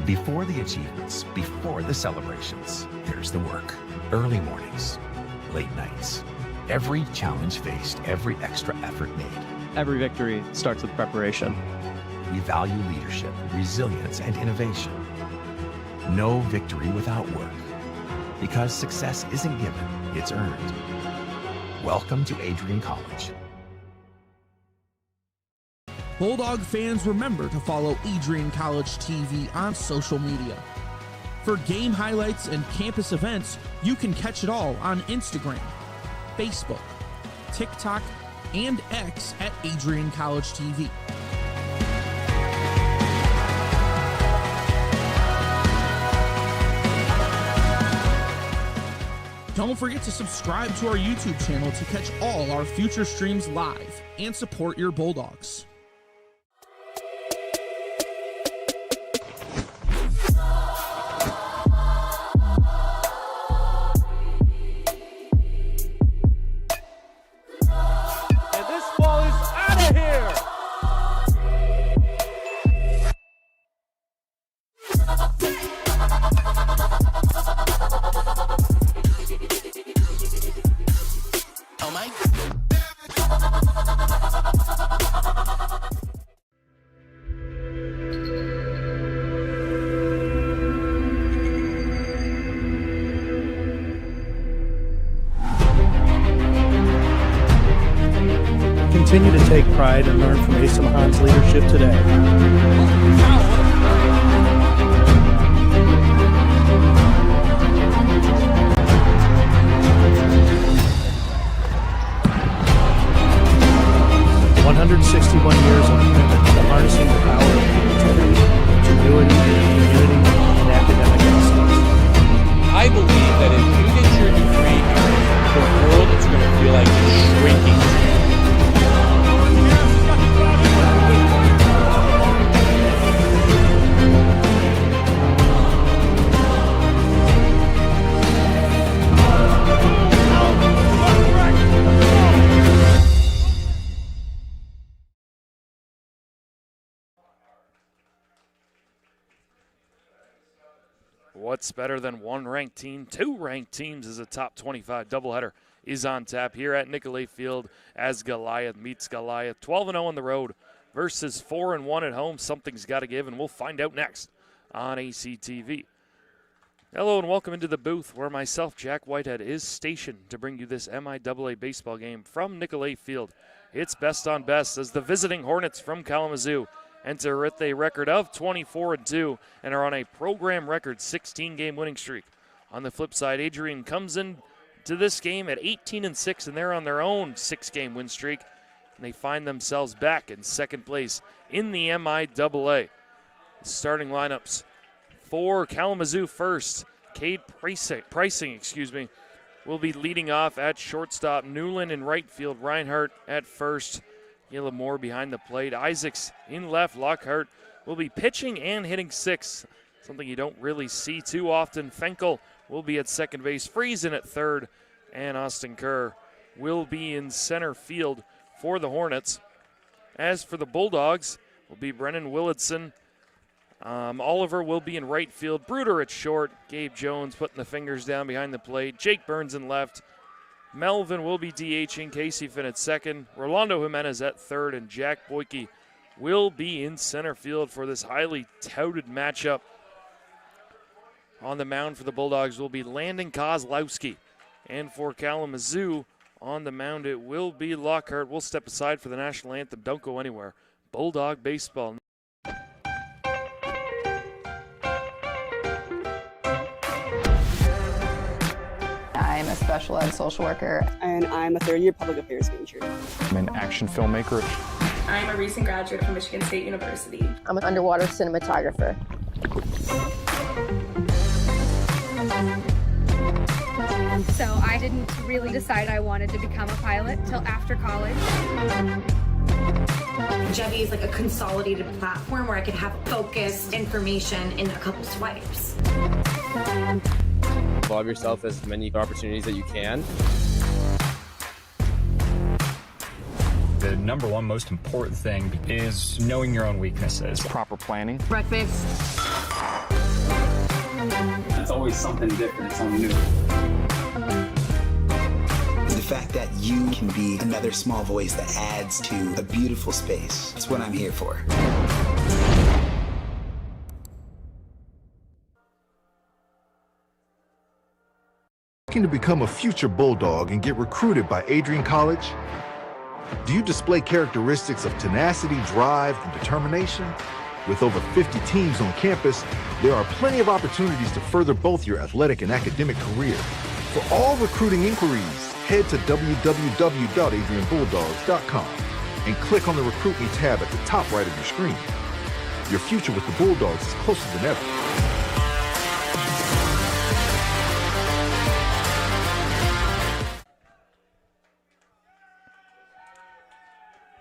Before the achievements, before the celebrations, there's the work. Early mornings, late nights. Every challenge faced, every extra effort made. Every victory starts with preparation. We value leadership, resilience, and innovation. No victory without work. Because success isn't given, it's earned. Welcome to Adrian College. Bulldog fans, remember to follow Adrian College TV on social media. For game highlights and campus events, you can catch it all on Instagram, Facebook, TikTok, and X at Adrian College TV. Don't forget to subscribe to our YouTube channel to catch all our future streams live and support your Bulldogs. Continue to take pride and learn from Asa Mahan's leadership today. Years of commitment to harnessing the power of creativity, ingenuity, community, and academic excellence. I believe that if you get your degree here, the world is going to feel like it's shrinking. What's better than one ranked team? Two ranked teams as a top 25 doubleheader is on tap here at Nicolay Field as Goliath meets Goliath. 12-0 on the road versus 4-1 at home. Something's got to give, and we'll find out next on ACTV. Hello and welcome into the booth where myself, Jack Whitehead, is stationed to bring you this MIAA baseball game from Nicolay Field. It's best on best as the visiting Hornets from Kalamazoo enter with a record of 24-2 and are on a program record 16-game winning streak. On the flip side, Adrian comes in to this game at 18-6, and they're on their own 6-game win streak, and they find themselves back in second place in the MIAA. Starting lineups for Kalamazoo first, Cade Pricing, will be leading off at shortstop. Newland in right field, Reinhardt at first. Gila Moore behind the plate. Isaacs in left. Lockhart will be pitching and hitting sixth, something you don't really see too often. Fenkel will be at second base. Friesen at third. And Austin Kerr will be in center field for the Hornets. As for the Bulldogs, will be Brennan Willitson. Oliver will be in right field. Bruder at short. Gabe Jones putting the fingers down behind the plate. Jake Burns in left. Melvin will be DHing. Casey Finn at second. Rolando Jimenez at third. And Jack Boyke will be in center field for this highly touted matchup. On the mound for the Bulldogs will be Landon Kozlowski. And for Kalamazoo, on the mound it will be Lockhart. We'll step aside for the national anthem. Don't go anywhere. Bulldog baseball. I'm a special ed social worker. And I'm a third-year public affairs major. I'm an action filmmaker. I'm a recent graduate from Michigan State University. I'm an underwater cinematographer. So I didn't really decide I wanted to become a pilot till after college. Jevy is like a consolidated platform where I could have focused information in a couple swipes. Involve yourself as many opportunities that you can. The number one most important thing is knowing your own weaknesses. Proper planning. Breakfast. always something different, something new. The fact that you can be another small voice that adds to a beautiful space. That's what I'm here for. Looking to become a future Bulldog and get recruited by Adrian College? Do you display characteristics of tenacity, drive, and determination? With over 50 teams on campus, there are plenty of opportunities to further both your athletic and academic career. For all recruiting inquiries, head to www.adrianbulldogs.com and click on the Recruit Me tab at the top right of your screen. Your future with the Bulldogs is closer than ever.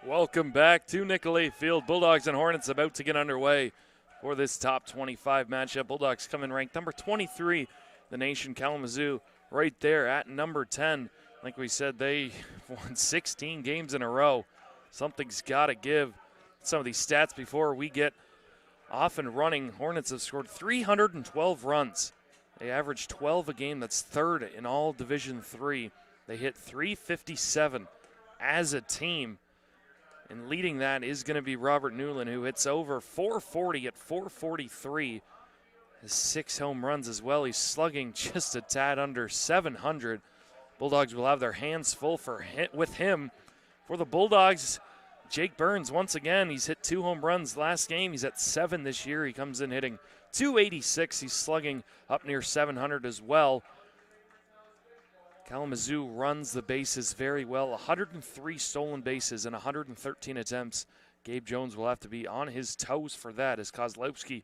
Welcome back to Nicolay Field. Bulldogs and Hornets about to get underway for this top 25 matchup. Bulldogs come in ranked number 23, the nation. Kalamazoo right there at number 10. Like we said, they won 16 games in a row. Something's got to give. Some of these stats before we get off and running. Hornets have scored 312 runs. They average 12 a game. That's third in all Division III. They hit 357 as a team. And leading that is going to be Robert Newland, who hits over 440 at 443. Has 6 home runs as well. He's slugging just a tad under 700. Bulldogs will have their hands full with him. For the Bulldogs, Jake Burns, once again, he's hit 2 home runs last game. He's at 7 this year. He comes in hitting .286. He's slugging up near 700 as well. Kalamazoo runs the bases very well. 103 stolen bases and 113 attempts. Gabe Jones will have to be on his toes for that as Kozlowski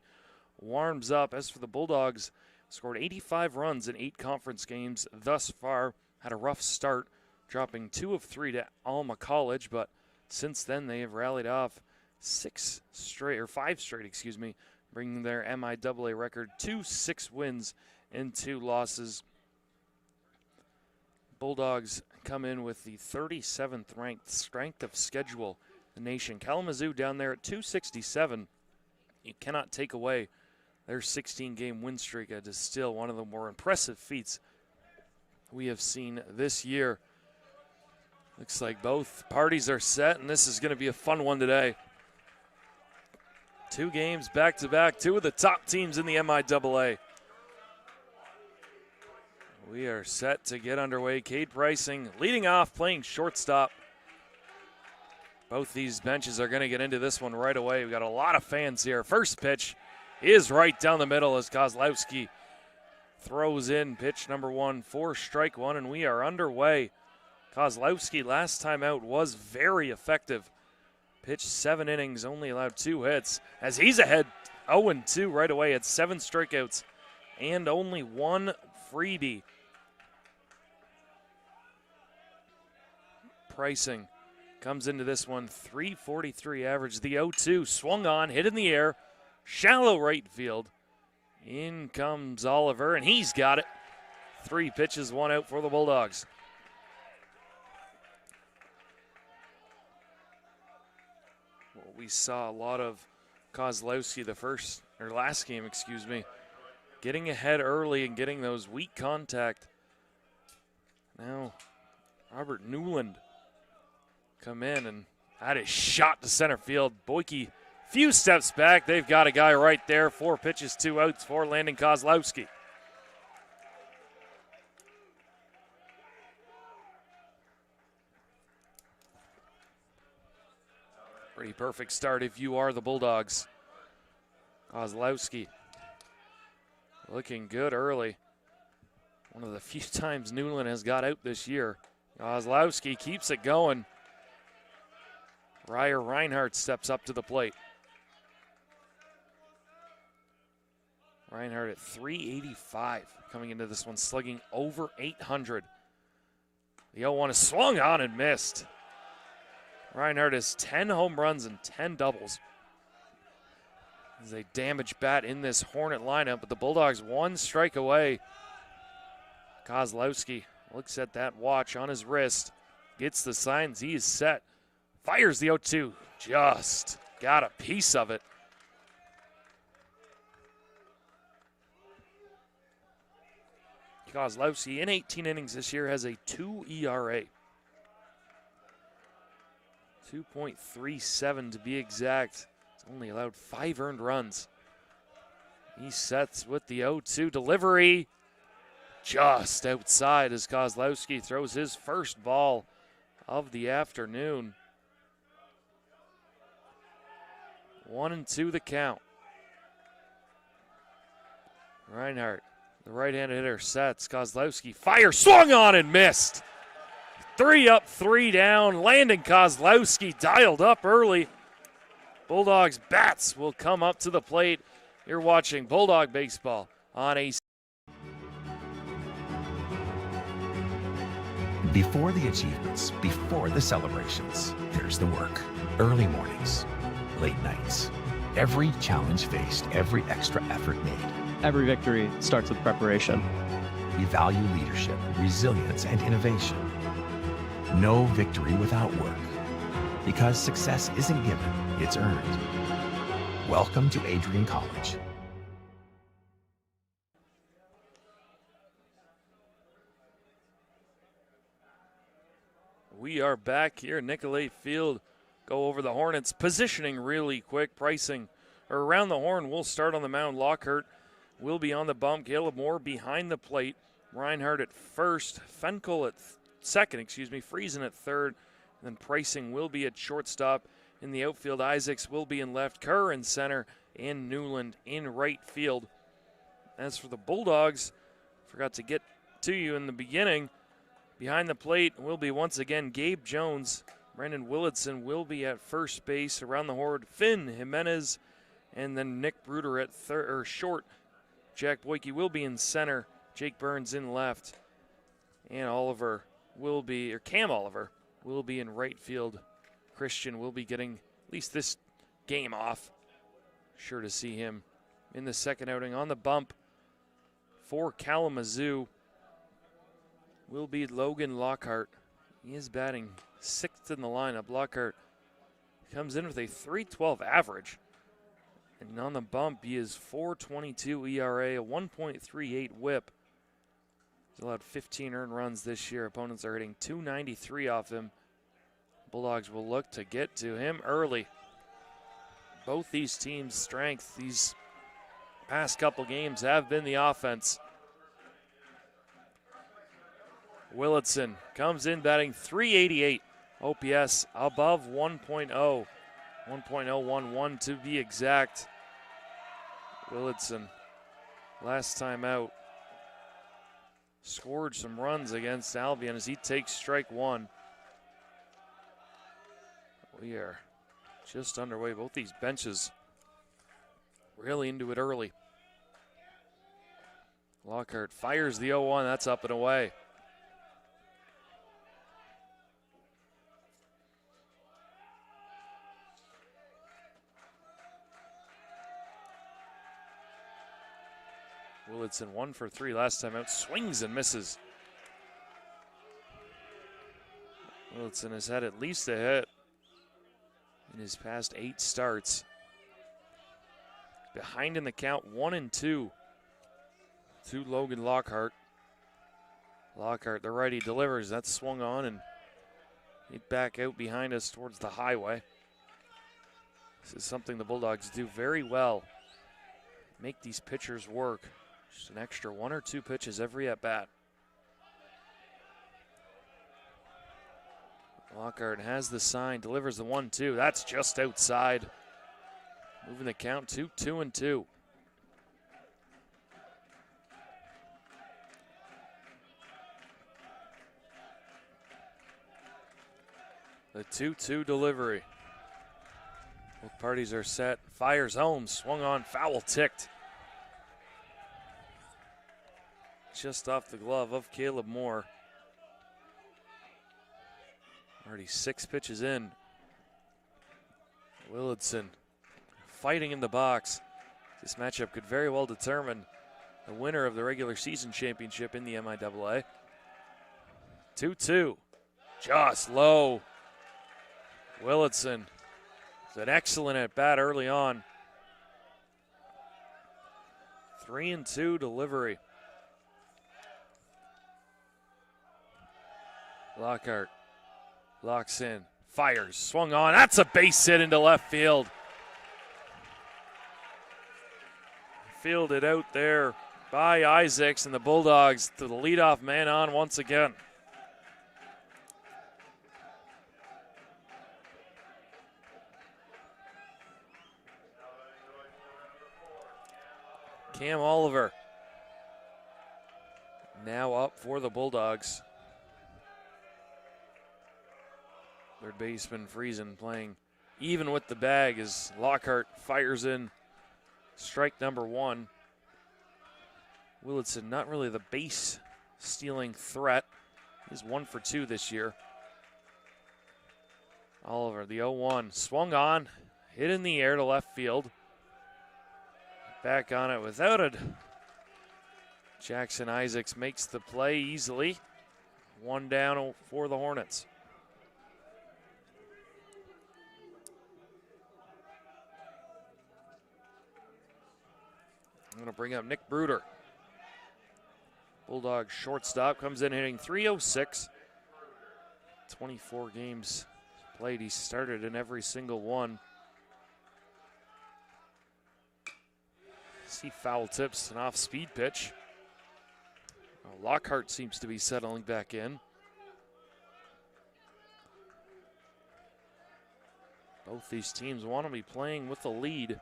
warms up. As for the Bulldogs, scored 85 runs in 8 conference games thus far. Had a rough start, dropping 2 of 3 to Alma College, but since then they have rallied off 5 straight, bringing their MIAA record to 6 wins and 2 losses. Bulldogs come in with the 37th ranked strength of schedule in the nation. Kalamazoo down there at 267. You cannot take away their 16-game win streak. It is still one of the more impressive feats we have seen this year. Looks like both parties are set, and this is going to be a fun one today. 2 games back-to-back, 2 of the top teams in the MIAA. We are set to get underway. Cade Pricing leading off, playing shortstop. Both these benches are going to get into this one right away. We've got a lot of fans here. First pitch is right down the middle as Kozlowski throws in pitch number 1 for strike 1, and we are underway. Kozlowski last time out was very effective. Pitched 7 innings, only allowed 2 hits, as he's ahead 0-2 right away at 7 strikeouts and only 1 freebie. Pricing comes into this one, 343 average. The 0-2 swung on, hit in the air, shallow right field. In comes Oliver, and he's got it. 3 pitches, 1 out for the Bulldogs. Well, we saw a lot of Kozlowski last game, getting ahead early and getting those weak contact. Now, Robert Newland come in and had a shot to center field. Boyke, few steps back. They've got a guy right there. 4 pitches, 2 outs for Landon Kozlowski. Pretty perfect start if you are the Bulldogs. Kozlowski looking good early. One of the few times Newland has got out this year. Kozlowski keeps it going. Ryer Reinhardt steps up to the plate. Reinhardt at 385 coming into this one, slugging over 800. The 0-1 is swung on and missed. Reinhardt has 10 home runs and 10 doubles. He's a damaged bat in this Hornet lineup, but the Bulldogs 1 strike away. Kozlowski looks at that watch on his wrist, gets the signs, he is set. Fires the 0-2, just got a piece of it. Kozlowski, in 18 innings this year, has a 2 ERA. 2.37 to be exact. He's only allowed 5 earned runs. He sets with the 0-2 delivery. Just outside as Kozlowski throws his first ball of the afternoon. 1-2 the count. Reinhardt, the right-handed hitter, sets. Kozlowski fire, swung on and missed. 3 up, 3 down. Landon Kozlowski dialed up early. Bulldogs bats will come up to the plate. You're watching Bulldog Baseball on a. Before the achievements, before the celebrations, there's the work. Early mornings, late nights. Every challenge faced, every extra effort made. Every victory starts with preparation. We value leadership, resilience, and innovation. No victory without work. Because success isn't given, it's earned. Welcome to Adrian College. We are back here at Nicolay Field. Go over the Hornets. Positioning really quick. Pricing around the horn. We'll start on the mound. Lockhart will be on the bump. Caleb Moore behind the plate. Reinhardt at first. Fenkel at second, Friesen at third. And then Pricing will be at shortstop. In the outfield, Isaacs will be in left. Kerr in center. And Newland in right field. As for the Bulldogs, forgot to get to you in the beginning. Behind the plate will be once again Gabe Jones. Brendan Willardson will be at first base. Around the horn, Finn Jimenez. And then Nick Bruder at short. Jack Boyke will be in center. Jake Burns in left. And Cam Oliver will be in right field. Christian will be getting at least this game off. Sure to see him in the second outing. On the bump for Kalamazoo will be Logan Lockhart. He is batting 6th in the lineup. Lockhart comes in with a .312 average. And on the bump, he is .422 ERA, a 1.38 whip. He's allowed 15 earned runs this year. Opponents are hitting .293 off him. Bulldogs will look to get to him early. Both these teams' strength these past couple games have been the offense. Willardson comes in batting .388. OPS above 1.0. 1.011 to be exact. Willardson, last time out, scored some runs against Albion as he takes strike one. We are just underway. Both these benches really into it early. Lockhart fires the 0-1. That's up and away. Willardson 1 for 3 last time out. Swings and misses. Willardson has had at least a hit in his past 8 starts. Behind in the count, 1-2 to Logan Lockhart. Lockhart, the righty, delivers. That's swung on and hit back out behind us towards the highway. This is something the Bulldogs do very well. Make these pitchers work. Just an extra 1 or 2 pitches every at-bat. Lockhart has the sign, delivers the 1-2. That's just outside. Moving the count to 2-2. The 2-2 delivery. Both parties are set. Fires home, swung on, foul ticked. Just off the glove of Caleb Moore. Already 6 pitches in. Willardson fighting in the box. This matchup could very well determine the winner of the regular season championship in the MIAA. 2-2. Just low. Willardson is an excellent at bat early on. 3-2 delivery. Lockhart locks in, fires, swung on. That's a base hit into left field. Fielded out there by Isaacs, and the Bulldogs to the leadoff man on once again. Cam Oliver now up for the Bulldogs. Third baseman Friesen playing even with the bag as Lockhart fires in strike number one. Willitson not really the base stealing threat. He's 1 for 2 this year. Oliver, the 0-1, swung on, hit in the air to left field. Back on it without it. Jackson Isaacs makes the play easily. 1 down for the Hornets. I'm going to bring up Nick Bruder. Bulldog shortstop comes in hitting .306. 24 games played. He started in every single one. See foul tips, an off-speed pitch. Lockhart seems to be settling back in. Both these teams want to be playing with the lead.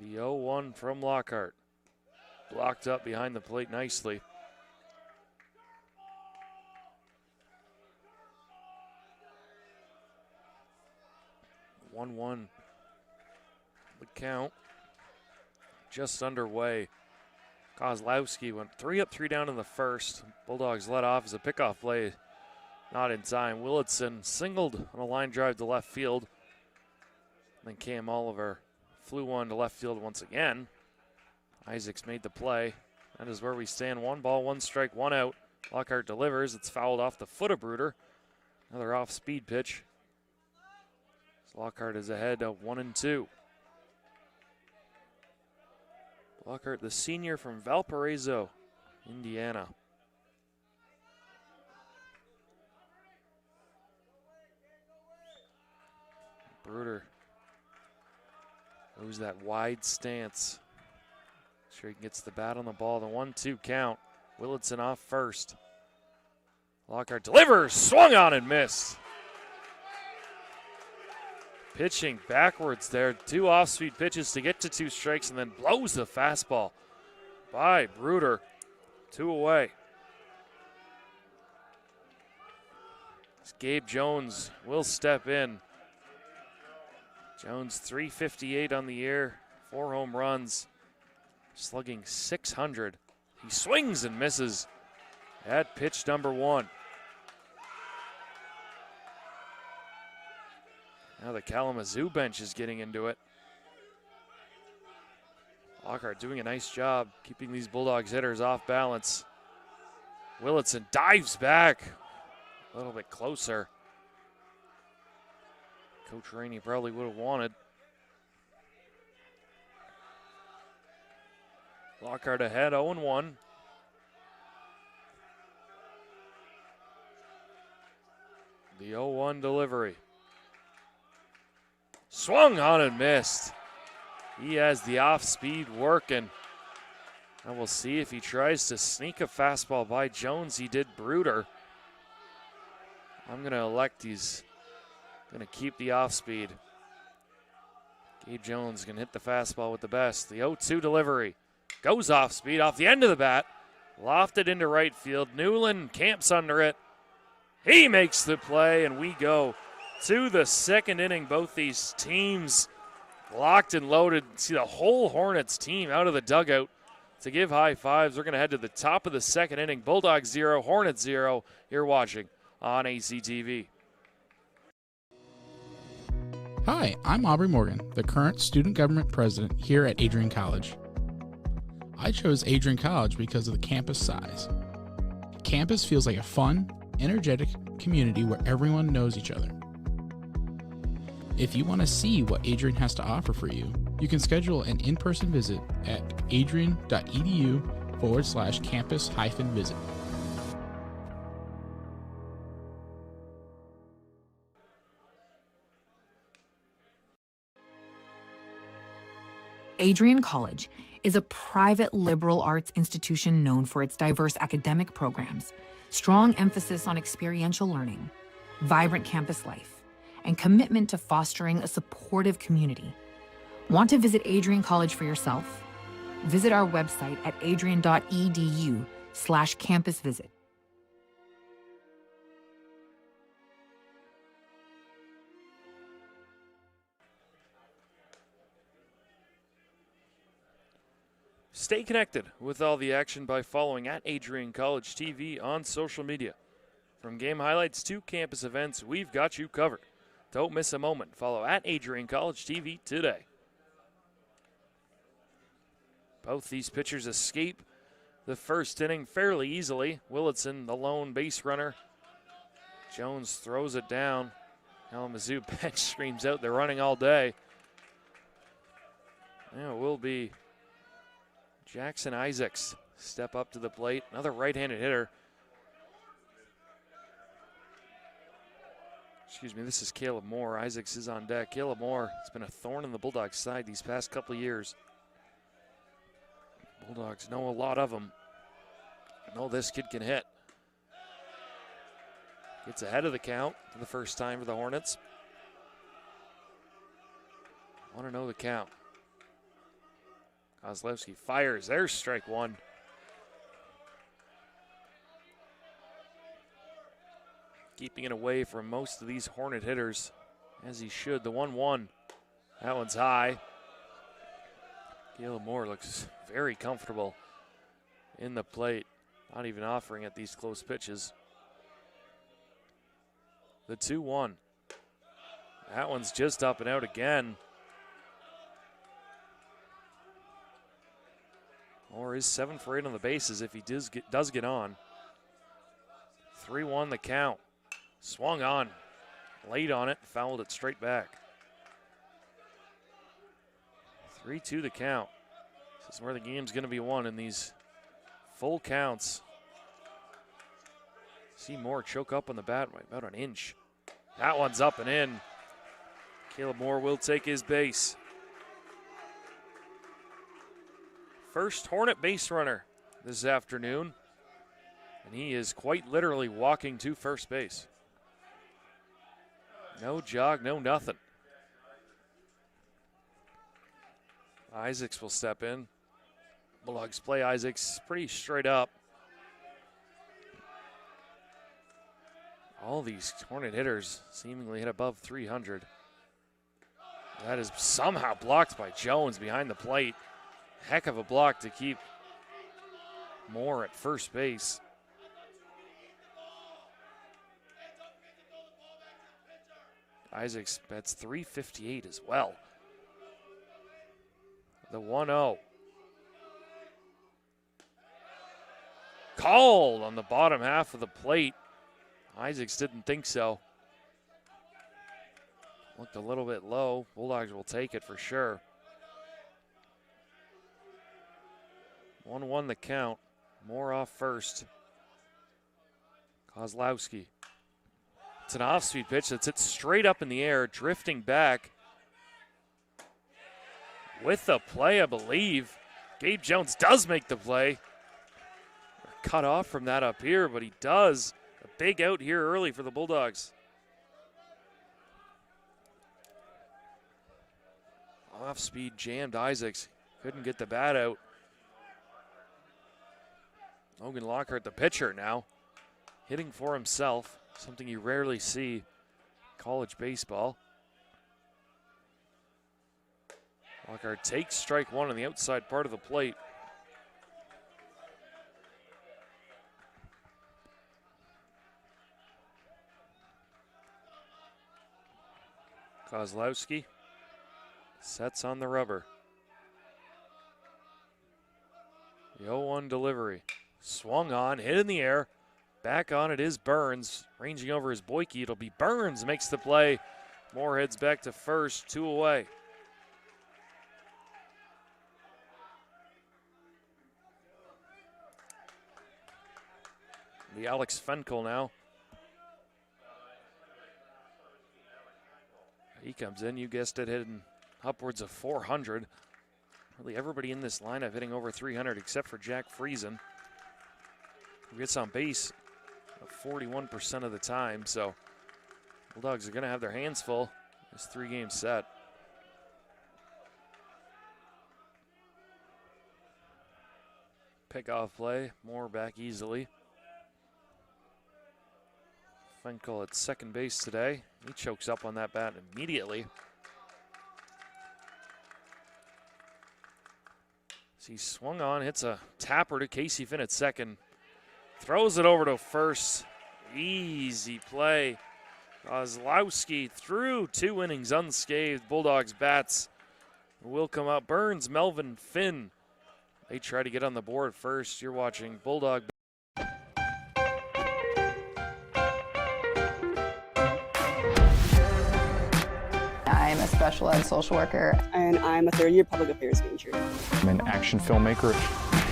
The 0-1 from Lockhart. Blocked up behind the plate nicely. (1-1) the count. Just underway. Kozlowski went 3 up, 3 down in the first. Bulldogs let off as a pickoff play. Not in time. Willitson singled on a line drive to left field. Then Cam Oliver flew one to left field once again. Isaacs made the play. That is where we stand. 1 ball, 1 strike, 1 out. Lockhart delivers. It's fouled off the foot of Bruder. Another off-speed pitch. Lockhart is ahead of 1-2. Lockhart, the senior from Valparaiso, Indiana. Bruder moves that wide stance. Sure he gets the bat on the ball. The 1-2 count. Willitson off first. Lockhart delivers, swung on and missed. Pitching backwards there. 2 off-speed pitches to get to 2 strikes and then blows the fastball by Bruder. 2 away. Gabe Jones will step in. Jones, 358 on the year, 4 home runs, slugging .600. He swings and misses at pitch number 1. Now the Kalamazoo bench is getting into it. Lockhart doing a nice job keeping these Bulldogs hitters off balance. Willitson dives back a little bit closer. Coach Rainey probably would have wanted. Lockhart ahead, 0-1. The 0-1 delivery. Swung on and missed. He has the off-speed working. And we'll see if he tries to sneak a fastball by Jones. He did Bruder. I'm going to elect he's going to keep the off-speed. Gabe Jones going to hit the fastball with the best. The 0-2 delivery. Goes off-speed off the end of the bat. Lofted into right field. Newland camps under it. He makes the play, and we go to the second inning. Both these teams locked and loaded. See the whole Hornets team out of the dugout to give high fives. We're going to head to the top of the second inning. Bulldogs 0, Hornets 0. You're watching on ACTV. Hi, I'm Aubrey Morgan, the current student government president here at Adrian College. I chose Adrian College because of the campus size. Campus feels like a fun, energetic community where everyone knows each other. If you want to see what Adrian has to offer for you, you can schedule an in-person visit at adrian.edu/campus-visit. Adrian College is a private liberal arts institution known for its diverse academic programs, strong emphasis on experiential learning, vibrant campus life, and commitment to fostering a supportive community. Want to visit Adrian College for yourself? Visit our website at adrian.edu/campus-visit. Stay connected with all the action by following at Adrian College TV on social media. From game highlights to campus events, we've got you covered. Don't miss a moment. Follow at Adrian College TV today. Both these pitchers escape the first inning fairly easily. Willitson, the lone base runner. Jones throws it down. Kalamazoo bench screams out they're running all day. Now it will be Jackson Isaacs step up to the plate. Another right-handed hitter. Excuse me, this is Caleb Moore. Isaacs is on deck. Caleb Moore has been a thorn in the Bulldogs' side these past couple of years. Bulldogs know a lot of him. Know this kid can hit. Gets ahead of the count for the first time for the Hornets. Want to know the count. Kozlowski fires. There's strike one. Keeping it away from most of these Hornet hitters, as he should. The 1-1. That one's high. Caleb Moore looks very comfortable in the plate. Not even offering at these close pitches. The 2-1. That one's just up and out again. Moore is 7 for 8 on the bases if he does get on. 3-1 the count. Swung on, laid on it, fouled it straight back. 3-2 the count. This is where the game's going to be won in these full counts. See Moore choke up on the bat by about an inch. That one's up and in. Caleb Moore will take his base. First Hornet base runner this afternoon, and he is quite literally walking to first base. No jog, no nothing. Isaacs will step in. Bulldogs play Isaacs pretty straight up. All these Hornet hitters seemingly hit above 300. That is somehow blocked by Jones behind the plate. Heck of a block to keep Moore at first base. Isaacs bets 358 as well. The 1-0. Called on the bottom half of the plate. Isaacs didn't think so. Looked a little bit low. Bulldogs will take it for sure. 1-1 the count. Moore off first. Kozlowski. It's an off-speed pitch that's hit straight up in the air, drifting back. With the play, I believe. Gabe Jones does make the play. Cut off from that up here, but he does. A big out here early for the Bulldogs. Off-speed jammed Isaacs. Couldn't get the bat out. Logan Lockhart, the pitcher now, hitting for himself. Something you rarely see in college baseball. Lockhart takes strike one on the outside part of the plate. Kozlowski sets on the rubber. The 0-1 delivery. Swung on, hit in the air. Back on it is Burns, ranging over his Boyke. It'll be Burns makes the play Moore heads back to first, 2 away. The Alex Fenkel now. He comes in, you guessed it, hitting upwards of 400. Really everybody in this lineup hitting over 300 except for Jack Friesen, who gets on base 41% of the time. So Bulldogs are going to have their hands full this 3-game set. Pickoff play, Moore back easily. Fenkel at second base today. He chokes up on that bat immediately. He swung on, hits a tapper to Casey Finn at second. Throws it over to first. Easy play. Kozlowski through 2 innings unscathed. Bulldogs bats will come out. Burns, Melvin, Finn. They try to get on the board first. You're watching Bulldog. I'm a special ed social worker. And I'm a third-year public affairs major. I'm an action filmmaker.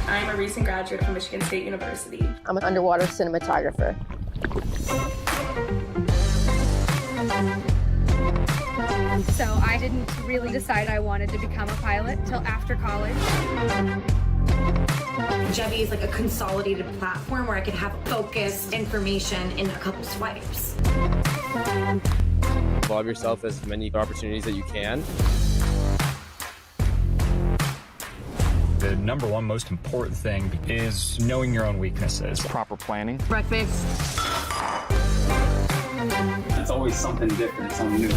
I'm a recent graduate from Michigan State University. I'm an underwater cinematographer. So I didn't really decide I wanted to become a pilot till after college. Jevy is like a consolidated platform where I could have focused information in a couple swipes. Involve yourself as many opportunities that you can. The number one most important thing is knowing your own weaknesses. Proper planning. Breakfast. It's always something different, something new.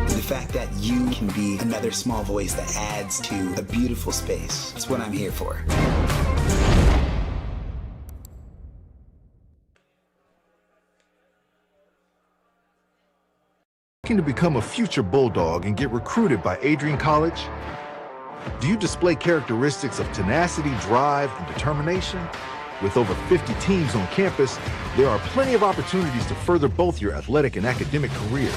The fact that you can be another small voice that adds to a beautiful space. That's what I'm here for. Looking to become a future Bulldog and get recruited by Adrian College? Do you display characteristics of tenacity, drive, and determination? With over 50 teams on campus, there are plenty of opportunities to further both your athletic and academic career.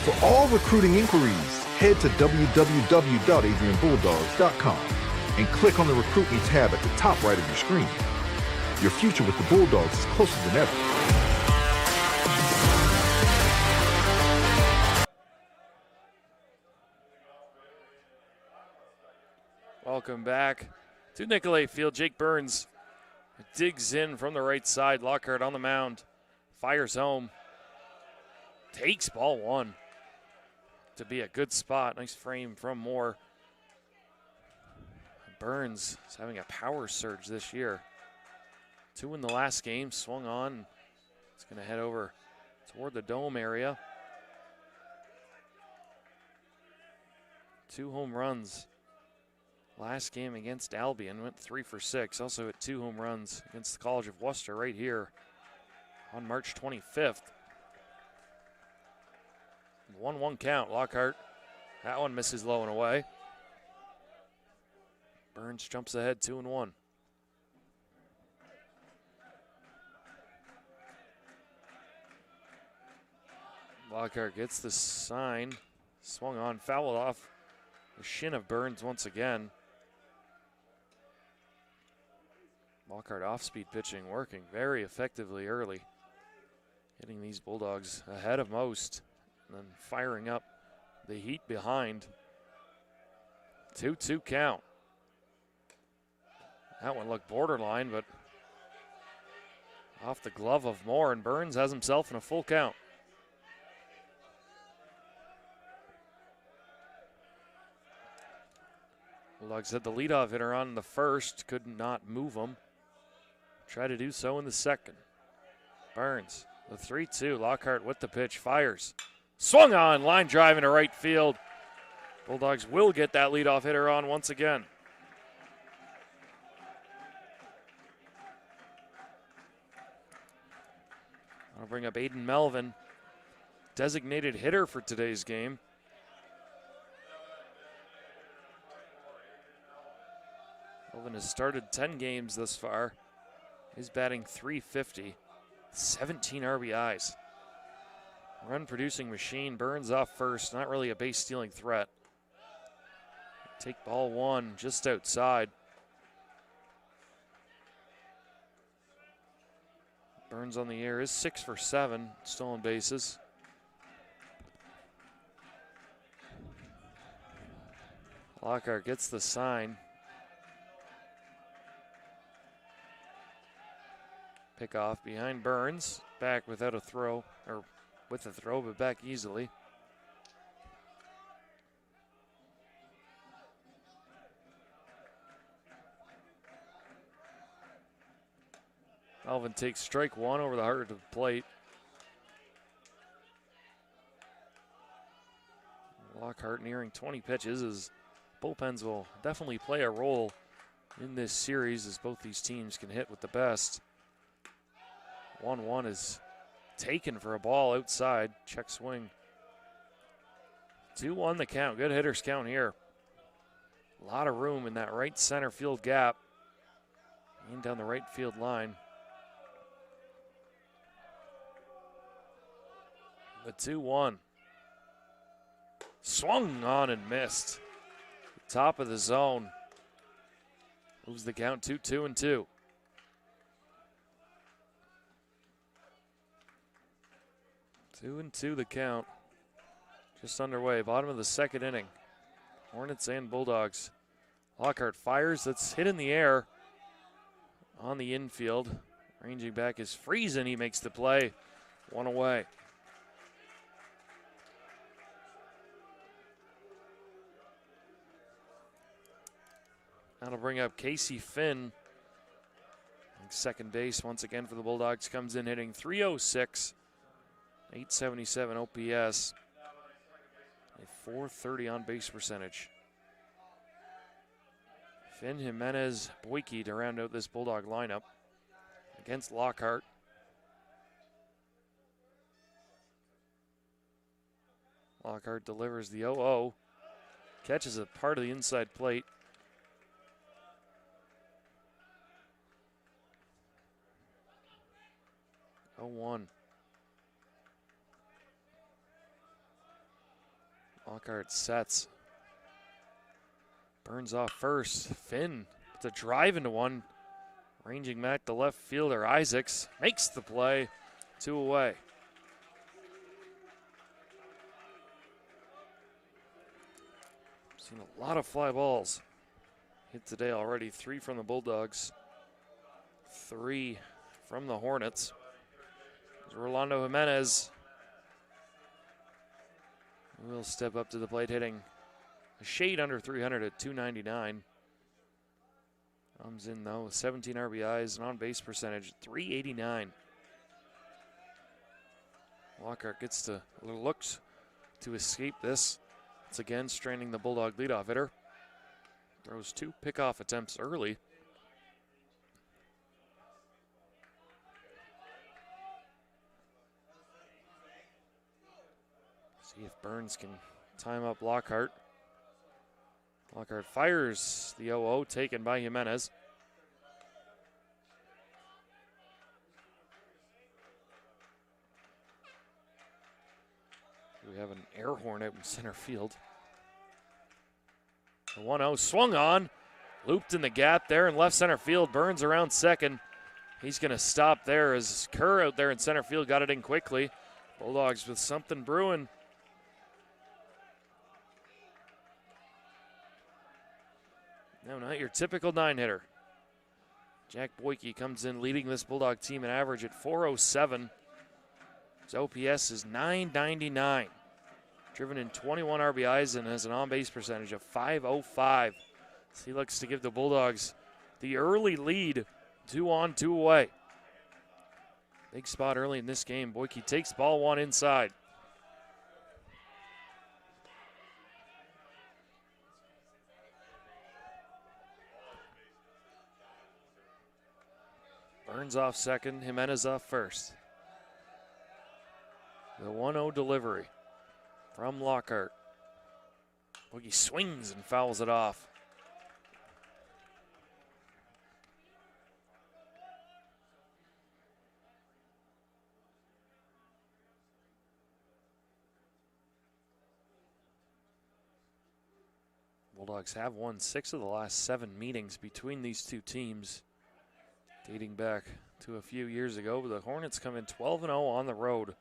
For all recruiting inquiries, head to www.adrianbulldogs.com and click on the Recruit Me tab at the top right of your screen. Your future with the Bulldogs is closer than ever. Welcome back to Nicolay Field. Jake Burns digs in from the right side. Lockhart on the mound. Fires home. Takes ball 1 to be a good spot. Nice frame from Moore. Burns is having a power surge this year. 2 in the last game. Swung on. It's going to head over toward the dome area. 2 home runs. Last game against Albion, went 3 for 6. Also hit 2 home runs against the College of Worcester right here on March 25th. 1-1 count. Lockhart, that one misses low and away. Burns jumps ahead 2-1. Lockhart gets the sign. Swung on, fouled off the shin of Burns once again. Lockhart off-speed pitching working very effectively early. Getting these Bulldogs ahead of most and then firing up the heat behind. 2-2 count. That one looked borderline, but off the glove of Moore, and Burns has himself in a full count. Bulldogs had the leadoff hitter on the first, could not move him. Try to do so in the second. Burns, the 3-2. Lockhart with the pitch, fires. Swung on, line drive into right field. Bulldogs will get that leadoff hitter on once again. I'll bring up Aiden Melvin, designated hitter for today's game. Melvin has started 10 games thus far. He's batting .350, 17 RBIs. run-producing machine. Burns off first, not really a base-stealing threat. Take ball one just outside. Burns on the air is 6 for 7 stolen bases. Lockhart gets the sign. Pick off behind Burns. Back without a throw, or with a throw, but back easily. Alvin takes strike one over the heart of the plate. Lockhart nearing 20 pitches as bullpens will definitely play a role in this series as both these teams can hit with the best. 1-1 is taken for a ball outside. Check swing. 2-1 the count. Good hitters count here. A lot of room in that right center field gap. And down the right field line. The 2-1. Swung on and missed. Top of the zone. Moves the count to 2-2. Two and two the count. Just underway. Bottom of the second inning. Hornets and Bulldogs. Lockhart fires. That's hit in the air on the infield. Ranging back is Friesen. He makes the play. One away. That'll bring up Casey Finn. Second base once again for the Bulldogs. Comes in hitting .306. 877 OPS. A .430 on base percentage. Finn, Jimenez, Boyke to round out this Bulldog lineup against Lockhart. Lockhart delivers the 0-0. Catches a part of the inside plate. One. Lockhart sets. Burns off first. Finn puts a drive into one. Ranging back to left fielder Isaacs makes the play. 2 away. Seen a lot of fly balls hit today already. 3 from the Bulldogs. 3 from the Hornets. Rolando Jimenez will step up to the plate, hitting a shade under 300 at 299. Comes in though with 17 RBIs and on base percentage 389. Lockhart gets a little looks to escape this. Once again straining the Bulldog leadoff hitter. Throws 2 pickoff attempts early. See if Burns can time up Lockhart. Lockhart fires the 0-0 taken by Jimenez. We have an air horn out in center field. The 1-0 swung on, looped in the gap there in left center field. Burns around second. He's going to stop there as Kerr out there in center field got it in quickly. Bulldogs with something brewing. No, not your typical 9-hitter. Jack Boyke comes in leading this Bulldog team an average at .407. His OPS is .999. Driven in 21 RBIs and has an on-base percentage of .505. So he looks to give the Bulldogs the early lead, 2 on, 2 away. Big spot early in this game. Boyke takes ball one inside. Burns off second, Jimenez off first. The 1-0 delivery from Lockhart. Boyke swings and fouls it off. Bulldogs have won 6 of the last 7 meetings between these two teams, dating back to a few years ago. But the Hornets come in 12-0 on the road.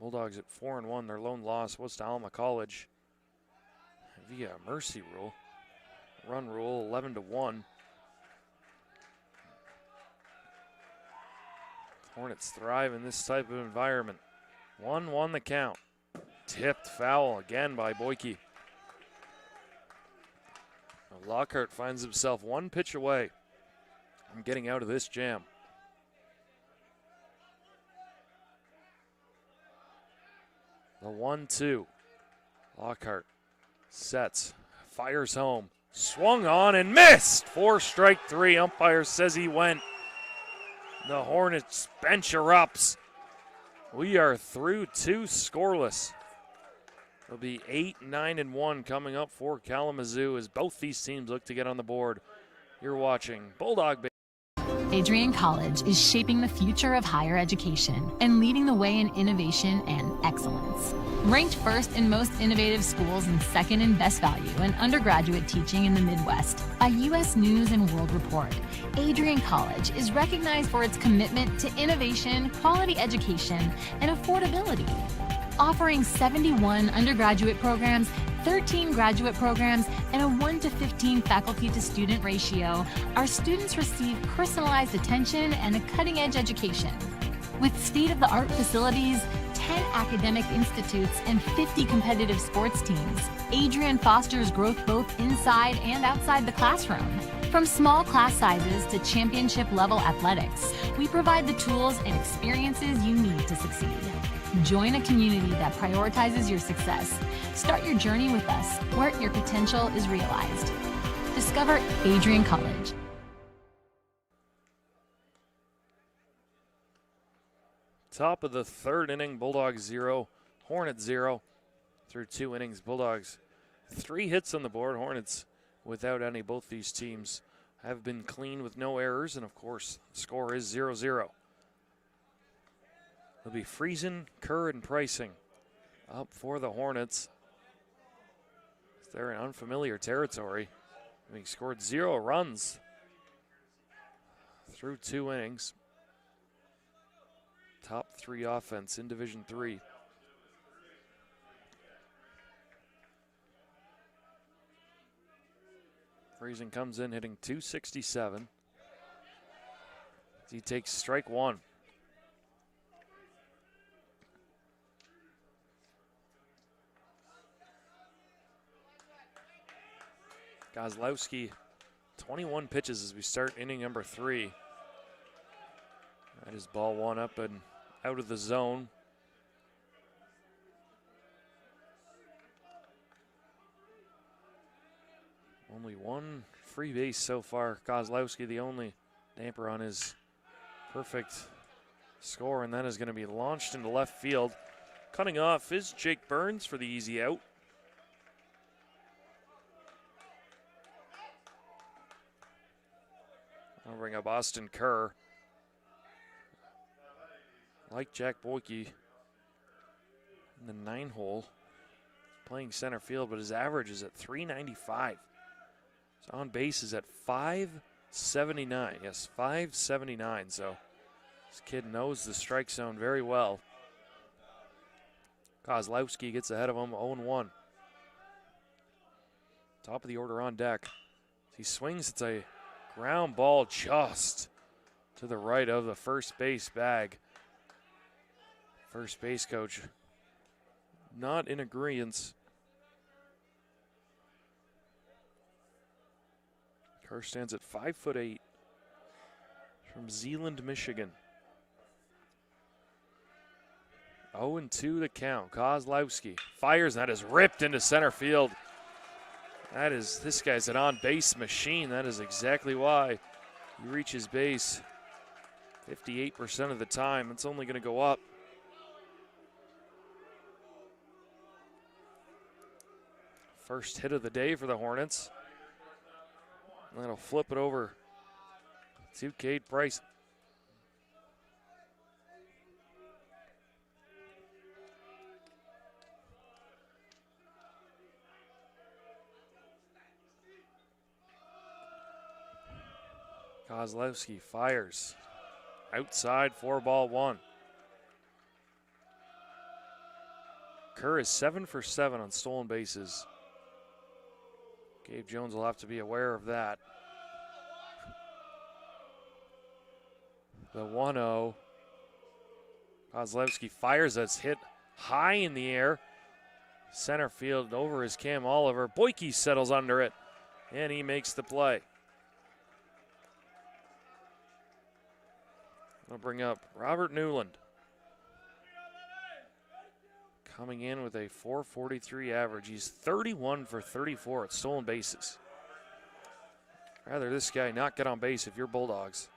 Bulldogs at 4-1. Their lone loss was to Alma College via mercy rule. Run rule 11-1. Hornets thrive in this type of environment. 1-1 the count. Tipped foul again by Boyke. Lockhart finds himself 1 pitch away from getting out of this jam. The 1-2. Lockhart sets, fires home, swung on and missed. 4 strike 3. Umpire says he went. The Hornets bench erupts. We are through 2 scoreless. It'll be 8-9-1 coming up for Kalamazoo as both these teams look to get on the board. You're watching Bulldog. Adrian College is shaping the future of higher education and leading the way in innovation and excellence. Ranked first in most innovative schools and second in best value in undergraduate teaching in the Midwest by U.S. News and World Report, Adrian College is recognized for its commitment to innovation, quality education, and affordability. Offering 71 undergraduate programs, 13 graduate programs, and a 1-to-15 faculty-to-student ratio, our students receive personalized attention and a cutting-edge education. With state-of-the-art facilities, 10 academic institutes, and 50 competitive sports teams, Adrian fosters growth both inside and outside the classroom. From small class sizes to championship-level athletics, we provide the tools and experiences you need to succeed. Join a community that prioritizes your success. Start your journey with us, where your potential is realized. Discover Adrian College. Top of the 3rd inning, Bulldogs 0, Hornets 0. Through 2 innings, Bulldogs 3 hits on the board. Hornets without any. Both these teams have been clean with no errors, and of course, the score is 0-0. It'll be Friesen, Kerr, and Pricing up for the Hornets. They're in unfamiliar territory. Having scored 0 runs through 2 innings. Top 3 offense in Division III. Friesen comes in hitting .267. He takes strike 1. Kozlowski, 21 pitches as we start inning number 3. That is ball 1 up and out of the zone. Only 1 free base so far. Kozlowski, the only damper on his perfect score, and that is going to be launched into left field. Cutting off is Jake Burns for the easy out. I'll bring up Austin Kerr. Like Jack Boyke in the 9-hole, playing center field, but his average is at .395. His on base is at .579. Yes, .579. So this kid knows the strike zone very well. Kozlowski gets ahead of him, 0-1. Top of the order on deck. He swings, it's a ground ball just to the right of the first base bag. First base coach not in agreement. Kerr stands at 5'8" from Zeeland, Michigan. 0-2 the count. Kozlowski fires, and that is ripped into center field. This guy's an on-base machine. That is exactly why he reaches base 58% of the time. It's only going to go up. First hit of the day for the Hornets. And that'll flip it over to Cade Price. Kozlowski fires. Outside, 4-1. Kerr is 7 for 7 on stolen bases. Gabe Jones will have to be aware of that. The 1-0. Kozlowski fires. That's hit high in the air. Center field over is Cam Oliver. Boyke settles under it, and he makes the play. I'll bring up Robert Newland. Coming in with a .443 average. He's 31 for 34 at stolen bases. Rather this guy not get on base if you're Bulldogs.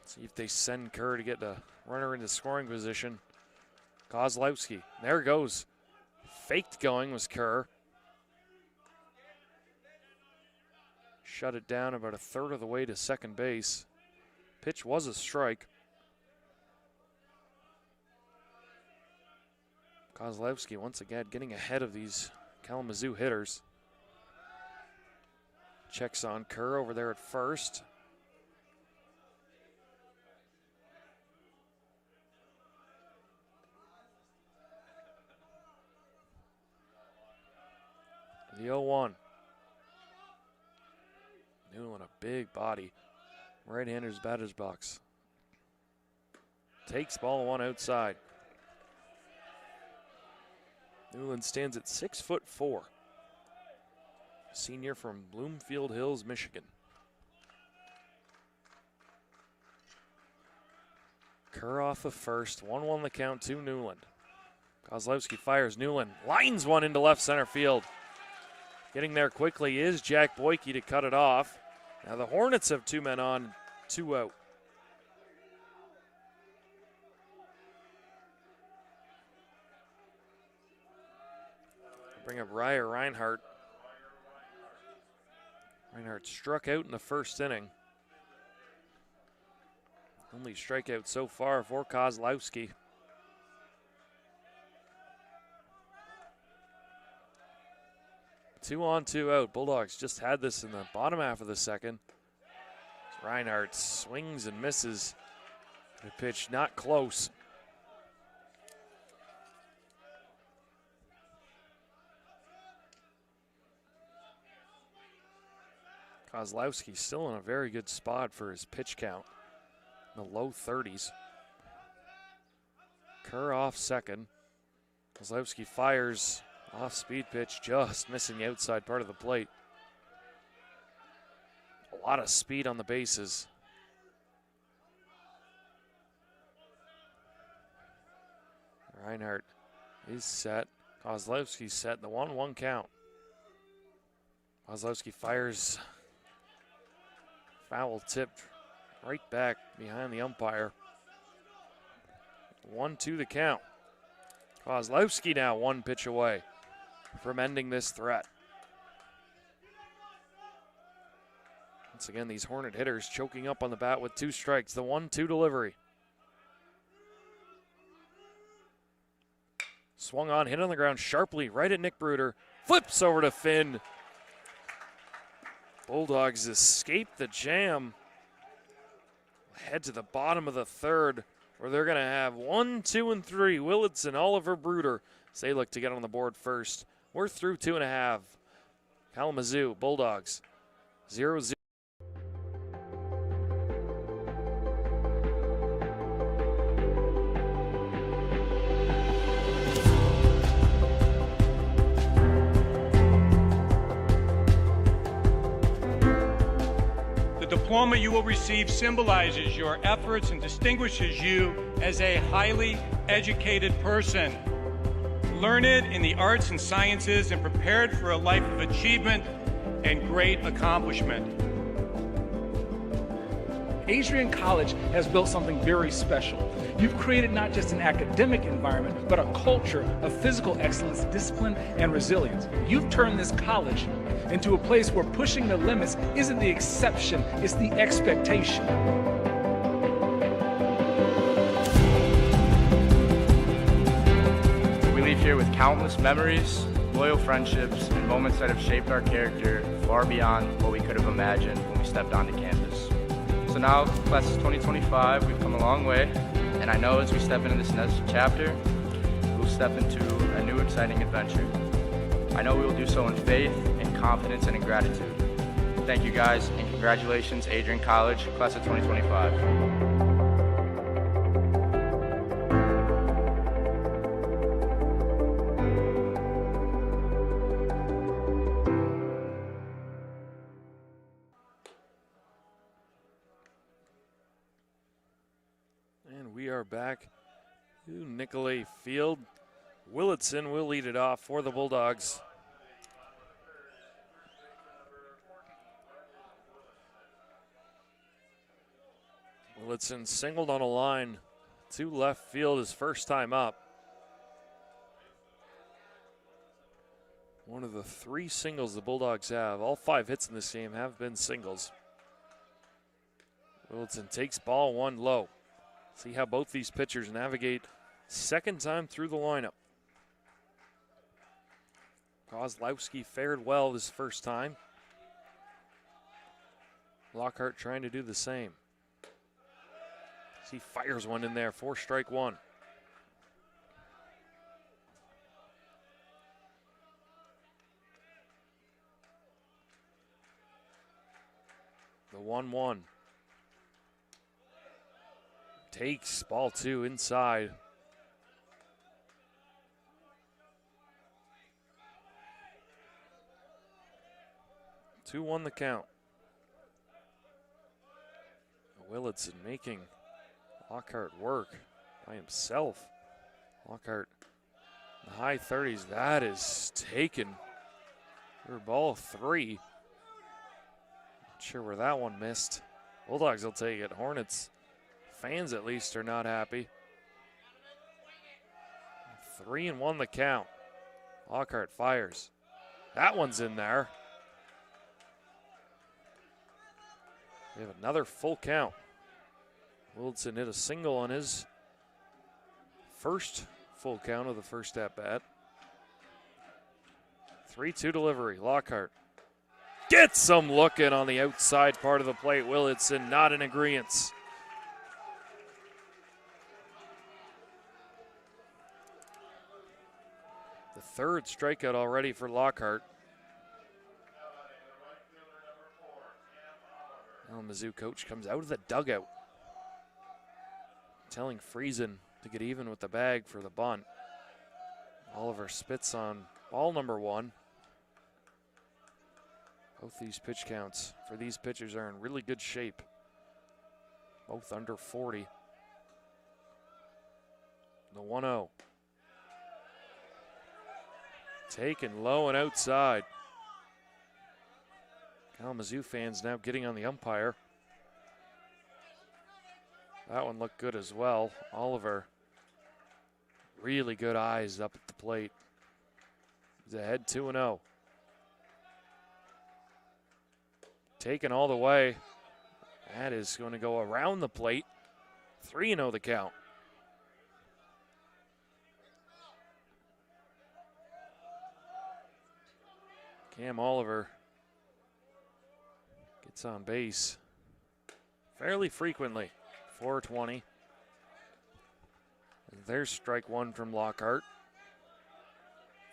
See if they send Kerr to get the runner into scoring position. Kozlowski, there goes. Faked going was Kerr. Shut it down about a third of the way to second base. Pitch was a strike. Kozlowski once again getting ahead of these Kalamazoo hitters. Checks on Kerr over there at first. The 0-1. Newland, a big body. Right-hander's batter's box. Takes ball 1 outside. Newland stands at 6'4". Senior from Bloomfield Hills, Michigan. Kerr off the first. 1-1 the count to Newland. Kozlowski fires. Newland lines one into left center field. Getting there quickly is Jack Boyke to cut it off. Now the Hornets have 2 men on, 2 out. Bring up Ryer Reinhardt. Reinhardt struck out in the first inning. Only strikeout so far for Kozlowski. Two on, 2 out. Bulldogs just had this in the bottom half of the second. Reinhardt swings and misses. The pitch not close. Kozlowski still in a very good spot for his pitch count. In the low 30s. Kerr off second. Kozlowski fires. Off-speed pitch, just missing the outside part of the plate. A lot of speed on the bases. Reinhardt is set. Kozlowski's set. The 1-1 count. Kozlowski fires. Foul tipped right back behind the umpire. 1-2 the count. Kozlowski now 1 pitch away from ending this threat. Once again, these Hornet hitters choking up on the bat with 2 strikes. The 1-2 delivery. Swung on, hit on the ground sharply, right at Nick Bruder. Flips over to Finn. Bulldogs escape the jam. Head to the bottom of the third, where they're going to have 1, 2, and 3. Willitson, Oliver, Bruder. As they look to get on the board first. We're through 2.5. Kalamazoo, Bulldogs, 0-0. The diploma you will receive symbolizes your efforts and distinguishes you as a highly educated person, learned in the arts and sciences and prepared for a life of achievement and great accomplishment. Adrian College has built something very special. You've created not just an academic environment, but a culture of physical excellence, discipline, and resilience. You've turned this college into a place where pushing the limits isn't the exception, it's the expectation. We leave here with countless memories, loyal friendships, and moments that have shaped our character far beyond what we could have imagined when we stepped onto campus. So now, class of 2025, we've come a long way, and I know as we step into this next chapter, we'll step into a new exciting adventure. I know we will do so in faith, in confidence, and in gratitude. Thank you guys, and congratulations, Adrian College, class of 2025. And we are back to Nicolay Field. Willitson will lead it off for the Bulldogs. Willitson singled on a line to left field his first time up. One of the 3 singles the Bulldogs have. All 5 hits in this game have been singles. Willitson takes ball 1 low. See how both these pitchers navigate second time through the lineup. Kozlowski fared well this first time. Lockhart trying to do the same. He fires one in there for strike 1. The 1-1. Takes ball 2 inside. Two won the count. Willitson making Lockhart work by himself. Lockhart in the high 30s. That is taken for ball 3. Not sure where that one missed. Bulldogs will take it. Hornets fans at least are not happy. 3-1 the count. Lockhart fires. That one's in there. We have another full count. Willitson hit a single on his first full count of the first at-bat. 3-2 delivery. Lockhart gets some looking on the outside part of the plate. Willitson not in agreeance. The 3rd strikeout already for Lockhart. Kalamazoo coach comes out of the dugout, telling Friesen to get even with the bag for the bunt. Oliver spits on ball number 1. Both these pitch counts for these pitchers are in really good shape. Both under 40. The 1-0. Taken low and outside. Kalamazoo fans now getting on the umpire. That one looked good as well. Oliver, really good eyes up at the plate. He's ahead 2-0. Taken all the way. That is going to go around the plate. 3-0 the count. Cam Oliver gets on base fairly frequently. 420. There's strike 1 from Lockhart.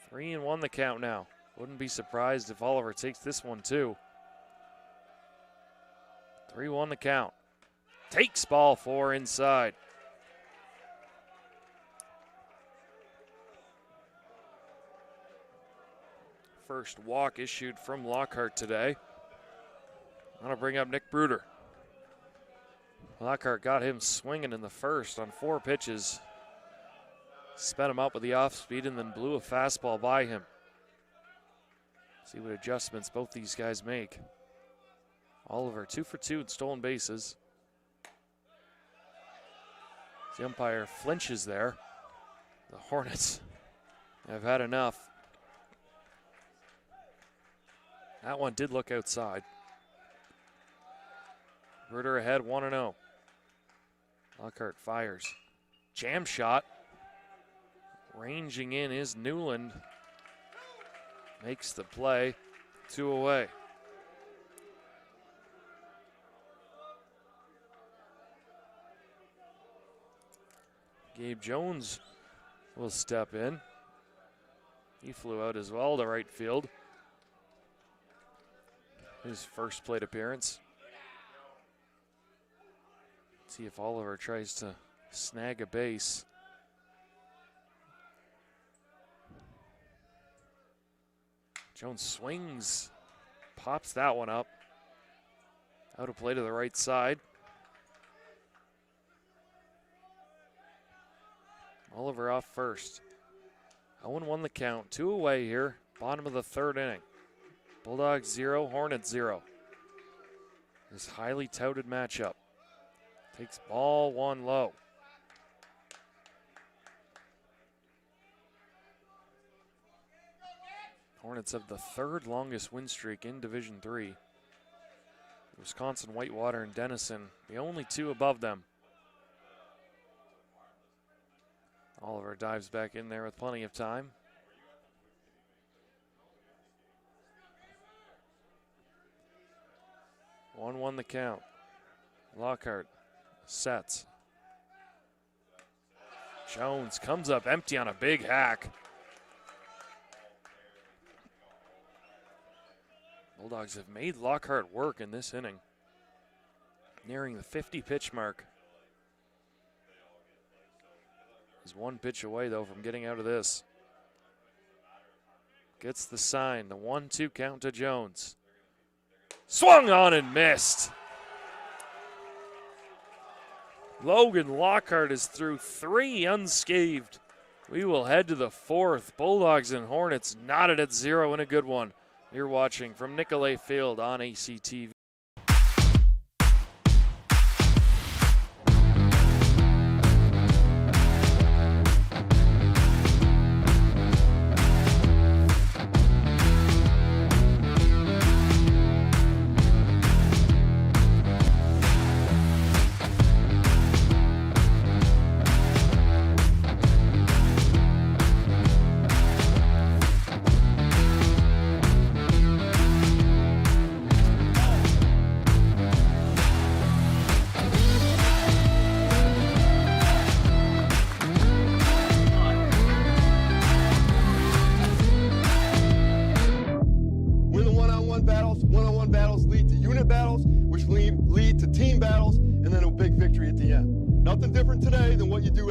3-1 the count now. Wouldn't be surprised if Oliver takes this one too. 3-1 the count. Takes ball 4 inside. First walk issued from Lockhart today. I'm going to bring up Nick Bruder. Lockhart got him swinging in the first on 4 pitches. Sped him up with the off speed and then blew a fastball by him. See what adjustments both these guys make. Oliver 2 for 2 in stolen bases. The umpire flinches there. The Hornets have had enough. That one did look outside. Bruder ahead 1-0. Lockhart fires. Jam shot. Ranging in is Newland. makes the play, 2 away. Gabe Jones will step in. He flew out as well to right field. His first plate appearance. See if Oliver tries to snag a base. Jones swings, pops that one up. Out of play to the right side. Oliver off first. 0-1 the count, 2 away here, bottom of the 3rd inning. Bulldogs 0, Hornets 0. This highly touted matchup. Takes ball 1 low. Hornets have the 3rd longest win streak in Division III. Wisconsin, Whitewater, and Denison, the only 2 above them. Oliver dives back in there with plenty of time. One the count. Lockhart sets. Jones comes up empty on a big hack. Bulldogs have made Lockhart work in this inning. Nearing the 50 pitch mark. He's 1 pitch away, though, from getting out of this. Gets the sign, the 1-2 count to Jones. Swung on and missed. Logan Lockhart is through 3 unscathed. We will head to the 4th. Bulldogs and Hornets knotted at 0 in a good one. You're watching from Nicolay Field on ACTV.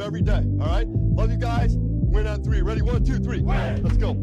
Every day, all right? Love you guys. Win on 3. Ready? 1, 2, 3. Win. Let's go.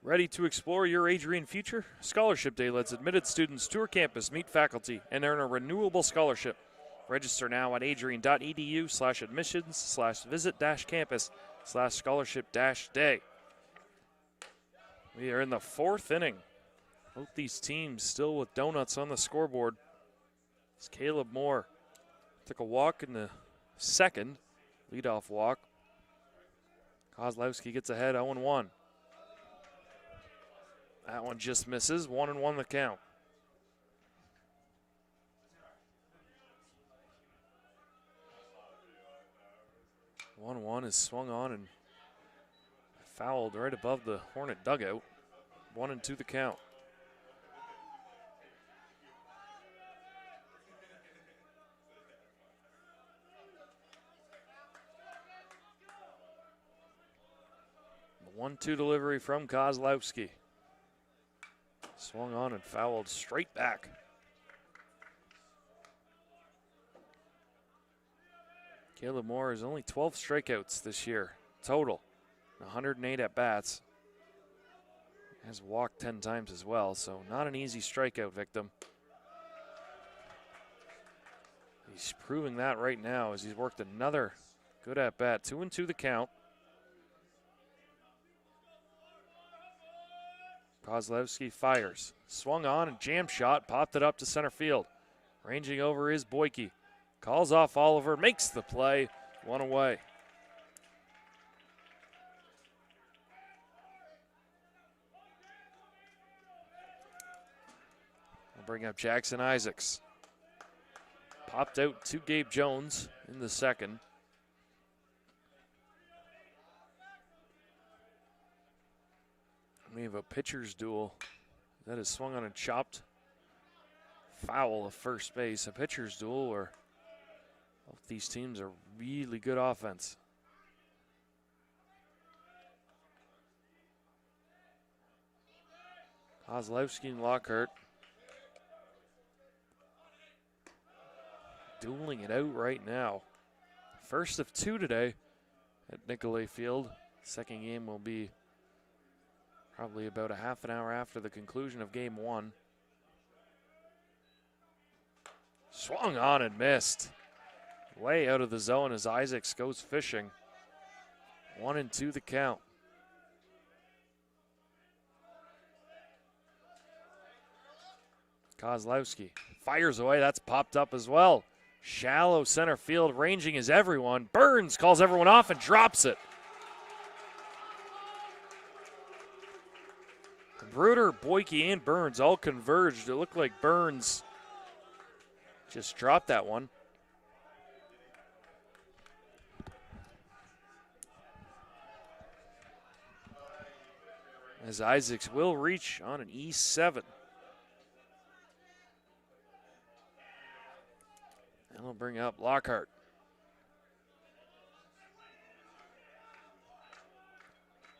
Ready to explore your Adrian future? Scholarship Day lets admitted students tour campus, meet faculty, and earn a renewable scholarship. Register now at adrian.edu/admissions/visit-campus/scholarship-day. We are in the 4th inning. Both these teams still with donuts on the scoreboard. It's Caleb Moore. Took a walk in the 2nd, leadoff walk. Kozlowski gets ahead 0-1. That one just misses. 1-1 the count. One is swung on and fouled right above the Hornet dugout. 1-2 the count. The 1-2 delivery from Kozlowski. Swung on and fouled straight back. Caleb Moore has only 12 strikeouts this year total, 108 at bats. Has walked 10 times as well, so not an easy strikeout victim. He's proving that right now as he's worked another good at-bat. 2-2 the count. Kozlowski fires. Swung on and jam shot, popped it up to center field. Ranging over is Boyke. Calls off Oliver, makes the play, one away. We'll bring up Jackson Isaacs. Popped out to Gabe Jones in the second. We have a pitcher's duel that is swung on and chopped. Foul of first base. A pitcher's duel where both these teams are really good offense. Kozlowski and Lockhart dueling it out right now. First of two today at Nicolay Field. Second game will be probably about a half an hour after the conclusion of game one. Swung on and missed. Way out of the zone as Isaacs goes fishing. 1-2 the count. Kozlowski fires away. That's popped up as well. Shallow center field, ranging is everyone. Burns calls everyone off and drops it. Bruder, Boyke, and Burns all converged. It looked like Burns just dropped that one. As Isaacs will reach on an E7. And we'll bring up Lockhart.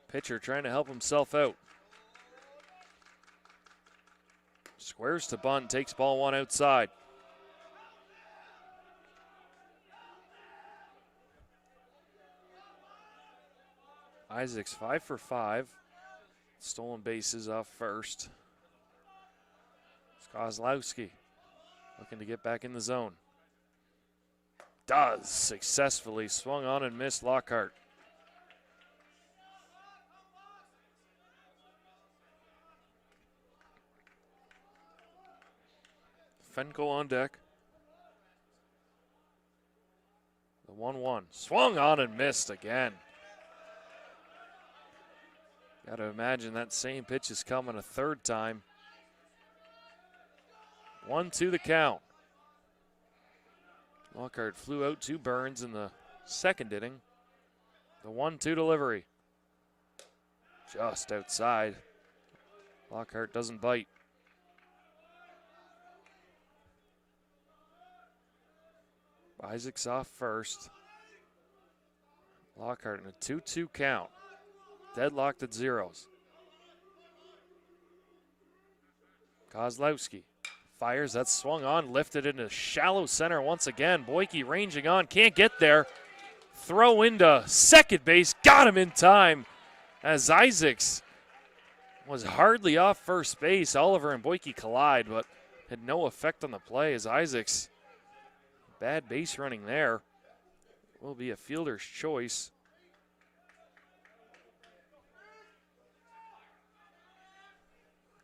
Pitcher trying to help himself out. Squares to bunt, takes ball one outside. Isaacs 5 for 5. Stolen bases off first. Kozlowski looking to get back in the zone. Does successfully. Swung on and missed Lockhart. Fenkel on deck. The 1-1. Swung on and missed again. Got to imagine that same pitch is coming a third time. 1-2 the count. Lockhart flew out to Burns in the second inning. The 1-2 delivery. Just outside. Lockhart doesn't bite. Isaacs off first. Lockhart in a 2-2 count. Deadlocked at zeros. Kozlowski fires. That's swung on, lifted into shallow center once again. Boyke ranging on, can't get there. Throw into second base, got him in time as Isaacs was hardly off first base. Oliver and Boyke collide, but had no effect on the play as Isaacs. Bad base running there. Will be a fielder's choice.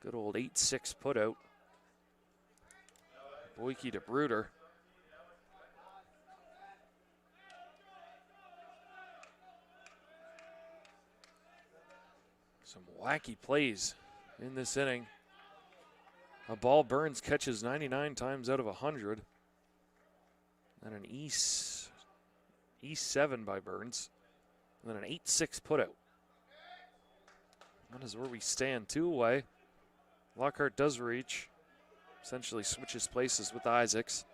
Good old 8-6 putout. Boyke to Bruder. Some wacky plays in this inning. A ball Burns catches 99 times out of 100. And an E7 by Burns. And then an 8-6 putout. That is where we stand. 2 away. Lockhart does reach. Essentially switches places with Isaacs.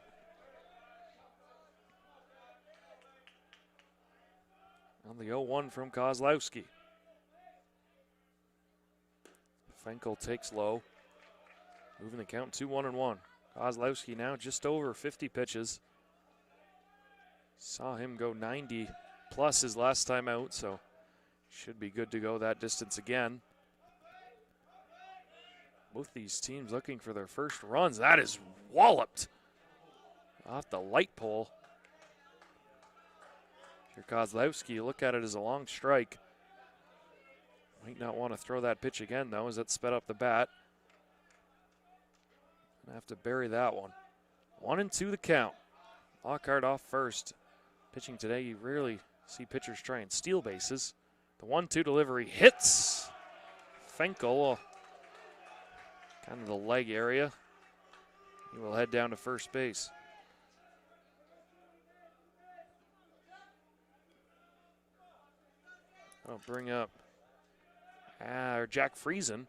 On the 0-1 from Kozlowski. Fenkel takes low. Moving the count 2-1-1. Kozlowski now just over 50 pitches. Saw him go 90 plus his last time out, so should be good to go that distance again. Both these teams looking for their first runs. That is walloped. Off the light pole. Here, Kozlowski, look at it as a long strike. Might not want to throw that pitch again, though, as that sped up the bat. Gonna have to bury that one. 1-2 the count. Lockhart off first. Pitching today, you rarely see pitchers try and steal bases. The 1-2 delivery hits Finkel, kind of the leg area. He will head down to first base. I'll bring up Jack Friesen.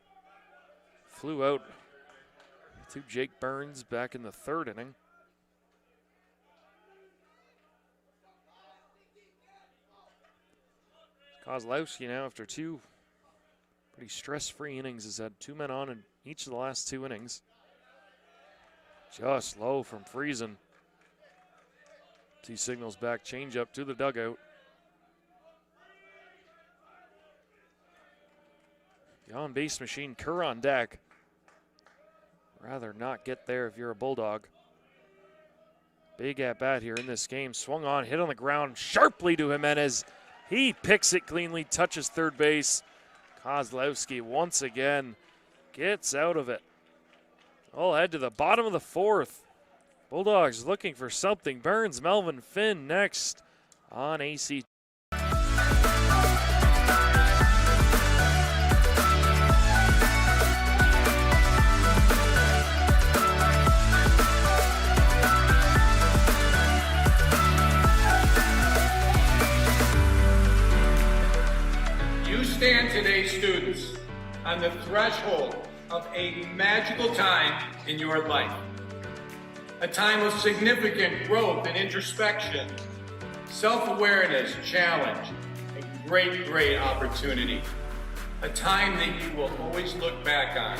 Flew out to Jake Burns back in the third inning. Kozlowski now, after two pretty stress-free innings, has had two men on in each of the last two innings. Just low from Friesen. He signals back, change up to the dugout. The on-base machine, Kerr on deck. Rather not get there if you're a Bulldog. Big at-bat here in this game. Swung on, hit on the ground sharply to Jimenez. He picks it cleanly, touches third base. Kozlowski once again gets out of it. All head to the bottom of the fourth. Bulldogs looking for something. Burns, Melvin, Finn next on AC. You stand today, students, on the threshold of a magical time in your life. A time of significant growth and introspection, self-awareness, challenge, and great, great opportunity. A time that you will always look back on.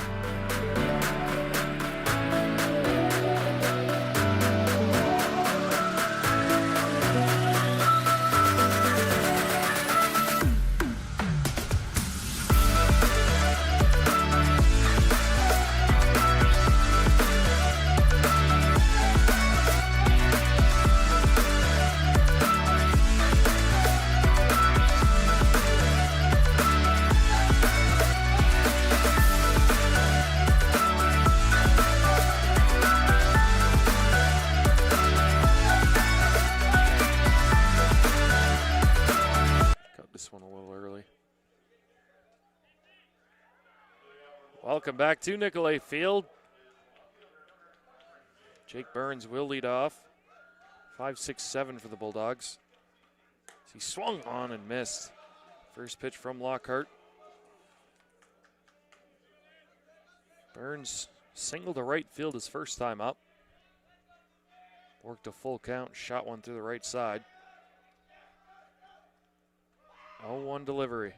Welcome back to Nicolay Field. Jake Burns will lead off. 5-6-7 for the Bulldogs. He swung on and missed. First pitch from Lockhart. Burns singled to right field his first time up. Worked a full count, shot one through the right side. 0-1 delivery.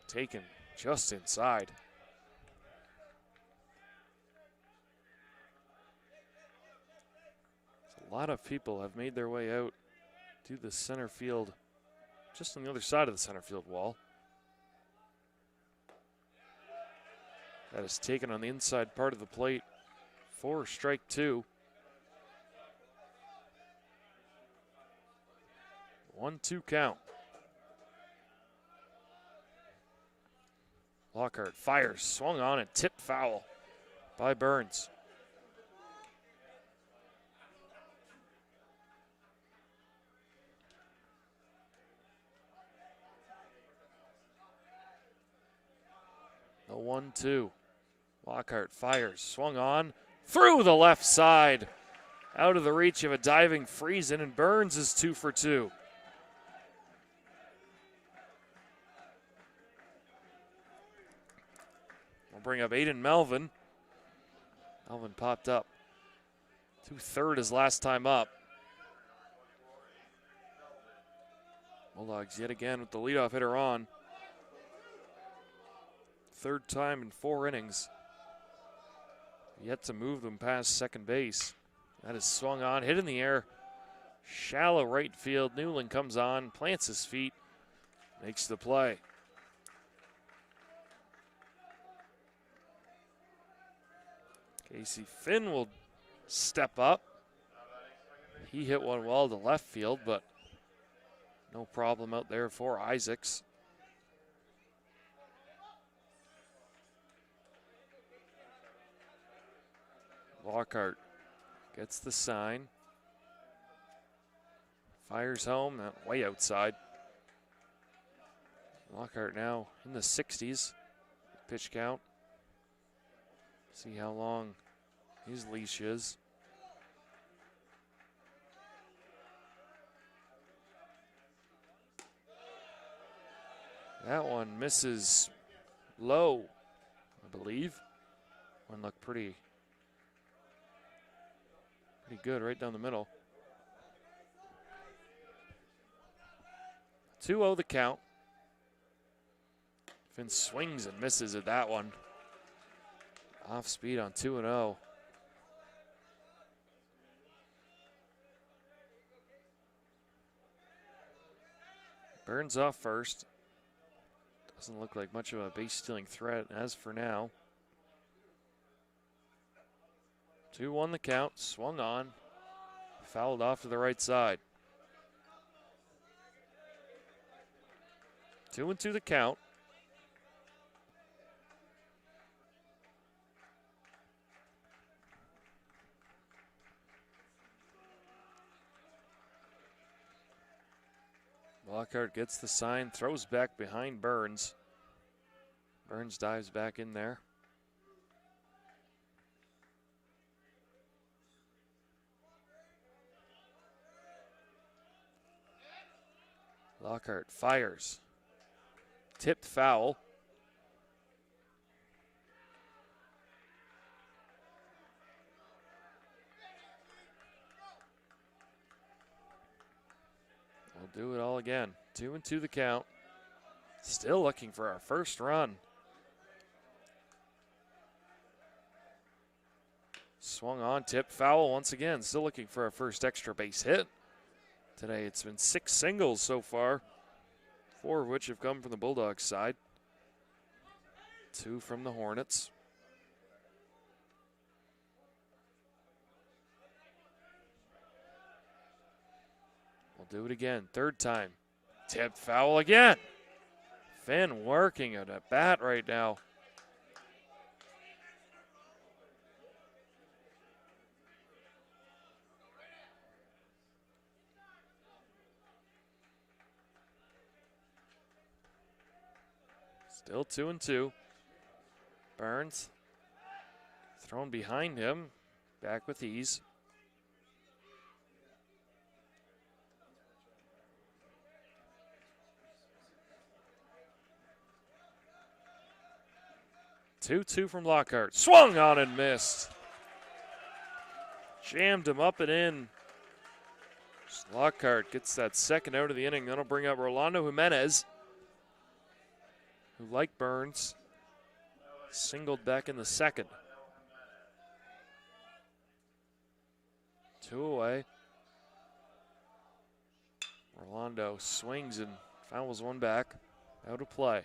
Taken just inside. So a lot of people have made their way out to the center field, just on the other side of the center field wall. That is taken on the inside part of the plate for strike two. 1-2 count. Lockhart fires, swung on and tipped foul by Burns. The 1-2. Lockhart fires, swung on, through the left side. Out of the reach of a diving Friesen, and Burns is 2 for 2. Bring up Aiden Melvin. Melvin popped up to third his last time up. Bulldogs yet again with the leadoff hitter on. Third time in 4 innings. Yet to move them past second base. That is swung on, hit in the air. Shallow right field. Newland comes on, plants his feet, makes the play. Casey Finn will step up. He hit one well to left field, but no problem out there for Isaacs. Lockhart gets the sign. Fires home, way outside. Lockhart now in the 60s. Pitch count. See how long his leash is. That one misses low, I believe. One looked pretty good right down the middle. 2-0 the count. Finn swings and misses at that one. Off speed on 2-0. Burns off first. Doesn't look like much of a base stealing threat as for now. 2-1 the count, swung on, fouled off to the right side. 2-2 the count. Lockhart gets the sign, throws back behind Burns. Burns dives back in there. Lockhart fires. Tipped foul. We'll do it all again. 2-2 the count. Still looking for our first run. Swung on, tipped foul once again. Still looking for our first extra base hit. Today it's been 6 singles so far, 4 of which have come from the Bulldogs side. 2 from the Hornets. We'll do it again, 3rd time. Tipped foul again. Finn working at a bat right now. Still 2-2. Burns thrown behind him, back with ease. Two from Lockhart. Swung on and missed. Jammed him up and in. Lockhart gets that second out of the inning. That'll bring up Rolando Jimenez, who, like Burns, singled back in the 2nd. 2 away. Rolando swings and fouls one back. Out of play.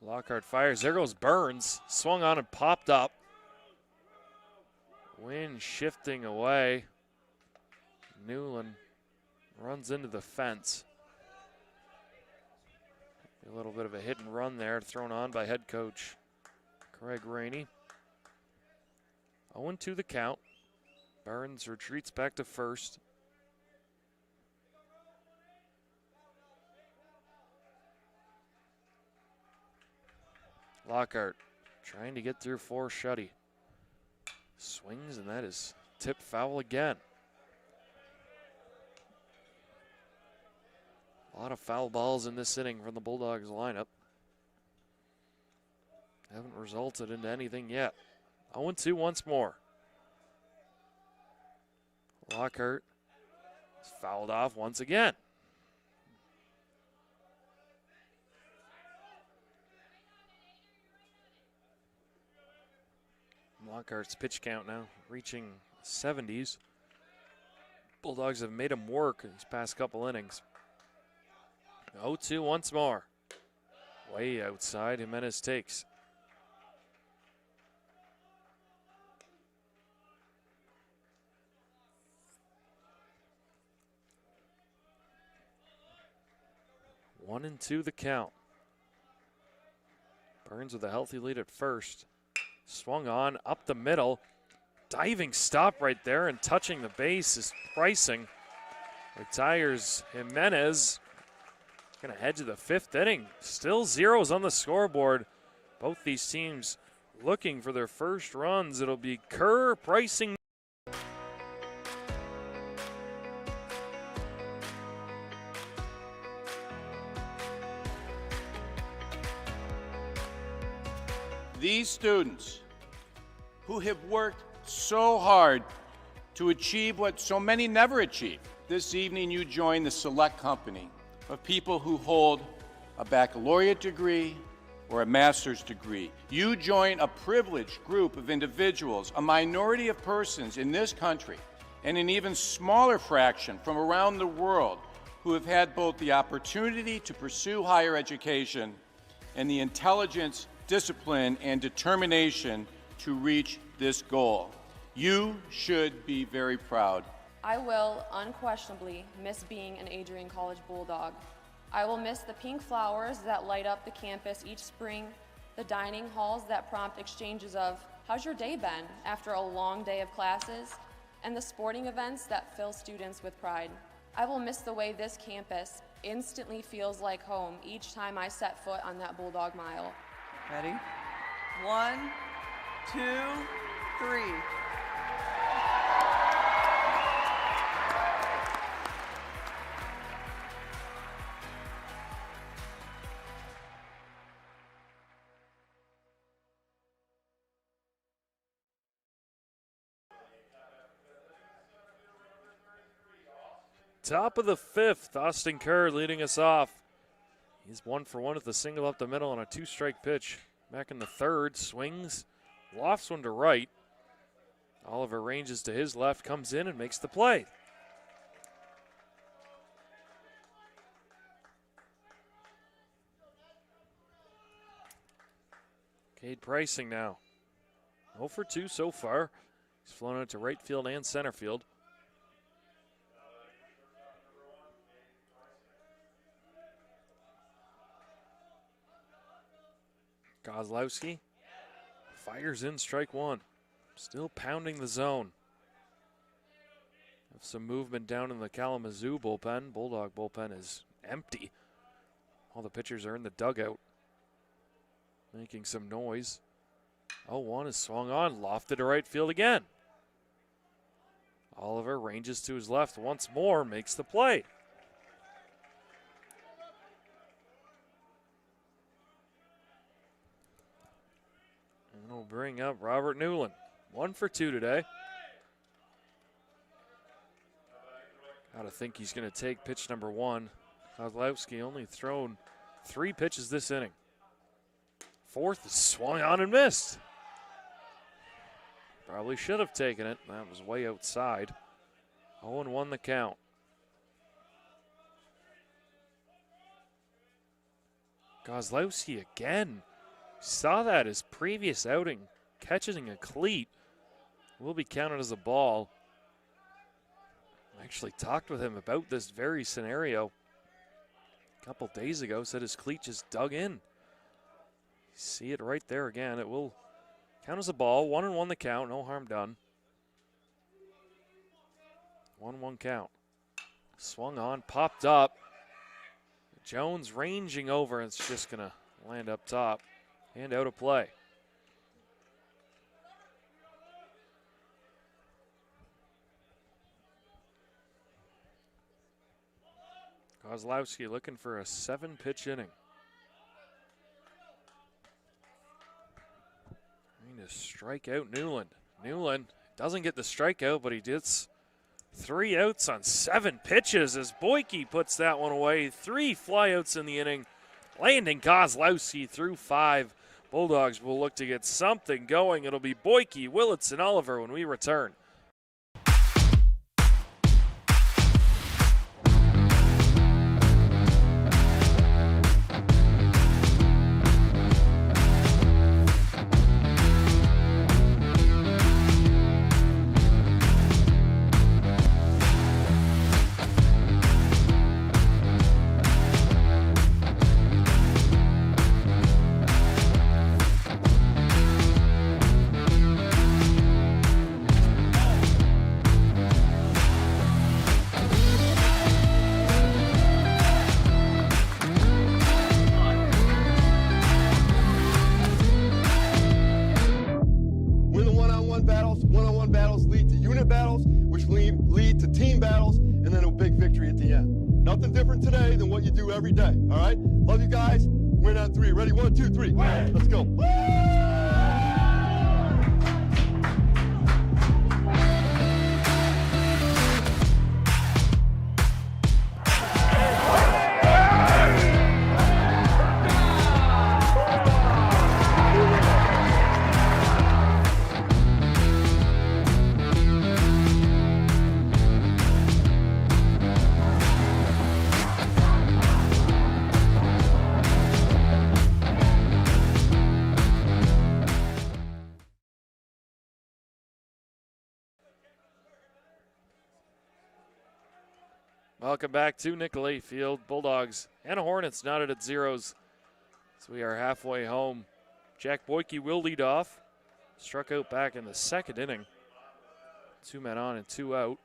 Lockhart fires. There goes Burns. Swung on and popped up. Wind shifting away. Newland runs into the fence. A little bit of a hit and run there, thrown on by head coach Craig Rainey. 0-2 the count. Burns retreats back to first. Lockhart trying to get through for Shuddy. Swings, and that is tipped foul again. A lot of foul balls in this inning from the Bulldogs lineup. Haven't resulted into anything yet. 0-2 once more. Lockhart is fouled off once again. Lockhart's pitch count now reaching 70s. Bulldogs have made him work these past couple innings. 0-2 once more. Way outside, Jimenez takes. One and two the count. Burns with a healthy lead at first. Swung on, up the middle. Diving stop right there and touching the base is Pricing. Retires Jimenez. Going to head to the fifth inning. Still zeros on the scoreboard. Both these teams looking for their first runs. It'll be Kerr, Pricing. These students who have worked so hard to achieve what so many never achieve. This evening you join the select company of people who hold a baccalaureate degree or a master's degree. You join a privileged group of individuals, a minority of persons in this country, and an even smaller fraction from around the world who have had both the opportunity to pursue higher education and the intelligence, discipline, and determination to reach this goal. You should be very proud. I will unquestionably miss being an Adrian College Bulldog. I will miss the pink flowers that light up the campus each spring, the dining halls that prompt exchanges of, "How's your day been?" after a long day of classes, and the sporting events that fill students with pride. I will miss the way this campus instantly feels like home each time I set foot on that Bulldog Mile. Ready? 1, 2, 3. Top of the fifth, Austin Kerr leading us off. He's 1 for 1 with a single up the middle on a 2-strike pitch. Back in the third, swings, lofts one to right. Oliver ranges to his left, comes in and makes the play. Cade Pricing now. 0 for 2 so far. He's flown out to right field and center field. Kozlowski fires in strike one. Still pounding the zone. Have some movement down in the Kalamazoo bullpen. Bulldog bullpen is empty. All the pitchers are in the dugout, making some noise. 0-1 is swung on, lofted to right field again. Oliver ranges to his left once more, makes the play. And we'll bring up Robert Newland. 1 for 2 today. Gotta think he's gonna take pitch number 1. Kozlowski only thrown 3 pitches this inning. Fourth is swung on and missed. Probably should have taken it. That was way outside. 0-1 the count. Kozlowski again. Saw that his previous outing, catching a cleat, will be counted as a ball. I actually talked with him about this very scenario a couple days ago. Said his cleat just dug in. See it right there again. It will count as a ball. 1-1 the count. No harm done. 1-1 count. Swung on, popped up. Jones ranging over. It's just going to land up top and out of play. Kozlowski looking for a 7-pitch inning. Trying to strike out Newland. Newland doesn't get the strikeout, but he gets 3 outs on 7 pitches as Boyke puts that one away. 3 flyouts in the inning, landing Kozlowski through 5. Bulldogs will look to get something going. It'll be Boyke, Willits, and Oliver when we return. victory at the end. Nothing different today than what you do every day, all right? Love you guys. Win on 3. Ready? 1, 2, 3. Let's go. Welcome back to Nicolay Field. Bulldogs and Hornets knotted at zeros. So we are halfway home. Jack Boyke will lead off. Struck out back in the second inning. 2 men on and 2 out.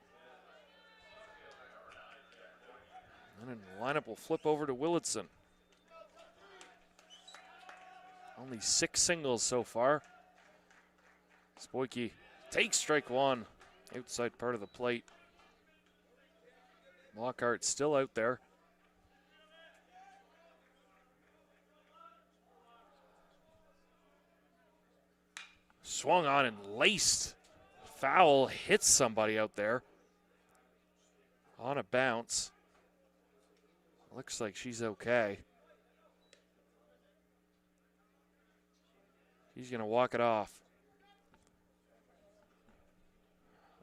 And then the lineup will flip over to Willitson. Only 6 singles so far. Boyke takes strike 1. Outside part of the plate. Lockhart still out there. Swung on and laced. Foul hits somebody out there. On a bounce. Looks like she's okay. He's going to walk it off.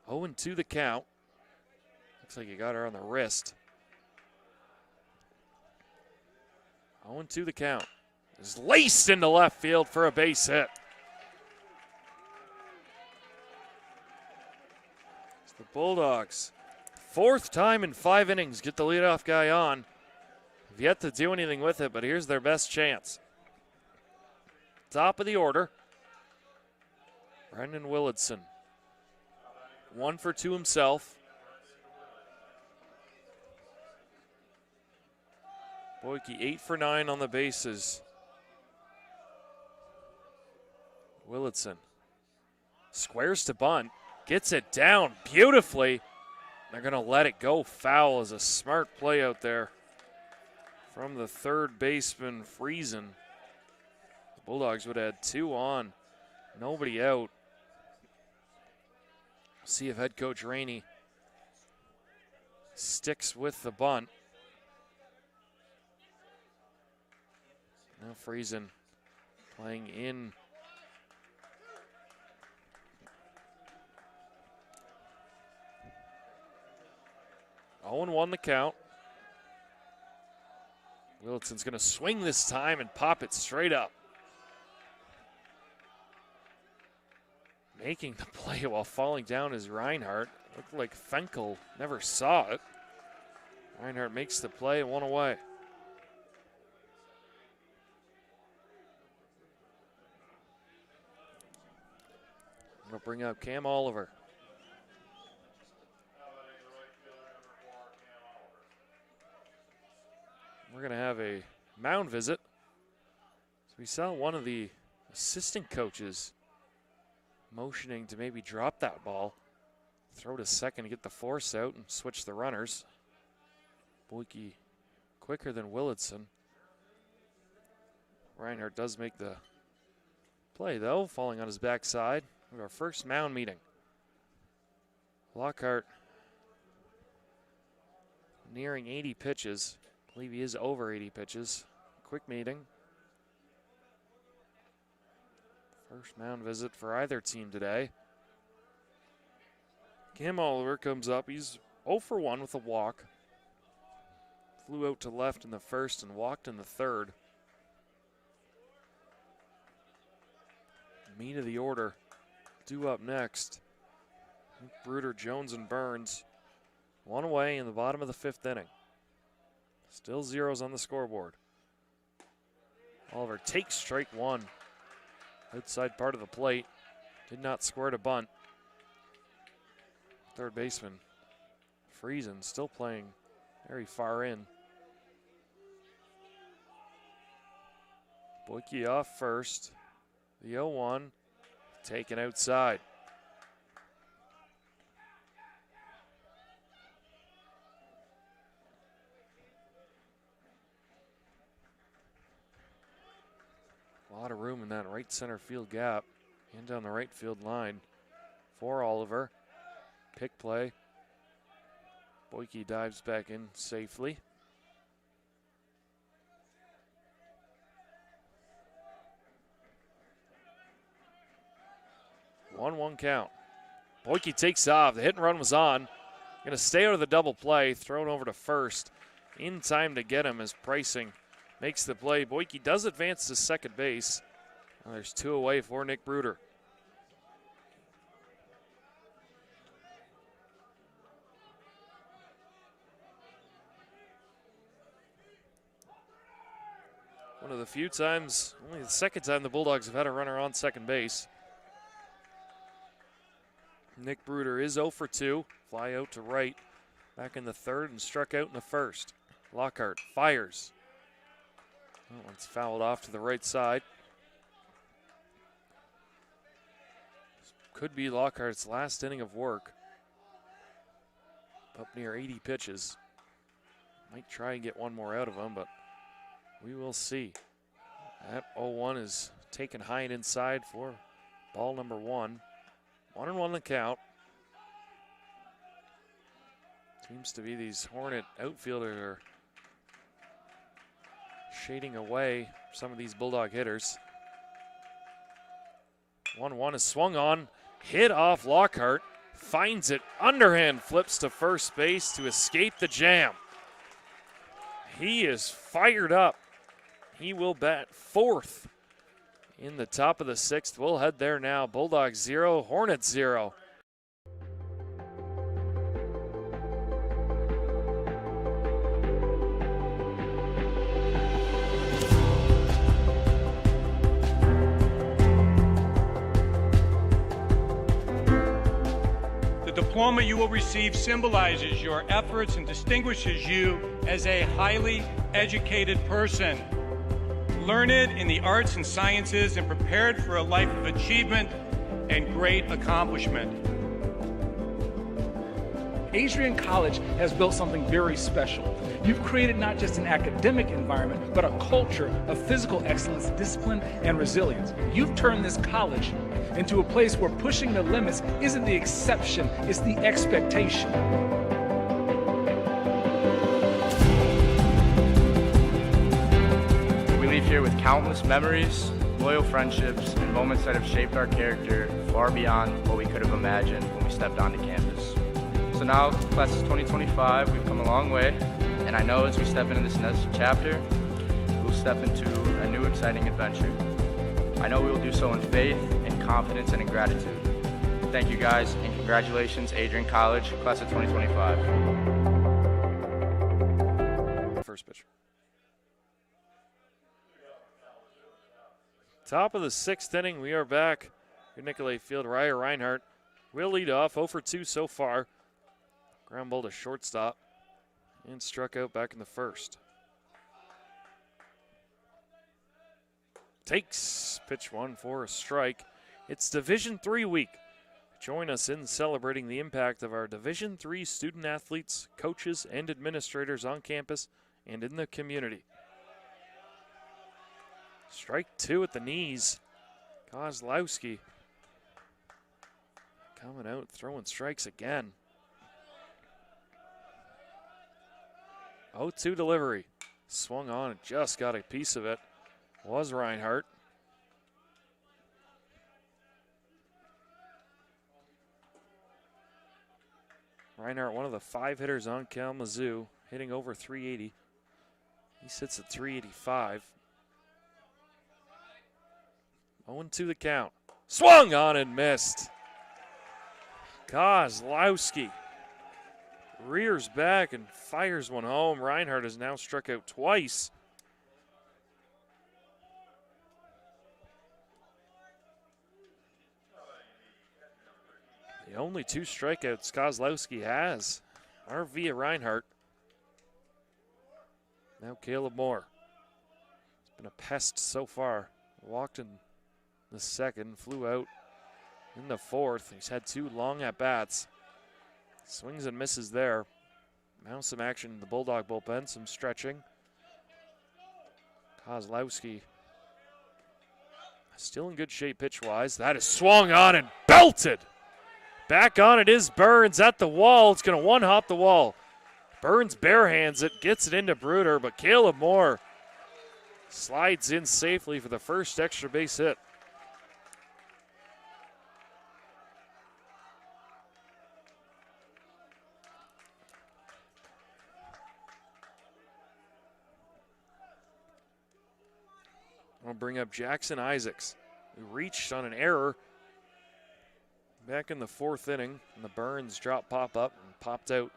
0-2 the count. Looks like he got her on the wrist. 0-2 the count. Is laced into left field for a base hit. It's the Bulldogs. 4th time in 5 innings get the leadoff guy on. Have yet to do anything with it, but here's their best chance. Top of the order. Brendan Willitson. 1 for 2 himself. Boyke 8 for 9 on the bases. Willitson squares to bunt, gets it down beautifully. They're going to let it go foul as a smart play out there from the third baseman, Friesen. The Bulldogs would add 2 on, nobody out. See if head coach Rainey sticks with the bunt. Now Friesen playing in. Owen won the count. Willitson's going to swing this time and pop it straight up. Making the play while falling down is Reinhardt. Looked like Fenkel never saw it. Reinhardt makes the play and 1 away. We'll bring out Cam Oliver. We're going to have a mound visit. So we saw one of the assistant coaches motioning to maybe drop that ball, throw to second to get the force out and switch the runners. Boyke quicker than Willitson. Reinhardt does make the play though, falling on his backside. We have our first mound meeting. Lockhart nearing 80 pitches. I believe he is over 80 pitches. Quick meeting. First mound visit for either team today. Cam Oliver comes up. He's 0 for 1 with a walk. Flew out to left in the first and walked in the third. Meat of the order due up next. Bruder, Jones, and Burns. 1 away in the bottom of the 5th inning. Still zeros on the scoreboard. Oliver takes strike 1. Outside part of the plate. Did not square to bunt. Third baseman Friesen still playing very far in. Boyke off first. The 0-1 taken outside. A lot of room in that right center field gap and down the right field line for Oliver. Pick play. Boyke dives back in safely. One count. Boyke takes off. The hit and run was on. Going to stay out of the double play. Thrown over to first. In time to get him as Pricing makes the play. Boyke does advance to second base. Now there's 2 away for Nick Bruder. One of the few times, only the second time the Bulldogs have had a runner on second base. Nick Bruder is 0 for 2. Fly out to right. Back in the third and struck out in the first. Lockhart fires. That one's fouled off to the right side. This could be Lockhart's last inning of work. Up near 80 pitches. Might try and get one more out of him, but we will see. That 0-1 is taken high and inside for ball number 1. 1-1 the count. Seems to be these Hornet outfielders are shading away some of these Bulldog hitters. 1-1 is swung on, hit off Lockhart, finds it, underhand flips to first base to escape the jam. He is fired up. He will bat 4th in the top of the 6th. We'll head there now. Bulldogs 0, Hornets 0. The diploma you will receive symbolizes your efforts and distinguishes you as a highly educated person. Learned in the arts and sciences and prepared for a life of achievement and great accomplishment. Adrian College has built something very special. You've created not just an academic environment, but a culture of physical excellence, discipline, and resilience. You've turned this college into a place where pushing the limits isn't the exception, it's the expectation. Here with countless memories, loyal friendships, and moments that have shaped our character far beyond what we could have imagined when we stepped onto campus. So now, class of 2025, we've come a long way, and I know as we step into this next chapter, we'll step into a new exciting adventure. I know we will do so in faith, in confidence, and in gratitude. Thank you guys, and congratulations, Adrian College, class of 2025. First pitch. Top of the 6th inning, we are back at Nicolay Field. Ryer Reinhardt will lead off, 0 for 2 so far. Ground ball to shortstop and struck out back in the first. Takes pitch 1 for a strike. It's Division III week. Join us in celebrating the impact of our Division III student athletes, coaches, and administrators on campus and in the community. Strike 2 at the knees. Kozlowski coming out, throwing strikes again. 0-2 delivery. Swung on and just got a piece of it. Was Reinhardt. Reinhardt, one of the 5 hitters on Kalamazoo, hitting over 380. He sits at 385. 0-2 the count. Swung on and missed. Kozlowski rears back and fires one home. Reinhardt has now struck out twice. The only 2 strikeouts Kozlowski has are via Reinhardt. Now Caleb Moore. He's been a pest so far. Walked in the second, flew out in the fourth. He's had 2 long at-bats. Swings and misses there. Now some action in the Bulldog bullpen, some stretching. Kozlowski Still in good shape pitch-wise. That is swung on and belted. Back on it is Burns at the wall. It's going to one-hop the wall. Burns barehands it, gets it into Bruder, but Caleb Moore slides in safely for the first extra base hit. We'll bring up Jackson Isaacs, who reached on an error back in the 4th inning, and the Burns drop pop up and popped out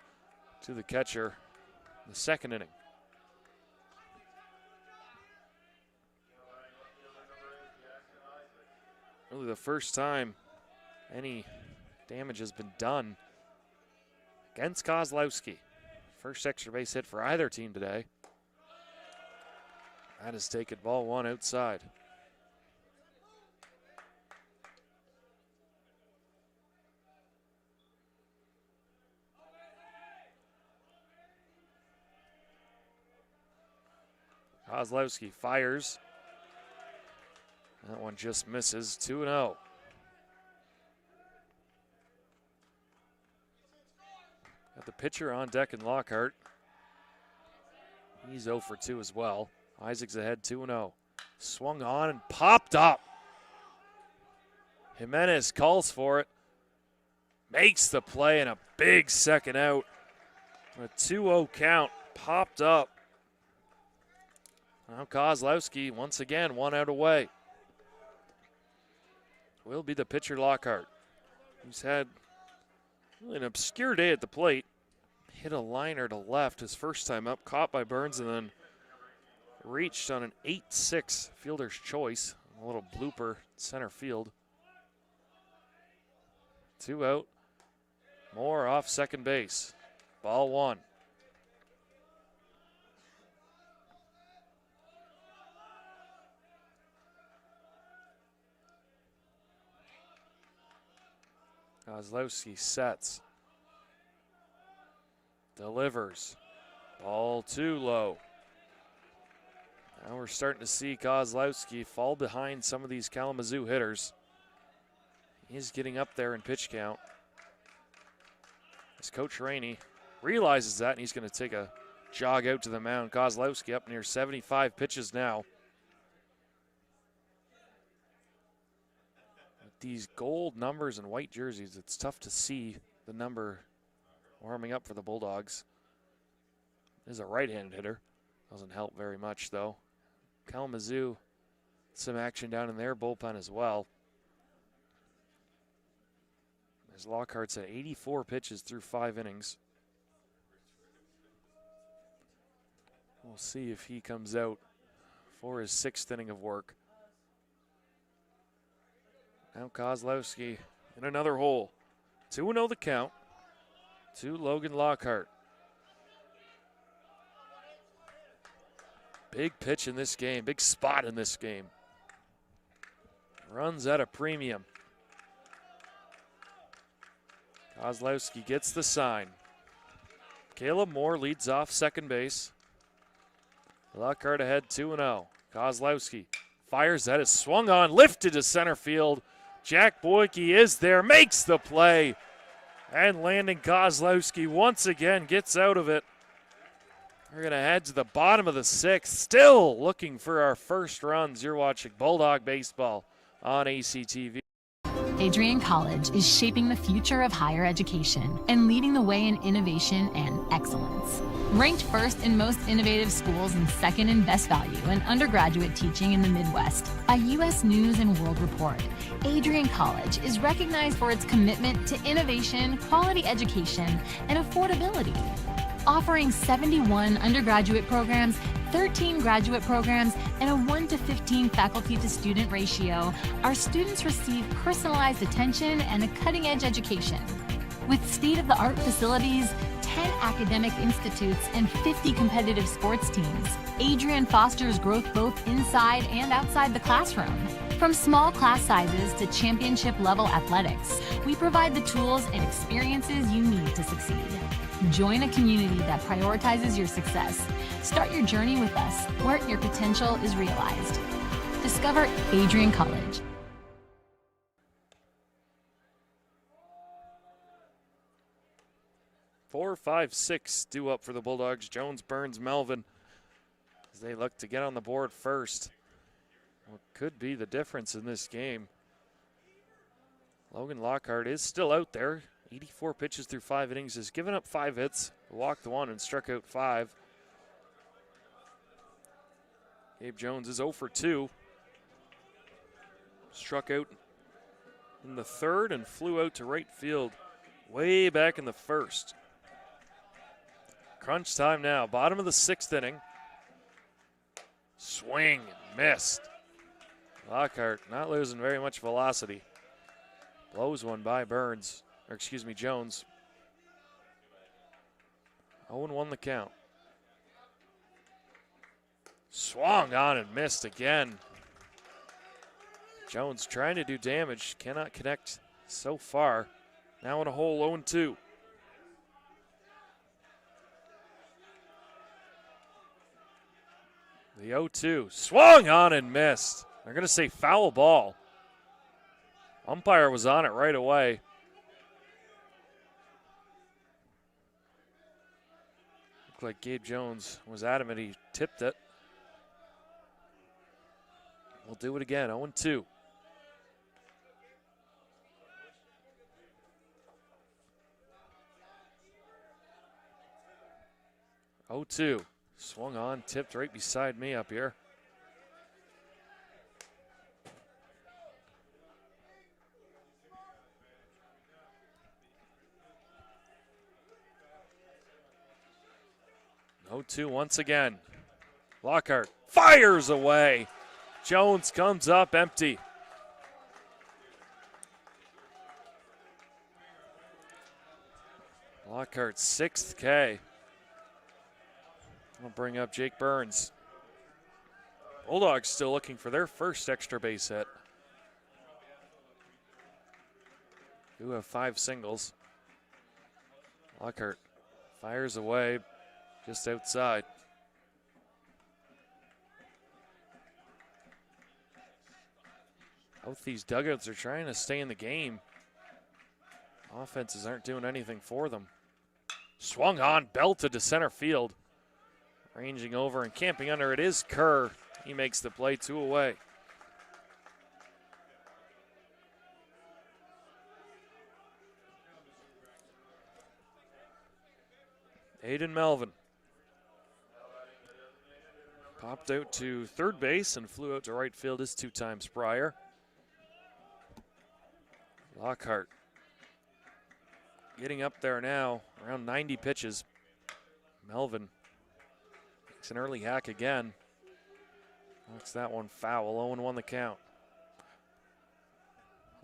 to the catcher in the 2nd inning. Really the first time any damage has been done against Kozlowski. First extra base hit for either team today. That is taken ball 1 outside. Kozlowski fires. That one just misses. 2-0. Got the pitcher on deck in Lockhart. He's 0 for 2 as well. Isaac's ahead 2-0. Swung on and popped up. Jimenez calls for it. Makes the play and a big second out. A 2-0 count. Popped up. Now Kozlowski once again 1 out away. Will be the pitcher Lockhart, who's had really an obscure day at the plate. Hit a liner to left his first time up, caught by Burns, and then reached on an 8-6 fielder's choice. A little blooper center field. 2 out. Moore off second base. Ball 1. Kozlowski sets. Delivers. Ball 2 low. Now we're starting to see Kozlowski fall behind some of these Kalamazoo hitters. He's getting up there in pitch count. As Coach Rainey realizes that, and he's going to take a jog out to the mound. Kozlowski up near 75 pitches now. With these gold numbers and white jerseys, it's tough to see the number warming up for the Bulldogs. This is a right-handed hitter. Doesn't help very much, though. Kalamazoo, some action down in their bullpen as well. As Lockhart's at 84 pitches through 5 innings. We'll see if he comes out for his 6th inning of work. Now Kozlowski in another hole. 2-0 the count to Logan Lockhart. Big pitch in this game, big spot in this game. Runs at a premium. Kozlowski gets the sign. Caleb Moore leads off second base. Lockhart ahead 2-0. Kozlowski fires, that is swung on, lifted to center field. Jack Boyke is there, makes the play. And Landon Kozlowski once again gets out of it. We're going to head to the bottom of the 6th, still looking for our first runs. You're watching Bulldog Baseball on ACTV. Adrian College is shaping the future of higher education and leading the way in innovation and excellence. Ranked first in most innovative schools and second in best value in undergraduate teaching in the Midwest by U.S. News and World Report, Adrian College is recognized for its commitment to innovation, quality education, and affordability. Offering 71 undergraduate programs, 13 graduate programs, and a 1-to-15 faculty-to-student ratio, our students receive personalized attention and a cutting-edge education. With state-of-the-art facilities, 10 academic institutes, and 50 competitive sports teams, Adrian fosters growth both inside and outside the classroom. From small class sizes to championship-level athletics, we provide the tools and experiences you need to succeed. Join a community that prioritizes your success. Start your journey with us, where your potential is realized. Discover Adrian College. Four, five, six due up for the Bulldogs. Jones, Burns, Melvin as they look to get on the board first. What could be the difference in this game? Logan Lockhart is still out there. 84 pitches through 5 innings, has given up 5 hits, walked 1 and struck out 5. Gabe Jones is 0 for 2. Struck out in the 3rd and flew out to right field way back in the 1st. Crunch time now, bottom of the 6th inning. Swing, missed. Lockhart not losing very much velocity. Blows one by Burns, or excuse me, Jones. 0-1 the count. Swung on and missed again. Jones trying to do damage, cannot connect so far. Now in a hole, 0-2. The 0-2, swung on and missed. They're going to say foul ball. Umpire was on it right away. Looked like Gabe Jones was adamant he tipped it. We'll do it again, 0-2. Swung on, tipped right beside me up here. Once again. Lockhart fires away. Jones comes up empty. Lockhart's 6th K. I'll bring up Jake Burns. Bulldogs still looking for their first extra base hit. Do have 5 singles. Lockhart fires away just outside. Both these dugouts are trying to stay in the game. Offenses aren't doing anything for them. Swung on, belted to center field. Ranging over and camping under it is Kerr. He makes the play, 2 away. Aiden Melvin popped out to 3rd base and flew out to right field his 2 times prior. Lockhart getting up there now, around 90 pitches. Melvin makes an early hack again. Knocks that one foul, 0-1 the count.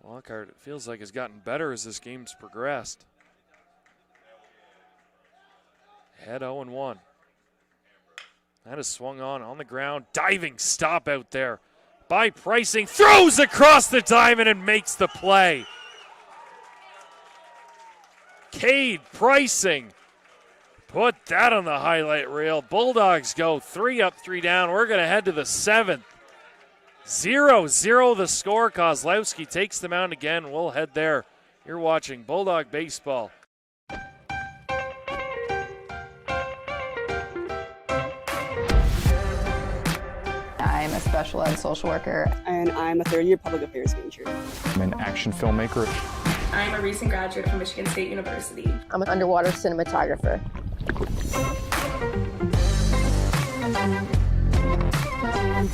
Lockhart, it feels like, has gotten better as this game's progressed. Head 0-1. That is swung on the ground. Diving stop out there by Pricing. Throws across the diamond and makes the play. Cade Pricing put that on the highlight reel. Bulldogs go 3 up, 3 down. We're going to head to the 7th. 0-0 the score. Kozlowski takes the mound again. We'll head there. You're watching Bulldog Baseball. I'm a special ed social worker. And I'm a 3rd-year public affairs major. I'm an action filmmaker. I'm a recent graduate from Michigan State University. I'm an underwater cinematographer.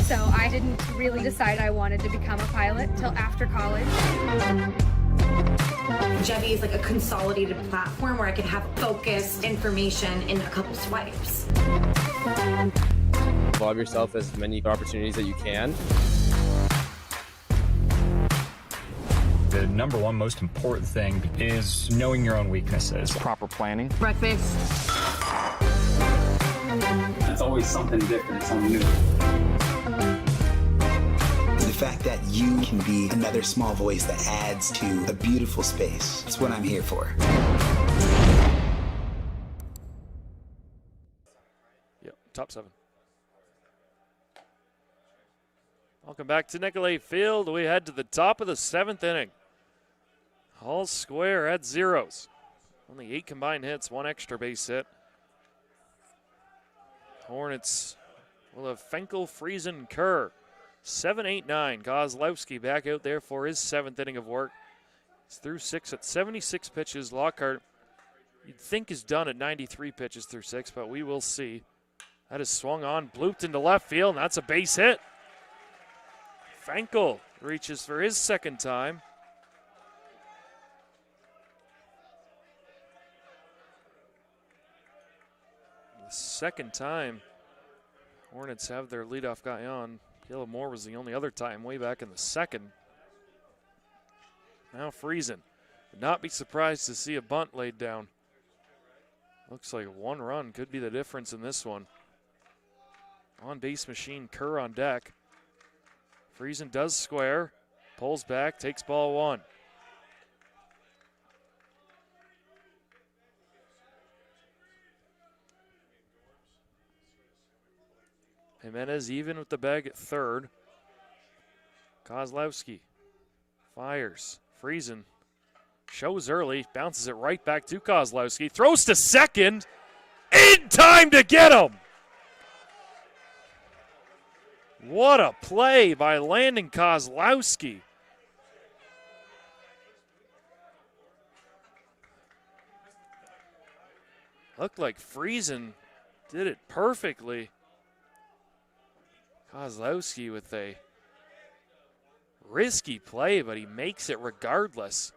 So I didn't really decide I wanted to become a pilot till after college. Jevy is like a consolidated platform where I could have focused information in a couple swipes. Involve yourself as many opportunities that you can. The number one most important thing is knowing your own weaknesses. Proper planning. Breakfast. It's always something different, something new. The fact that you can be another small voice that adds to a beautiful space. That's what I'm here for. Yep, top 7. Welcome back to Nicolay Field. We head to the top of the 7th inning. All square at zeros. Only 8 combined hits, 1 extra base hit. Hornets will have Fenkel, Friesen, Kerr. 7-8-9. Kozlowski back out there for his 7th inning of work. He's through 6 at 76 pitches. Lockhart, you'd think, is done at 93 pitches through 6, but we will see. That is swung on, blooped into left field, and that's a base hit. Fenkel reaches for his 2nd time. The 2nd time Hornets have their leadoff guy on. Caleb Moore was the only other time way back in the 2nd. Now Friesen. Would not be surprised to see a bunt laid down. Looks like 1 run could be the difference in this one. On base machine, Kerr on deck. Friesen does square, pulls back, takes ball 1. Jimenez even with the bag at 3rd. Kozlowski fires. Friesen shows early, bounces it right back to Kozlowski, throws to 2nd, in time to get him. What a play by Landon Kozlowski. Looked like Friesen did it perfectly. Kozlowski with a risky play, but he makes it regardless.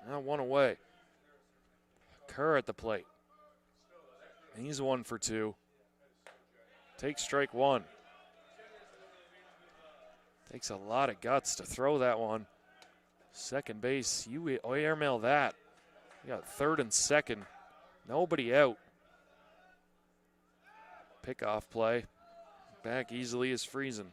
Now 1 away. Kerr at the plate. He's 1 for 2. Takes strike 1. Takes a lot of guts to throw that one. Second base, you airmail that. You got 3rd and 2nd. Nobody out. Pickoff play. Back easily is Friesen.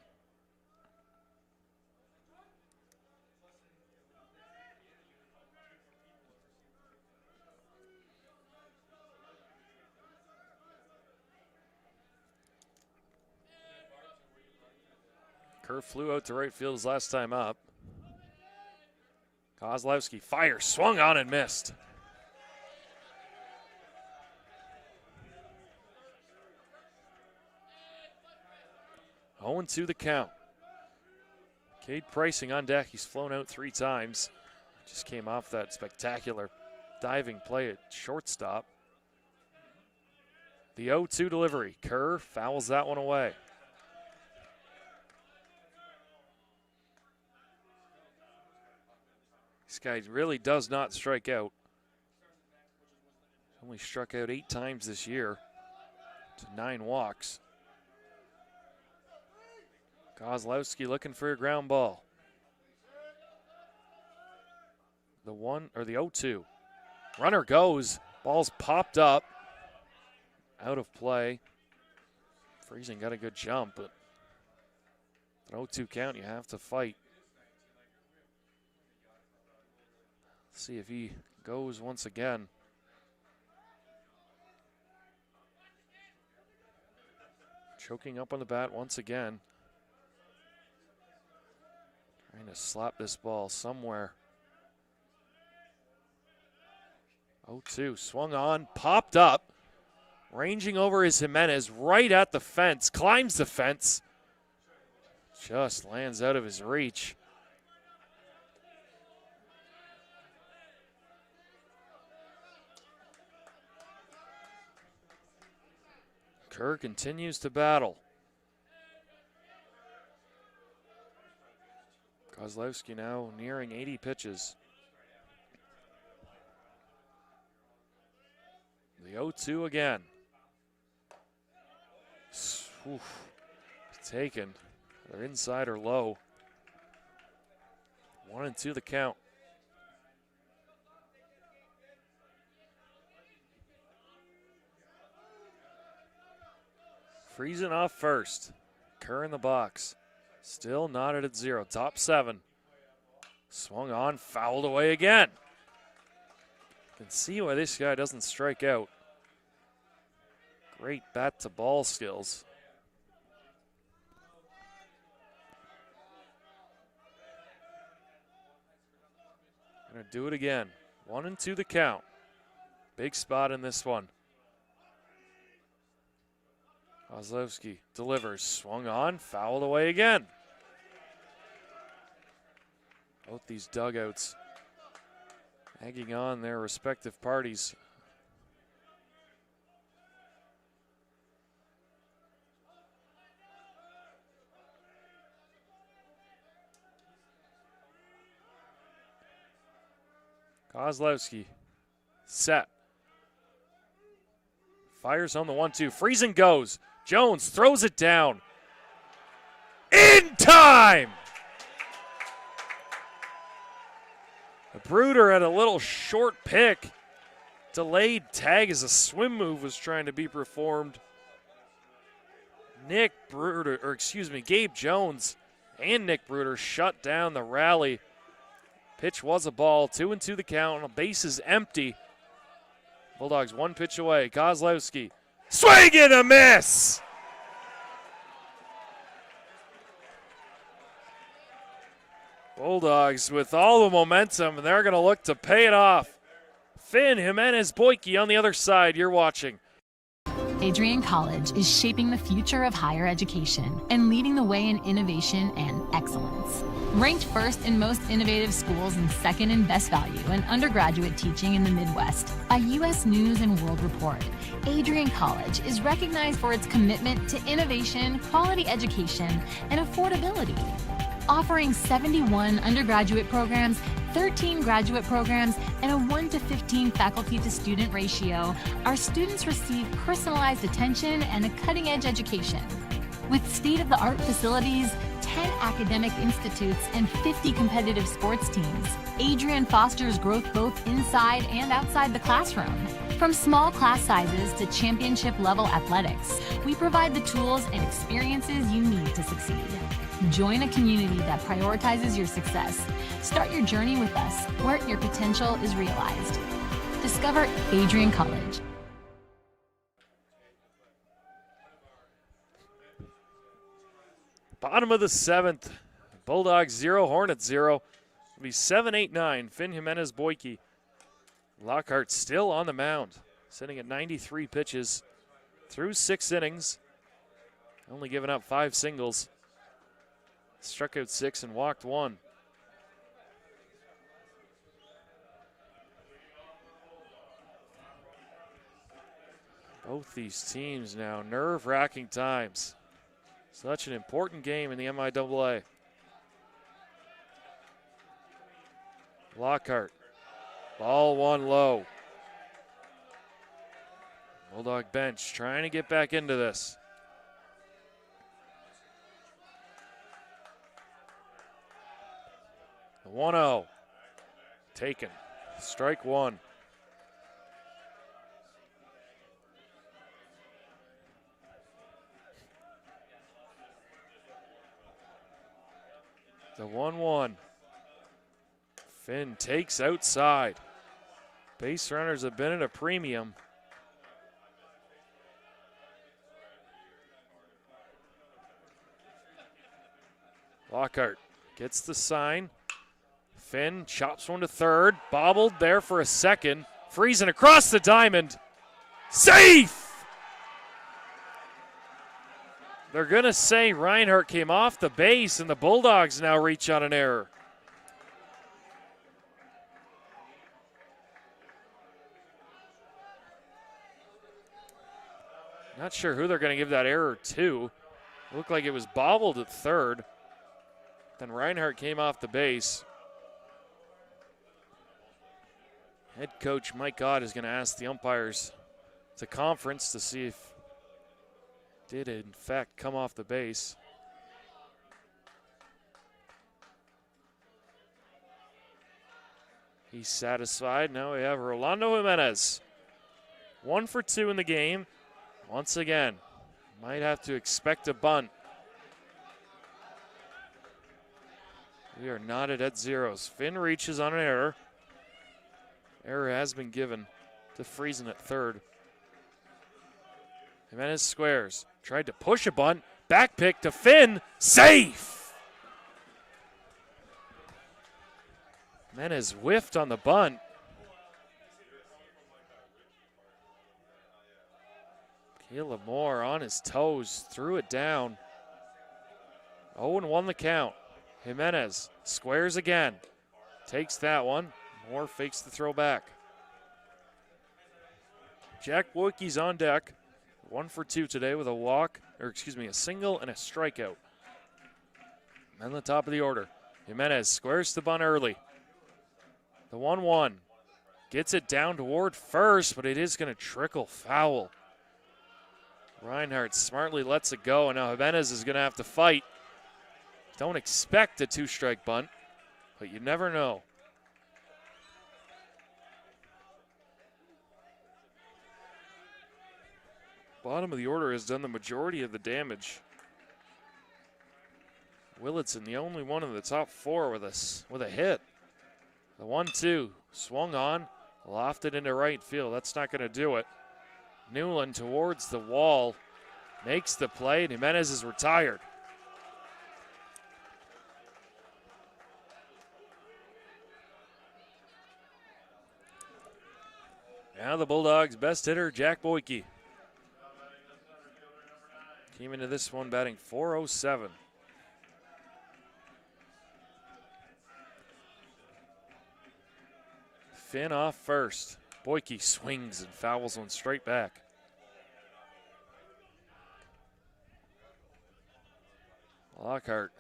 Kerr flew out to right field his last time up. Kozlowski fires, swung on and missed. Oh, 0-2 the count. Cade Pricing on deck. He's flown out 3 times. Just came off that spectacular diving play at shortstop. The 0-2 delivery. Kerr fouls that one away. This guy really does not strike out. Only struck out 8 times this year to 9 walks. Kozlowski looking for a ground ball. The 0-2. Runner goes. Ball's popped up. Out of play. Friesen got a good jump, but an 0-2 count, you have to fight. Let's see if he goes once again. Choking up on the bat once again. Trying to slap this ball somewhere. 0-2, swung on, popped up. Ranging over is Jimenez, right at the fence, climbs the fence. Just lands out of his reach. Kerr continues to battle. Kozlowski now nearing 80 pitches. The 0-2 again. Oof. Taken. They're inside or low. 1-2 the count. Friesen off first. Kerr in the box. Still knotted at 0. Top 7. Swung on, fouled away again. You can see why this guy doesn't strike out. Great bat to ball skills. Gonna do it again. 1-2 the count. Big spot in this one. Kozlowski delivers, swung on, fouled away again. Both these dugouts egging on their respective parties. Kozlowski set. Fires on the 1-2. Friesen goes. Jones throws it down. In time! The Bruder had a little short pick. Delayed tag as a swim move was trying to be performed. Gabe Jones and Nick Bruder shut down the rally. Pitch was a ball. 2-2 the count. A base is empty. Bulldogs one pitch away. Kozlowski. Swing and a miss! Bulldogs with all the momentum, and they're going to look to pay it off. Finn Jimenez-Boyke on the other side. You're watching. Adrian College is shaping the future of higher education and leading the way in innovation and excellence. Ranked first in most innovative schools and second in best value in undergraduate teaching in the Midwest by U.S. News and World Report, Adrian College is recognized for its commitment to innovation, quality education, and affordability. Offering 71 undergraduate programs, 13 graduate programs, and a 1-to-15 faculty-to-student ratio, our students receive personalized attention and a cutting-edge education. With state-of-the-art facilities, 10 academic institutes, and 50 competitive sports teams, Adrian fosters growth both inside and outside the classroom. From small class sizes to championship-level athletics, we provide the tools and experiences you need to succeed. Join a community that prioritizes your success. Start your journey with us, where your potential is realized. Discover Adrian College. Bottom of the 7th. Bulldogs 0, Hornets 0. It'll be 7-8-9. Finn Jimenez-Boyke. Lockhart still on the mound, sitting at 93 pitches through 6 innings. Only giving up 5 singles. Struck out 6 and walked 1. Both these teams now, nerve-wracking times. Such an important game in the MIAA. Lockhart, ball 1 low. Bulldog bench trying to get back into this. The 1-0, taken, strike 1. The 1-1. Finn takes outside. Base runners have been at a premium. Lockhart gets the sign. Finn chops one to third. Bobbled there for a second. Friesen across the diamond. Safe! They're going to say Reinhardt came off the base, and the Bulldogs now reach on an error. Not sure who they're going to give that error to. Looked like it was bobbled at third. Then Reinhardt came off the base. Head coach Mike Ott is going to ask the umpires to conference to see if did in fact come off the base. He's satisfied. Now we have Rolando Jimenez. 1 for 2 in the game. Once again, might have to expect a bunt. We are knotted at zeros. Finn reaches on an error. Error has been given to Friesen at third. Jimenez squares. Tried to push a bunt. Back pick to Finn. Safe! Jimenez whiffed on the bunt. Caleb Moore on his toes. Threw it down. 0-1 the count. Jimenez squares again. Takes that one. Moore fakes the throw back. Jack Boyke's on deck. 1 for 2 today with a single and a strikeout. And the top of the order. Jimenez squares the bunt early. The 1-1. Gets it down toward first, but it is going to trickle foul. Reinhardt smartly lets it go, and now Jimenez is going to have to fight. Don't expect a 2-strike bunt, but you never know. Bottom of the order has done the majority of the damage. Willitson, the only one in the top 4 with a hit. The 1-2 swung on, lofted into right field. That's not going to do it. Newland towards the wall, makes the play, and Jimenez is retired. Now the Bulldogs' best hitter, Jack Boyke. Came into this one batting .407. Finn off first. Boyke swings and fouls one straight back. Lockhart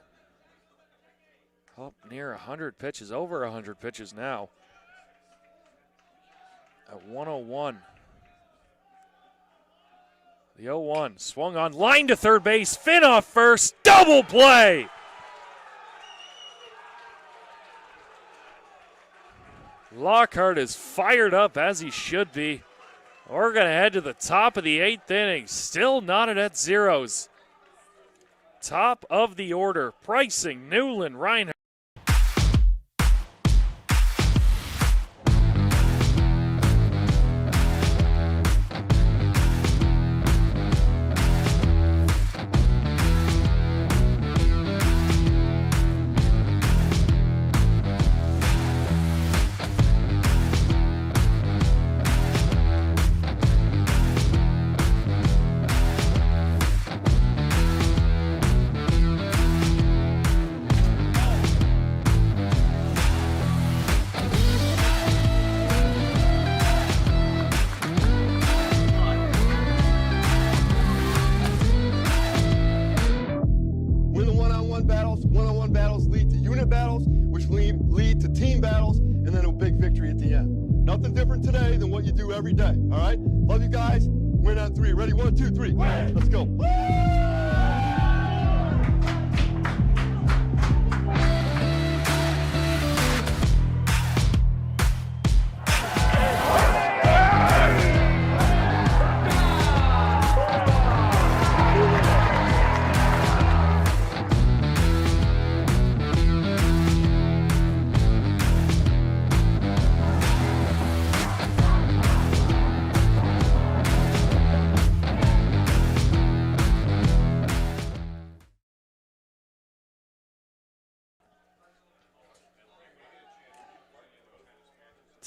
up near 100 pitches, over 100 pitches now. At 101. The 0-1 swung on, line to third base, Finn off first, double play! Lockhart is fired up, as he should be. We're going to head to the top of the 8th inning, still knotted at zeros. Top of the order, Pricing, Newland, Reinhardt. One-on-one battles lead to unit battles, which lead to team battles, and then a big victory at the end. Nothing different today than what you do every day, all right? Love you guys. Win on 3. Ready? 1, 2, 3. Let's go.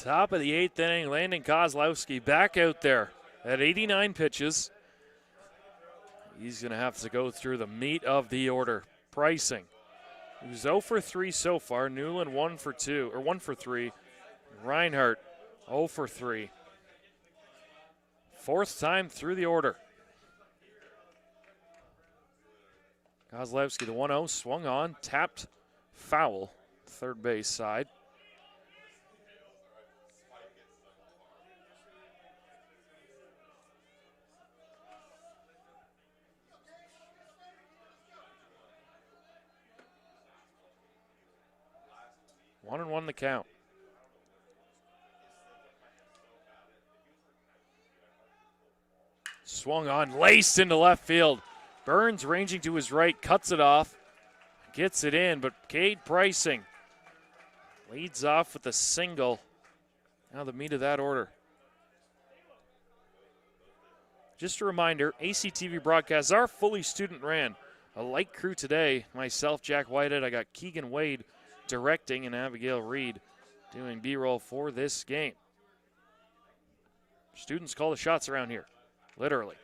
Top of the 8th inning, Landon Kozlowski back out there at 89 pitches. He's going to have to go through the meat of the order. Pricing, who's 0 for 3 so far. Newland 1 for 3. Reinhardt 0 for 3. Fourth time through the order. Kozlowski, the 1-0, swung on, tapped, foul, third base side. One and one the count. Swung on, laced into left field. Burns ranging to his right, cuts it off, gets it in, but Cade Pricing leads off with a single. Now the meat of that order. Just a reminder, ACTV broadcasts are fully student ran. A light crew today, myself, Jack Whitehead, I got Keegan Wade directing and Abigail Reed doing B-roll for this game. Students call the shots around here, literally.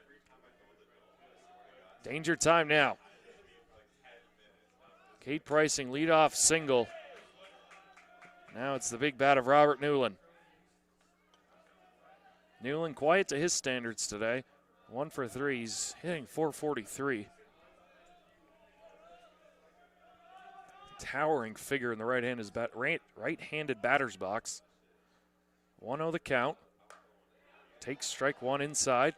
Danger time now. Kate Pricing, leadoff single. Now it's the big bat of Robert Newland. Newland quiet to his standards today. 1 for 3, he's hitting .443. Towering figure in the right-handed batter's box. 1-0 the count. Takes strike one inside.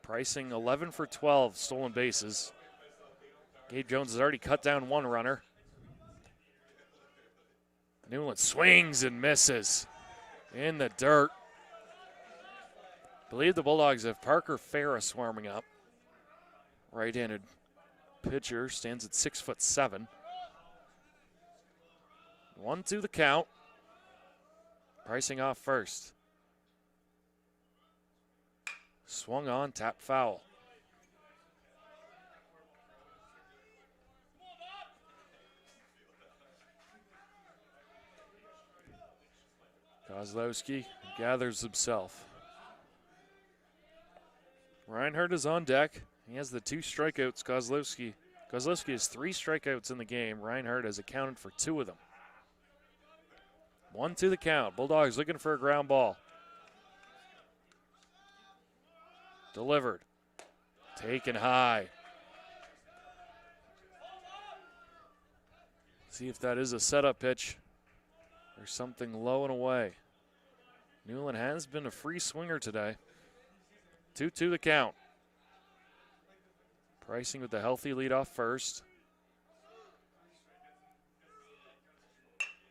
Pricing 11 for 12 stolen bases. Gabe Jones has already cut down one runner. Newland swings and misses in the dirt. I believe the Bulldogs have Parker Ferris warming up. Right-handed pitcher, stands at 6'7". 1-2 the count. Pricing off first. Swung on, tap foul. Kozlowski gathers himself. Reinhardt is on deck. He has the 2 strikeouts. Kozlowski has 3 strikeouts in the game. Reinhardt has accounted for 2 of them. 1-2 the count. Bulldogs looking for a ground ball. Delivered. Taken high. See if that is a setup pitch or something low and away. Newland has been a free swinger today. 2-2 the count. Pricing with the healthy lead off first.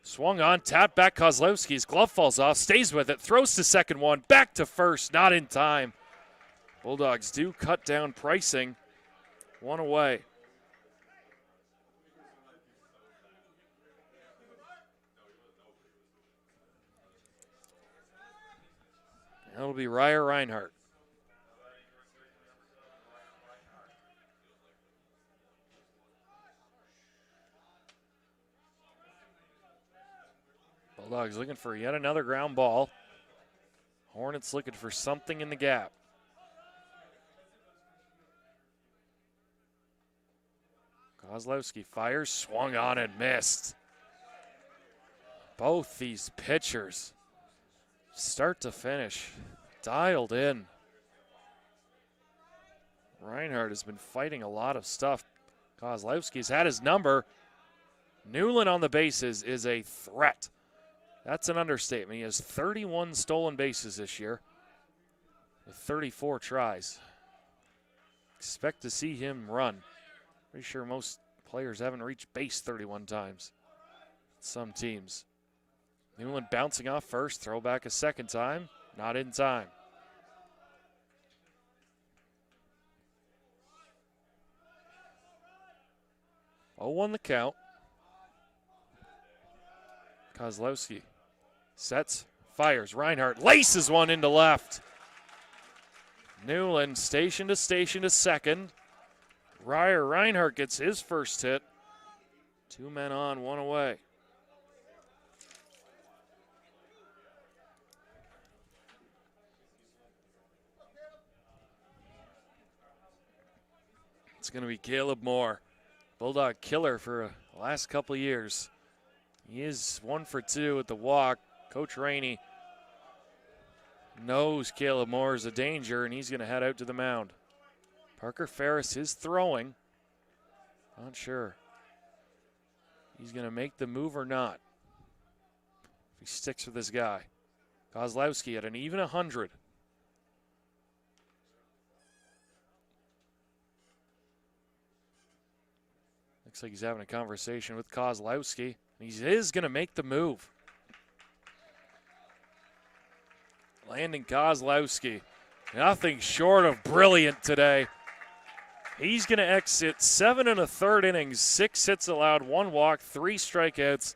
Swung on, tapped back Kozlowski's glove falls off, stays with it, throws to second one, back to first, not in time. Bulldogs do cut down Pricing. 1 away. That'll be Ryer Reinhardt. Bulldogs looking for yet another ground ball. Hornets looking for something in the gap. Kozlowski fires, swung on and missed. Both these pitchers, start to finish, dialed in. Reinhardt has been fighting a lot of stuff. Kozlowski's had his number. Newland on the bases is a threat. That's an understatement. He has 31 stolen bases this year with 34 tries. Expect to see him run. Pretty sure most players haven't reached base 31 times. Some teams. Newland bouncing off first, throw back a second time, not in time. Oh, 1 the count. Kozlowski sets, fires. Reinhardt laces one into left. Newland station to second. Reinhardt gets his first hit. 2 men on, 1 away. It's going to be Caleb Moore, Bulldog killer for the last couple of years. He is 1 for 2 at the walk. Coach Rainey knows Caleb Moore is a danger, and he's going to head out to the mound. Parker Ferris is throwing. Not sure he's going to make the move or not. If he sticks with this guy. Kozlowski at an even 100. Looks like he's having a conversation with Kozlowski. He is going to make the move. Landon Kozlowski, nothing short of brilliant today. He's going to exit 7 1/3 innings, 6 hits allowed, 1 walk, 3 strikeouts,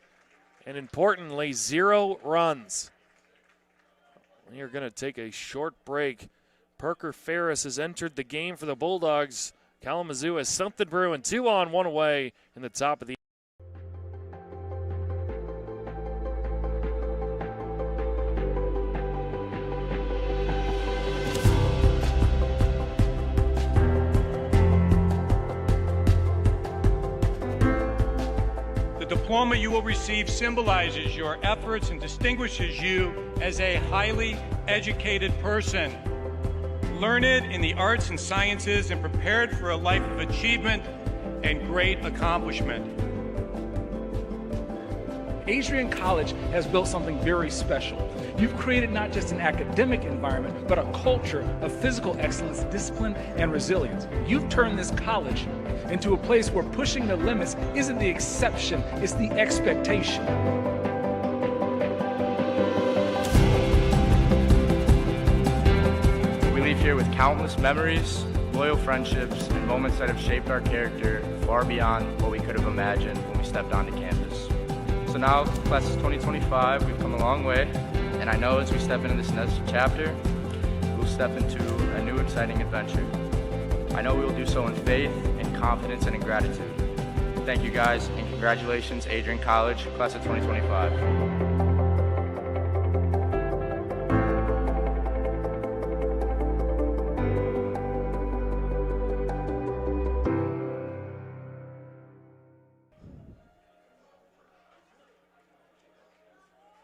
and importantly, 0 runs. We are going to take a short break. Parker Ferris has entered the game for the Bulldogs. Kalamazoo has something brewing, 2 on, 1 away in the top of the The diploma you will receive symbolizes your efforts and distinguishes you as a highly educated person, learned in the arts and sciences and prepared for a life of achievement and great accomplishment. Adrian College has built something very special. You've created not just an academic environment, but a culture of physical excellence, discipline, and resilience. You've turned this college into a place where pushing the limits isn't the exception, it's the expectation. We leave here with countless memories, loyal friendships, and moments that have shaped our character far beyond what we could have imagined when we stepped onto campus. So now, class of 2025, we've come a long way, and I know as we step into this next chapter, we'll step into a new exciting adventure. I know we will do so in faith, in confidence, and in gratitude. Thank you guys, and congratulations, Adrian College, class of 2025.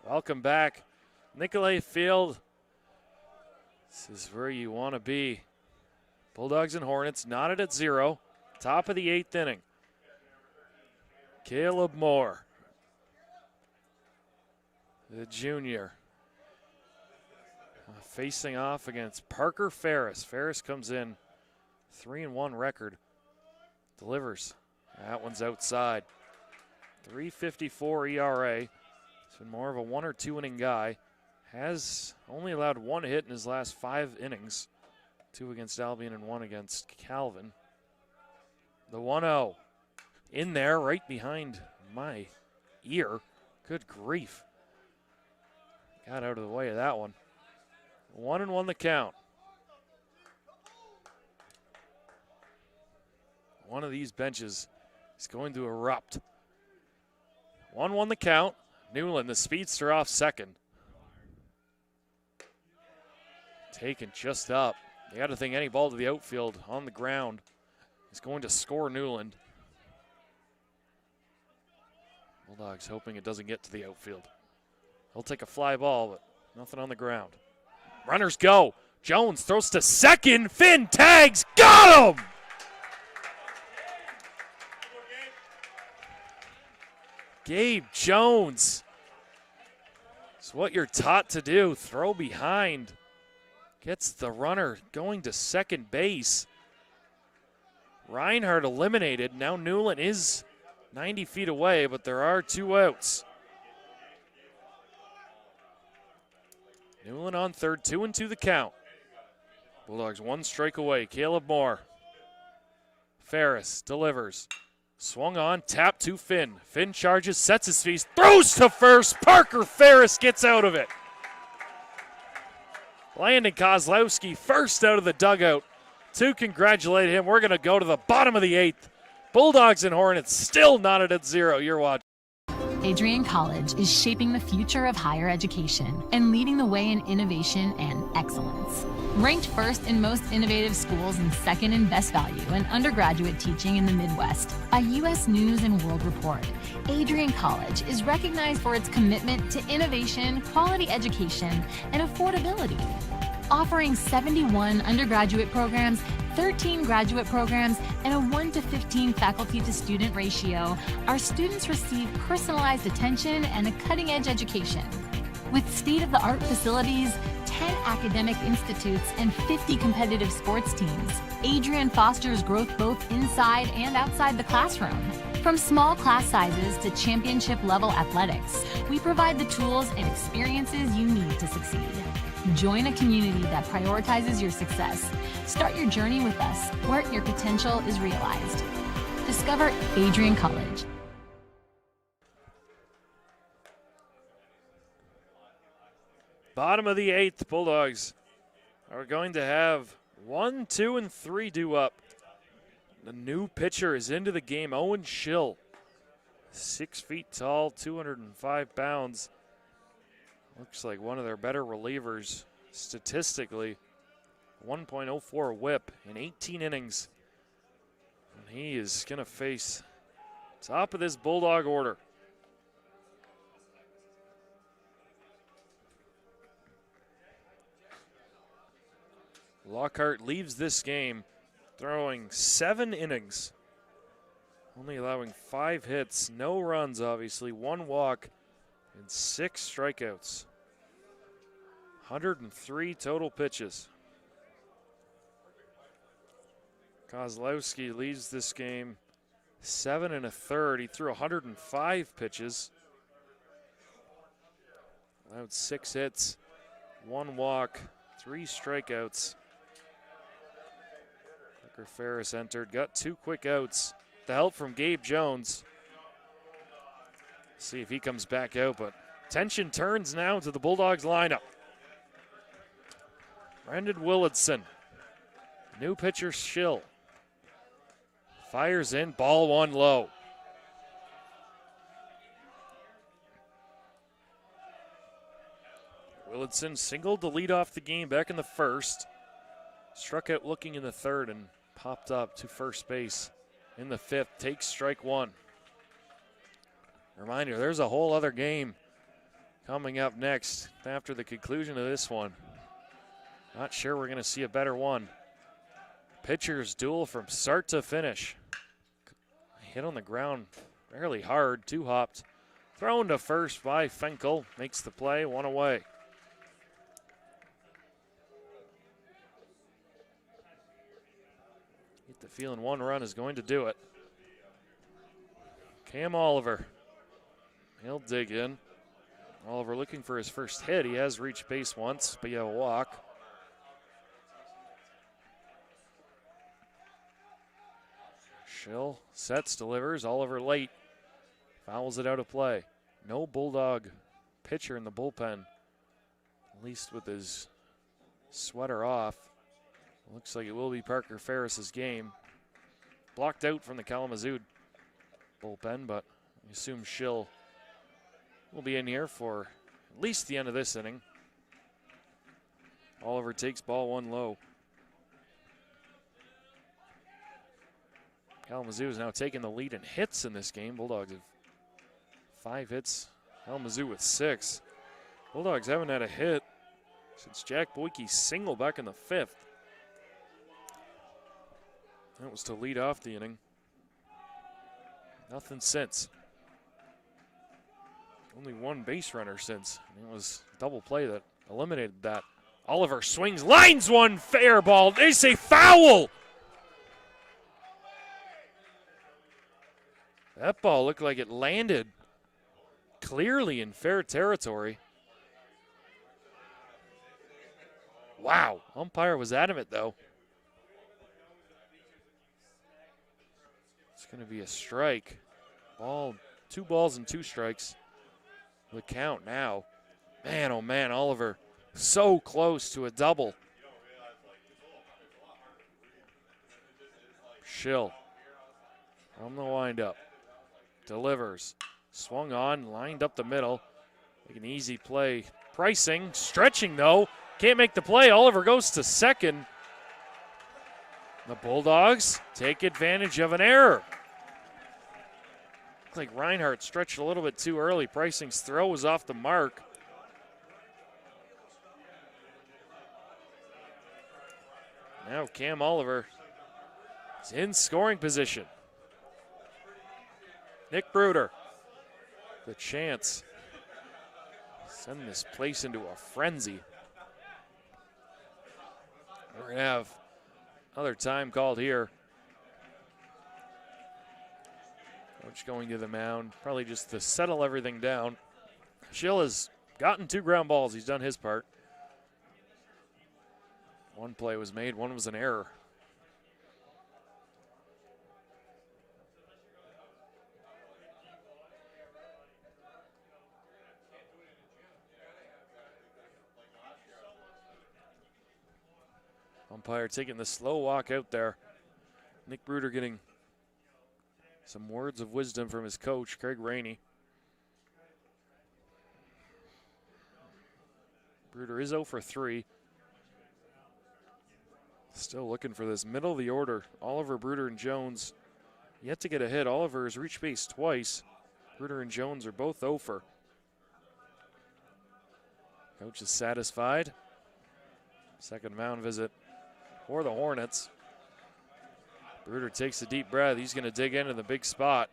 Welcome back. Nicolay Field. This is where you want to be. Bulldogs and Hornets knotted at 0. Top of the 8th inning. Caleb Moore, the junior, facing off against Parker Ferris. Ferris comes in 3-1 record. Delivers. That one's outside. 3.54 ERA. He's been more of a 1 or 2 inning guy. Has only allowed 1 hit in his last 5 innings. 2 against Albion and 1 against Calvin. The 1-0 in there right behind my ear. Good grief. Got out of the way of that one. 1-1 the count. One of these benches is going to erupt. 1-1 the count. Newland, the speedster, off second. Taken just up. You got to think any ball to the outfield on the ground is going to score Newland. Bulldogs hoping it doesn't get to the outfield. He'll take a fly ball, but nothing on the ground. Runners go. Jones throws to second. Finn tags. Got him! Gabe Jones. It's what you're taught to do. Throw behind. Gets the runner going to second base. Reinhardt eliminated. Now Newland is 90 feet away, but there are 2 outs. Newland on third, 2-2 the count. Bulldogs 1 strike away. Caleb Moore. Ferris delivers. Swung on, tap to Finn. Finn charges, sets his feet, throws to first. Parker Ferris gets out of it. Landon Kozlowski first out of the dugout to congratulate him. We're going to go to the bottom of the 8th. Bulldogs and Hornets still knotted at 0. You're watching. Adrian College is shaping the future of higher education and leading the way in innovation and excellence. Ranked first in most innovative schools and second in best value in undergraduate teaching in the Midwest by U.S. News and World Report, Adrian College is recognized for its commitment to innovation, quality education, and affordability. Offering 71 undergraduate programs, 13 graduate programs, and a 1-to-15 faculty-to-student ratio, our students receive personalized attention and a cutting-edge education. With state-of-the-art facilities, 10 academic institutes, and 50 competitive sports teams, Adrian fosters growth both inside and outside the classroom. From small class sizes to championship-level athletics, we provide the tools and experiences you need to succeed. Join a community that prioritizes your success. Start your journey with us, where your potential is realized. Discover Adrian College. Bottom of the 8th, Bulldogs are going to have 1, 2, and 3 due up. The new pitcher is into the game, Owen Schill. 6 feet tall, 205 pounds. Looks like one of their better relievers statistically. 1.04 whip in 18 innings. And he is going to face top of this Bulldog order. Lockhart leaves this game throwing 7 innings, only allowing 5 hits, no runs obviously, 1 walk, and 6 strikeouts. 103 total pitches. Kozlowski leads this game 7 1/3. He threw 105 pitches, allowed 6 hits, 1 walk, 3 strikeouts. Tucker Ferris entered, got 2 quick outs. The help from Gabe Jones. See if he comes back out, but tension turns now to the Bulldogs lineup. Brendan Willardson, new pitcher Schill. Fires in, ball 1 low. Willardson singled to lead off the game back in the 1st. Struck out looking in the 3rd and popped up to first base in the 5th. Takes strike 1. Reminder, there's a whole other game coming up next after the conclusion of this one. Not sure we're going to see a better one. Pitchers duel from start to finish. Hit on the ground fairly hard, 2-hopped. Thrown to first by Finkel. Makes the play, 1 away. Get the feeling 1 run is going to do it. Cam Oliver. He'll dig in. Oliver looking for his first hit. He has reached base once, but you have a walk. Schill sets, delivers. Oliver late. Fouls it out of play. No Bulldog pitcher in the bullpen, at least with his sweater off. Looks like it will be Parker Ferris's game. Blocked out from the Kalamazoo bullpen, but I assume Schill will be in here for at least the end of this inning. Oliver takes ball 1 low. Kalamazoo is now taking the lead in hits in this game. Bulldogs have 5 hits. Kalamazoo with 6. Bulldogs haven't had a hit since Jack Boyke's single back in the 5th. That was to lead off the inning. Nothing since. Only 1 base runner since. It was a double play that eliminated that. Oliver swings, lines one, fair ball. They say foul. That ball looked like it landed clearly in fair territory. Wow, umpire was adamant though. It's going to be a strike. Ball, 2 balls and 2 strikes. The count now. Man, oh man, Oliver so close to a double. Schill from the windup. Delivers. Swung on, lined up the middle. Like an easy play. Pricing, stretching though. Can't make the play. Oliver goes to second. The Bulldogs take advantage of an error. Looked like Reinhardt stretched a little bit too early. Pricing's throw was off the mark. Now Cam Oliver is in scoring position. Nick Bruder, the chance. Send this place into a frenzy. We're going to have another time called here. Coach going to the mound, probably just to settle everything down. Schill has gotten 2 ground balls. He's done his part. 1 play was made, 1 was an error. umpire taking the slow walk out there. Nick Bruder getting some words of wisdom from his coach, Craig Rainey. Bruder is 0 for 3. Still looking for this middle of the order. Oliver, Bruder, and Jones yet to get a hit. Oliver has reached base twice. Bruder and Jones are both 0 for. Coach is satisfied. Second mound visit for the Hornets. Bruder takes a deep breath. He's going to dig into the big spot.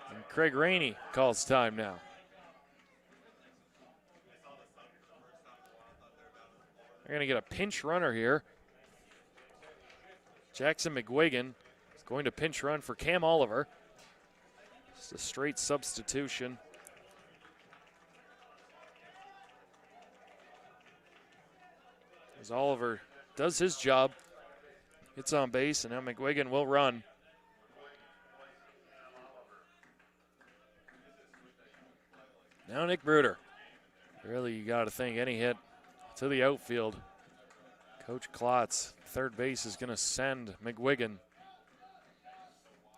And Craig Rainey calls time now. They're going to get a pinch runner here. Jackson McGuigan is going to pinch run for Cam Oliver. Just a straight substitution. As Oliver does his job, hits on base, and now McGuigan will run. Now Nick Bruder. Really, you got to think any hit to the outfield. Coach Klotz, third base, is going to send McGuigan.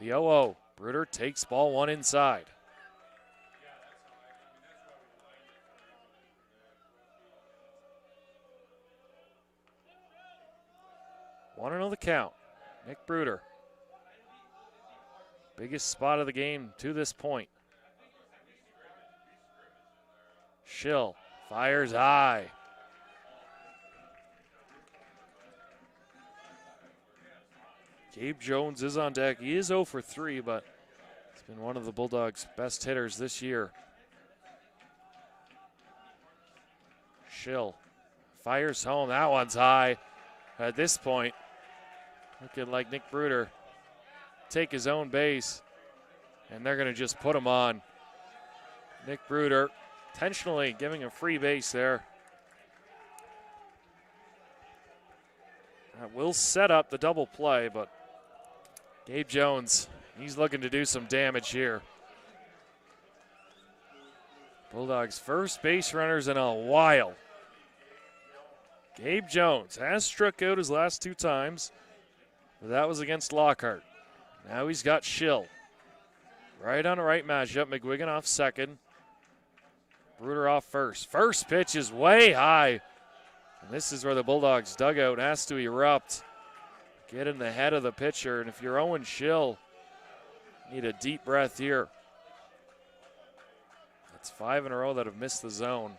The 0-0. Bruder takes ball one inside. Want to know the count. Nick Bruder. Biggest spot of the game to this point. Schill fires high. Gabe Jones is on deck. He is 0 for 3, but he's been one of the Bulldogs' best hitters this year. Schill fires home. That one's high. At this point, looking like Nick Bruder take his own base, and they're going to just put him on. Nick Bruder intentionally giving a free base there. That will set up the double play, but Gabe Jones, he's looking to do some damage here. Bulldogs' first base runners in a while. Gabe Jones has struck out his last 2 times, but that was against Lockhart. Now he's got Schill. Right on the right matchup. McGuigan off second. Bruder off first. First pitch is way high. And this is where the Bulldogs dugout has to erupt. Get in the head of the pitcher. And if you're Owen Schill, need a deep breath here. That's 5 in a row that have missed the zone.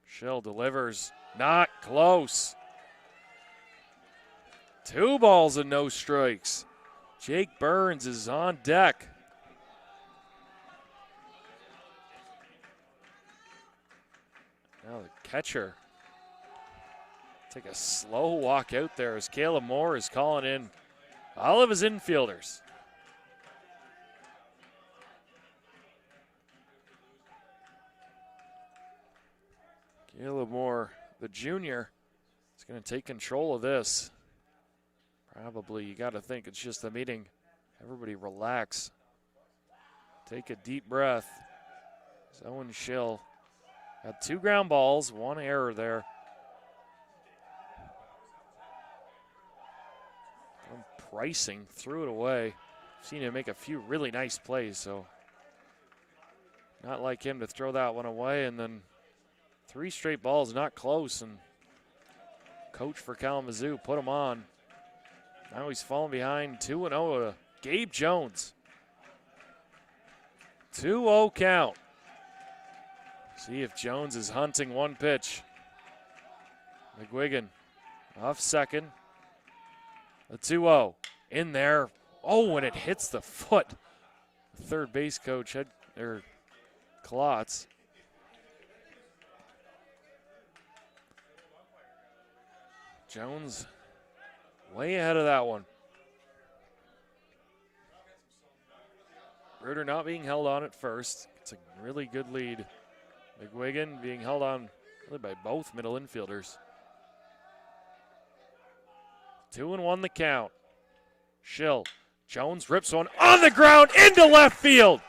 Schill delivers. Not close. 2 balls and no strikes. Jake Burns is on deck. Now the catcher take a slow walk out there as Caleb Moore is calling in all of his infielders. Caleb Moore, the junior, is going to take control of this. Probably, you got to think it's just a meeting. Everybody relax. Take a deep breath. Owen Schill had 2 ground balls, 1 error there. Pricing threw it away. Seen him make a few really nice plays, so not like him to throw that one away. And then 3 straight balls, not close, and coach for Kalamazoo put him on. Now he's falling behind 2-0 to Gabe Jones. 2-0 count. See if Jones is hunting one pitch. McGuigan off second. A 2-0 in there. Oh, and it hits the foot. Third base coach, Klotz. Jones way ahead of that one. Bruder not being held on at first. It's a really good lead. McGuigan being held on really by both middle infielders. 2-1 the count. Schill Jones rips one on the ground into left field.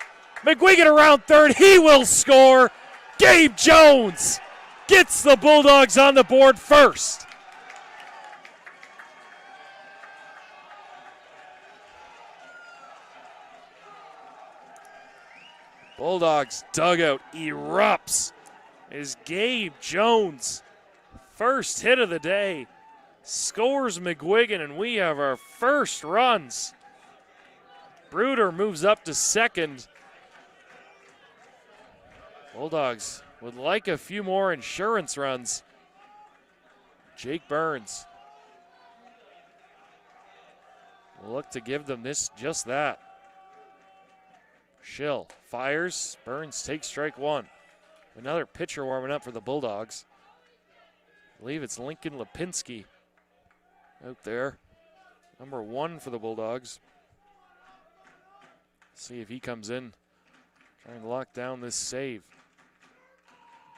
McGuigan around third. He will score. Gabe Jones gets the Bulldogs on the board first. Bulldogs dugout erupts as Gabe Jones, first hit of the day, scores McGuigan, and we have our first runs. Bruder moves up to second. Bulldogs would like a few more insurance runs. Jake Burns will look to give them just that. Schill fires. Burns takes strike one. Another pitcher warming up for the Bulldogs. I believe it's Lincoln Lipinski out there. Number 1 for the Bulldogs. See if he comes in. Trying to lock down this save.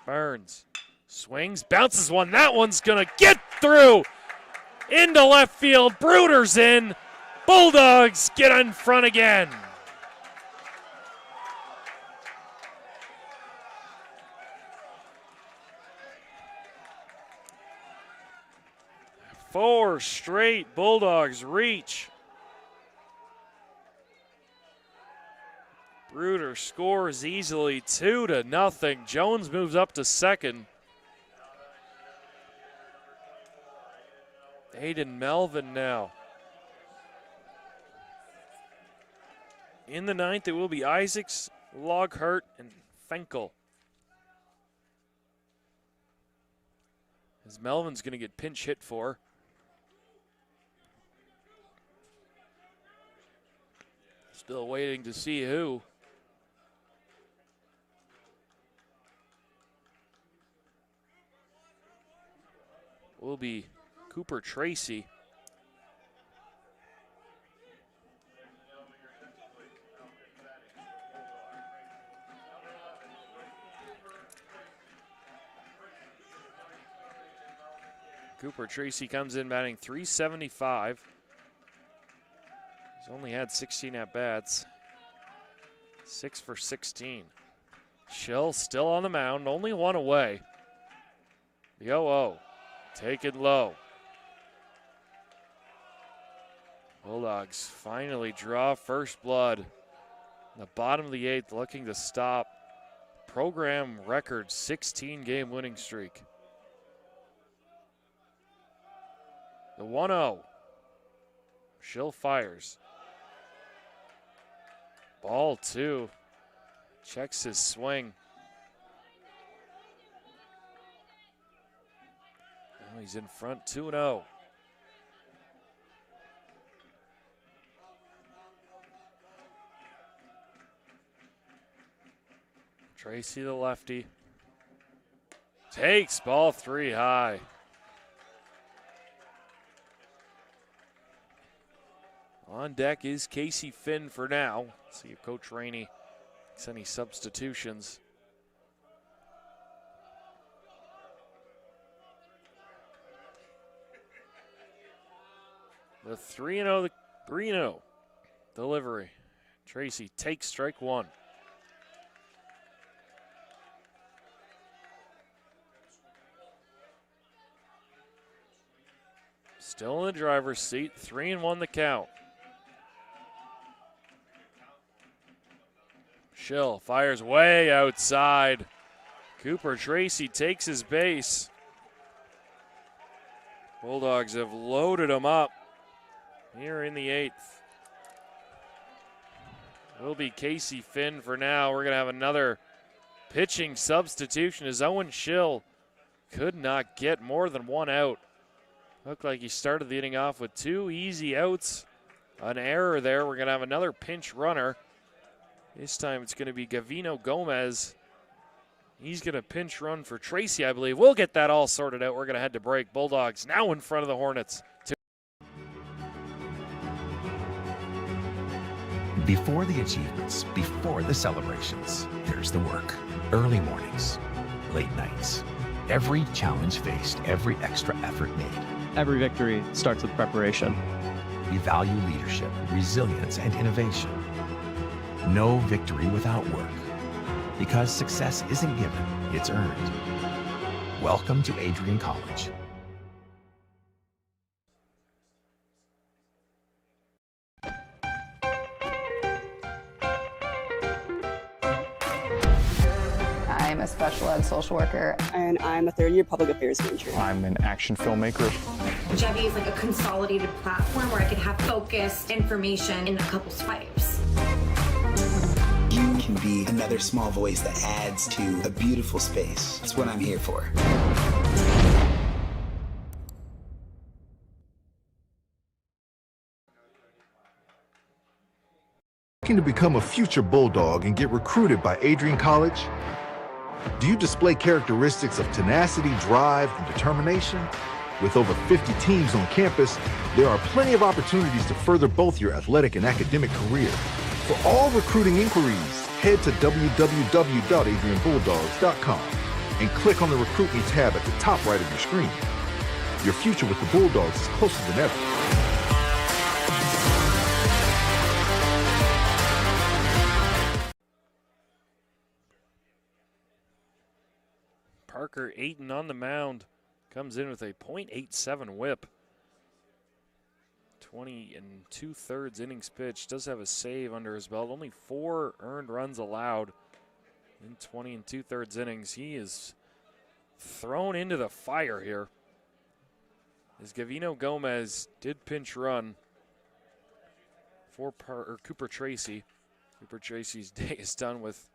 Burns swings, bounces one. That one's going to get through into left field. Bruder's in. Bulldogs get in front again. Four straight Bulldogs reach. Bruder scores easily, 2-0. Jones moves up to second. Aiden Melvin now. In the ninth, it will be Isaacs, Loghart, and Fenkel. As Melvin's going to get pinch hit for. Still waiting to see who. Will be Cooper Tracy. Cooper Tracy comes in batting .375. He's only had 16 at-bats. 6 for 16. Schill still on the mound, only one away. The 0-0, taken low. Bulldogs finally draw first blood. The bottom of the 8th looking to stop program record 16-game winning streak. The 1-0. Schill fires. Ball 2. Checks his swing. Now he's in front 2-0. Tracy the lefty. Takes ball 3 high. On deck is Casey Finn for now. See if Coach Rainey makes any substitutions. The 3-0, the 3-0 delivery. Tracy takes strike one. Still in the driver's seat, 3-1 the count. Schill fires way outside. Cooper Tracy takes his base. Bulldogs have loaded him up here in the 8th. Will be Casey Finn for now. We're going to have another pitching substitution as Owen Schill could not get more than one out. Looked like he started the inning off with 2 easy outs. An error there. We're going to have another pinch runner. This time it's going to be Gavino Gomez. He's going to pinch run for Tracy, I believe. We'll get that all sorted out. We're going to head to break. Bulldogs now in front of the Hornets. Before the achievements, before the celebrations, there's the work. Early mornings, late nights. Every challenge faced, every extra effort made. Every victory starts with preparation. we value leadership, resilience, and innovation. No victory without work. Because success isn't given, it's earned. Welcome to Adrian College. I'm a special ed social worker. And I'm a third-year public affairs major. I'm an action filmmaker. Jevy is like a consolidated platform where I could have focused information in a couple swipes. You can be another small voice that adds to a beautiful space. That's what I'm here for. Looking to become a future Bulldog and get recruited by Adrian College? Do you display characteristics of tenacity, drive, and determination? With over 50 teams on campus, there are plenty of opportunities to further both your athletic and academic career. For all recruiting inquiries, head to www.adrianbulldogs.com and click on the Recruit Me tab at the top right of your screen. Your future with the Bulldogs is closer than ever. Parker Ayton on the mound. Comes in with a .87 whip. 20 2/3 innings pitched. Does have a save under his belt. Only 4 earned runs allowed in 20 2/3 innings. He is thrown into the fire here. As Gavino Gomez did pinch run for Cooper Tracy. Cooper Tracy's day is done with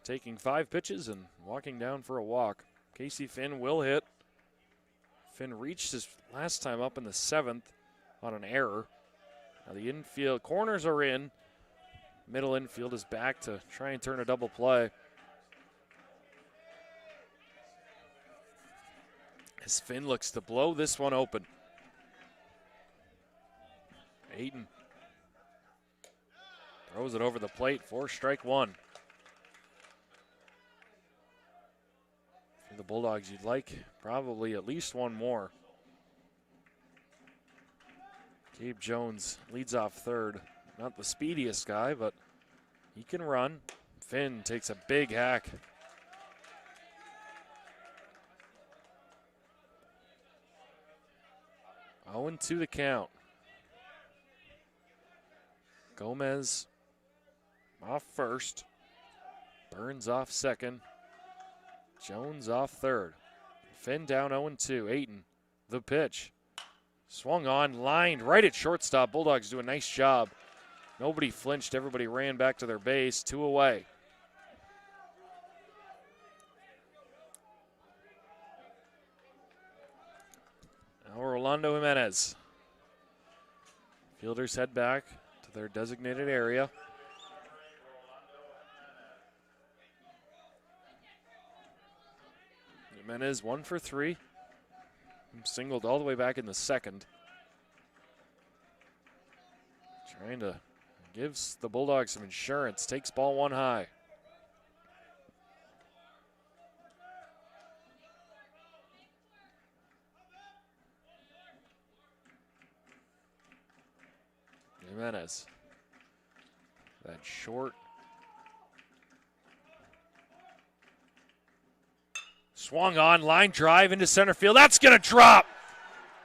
taking 5 pitches and walking down for a walk. Casey Finn will hit. Finn reached his last time up in the 7th on an error. Now the infield corners are in. Middle infield is back to try and turn a double play. As Finn looks to blow this one open. Ayton throws it over the plate for strike one. For the Bulldogs, you'd like probably at least one more. Gabe Jones leads off third. Not the speediest guy, but he can run. Finn takes a big hack. Owen to the count. Gomez off first. Burns off second. Jones off third. Finn down 0-2. Ayton, the pitch. Swung on, lined right at shortstop. Bulldogs do a nice job. Nobody flinched. Everybody ran back to their base. 2 away. Now Rolando Jimenez. Fielders head back to their designated area. Jimenez 1 for 3. Singled all the way back in the second. Trying to gives the Bulldogs some insurance. Takes ball 1 high. Jimenez. That short. Swung on, line drive into center field. That's going to drop.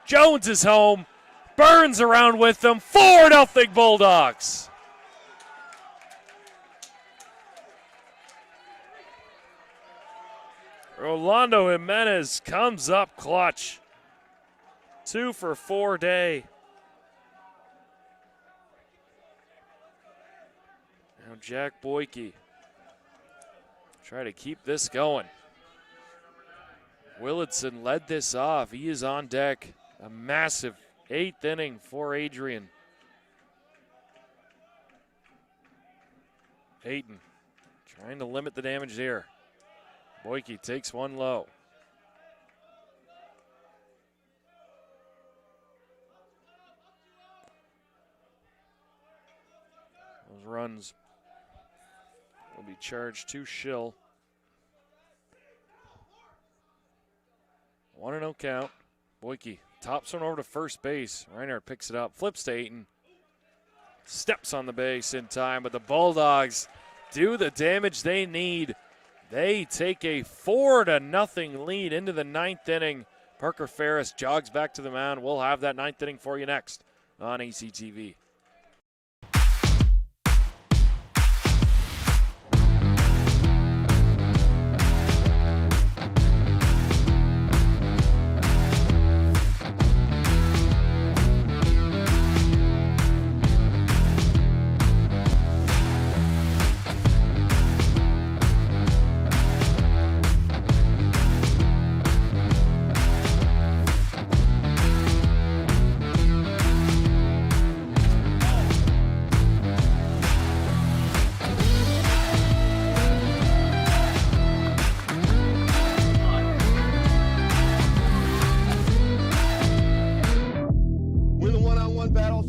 Jones is home. Burns around with them. 4-0 Bulldogs. Rolando Jimenez comes up clutch. 2 for 4 day. Now Jack Boyke try to keep this going. Willardson led this off. He is on deck. A massive 8th inning for Adrian. Ayton trying to limit the damage there. Boyke takes one low. Those runs will be charged to Schill. 1-0 count. Boyke Tops one over to first base. Reinhardt picks it up, flips to Ayton. Steps on the base in time, but the Bulldogs do the damage they need. They take a 4-0 lead into the 9th inning. Parker Ferris jogs back to the mound. We'll have that 9th inning for you next on ACTV.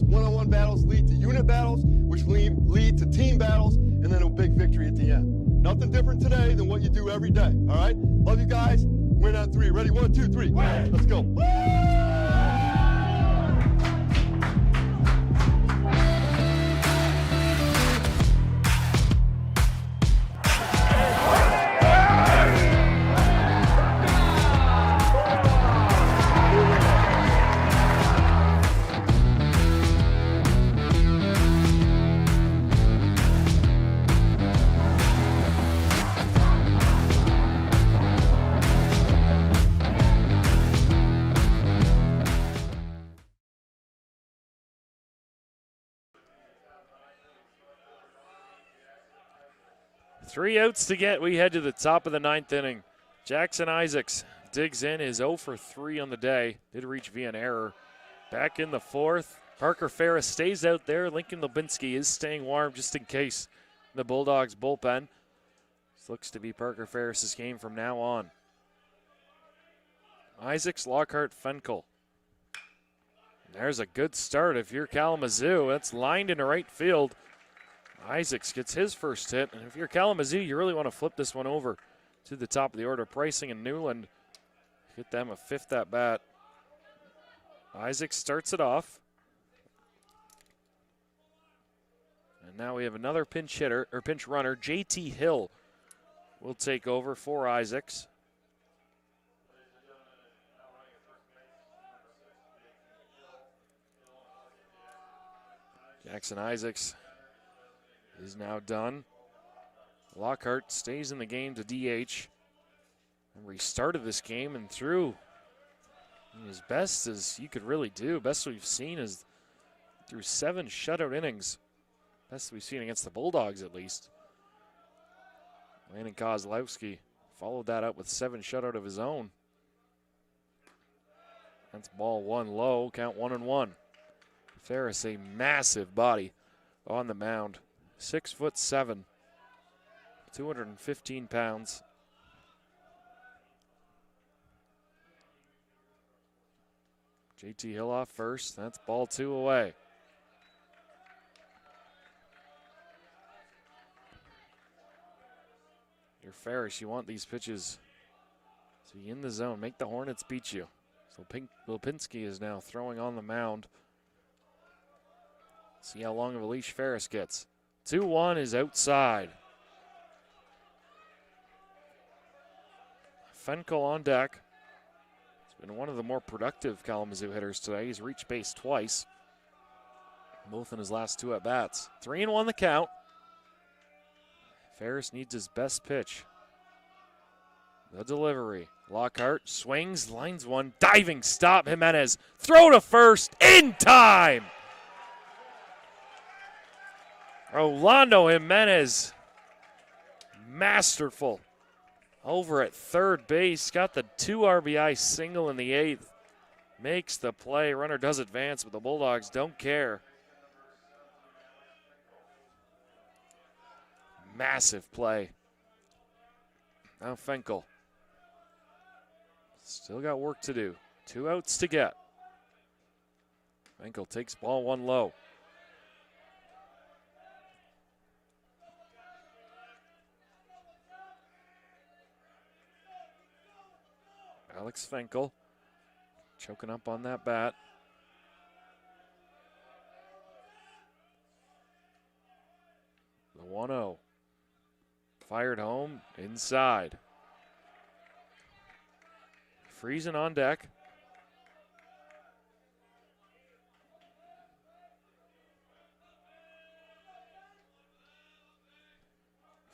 One-on-one battles lead to unit battles, which lead to team battles, and then a big victory at the end. Nothing different today than what you do every day, all right? Love you guys. Win on 3. Ready? 1, 2, 3. Let's go. Three outs to get. We head to the top of the 9th inning. Jackson Isaacs digs in, is 0 for 3 on the day. Did reach via an error. Back in the 4th. Parker Ferris stays out there. Lincoln Lubinski is staying warm just in case the Bulldogs bullpen. This looks to be Parker Ferris's game from now on. Isaacs, Lockhart, Fenkel. There's a good start if you're Kalamazoo. That's lined into right field. Isaacs gets his first hit, and if you're Kalamazoo, you really want to flip this one over to the top of the order. Pricing and Newland get them a 5th at bat. Isaacs starts it off. And now we have another pinch runner. JT Hill will take over for Isaacs. Jackson Isaacs is now done. Lockhart stays in the game to DH. And restarted this game and threw as best as you could really do. Best we've seen is through 7 shutout innings. Best we've seen against the Bulldogs, at least. Landon Kozlowski followed that up with 7 shutout of his own. That's ball 1 low, count 1-1. Ferris, a massive body on the mound. 6'7", 215 pounds. JT Hill off first. That's ball 2 away. You're Ferris. You want these pitches to be in the zone. Make the Hornets beat you. So Lipinski is now throwing on the mound. See how long of a leash Ferris gets. 2-1 is outside. Fenkel on deck. He's been one of the more productive Kalamazoo hitters today. He's reached base twice, both in his last 2 at-bats. 3-1 the count. Ferris needs his best pitch. The delivery. Lockhart swings, lines one, diving stop. Jimenez, throw to first, in time! Rolando Jimenez, masterful. Over at third base, got the 2 RBI single in the 8th. Makes the play, runner does advance, but the Bulldogs don't care. Massive play. Now Fenkel. Still got work to do. 2 outs to get. Fenkel takes ball 1 low. Alex Fenkel choking up on that bat. The 1-0. Fired home, inside. Friesen on deck.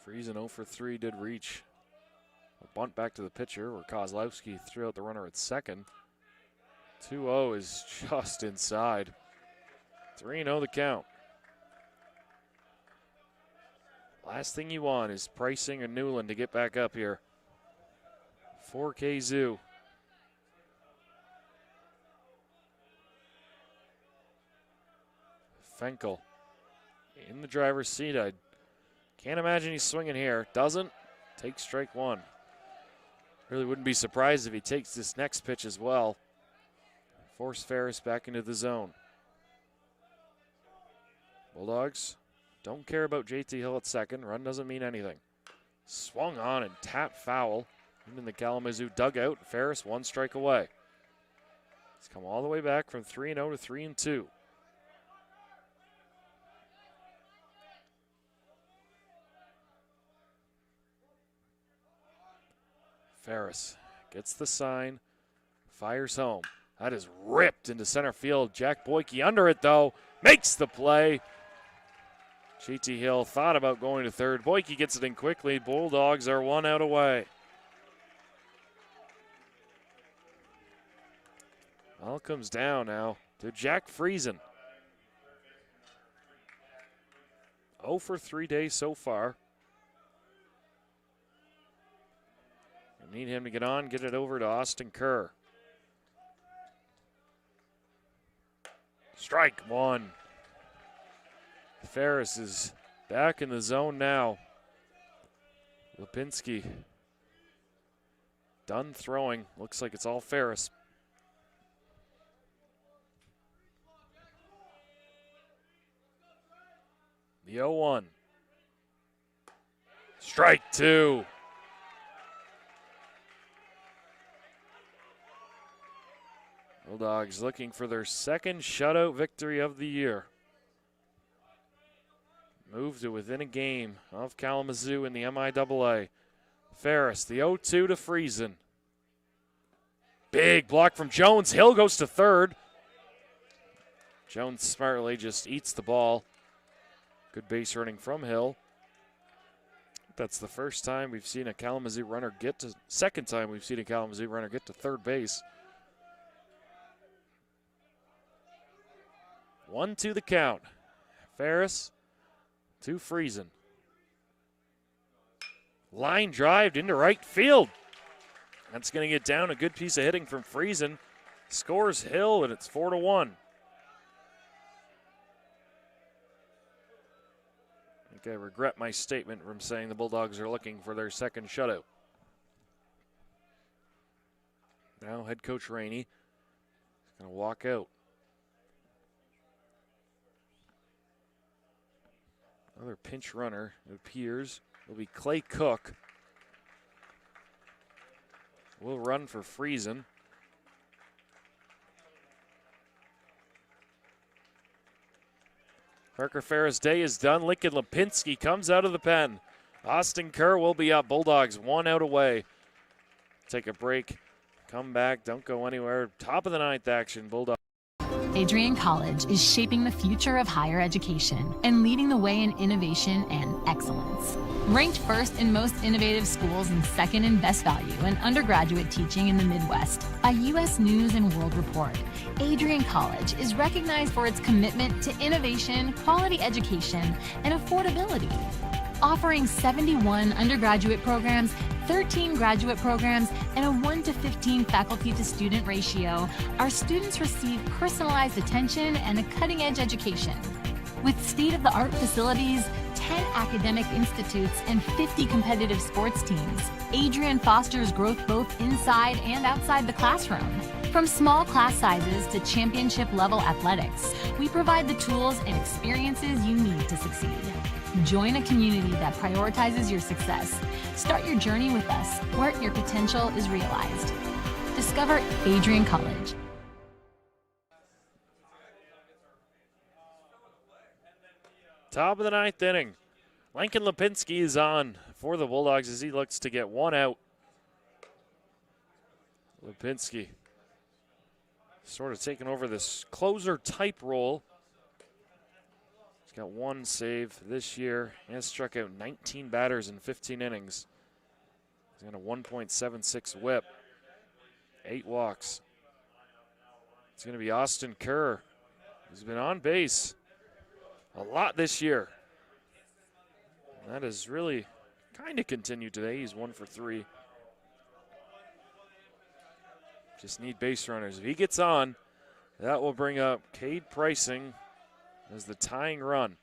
Friesen 0 for 3 did reach. A bunt back to the pitcher where Kozlowski threw out the runner at second. 2-0 is just inside. 3-0 the count. Last thing you want is Pricing or Newland to get back up here. 4K Zoo. Fenkel in the driver's seat. I can't imagine he's swinging here. Doesn't. Takes strike one. Really wouldn't be surprised if he takes this next pitch as well. Force Ferris back into the zone. Bulldogs don't care about JT Hill at second. Run doesn't mean anything. Swung on and tapped foul in the Kalamazoo dugout. Ferris 1 strike away. He's come all the way back from 3-0 to 3-2. Ferris gets the sign, fires home. That is ripped into center field. Jack Boyke under it, though, makes the play. JT Hill thought about going to third. Boyke gets it in quickly. Bulldogs are 1 out away. All comes down now to Jack Friesen. 0 for 3 days so far. Need him to get on, get it over to Austin Kerr. Strike one. Ferris is back in the zone now. Lipinski done throwing. Looks like it's all Ferris. The 0-1. Strike two. Bulldogs looking for their second shutout victory of the year. Moved to within a game of Kalamazoo in the MIAA. Ferris, the 0-2 to Friesen. Big block from Jones. Hill goes to third. Jones smartly just eats the ball. Good base running from Hill. That's the first time we've seen a Kalamazoo runner get to, second time we've seen a Kalamazoo runner get to third base. 1-2 the count. Ferris to Friesen. Line drive into right field. That's going to get down. A good piece of hitting from Friesen. Scores Hill, and it's 4-1. I think I regret my statement from saying the Bulldogs are looking for their second shutout. Now head coach Rainey is going to walk out. Another pinch runner, it appears, will be Clay Cook. Will run for Friesen. Parker Ferris' day is done. Lincoln Lipinski comes out of the pen. Austin Kerr will be up. Bulldogs 1 out away. Take a break. Come back. Don't go anywhere. Top of the ninth action. Bulldogs. Adrian College is shaping the future of higher education and leading the way in innovation and excellence. Ranked first in most innovative schools and second in best value in undergraduate teaching in the Midwest by U.S. News and World Report, Adrian College is recognized for its commitment to innovation, quality education, and affordability. Offering 71 undergraduate programs, 13 graduate programs, and a 1-to-15 faculty-to-student ratio, our students receive personalized attention and a cutting-edge education. With state-of-the-art facilities, 10 academic institutes, and 50 competitive sports teams, Adrian fosters growth both inside and outside the classroom. From small class sizes to championship-level athletics, we provide the tools and experiences you need to succeed. Join a community that prioritizes your success. Start your journey with us, where your potential is realized. Discover Adrian College. Top of the 9th inning. Lincoln Lipinski is on for the Bulldogs as he looks to get one out. Lipinski sort of taking over this closer type role. He's got one save this year. He has struck out 19 batters in 15 innings. He's got a 1.76 whip, 8 walks. It's going to be Austin Kerr, who's been on base a lot this year. And that has really kind of continued today. He's 1 for 3. Just need base runners. If he gets on, that will bring up Cade Pricing as the tying run.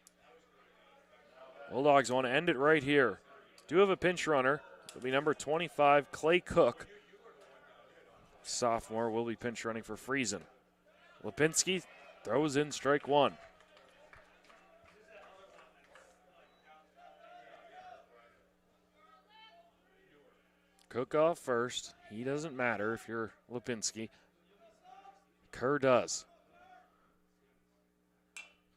Bulldogs want to end it right here. Do have a pinch runner. It'll be number 25, Clay Cook. Sophomore will be pinch running for Friesen. Lipinski throws in strike 1. Cook off first. He doesn't matter if you're Lipinski. Kerr does.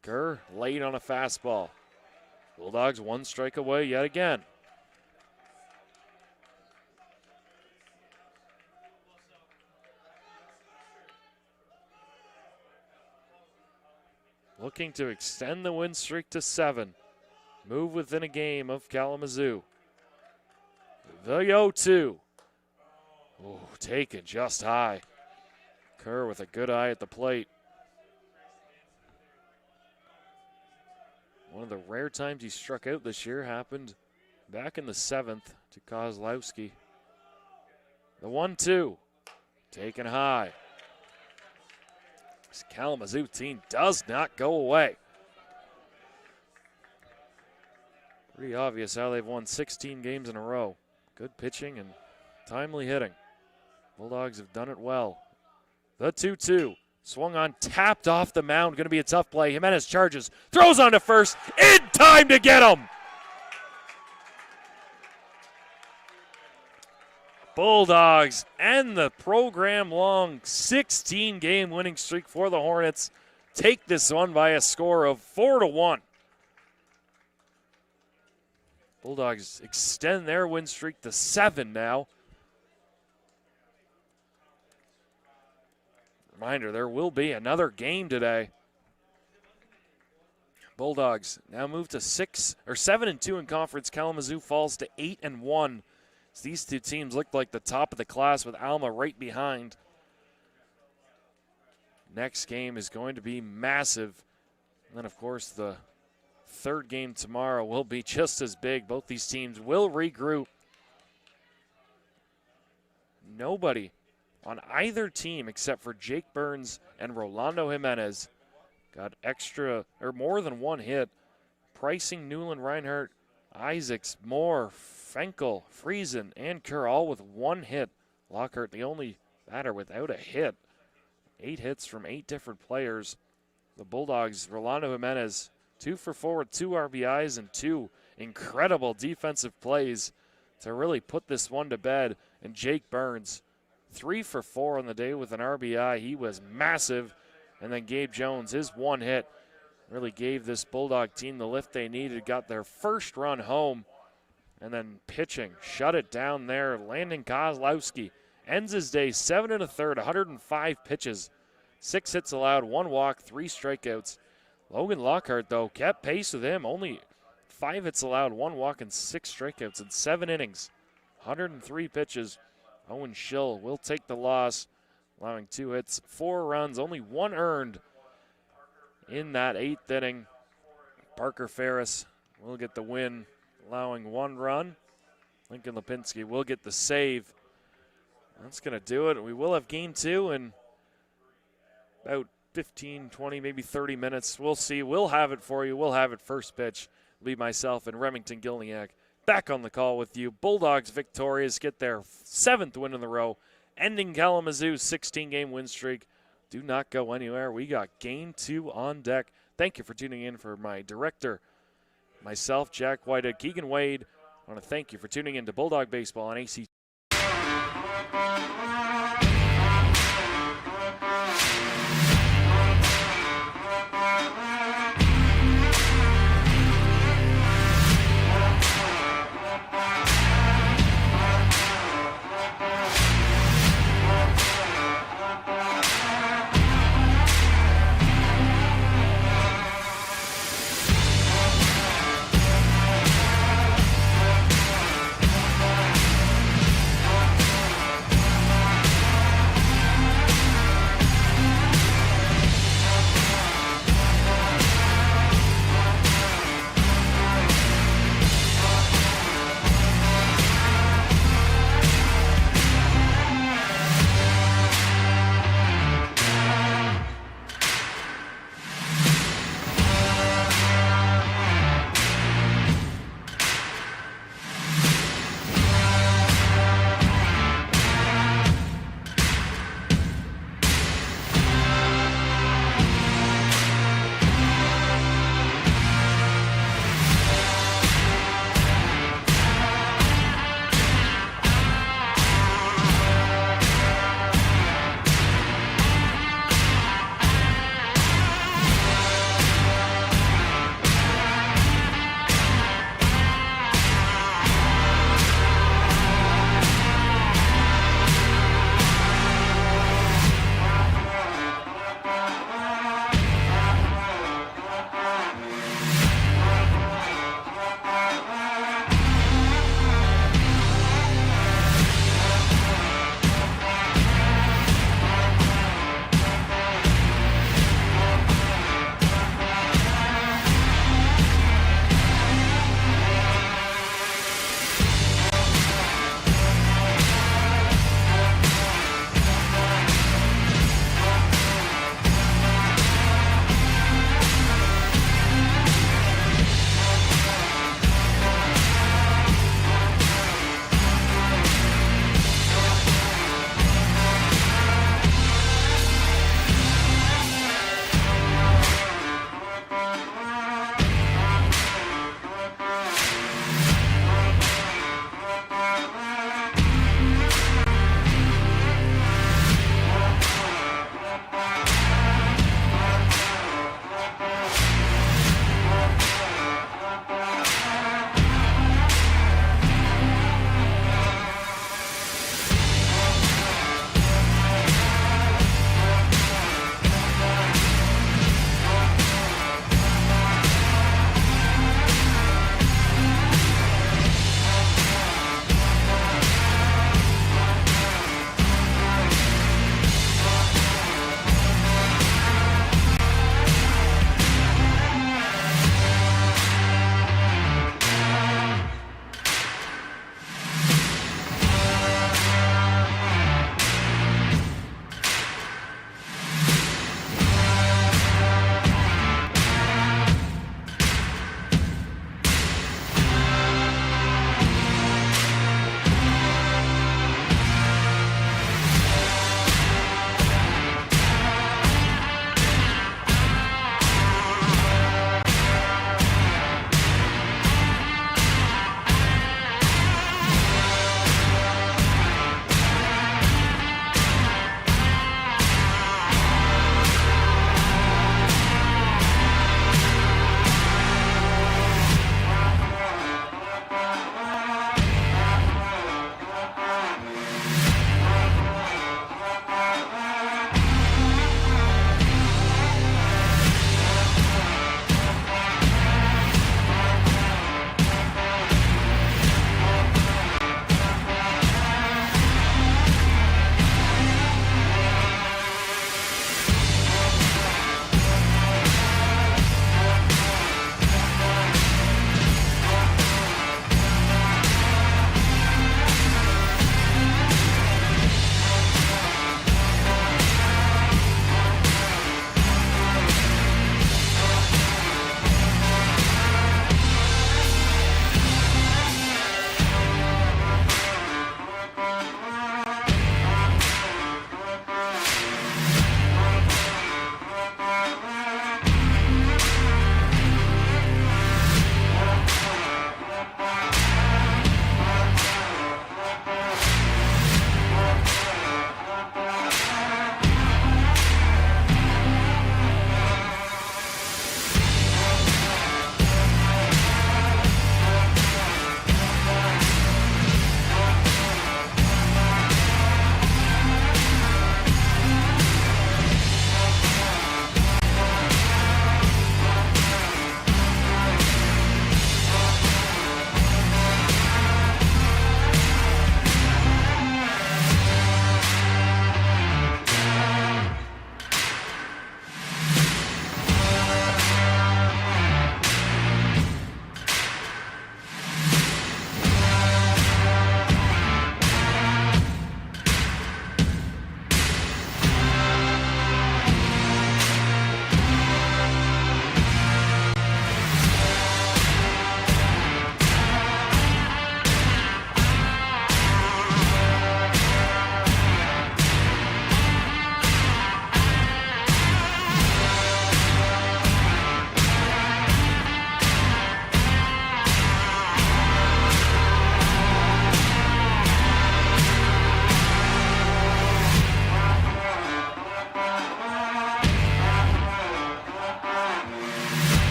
Kerr late on a fastball. Bulldogs 1 strike away yet again. Looking to extend the win streak to 7. Move within a game of Kalamazoo. The 0-2. Oh, taken just high. Kerr with a good eye at the plate. One of the rare times he struck out this year happened back in the 7th to Kozlowski. The 1-2. Taken high. This Kalamazoo team does not go away. Pretty obvious how they've won 16 games in a row. Good pitching and timely hitting. Bulldogs have done it well. The 2-2. Swung on, tapped off the mound. Going to be a tough play. Jimenez charges, throws on to first. In time to get him. Bulldogs end the program-long 16-game winning streak for the Hornets. Take this one by a score of 4-1. Bulldogs extend their win streak to 7 now. Reminder, there will be another game today. Bulldogs now move to 7-2 in conference. Kalamazoo falls to 8-1. So these two teams look like the top of the class with Alma right behind. Next game is going to be massive. And then, of course, the third game tomorrow will be just as big. Both these teams will regroup. Nobody on either team except for Jake Burns and Rolando Jimenez got extra or more than one hit. Pricing, Newland, Reinhardt, Isaacs, Moore, Fenkel, Friesen, and Kerr all with one hit. Lockhart, the only batter without a hit. 8 hits from 8 different players. The Bulldogs, Rolando Jimenez, 2 for 4 with 2 RBIs and 2 incredible defensive plays to really put this one to bed. And Jake Burns, 3 for 4 on the day with an RBI. He was massive. And then Gabe Jones, his one hit, really gave this Bulldog team the lift they needed. Got their first run home. And then pitching, shut it down there. Landon Kozlowski ends his day 7 1/3, 105 pitches, 6 hits allowed, 1 walk, 3 strikeouts. Logan Lockhart, though, kept pace with him. Only 5 hits allowed, 1 walk, and 6 strikeouts in 7 innings. 103 pitches. Owen Schill will take the loss, allowing 2 hits, 4 runs, only 1 earned in that 8th inning. Parker Ferris will get the win, allowing 1 run. Lincoln Lipinski will get the save. That's going to do it. We will have game 2 in about 15, 20, maybe 30 minutes. We'll see. We'll have it for you. We'll have it first pitch. It'll be myself and Remington Gilniak back on the call with you. Bulldogs victorious, get their 7th win in the row, ending Kalamazoo's 16-game win streak. Do not go anywhere. We got game 2 on deck. Thank you for tuning in. For my director, myself, Jack Whitehead, Keegan Wade, I want to thank you for tuning in to Bulldog Baseball on AC.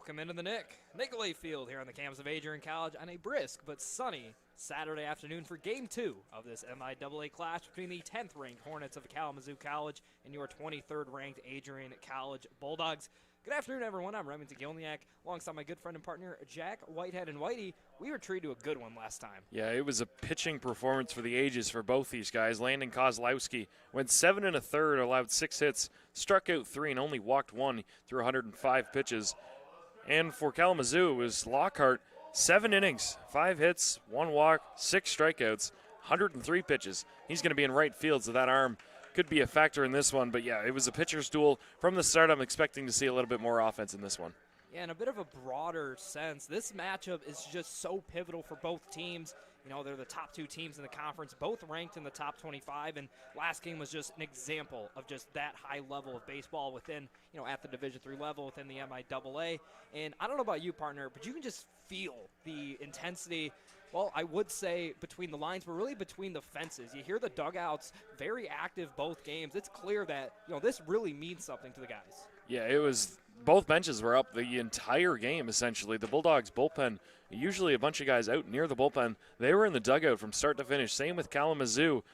Welcome into the Nicolay Field here on the campus of Adrian College on a brisk but sunny Saturday afternoon for Game 2 of this MIAA clash between the 10th-ranked Hornets of Kalamazoo College and your 23rd-ranked Adrian College Bulldogs. Good afternoon, everyone. I'm Remington Gilniak, alongside my good friend and partner, Jack Whitehead. And Whitey, we were treated to a good one last time. Yeah, it was a pitching performance for the ages for both these guys. Landon Kozlowski went 7 1/3, allowed 6 hits, struck out 3, and only walked 1 through 105 pitches. And for Kalamazoo, it was Lockhart, 7 innings, 5 hits, 1 walk, 6 strikeouts, 103 pitches. He's going to be in right field, so that arm could be a factor in this one. But, yeah, it was a pitcher's duel. From the start, I'm expecting to see a little bit more offense in this one. Yeah, in a bit of a broader sense, this matchup is just so pivotal for both teams. You know, they're the top 2 teams in the conference, both ranked in the top 25, and last game was just an example of just that high level of baseball within, you know, at the Division III level within the MIAA. And I don't know about you, partner, but you can just feel the intensity. Well, I would say between the lines, but really between the fences. You hear the dugouts very active both games. It's clear that, you know, this really means something to the guys. Yeah, it was – both benches were up the entire game, essentially. The Bulldogs bullpen, usually a bunch of guys out near the bullpen, they were in the dugout from start to finish. Same with Kalamazoo.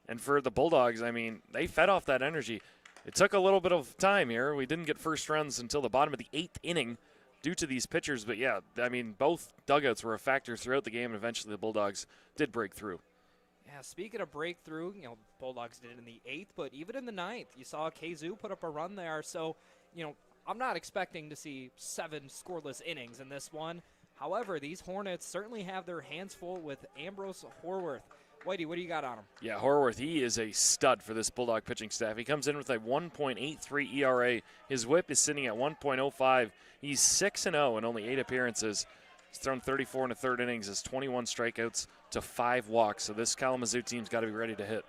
And for the Bulldogs, I mean, they fed off that energy. It took a little bit of time here. We didn't get first runs until the bottom of the 8th inning due to these pitchers. But, yeah, I mean, both dugouts were a factor throughout the game, and eventually the Bulldogs did break through. Yeah, speaking of breakthrough, you know, Bulldogs did it in the 8th, but even in the 9th, you saw Kazoo put up a run there. So, you know, I'm not expecting to see 7 scoreless innings in this one. However, these Hornets certainly have their hands full with Ambrose Horworth. Whitey, what do you got on him? Yeah, Horworth, he is a stud for this Bulldog pitching staff. He comes in with a 1.83 ERA. His whip is sitting at 1.05. He's 6-0 in only 8 appearances. He's thrown 34 1/3 innings, has 21 strikeouts to 5 walks. So this Kalamazoo team's got to be ready to hit.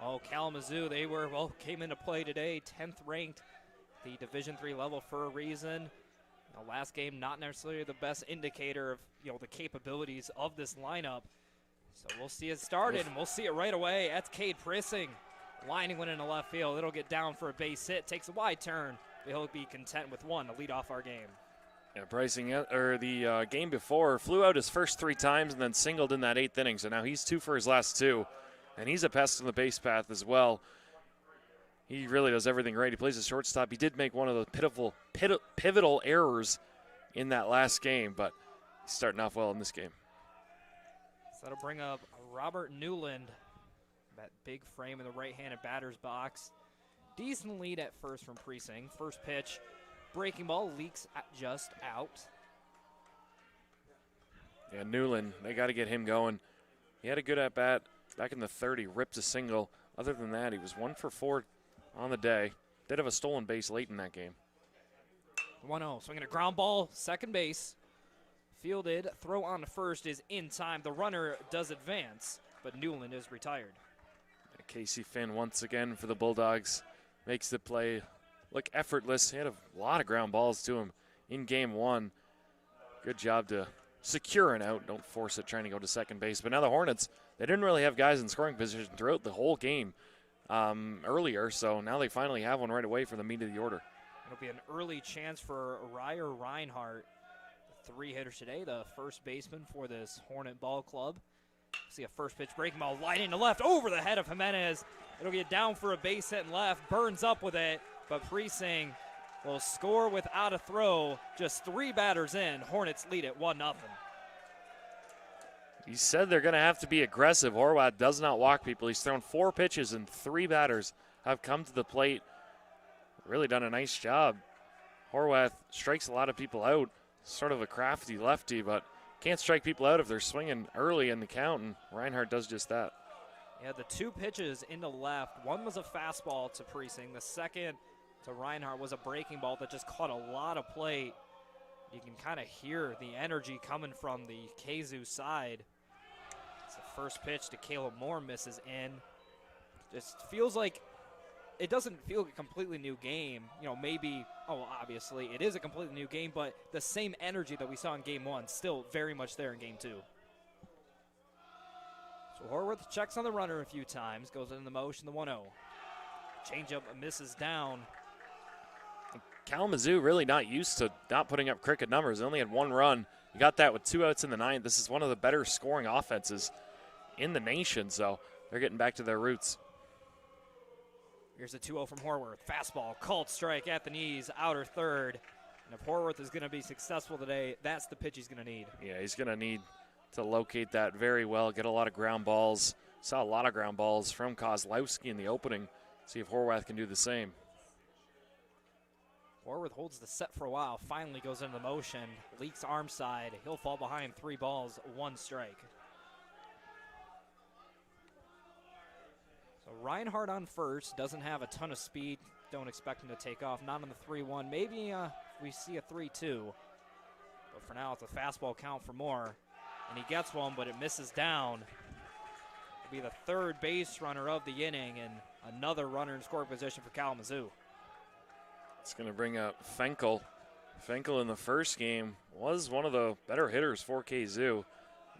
Oh, Kalamazoo, they were, well, came into play today, 10th ranked, the Division III level for a reason. The last game, not necessarily the best indicator of, you know, the capabilities of this lineup. So we'll see it started, and we'll see it right away. That's Cade Prissing lining one into left field. It'll get down for a base hit, takes a wide turn. He'll be content with 1 to lead off our game. Yeah, the game before flew out his first 3 times and then singled in that 8th inning. So now he's 2 for his last 2, and he's a pest on the base path as well. He really does everything right. He plays a shortstop. He did make one of the pivotal errors in that last game, but he's starting off well in this game. So that'll bring up Robert Newland, that big frame in the right-handed batter's box. Decent lead at first from Prissing. First pitch, breaking ball, leaks just out. Yeah, Newland, they got to get him going. He had a good at-bat back in the 3rd. He ripped a single. Other than that, he was 1 for 4 on the day. Did have a stolen base late in that game. 1-0, swinging a ground ball, second base. Fielded, throw on to first is in time. The runner does advance, but Newland is retired. Casey Finn once again for the Bulldogs makes the play look effortless. He had a lot of ground balls to him in game 1. Good job to secure an out. Don't force it trying to go to second base. But now the Hornets, they didn't really have guys in scoring position throughout the whole game earlier, so now they finally have one right away for the meat of the order. It'll be an early chance for Ryer Reinhardt, the 3-hitter today, the first baseman for this Hornet ball club. See a first pitch breaking ball lining to left over the head of Jimenez. It'll get down for a base hit and left, burns up with it, but Prissing will score without a throw. Just 3 batters in, Hornets lead it 1-0. He said they're going to have to be aggressive. Horwath does not walk people. He's thrown 4 pitches and 3 batters have come to the plate. Really done a nice job. Horwath strikes a lot of people out. Sort of a crafty lefty, but can't strike people out if they're swinging early in the count, and Reinhardt does just that. Yeah, the 2 pitches into left. One was a fastball to Prissing. The second to Reinhardt was a breaking ball that just caught a lot of plate. You can kind of hear the energy coming from the Kazoo side. It's the first pitch to Caleb Moore, misses in. Just feels like it doesn't feel like a completely new game. You know, maybe, obviously it is a completely new game, but the same energy that we saw in game 1 still very much there in game 2. So Horworth checks on the runner a few times, goes into the motion, the 1-0. Changeup misses down. Kalamazoo really not used to not putting up cricket numbers. They only had 1 run. You got that with 2 outs in the 9th. This is one of the better scoring offenses in the nation, so they're getting back to their roots. Here's a 2-0 from Horworth. Fastball, called strike at the knees, outer third. And if Horworth is going to be successful today, that's the pitch he's going to need. Yeah, he's going to need to locate that very well, get a lot of ground balls. Saw a lot of ground balls from Kozlowski in the opening. See if Horwath can do the same. Horworth holds the set for a while, finally goes into motion, leaks arm side. He'll fall behind 3 balls, 1 strike. So Reinhardt on first, doesn't have a ton of speed. Don't expect him to take off, not on the 3-1. Maybe we see a 3-2. But for now, it's a fastball count for Moore. And he gets one, but it misses down. It'll be the 3rd base runner of the inning and another runner in scoring position for Kalamazoo. It's going to bring up Fenkel. Fenkel in the first game was one of the better hitters for KZoo.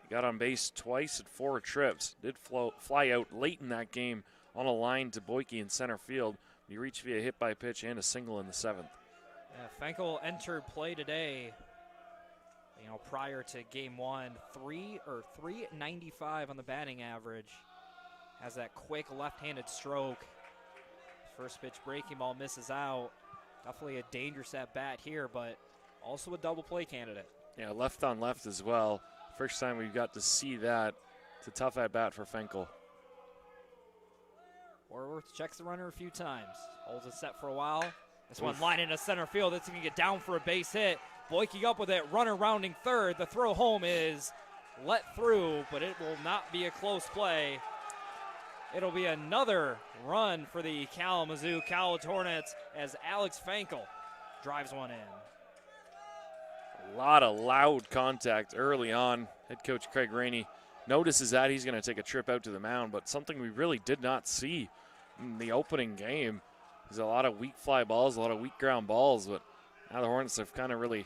He got on base twice at 4 trips. Did fly out late in that game on a line to Boyke in center field. He reached via hit by pitch and a single in the 7th. Yeah, Fenkel entered play today. Prior to game 1, 395 on the batting average. Has that quick left-handed stroke. First pitch breaking ball misses out. Definitely a dangerous at bat here, but also a double play candidate. Yeah, left on left as well. First time we've got to see that. It's a tough at bat for Fenkel. Horworth checks the runner a few times. Holds it set for a while. This one line into center field. It's going to get down for a base hit. Boyke up with it, runner rounding third. The throw home is let through, but it will not be a close play. It'll be another run for the Kalamazoo College Hornets as Alex Fenkel drives one in. A lot of loud contact early on. Head coach Craig Rainey notices that he's going to take a trip out to the mound, but something we really did not see in the opening game. There's a lot of weak fly balls, a lot of weak ground balls, but now the Hornets have kind of really,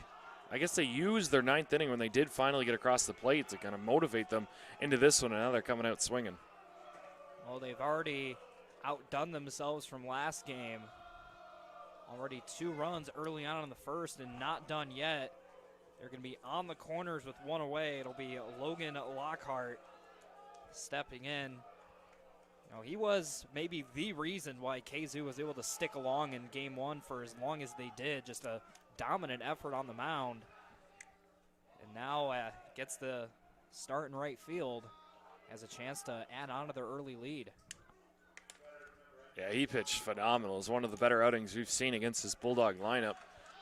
I guess they used their 9th inning when they did finally get across the plate to kind of motivate them into this one, and now they're coming out swinging. Well, they've already outdone themselves from last game. Already 2 runs early on in the first and not done yet. They're going to be on the corners with 1 away. It'll be Logan Lockhart stepping in. He was maybe the reason why KZoo was able to stick along in game 1 for as long as they did. Just a dominant effort on the mound. And now gets the start in right field. Has a chance to add on to their early lead. Yeah, he pitched phenomenal. It's one of the better outings we've seen against this Bulldog lineup.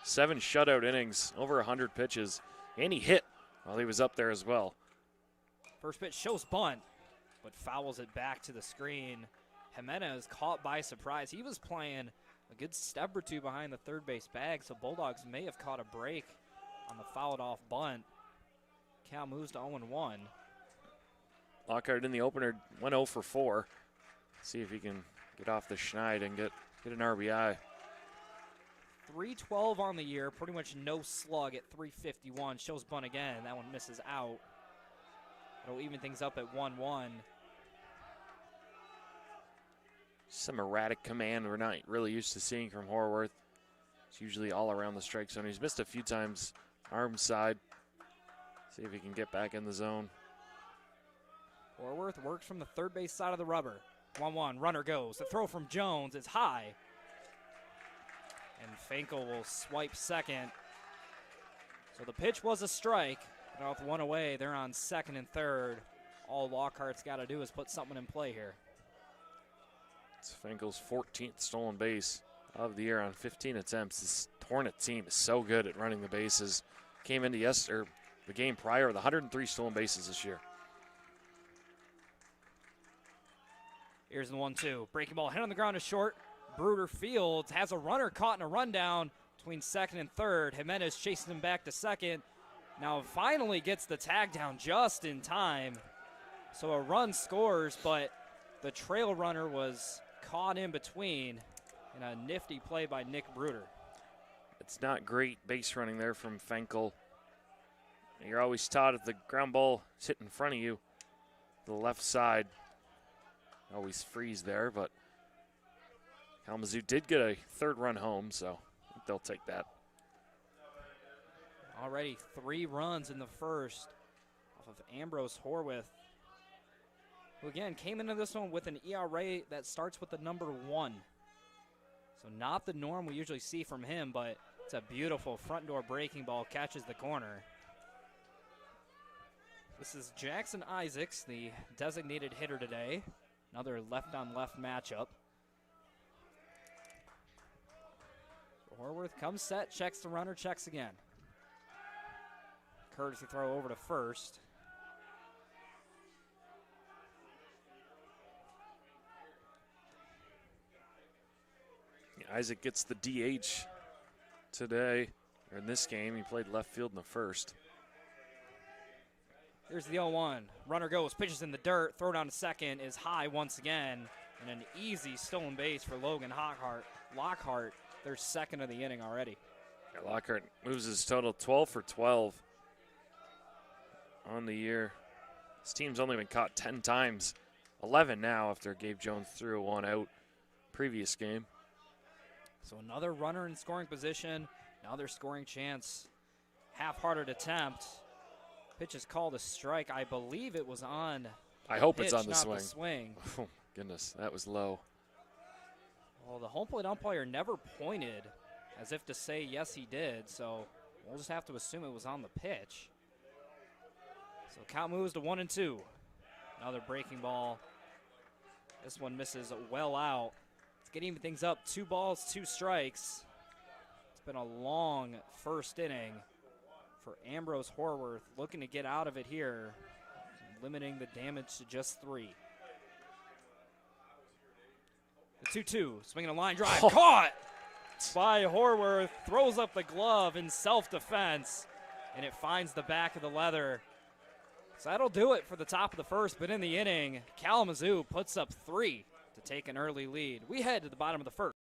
7 shutout innings, over 100 pitches, and he hit while he was up there as well. First pitch shows bunt, but fouls it back to the screen. Jimenez caught by surprise. He was playing a good step or 2 behind the third base bag, so Bulldogs may have caught a break on the fouled off bunt. Cal moves to 0-1. Lockhart in the opener went 0 for 4. See if he can get off the schneid and get an RBI. 312 on the year, pretty much no slug at 351. Shows bunt again. That one misses out. It'll even things up at 1-1. Some erratic command we're not really used to seeing from Horworth. It's usually all around the strike zone. He's missed a few times arm side. See if he can get back in the zone. Horworth works from the third base side of the rubber. 1-1, runner goes. The throw from Jones is high. And Fenkel will swipe second. So the pitch was a strike. But with 1 away, they're on second and third. All Lockhart's got to do is put something in play here. It's Fenkel's 14th stolen base of the year on 15 attempts. This Hornet team is so good at running the bases. Came into the game prior with 103 stolen bases this year. Here's the 1-2. Breaking ball hit on the ground is short. Bruder Fields has a runner caught in a rundown between second and third. Jimenez chasing him back to second. Now finally gets the tag down just in time. So a run scores, but the trail runner was caught in between in a nifty play by Nick Bruder. It's not great base running there from Fenkel. You're always taught if the ground ball is hit in front of you, the left side, always freeze there, but Kalamazoo did get a 3rd run home, so they'll take that. Already 3 runs in the first off of Ambrose Horwath, who again came into this one with an ERA that starts with the number 1. So not the norm we usually see from him, but it's a beautiful front door breaking ball, catches the corner. This is Jackson Isaacs, the designated hitter today. Another left-on-left matchup. Horwath comes set, checks the runner, checks again. Courtesy throw over to first. Isaac gets the DH today, or in this game. He played left field in the first. Here's the 0-1. Runner goes, pitches in the dirt, throw down to second is high once again, and an easy stolen base for Logan Lockhart, their second of the inning already. Yeah, Lockhart moves his total 12 for 12 on the year. His team's only been caught 10 times, 11 now after Gabe Jones threw 1 out previous game. So another runner in scoring position, another scoring chance. Half-hearted attempt. Pitch is called a strike. I believe it was on. I hope pitch, it's on the not swing. The swing. Oh, goodness, that was low. Well, the home plate umpire never pointed as if to say yes, he did. So we'll just have to assume it was on the pitch. So count moves to 1-2. Another breaking ball. This one misses well out. It's getting things up. 2 balls, 2 strikes. It's been a long first inning for Ambrose Horwath, looking to get out of it here, limiting the damage to just 3. The 2-2, swinging a line drive, caught by Horwath, throws up the glove in self-defense, and it finds the back of the leather. So that'll do it for the top of the first, but in the inning, Kalamazoo puts up 3 to take an early lead. We head to the bottom of the first.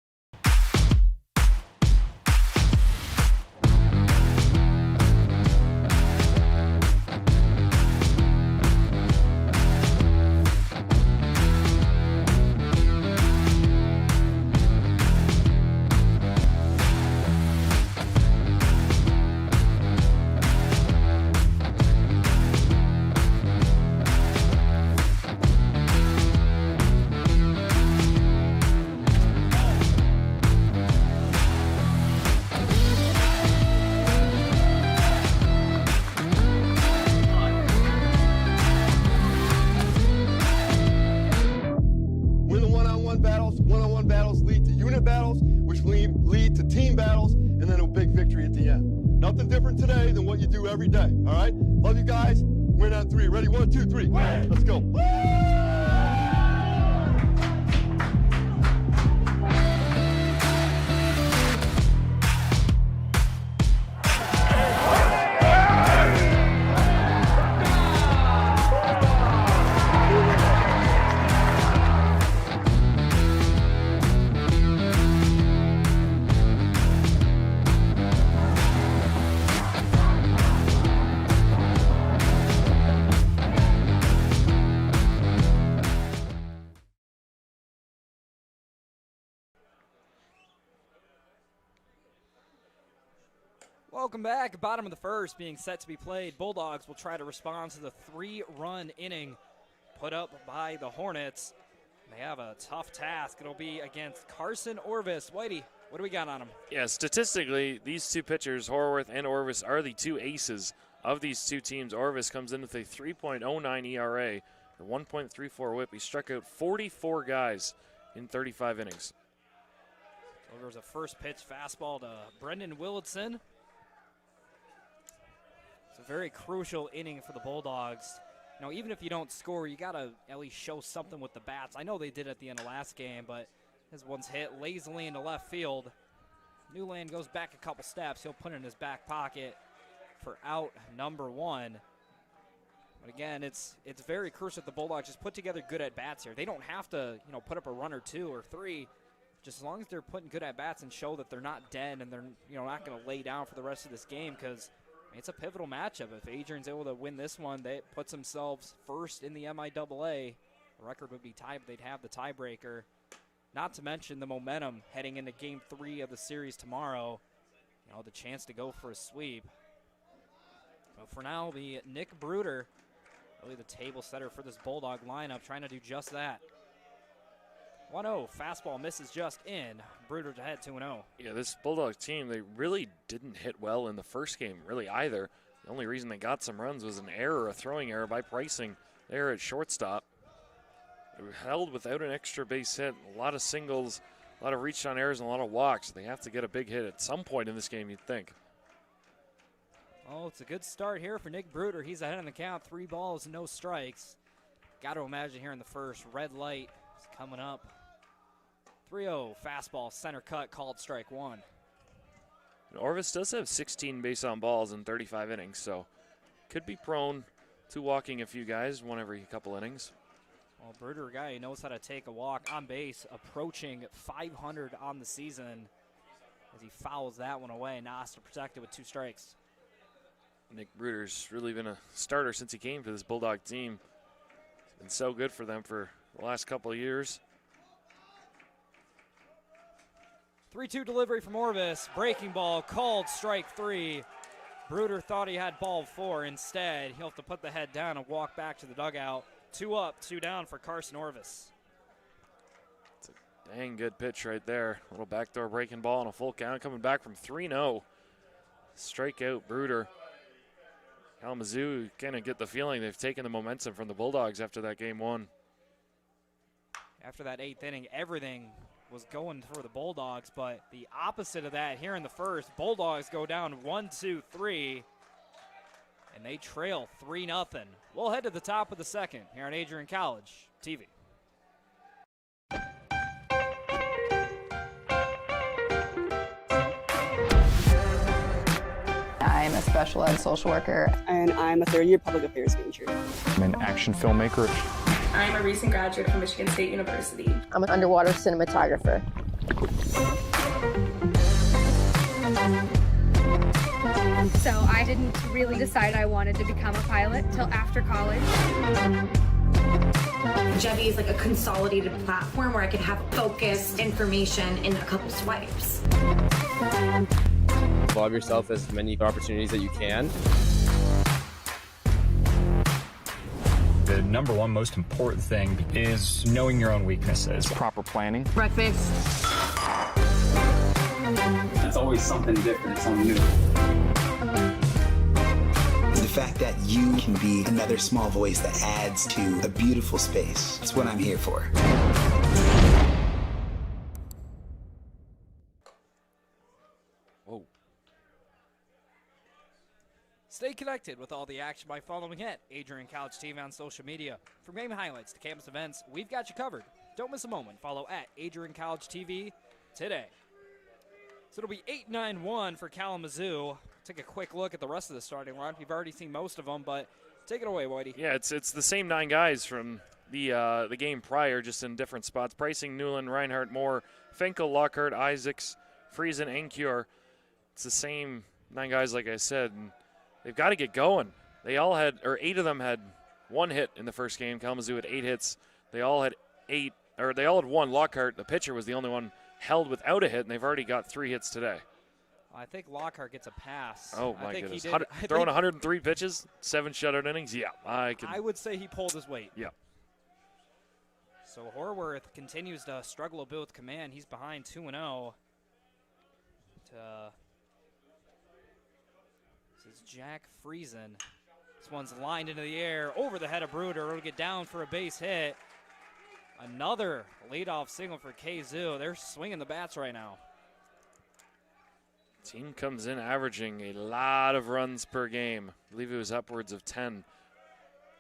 Every day, all right? Love you guys. Win on 3. Ready? 1, 2, 3. Win. Let's go. Welcome back. Bottom of the first being set to be played. Bulldogs will try to respond to the 3-run inning put up by the Hornets. They have a tough task. It'll be against Carson Orvis. Whitey, what do we got on him? Yeah, statistically, these 2 pitchers, Horwath and Orvis, are the 2 aces of these 2 teams. Orvis comes in with a 3.09 ERA, a 1.34 whip. He struck out 44 guys in 35 innings. So there was a first pitch fastball to Brendan Willitson. It's a very crucial inning for the Bulldogs. You know, even if you don't score, you got to at least show something with the bats. I know they did at the end of last game, but this one's hit lazily into left field. Newland goes back a couple steps. He'll put it in his back pocket for out number 1. But again, it's very crucial that the Bulldogs just put together good at-bats here. They don't have to, you know, put up a run or 2 or 3. Just as long as they're putting good at-bats and show that they're not dead and they're, you know, not going to lay down for the rest of this game, because it's a pivotal matchup. If Adrian's able to win this one, that puts themselves first in the MIAA. The record would be tied, but they'd have the tiebreaker. Not to mention the momentum heading into Game 3 of the series tomorrow. you know, the chance to go for a sweep. But for now, the Nick Bruder, really the table setter for this Bulldog lineup, trying to do just that. 1-0, fastball misses just in. Bruder's ahead 2-0. Yeah, this Bulldog team, they really didn't hit well in the first game, really either. The only reason they got some runs was an error, a throwing error by Pricing there at shortstop. They were held without an extra base hit, a lot of singles, a lot of reach on errors, and a lot of walks. They have to get a big hit at some point in this game, you'd think. Oh, it's a good start here for Nick Bruder. He's ahead in the count, 3 balls, no strikes. Got to imagine here in the first, red light is coming up. 3-0, fastball, center cut, called strike 1. And Orvis does have 16 base on balls in 35 innings, so could be prone to walking a few guys, one every couple innings. Well, Bruder, a guy who knows how to take a walk on base, approaching 500 on the season as he fouls that one away. Now has to protect it with 2 strikes. Nick Bruder's really been a starter since he came to this Bulldog team. It's been so good for them for the last couple of years. 3-2 delivery from Orvis. Breaking ball, called strike 3. Bruder thought he had ball 4. Instead, he'll have to put the head down and walk back to the dugout. 2 up, 2 down for Carson Orvis. It's a dang good pitch right there. A little backdoor breaking ball and a full count coming back from 3-0. Strikeout Bruder. Kalamazoo kind of get the feeling they've taken the momentum from the Bulldogs after that game 1. After that 8th inning, everything was going for the Bulldogs, but the opposite of that here in the first. Bulldogs go down 1-2-3, and they trail 3-0. We'll head to the top of the second here on Adrian College TV. I'm a special ed social worker. And I'm a third-year public affairs major. I'm an action filmmaker. I'm a recent graduate from Michigan State University. I'm an underwater cinematographer. So I didn't really decide I wanted to become a pilot till after college. Jevy is like a consolidated platform where I could have focused information in a couple swipes. Involve yourself as many opportunities that you can. The number one most important thing is knowing your own weaknesses. Proper planning. Breakfast. It's always something different, something new. The fact that you can be another small voice that adds to a beautiful space. That's what I'm here for. Whoa. Stay connected with all the action by following at Adrian College TV on social media. From game highlights to campus events, we've got you covered. Don't miss a moment. Follow at Adrian College TV today. So it'll be 8-9-1 for Kalamazoo. Take a quick look at the rest of the starting line. You've already seen most of them, but take it away, Whitey. Yeah, it's the same 9 guys from the game prior, just in different spots. Pricing, Newland, Reinhardt, Moore, Finkel, Lockhart, Isaacs, Friesen, and Cure. It's the same 9 guys, like I said, and they've got to get going. They all had, or 8 of them had 1 hit in the first game. Kalamazoo had 8 hits. They all had 1. Lockhart, the pitcher, was the only one held without a hit, and they've already got 3 hits today. I think Lockhart gets a pass. Oh, my goodness. Throwing 103 pitches, 7 shutout innings? Yeah, I would say he pulled his weight. Yeah. So Horworth continues to struggle a bit with command. He's behind 2-0. This is Jack Friesen. This one's lined into the air over the head of Bruder. It'll get down for a base hit. Another leadoff single for KZoo. They're swinging the bats right now. Team comes in averaging a lot of runs per game. I believe it was upwards of 10.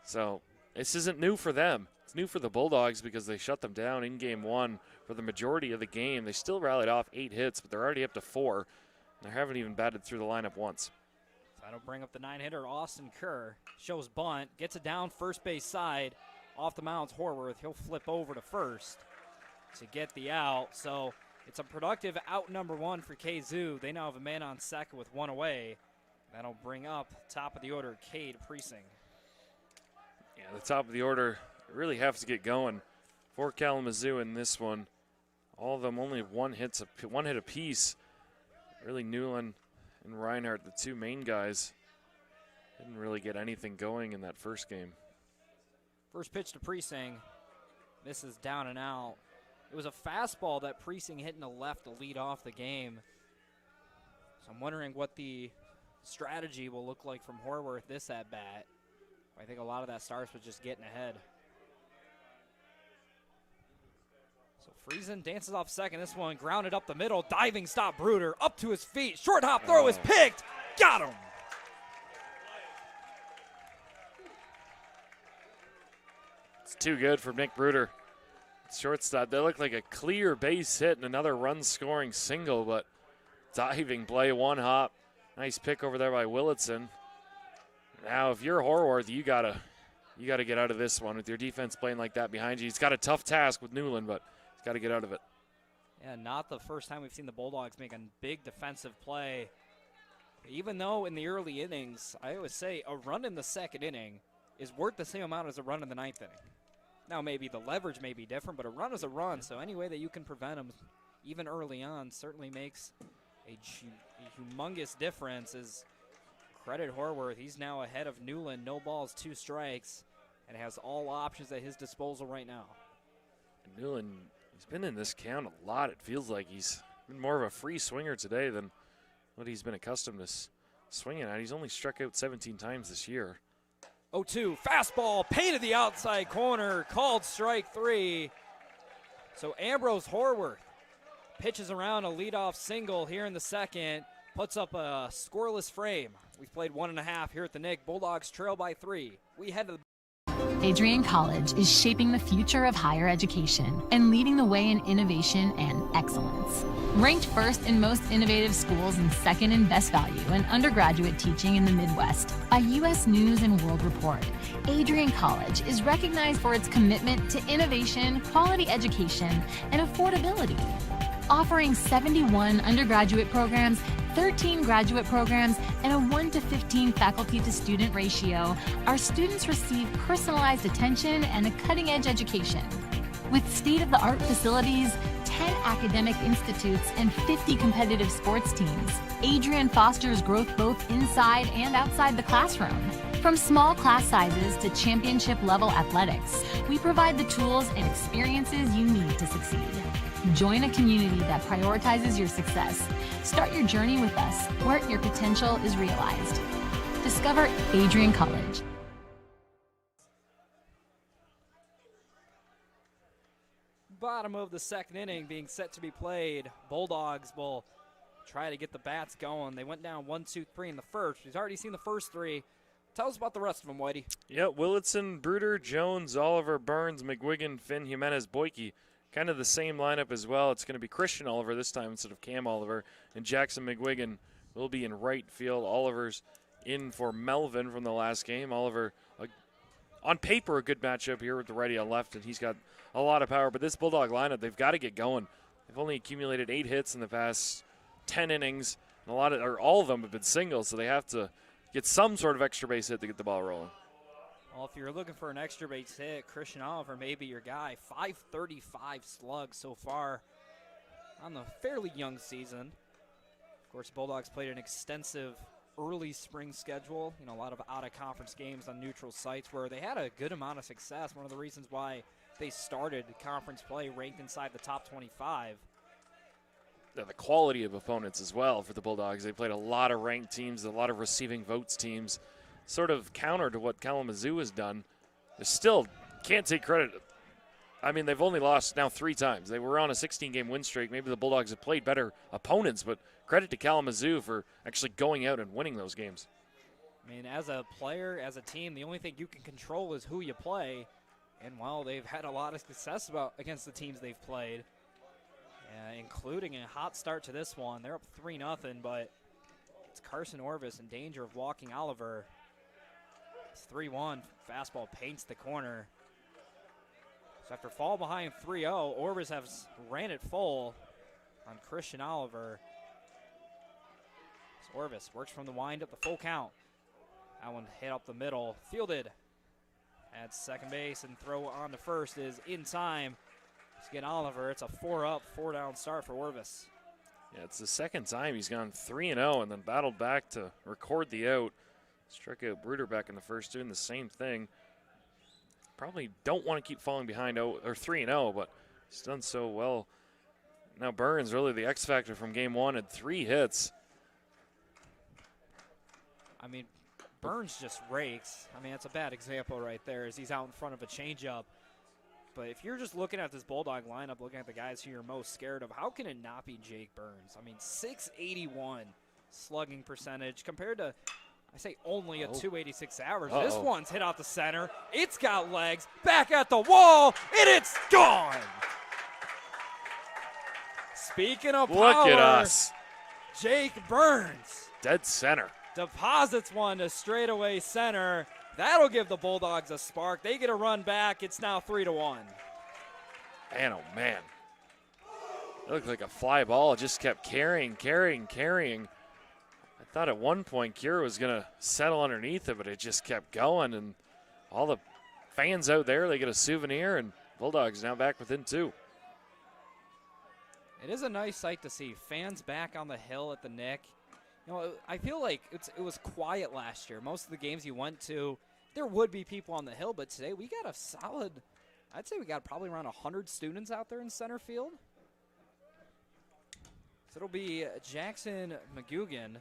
So this isn't new for them. It's new for the Bulldogs because they shut them down in game 1 for the majority of the game. They still rallied off 8 hits, but they're already up to 4. They haven't even batted through the lineup once. So that'll bring up the 9-hitter, Austin Kerr. Shows bunt, gets it down first base side. Off the mound's Horworth. He'll flip over to first to get the out. So it's a productive out number 1 for KZoo. They now have a man on second with 1 away. That'll bring up top of the order, Cade Precinct. Yeah, the top of the order really has to get going for Kalamazoo in this one. All of them only 1 hit apiece. Really, Newland and Reinhardt, the two main guys, didn't really get anything going in that first game. First pitch to Precinct. Misses down and out. It was a fastball that Precinct hit in the left to lead off the game. So I'm wondering what the strategy will look like from Horworth this at bat. I think a lot of that starts with just getting ahead. So Friesen dances off second. This one grounded up the middle. Diving stop Bruder up to his feet. Short hop throw is picked. Got him. It's too good for Nick Bruder. Shortstop. That looked like a clear base hit and another run-scoring single, but diving play, one hop. Nice pick over there by Willitson. Now, if you're Horworth, you gotta get out of this one with your defense playing like that behind you. He's got a tough task with Newland, but he's got to get out of it. Yeah, not the first time we've seen the Bulldogs make a big defensive play. Even though in the early innings, I always say a run in the second inning is worth the same amount as a run in the ninth inning. Now, maybe the leverage may be different, but a run is a run, so any way that you can prevent them, even early on, certainly makes a humongous difference. As credit Horworth, he's now ahead of Newland, no balls, 2 strikes, and has all options at his disposal right now. And Newland, he's been in this count a lot. It feels like he's been more of a free swinger today than what he's been accustomed to swinging at. He's only struck out 17 times this year. 0-2, fastball, painted the outside corner, called strike 3. So Ambrose Horworth pitches around a leadoff single here in the second, puts up a scoreless frame. We've played 1.5 here at the Nick. Bulldogs trail by 3. We head to the Adrian College is shaping the future of higher education and leading the way in innovation and excellence. Ranked first in most innovative schools and second in best value in undergraduate teaching in the Midwest by U.S. News and World Report, Adrian College is recognized for its commitment to innovation, quality education, and affordability. Offering 71 undergraduate programs, 13 graduate programs, and a 1-to-15 faculty-to-student ratio, our students receive personalized attention and a cutting-edge education. With state-of-the-art facilities, 10 academic institutes, and 50 competitive sports teams, Adrian fosters growth both inside and outside the classroom. From small class sizes to championship-level athletics, we provide the tools and experiences you need to succeed. Join a community that prioritizes your success. Start your journey with us, where your potential is realized. Discover Adrian College. Bottom of the second inning being set to be played. Bulldogs will try to get the bats going. They went down 1-2-3 in the first. We've already seen the first 3. Tell us about the rest of them, Whitey. Yeah, Willitson, Bruder, Jones, Oliver, Burns, McGuigan, Finn, Jimenez, Boyke. Kind of the same lineup as well. It's going to be Christian Oliver this time instead of Cam Oliver. And Jackson McGuigan will be in right field. Oliver's in for Melvin from the last game. Oliver, on paper, a good matchup here with the righty on left, and he's got a lot of power. But this Bulldog lineup, they've got to get going. They've only accumulated 8 hits in the past 10 innings. And all of them have been singles, so they have to get some sort of extra base hit to get the ball rolling. Well, if you're looking for an extra base hit, Christian Oliver may be your guy. 535 slugs so far on the fairly young season. Of course, Bulldogs played an extensive early spring schedule. A lot of out-of-conference games on neutral sites where they had a good amount of success. One of the reasons why they started conference play ranked inside the top 25. The quality of opponents as well for the Bulldogs. They played a lot of ranked teams, a lot of receiving votes teams. Sort of counter to what Kalamazoo has done. They still can't take credit. I mean, they've only lost now 3 times. They were on a 16-game win streak. Maybe the Bulldogs have played better opponents, but credit to Kalamazoo for actually going out and winning those games. I mean, as a player, as a team, the only thing you can control is who you play. And while they've had a lot of success against the teams they've played, including a hot start to this one. They're up 3-0, but it's Carson Orvis in danger of walking Oliver. It's 3-1. Fastball paints the corner. So after fall behind 3-0, Orvis has ran it full on Christian Oliver. So Orvis works from the wind up, the full count. That one hit up the middle, fielded at second base, and throw on to first is in time to get Oliver. It's a 4-up, 4-down start for Orvis. Yeah, it's the second time he's gone 3-0 and then battled back to record the out. Struck out Bruder back in the first, doing the same thing. Probably don't want to keep falling behind 3-0, but he's done so well. Now Burns, really the X factor from game one, had 3 hits. I mean, Burns just rakes. I mean, that's a bad example right there as he's out in front of a changeup. But if you're just looking at this Bulldog lineup, looking at the guys who you're most scared of, how can it not be Jake Burns? I mean, .681 slugging percentage compared to, I say, only a .286 average. This one's hit out the center. It's got legs. Back at the wall, and it's gone. Speaking of power, look at us. Jake Burns. Dead center. Deposits one to straightaway center. That'll give the Bulldogs a spark. They get a run back. It's now 3-1. Man, oh man. It looked like a fly ball. It just kept carrying. I thought at one point Kira was going to settle underneath it, but it just kept going. And all the fans out there, they get a souvenir, and Bulldogs now back within 2. It is a nice sight to see. Fans back on the hill at the Nick. You know, I feel like it was quiet last year. Most of the games you went to, there would be people on the hill, but today we got a solid, I'd say we got probably around 100 students out there in center field. So it'll be Jackson McGugan.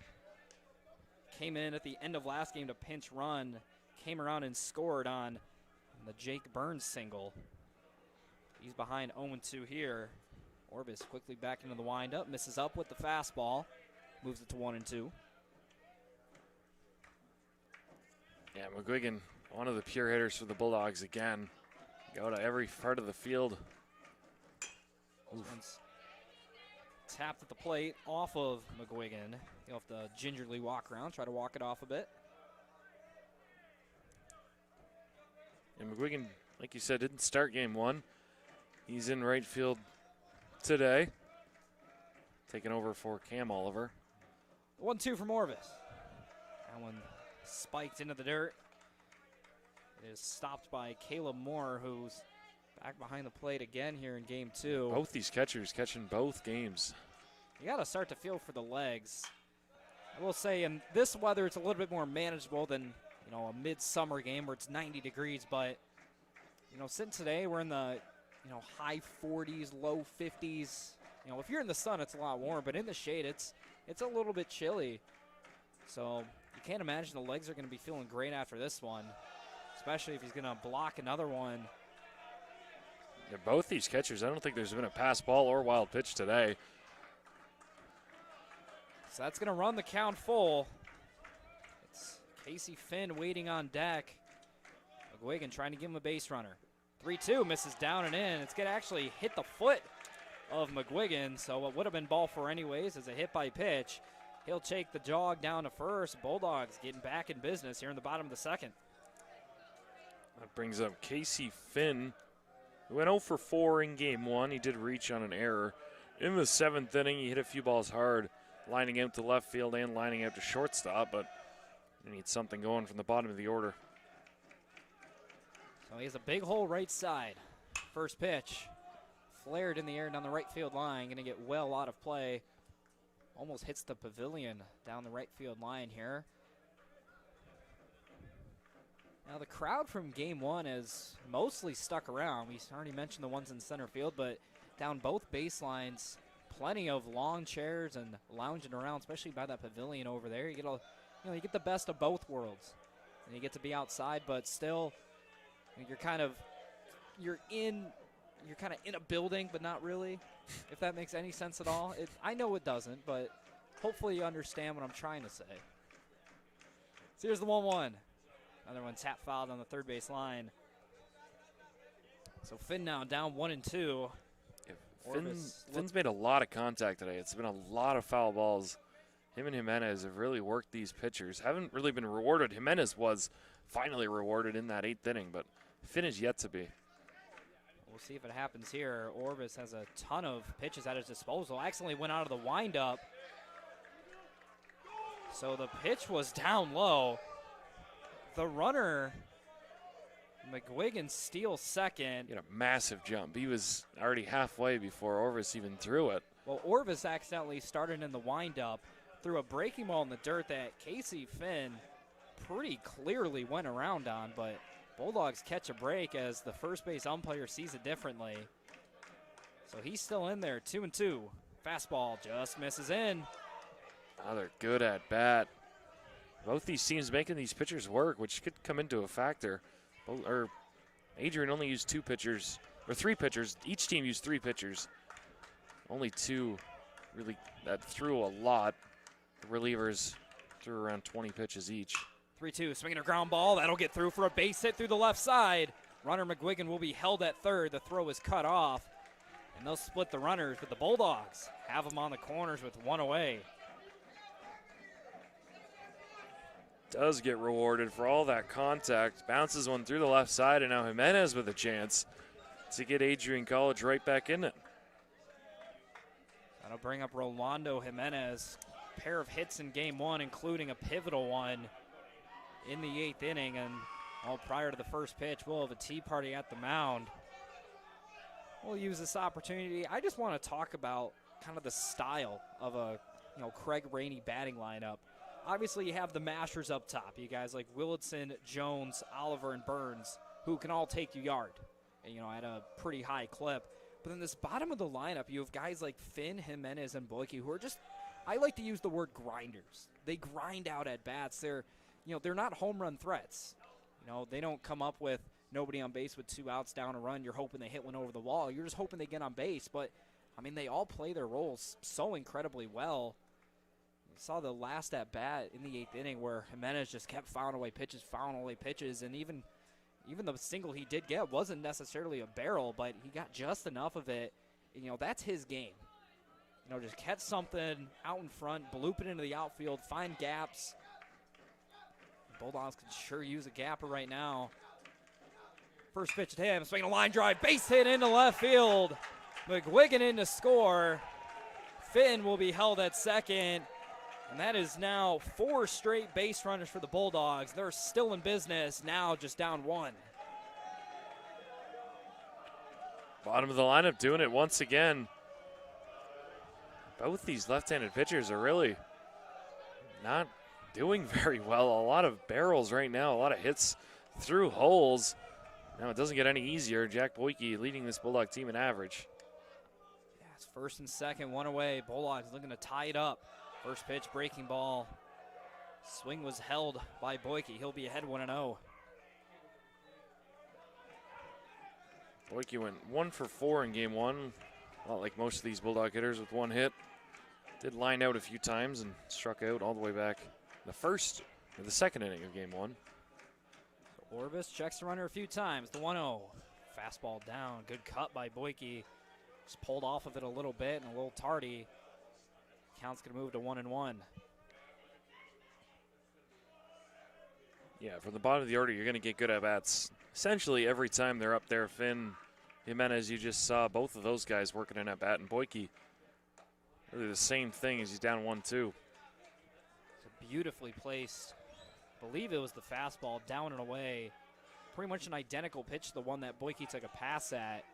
Came in at the end of last game to pinch run, came around and scored on the Jake Burns single. He's behind 0-2 here. Orbis quickly back into the windup, misses up with the fastball. Moves it to 1-2. Yeah, McGuigan, one of the pure hitters for the Bulldogs again. Go to every part of the field. One's tapped at the plate off of McGuigan. He'll have to gingerly walk around, try to walk it off a bit. And McGuigan, like you said, didn't start game one. He's in right field today, taking over for Cam Oliver. 1-2 from Orvis. That one spiked into the dirt. It is stopped by Caleb Moore, who's back behind the plate again here in game 2. Both these catchers catching both games. You got to start to feel for the legs. I will say in this weather, it's a little bit more manageable than, you know, a midsummer game where it's 90 degrees. But, you know, since today we're in the, you know, high 40s, low 50s. You know, if you're in the sun, it's a lot warmer, but in the shade, it's a little bit chilly. So you can't imagine the legs are going to be feeling great after this one, especially if he's going to block another one. Yeah, both these catchers, I don't think there's been a pass ball or wild pitch today. So that's going to run the count full. It's Casey Finn waiting on deck. McGuigan trying to give him a base runner. 3-2, misses down and in. It's going to actually hit the foot of McGuigan, so what would have been ball 4 anyways is a hit by pitch. He'll take the jog down to first. Bulldogs getting back in business here in the bottom of the second. That brings up Casey Finn, who went 0 for 4 in game 1. He did reach on an error. In the 7th inning, he hit a few balls hard, lining out to left field and lining out to shortstop, but he needs something going from the bottom of the order. So he has a big hole right side. First pitch. Flared in the air down the right field line. Going to get well out of play. Almost hits the pavilion down the right field line here. Now the crowd from game 1 has mostly stuck around. We already mentioned the ones in center field, but down both baselines, plenty of long chairs and lounging around, especially by that pavilion over there. You get you get the best of both worlds, and you get to be outside, but still, you're kind of in a building, but not really, if that makes any sense at all. I know it doesn't, but hopefully you understand what I'm trying to say. So here's the 1-1. Another one tap fouled on the third base line. So Finn now down 1-2. Finn's made a lot of contact today. It's been a lot of foul balls. Him and Jimenez have really worked these pitchers. Haven't really been rewarded. Jimenez was finally rewarded in that 8th inning, but Finn is yet to be. We'll see if it happens here. Orvis has a ton of pitches at his disposal. Accidentally went out of the windup. So the pitch was down low. The runner, McGuigan, steals second. He had a massive jump. He was already halfway before Orvis even threw it. Well, Orvis accidentally started in the windup, threw a breaking ball in the dirt that Casey Finn pretty clearly went around on, but Bulldogs catch a break as the first base umpire sees it differently. So he's still in there, 2-2. Fastball just misses in. Another good at bat. Both these teams making these pitchers work, which could come into a factor. Adrian only used 2 pitchers, or 3 pitchers. Each team used 3 pitchers. Only 2 really that threw a lot. The relievers threw around 20 pitches each. 3-2, swinging a ground ball. That'll get through for a base hit through the left side. Runner McGuigan will be held at third. The throw is cut off, and they'll split the runners, but the Bulldogs have them on the corners with 1 away. Does get rewarded for all that contact. Bounces one through the left side, and now Jimenez with a chance to get Adrian College right back in it. That'll bring up Rolando Jimenez. Pair of hits in game 1, including a pivotal one in the 8th inning. And all prior to the first pitch, we'll have a tea party at the mound. We'll use this opportunity. I just want to talk about kind of the style of a Craig Rainey batting lineup. Obviously, you have the mashers up top. You guys like Willitson, Jones, Oliver, and Burns, who can all take you yard, at a pretty high clip. But then this bottom of the lineup, you have guys like Finn, Jimenez, and Boyke, who are just, I like to use the word grinders. They grind out at bats. They're not home run threats. They don't come up with nobody on base with 2 outs down a run. You're hoping they hit one over the wall. You're just hoping they get on base. But, they all play their roles so incredibly well. We saw the last at bat in the 8th inning where Jimenez just kept fouling away pitches, and even the single he did get wasn't necessarily a barrel, but he got just enough of it. That's his game. Just catch something out in front, bloop it into the outfield, find gaps. Bulldogs could sure use a gapper right now. First pitch to him, swinging a line drive, base hit into left field. McGuigan in to score. Finn will be held at second. And that is now 4 straight base runners for the Bulldogs. They're still in business, now just down 1. Bottom of the lineup doing it once again. Both these left-handed pitchers are really not doing very well. A lot of barrels right now, a lot of hits through holes. Now it doesn't get any easier. Jack Boyke leading this Bulldog team in average. Yeah, it's first and second, 1 away. Bulldogs looking to tie it up. First pitch, breaking ball. Swing was held by Boyke. He'll be ahead 1-0. Boyke went 1 for 4 in game 1. Not like most of these Bulldog hitters with 1 hit. Did line out a few times and struck out all the way back the second inning of game 1. So Orvis checks the runner a few times. The 1-0. Fastball down. Good cut by Boyke. Just pulled off of it a little bit and a little tardy. Count's going to move to 1-1. Yeah, from the bottom of the order, you're going to get good at-bats. Essentially, every time they're up there, Finn, Jimenez, you just saw both of those guys working an at-bat, and Boyke, really the same thing as he's down 1-2. It's a beautifully placed, I believe it was the fastball, down and away. Pretty much an identical pitch to the one that Boyke took a pass at.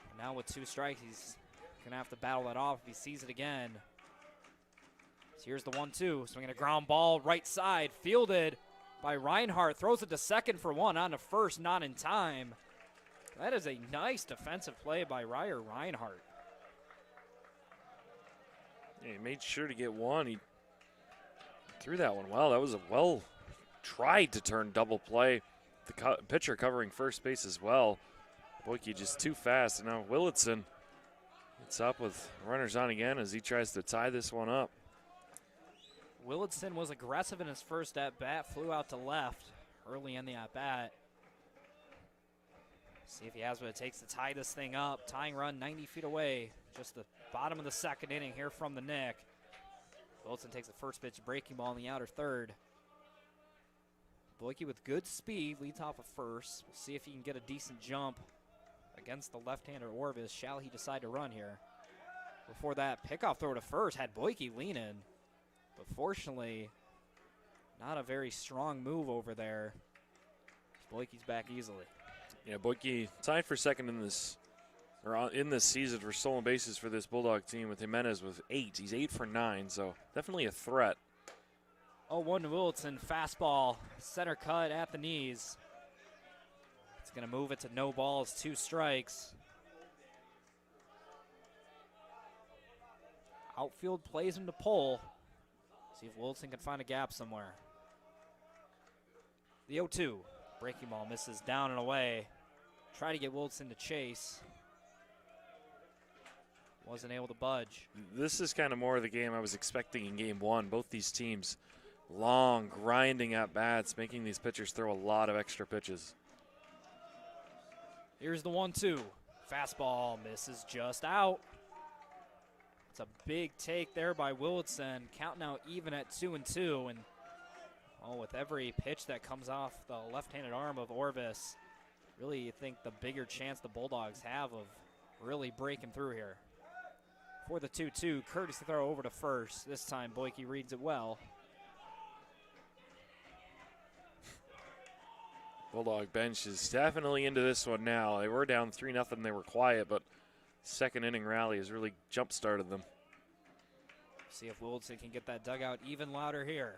And now with 2 strikes, he's going to have to battle that off if he sees it again. So here's the 1-2. Swinging a ground ball right side. Fielded by Reinhardt. Throws it to second for 1. On to first, not in time. That is a nice defensive play by Ryer Reinhardt. Yeah, he made sure to get 1. He threw that one well. That was a well-tried-to-turn double play. The pitcher covering first base as well. Boyke just too fast. And now Willitson, it's up with runners on again as he tries to tie this one up. Willitson was aggressive in his first at-bat, flew out to left early in the at-bat. See if he has what it takes to tie this thing up. Tying run 90 feet away. Just the bottom of the second inning here from the Nick. Willitson takes the first pitch, breaking ball in the outer third. Boyke with good speed, leads off of first. We'll see if he can get a decent jump against the left-hander Orvis. Shall he decide to run here? Before that, pickoff throw to first had Boyke leaning. But fortunately, not a very strong move over there. Boyke's back easily. Yeah, Boyke tied for second in this in this season for stolen bases for this Bulldog team, with Jimenez with 8. He's 8 for 9, so definitely a threat. 0-1 to Wilson, fastball, center cut at the knees. It's going to move it to no balls, 2 strikes. Outfield plays him to pull. See if Wilson can find a gap somewhere. The 0-2, breaking ball misses down and away. Try to get Wilson to chase. Wasn't able to budge. This is kind of more of the game I was expecting in game 1. Both these teams long, grinding at bats, making these pitchers throw a lot of extra pitches. Here's the 1-2. Fastball misses just out. It's a big take there by Wilson. Count now even at 2-2. And with every pitch that comes off the left-handed arm of Orvis, really you think the bigger chance the Bulldogs have of really breaking through here. For the 2-2, courtesy throw over to first. This time Boyke reads it well. Bulldog bench is definitely into this one now. They were down 3-0. They were quiet, but second inning rally has really jump-started them. See if Wilson can get that dugout even louder here.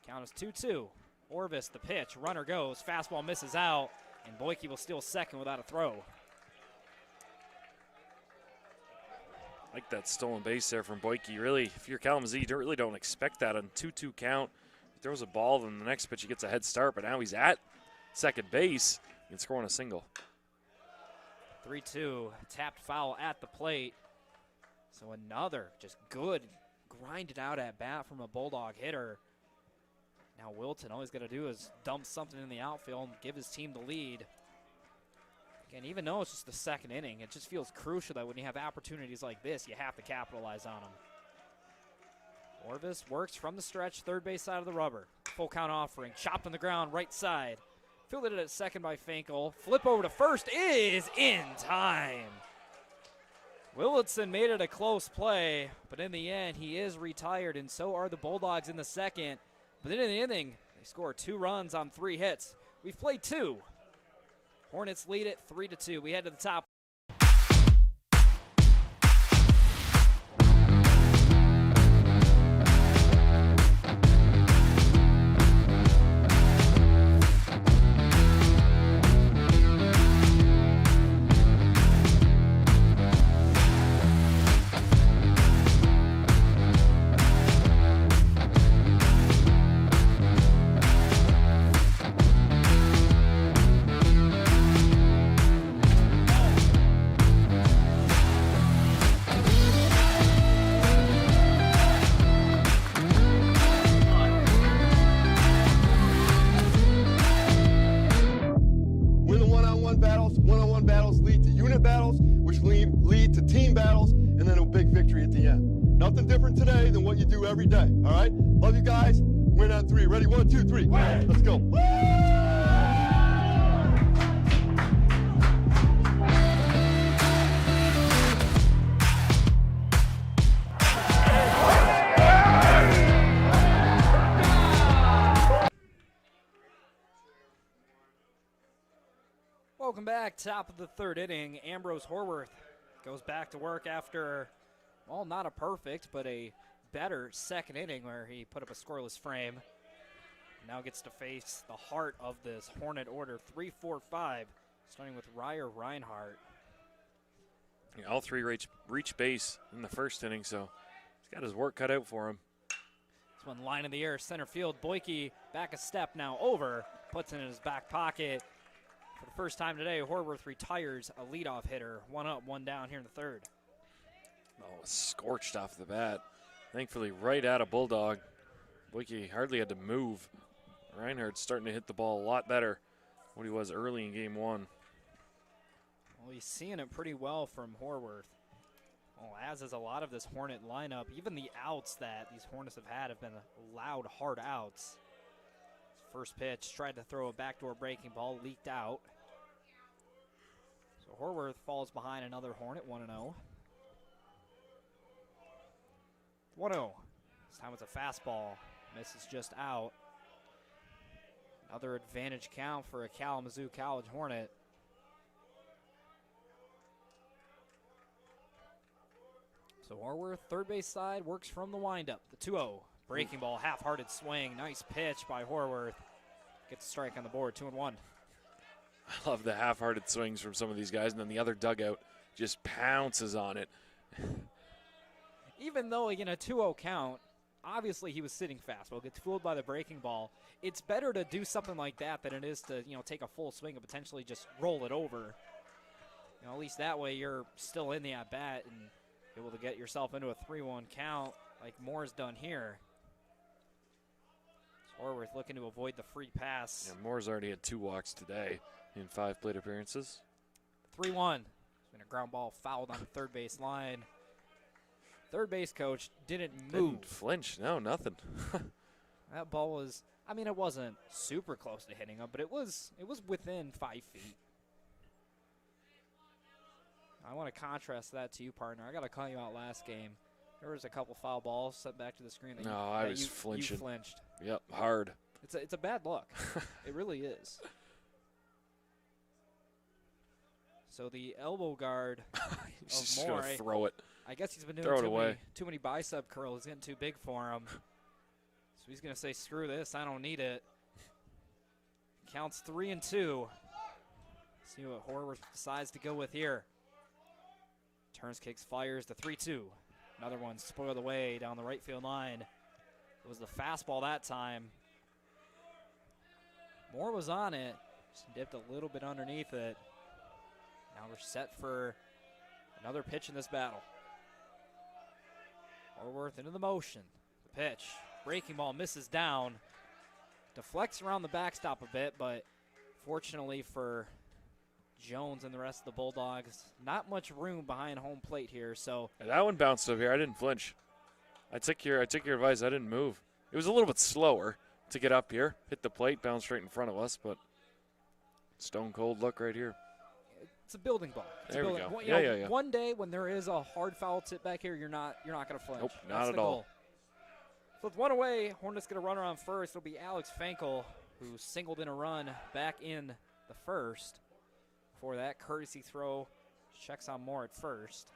Count is 2-2. Orvis, the pitch. Runner goes. Fastball misses out, and Boyke will steal second without a throw. Like that stolen base there from Boyke. Really, if you're Kalamazoo, you really don't expect that on 2-2 count. He throws a ball, then the next pitch he gets a head start, but now he's at second base and scoring a single. 3-2, tapped foul at the plate. So another just good grinded out at bat from a Bulldog hitter. Now Wilton, all he's got to do is dump something in the outfield and give his team the lead. And even though it's just the second inning, it just feels crucial that when you have opportunities like this, you have to capitalize on them. Orvis works from the stretch, third base side of the rubber. Full count offering, chopped on the ground, right side. Fielded it at second by Finkel. Flip over to first is in time. Willitson made it a close play, but in the end, he is retired, and so are the Bulldogs in the second. But then in the inning, they score 2 runs on 3 hits. We've played 2. Hornets lead it 3-2. We head to the top. One-on-one battles lead to unit battles, which lead to team battles, and then a big victory at the end. Nothing different today than what you do every day, all right? Love you guys. Win on 3. Ready? 1, 2, 3. Win. Let's go. Welcome back, top of the third inning. Ambrose Horworth goes back to work after, well, not a perfect, but a better second inning where he put up a scoreless frame. Now gets to face the heart of this Hornet order, 3-4-5, starting with Ryer Reinhardt. Yeah, all 3 reach base in the first inning, so he's got his work cut out for him. This one line in the air, center field. Boyke back a step now over, puts it in his back pocket. For the first time today, Horworth retires a leadoff hitter. 1 up, 1 down here in the third. Oh, scorched off the bat. Thankfully, right at a Bulldog. Boyke hardly had to move. Reinhardt's starting to hit the ball a lot better than what he was early in game 1. Well, he's seeing it pretty well from Horworth. Well, as is a lot of this Hornet lineup. Even the outs that these Hornets have been loud, hard outs. First pitch, tried to throw a backdoor breaking ball, leaked out. So Horworth falls behind another Hornet, 1-0. 1-0. This time it's a fastball. Misses just out. Another advantage count for a Kalamazoo College Hornet. So Horworth, third base side, works from the windup. The 2-0. Breaking ball, half-hearted swing. Nice pitch by Horworth. Gets a strike on the board, 2-1. I love the half-hearted swings from some of these guys, and then the other dugout just pounces on it. Even though in a 2-0 count, obviously he was sitting fastball, gets fooled by the breaking ball. It's better to do something like that than it is to, take a full swing and potentially just roll it over. At least that way you're still in the at-bat and able to get yourself into a 3-1 count like Moore's done here. Horworth looking to avoid the free pass. Yeah, Moore's already had 2 walks today in 5 plate appearances. 3-1. It's been a ground ball fouled on the third base line. Third base coach didn't move. Didn't flinch. No, nothing. That ball was, it wasn't super close to hitting him, but it was within 5 feet. I want to contrast that to you, partner. I got to call you out last game. There was a couple foul balls sent back to the screen. That I was flinching. You flinched. Yep, hard. It's a bad look. It really is. So the elbow guard He's of Moore. just gonna throw it. I guess he's been doing too many bicep curls. He's getting too big for him. So he's going to say, screw this. I don't need it. Counts 3-2. See what Horworth decides to go with here. Turns, kicks, fires the 3-2. Another one spoiled away down the right field line. It was the fastball that time. Moore was on it. Just dipped a little bit underneath it. Now we're set for another pitch in this battle. Horworth into the motion. The pitch. Breaking ball misses down. Deflects around the backstop a bit, but fortunately for Jones and the rest of the Bulldogs, not much room behind home plate here. So that one bounced up here. I didn't flinch. I took your advice. I didn't move. It was a little bit slower to get up here, hit the plate, bounce right in front of us, but stone cold look right here. It's a building block. There we go. Yeah. One day when there is a hard foul tip back here, you're not going to flinch. Nope, That's not at all. So with one away, Hornets going to run around first. It'll be Alex Fankel, who singled in a run back in the first. Before that, courtesy throw checks on Moore at first.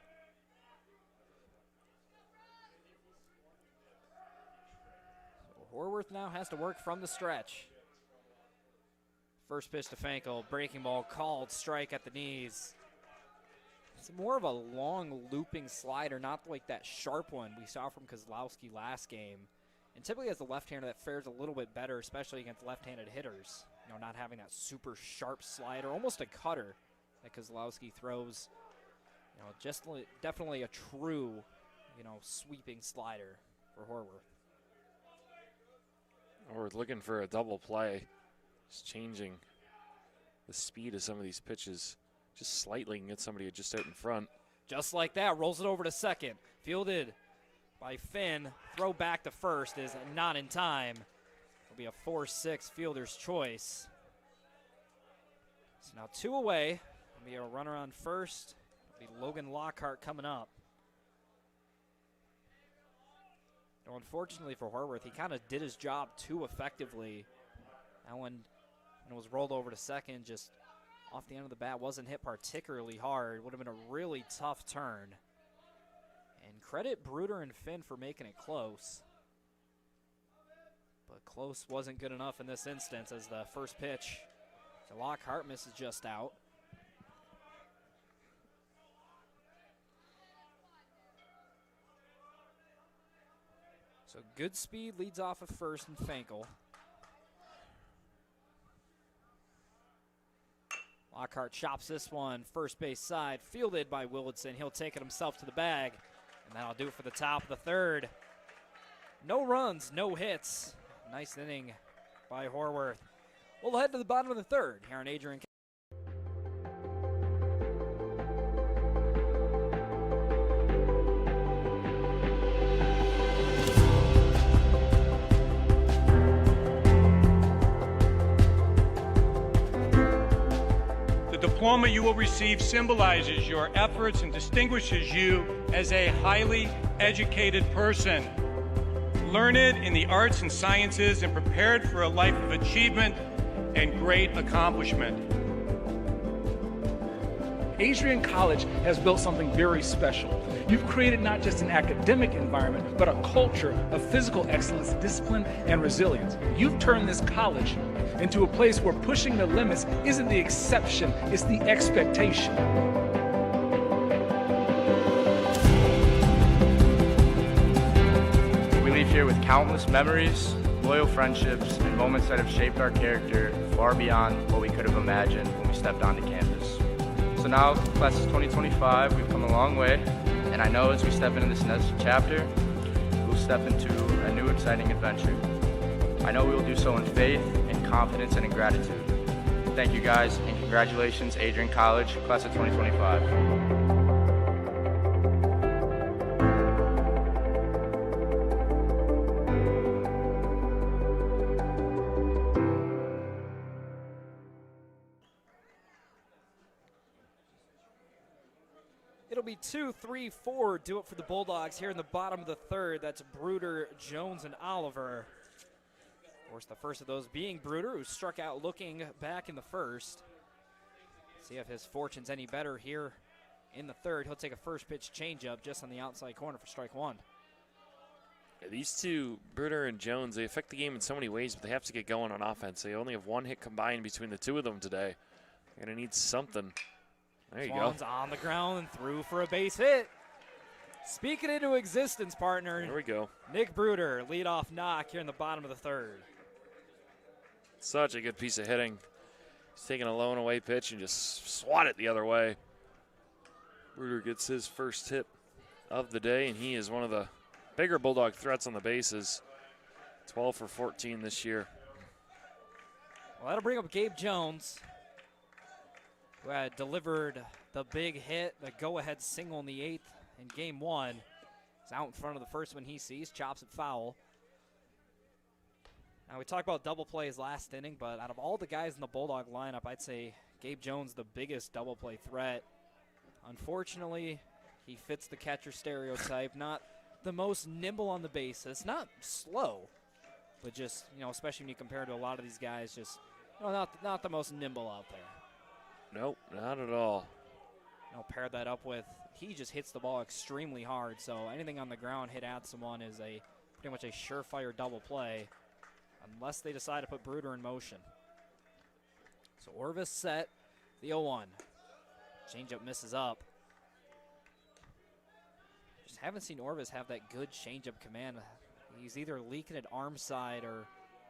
So Horworth now has to work from the stretch. First pitch to Fankel, breaking ball called, strike at the knees. It's more of a long looping slider, not like that sharp one we saw from Kozlowski last game. And typically as a left-hander that fares a little bit better, especially against left-handed hitters. Not having that super sharp slider, almost a cutter that Kozlowski throws. Definitely a true, sweeping slider for Horworth. Horworth looking for a double play. Just changing the speed of some of these pitches just slightly and get somebody just out in front. Just like that, rolls it over to second. Fielded by Finn. Throw back to first is not in time. It'll be a 4-6 fielder's choice. So now 2 away. It'll be a runner on first. It'll be Logan Lockhart coming up. Now, unfortunately for Horworth, he kind of did his job too effectively. That one, when it was rolled over to second, just off the end of the bat, wasn't hit particularly hard. Would have been a really tough turn. And credit Bruder and Finn for making it close. But close wasn't good enough in this instance as the first pitch to Lockhart misses just out. So good speed leads off at first and Fankel. Lockhart chops this one, first base side, fielded by Willardson. He'll take it himself to the bag, and that'll do it for the top of the third. No runs, no hits. Nice inning by Horworth. We'll head to the bottom of the third here on Adrian. The diploma you will receive symbolizes your efforts and distinguishes you as a highly educated person. Learned in the arts and sciences and prepared for a life of achievement and great accomplishment. Adrian College has built something very special. You've created not just an academic environment, but a culture of physical excellence, discipline, and resilience. You've turned this college into a place where pushing the limits isn't the exception, it's the expectation. We leave here with countless memories, loyal friendships, and moments that have shaped our character far beyond what we could have imagined when we stepped onto campus. So now, class of 2025, we've come a long way, and I know as we step into this next chapter, we'll step into a new exciting adventure. I know we will do so in faith, in confidence, and in gratitude. Thank you guys, and congratulations, Adrian College, class of 2025. It'll be 2-3-4 do it for the Bulldogs here in the bottom of the third. That's Bruder, Jones, and Oliver. Of course, the first of those being Bruder, who struck out looking back in the first. See if his fortune's any better here in the third. He'll take a first pitch changeup just on the outside corner for strike one. Yeah, these two, Bruder and Jones, they affect the game in so many ways, but they have to get going on offense. They only have one hit combined between the two of them today. They're going to need something. There you Swan's go. on the ground and threw for a base hit. Speaking into existence, partner. There we go. Nick Bruder, leadoff knock here in the bottom of the third. Such a good piece of hitting. He's taking a low and away pitch and just swat it the other way. Bruder gets his first hit of the day, and he is one of the bigger Bulldog threats on the bases. 12 for 14 this year. Well, that'll bring up Gabe Jones, who had delivered the big hit, the go-ahead single in the eighth in game one. He's out in front of the first one he sees, chops it foul. Now, we talked about double plays last inning, but out of all the guys in the Bulldog lineup, I'd say Gabe Jones the biggest double play threat. Unfortunately, he fits the catcher stereotype. Not the most nimble on the bases, not slow, but just, especially when you compare to a lot of these guys, just, not the most nimble out there. Nope, not at all. Pair that up with, he just hits the ball extremely hard, so anything on the ground hit at someone is pretty much a surefire double play, unless they decide to put Bruder in motion. So Orvis set, the 0-1. Changeup misses up. Just haven't seen Orvis have that good changeup command. He's either leaking it arm side or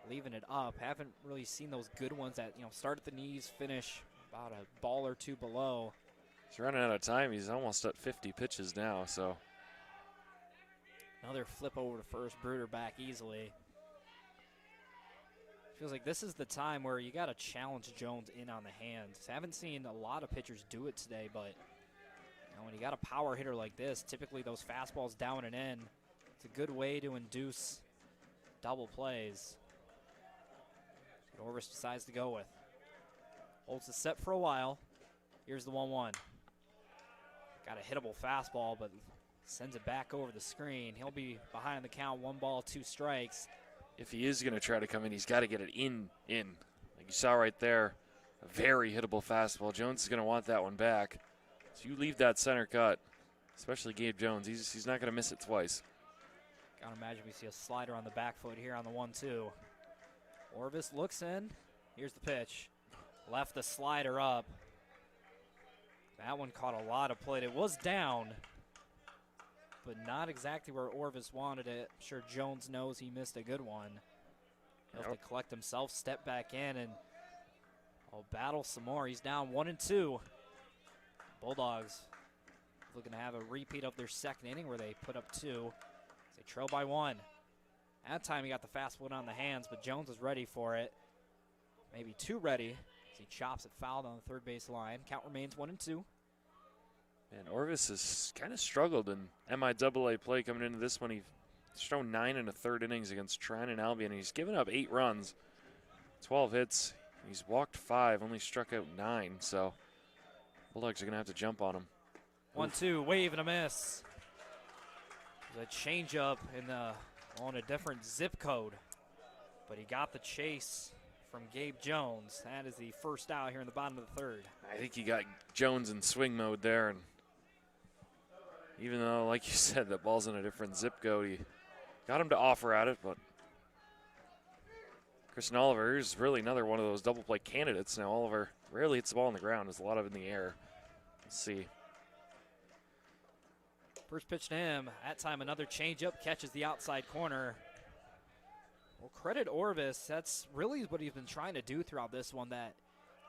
leaving it up. Haven't really seen those good ones that, start at the knees, finish about a ball or two below. He's running out of time. He's almost at 50 pitches now, so. Another flip over to first, Bruder back easily. Feels like this is the time where you got to challenge Jones in on the hands. Haven't seen a lot of pitchers do it today, but when you got a power hitter like this, typically those fastballs down and in, it's a good way to induce double plays. That's what Orvis decides to go with. Holds the set for a while. Here's the 1-1. Got a hittable fastball, but sends it back over the screen. He'll be behind the count, 1 ball, 2 strikes. If he is going to try to come in, he's got to get it in. Like you saw right there, a very hittable fastball. Jones is going to want that one back. So you leave that center cut, especially Gabe Jones. He's not going to miss it twice. Gotta imagine we see a slider on the back foot here on the 1-2. Orvis looks in. Here's the pitch. Left the slider up. That one caught a lot of play. It was down, but not exactly where Orvis wanted it. I'm sure Jones knows he missed a good one. He'll have to collect himself, step back in, and battle some more. He's down 1-2. Bulldogs looking to have a repeat of their second inning where they put up 2. They trail by 1. At that time, he got the fastball on the hands, but Jones was ready for it. Maybe too ready as he chops it fouled on the third base line. Count remains 1-2. And Orvis has kind of struggled in MIAA play coming into this one. He's thrown 9 1/3 innings against Trine and Albion. He's given up 8 runs, 12 hits. He's walked 5, only struck out 9. So Bulldogs are going to have to jump on him. 1-2, wave and a miss. The changeup on a different zip code, but he got the chase from Gabe Jones. That is the first out here in the bottom of the third. I think he got Jones in swing mode there, and even though, like you said, the ball's in a different zip code, he got him to offer at it, but Christian Oliver is really another one of those double play candidates. Now Oliver rarely hits the ball on the ground. There's a lot of it in the air. Let's see. First pitch to him. That time another changeup catches the outside corner. Well, credit Orvis. That's really what he's been trying to do throughout this one. That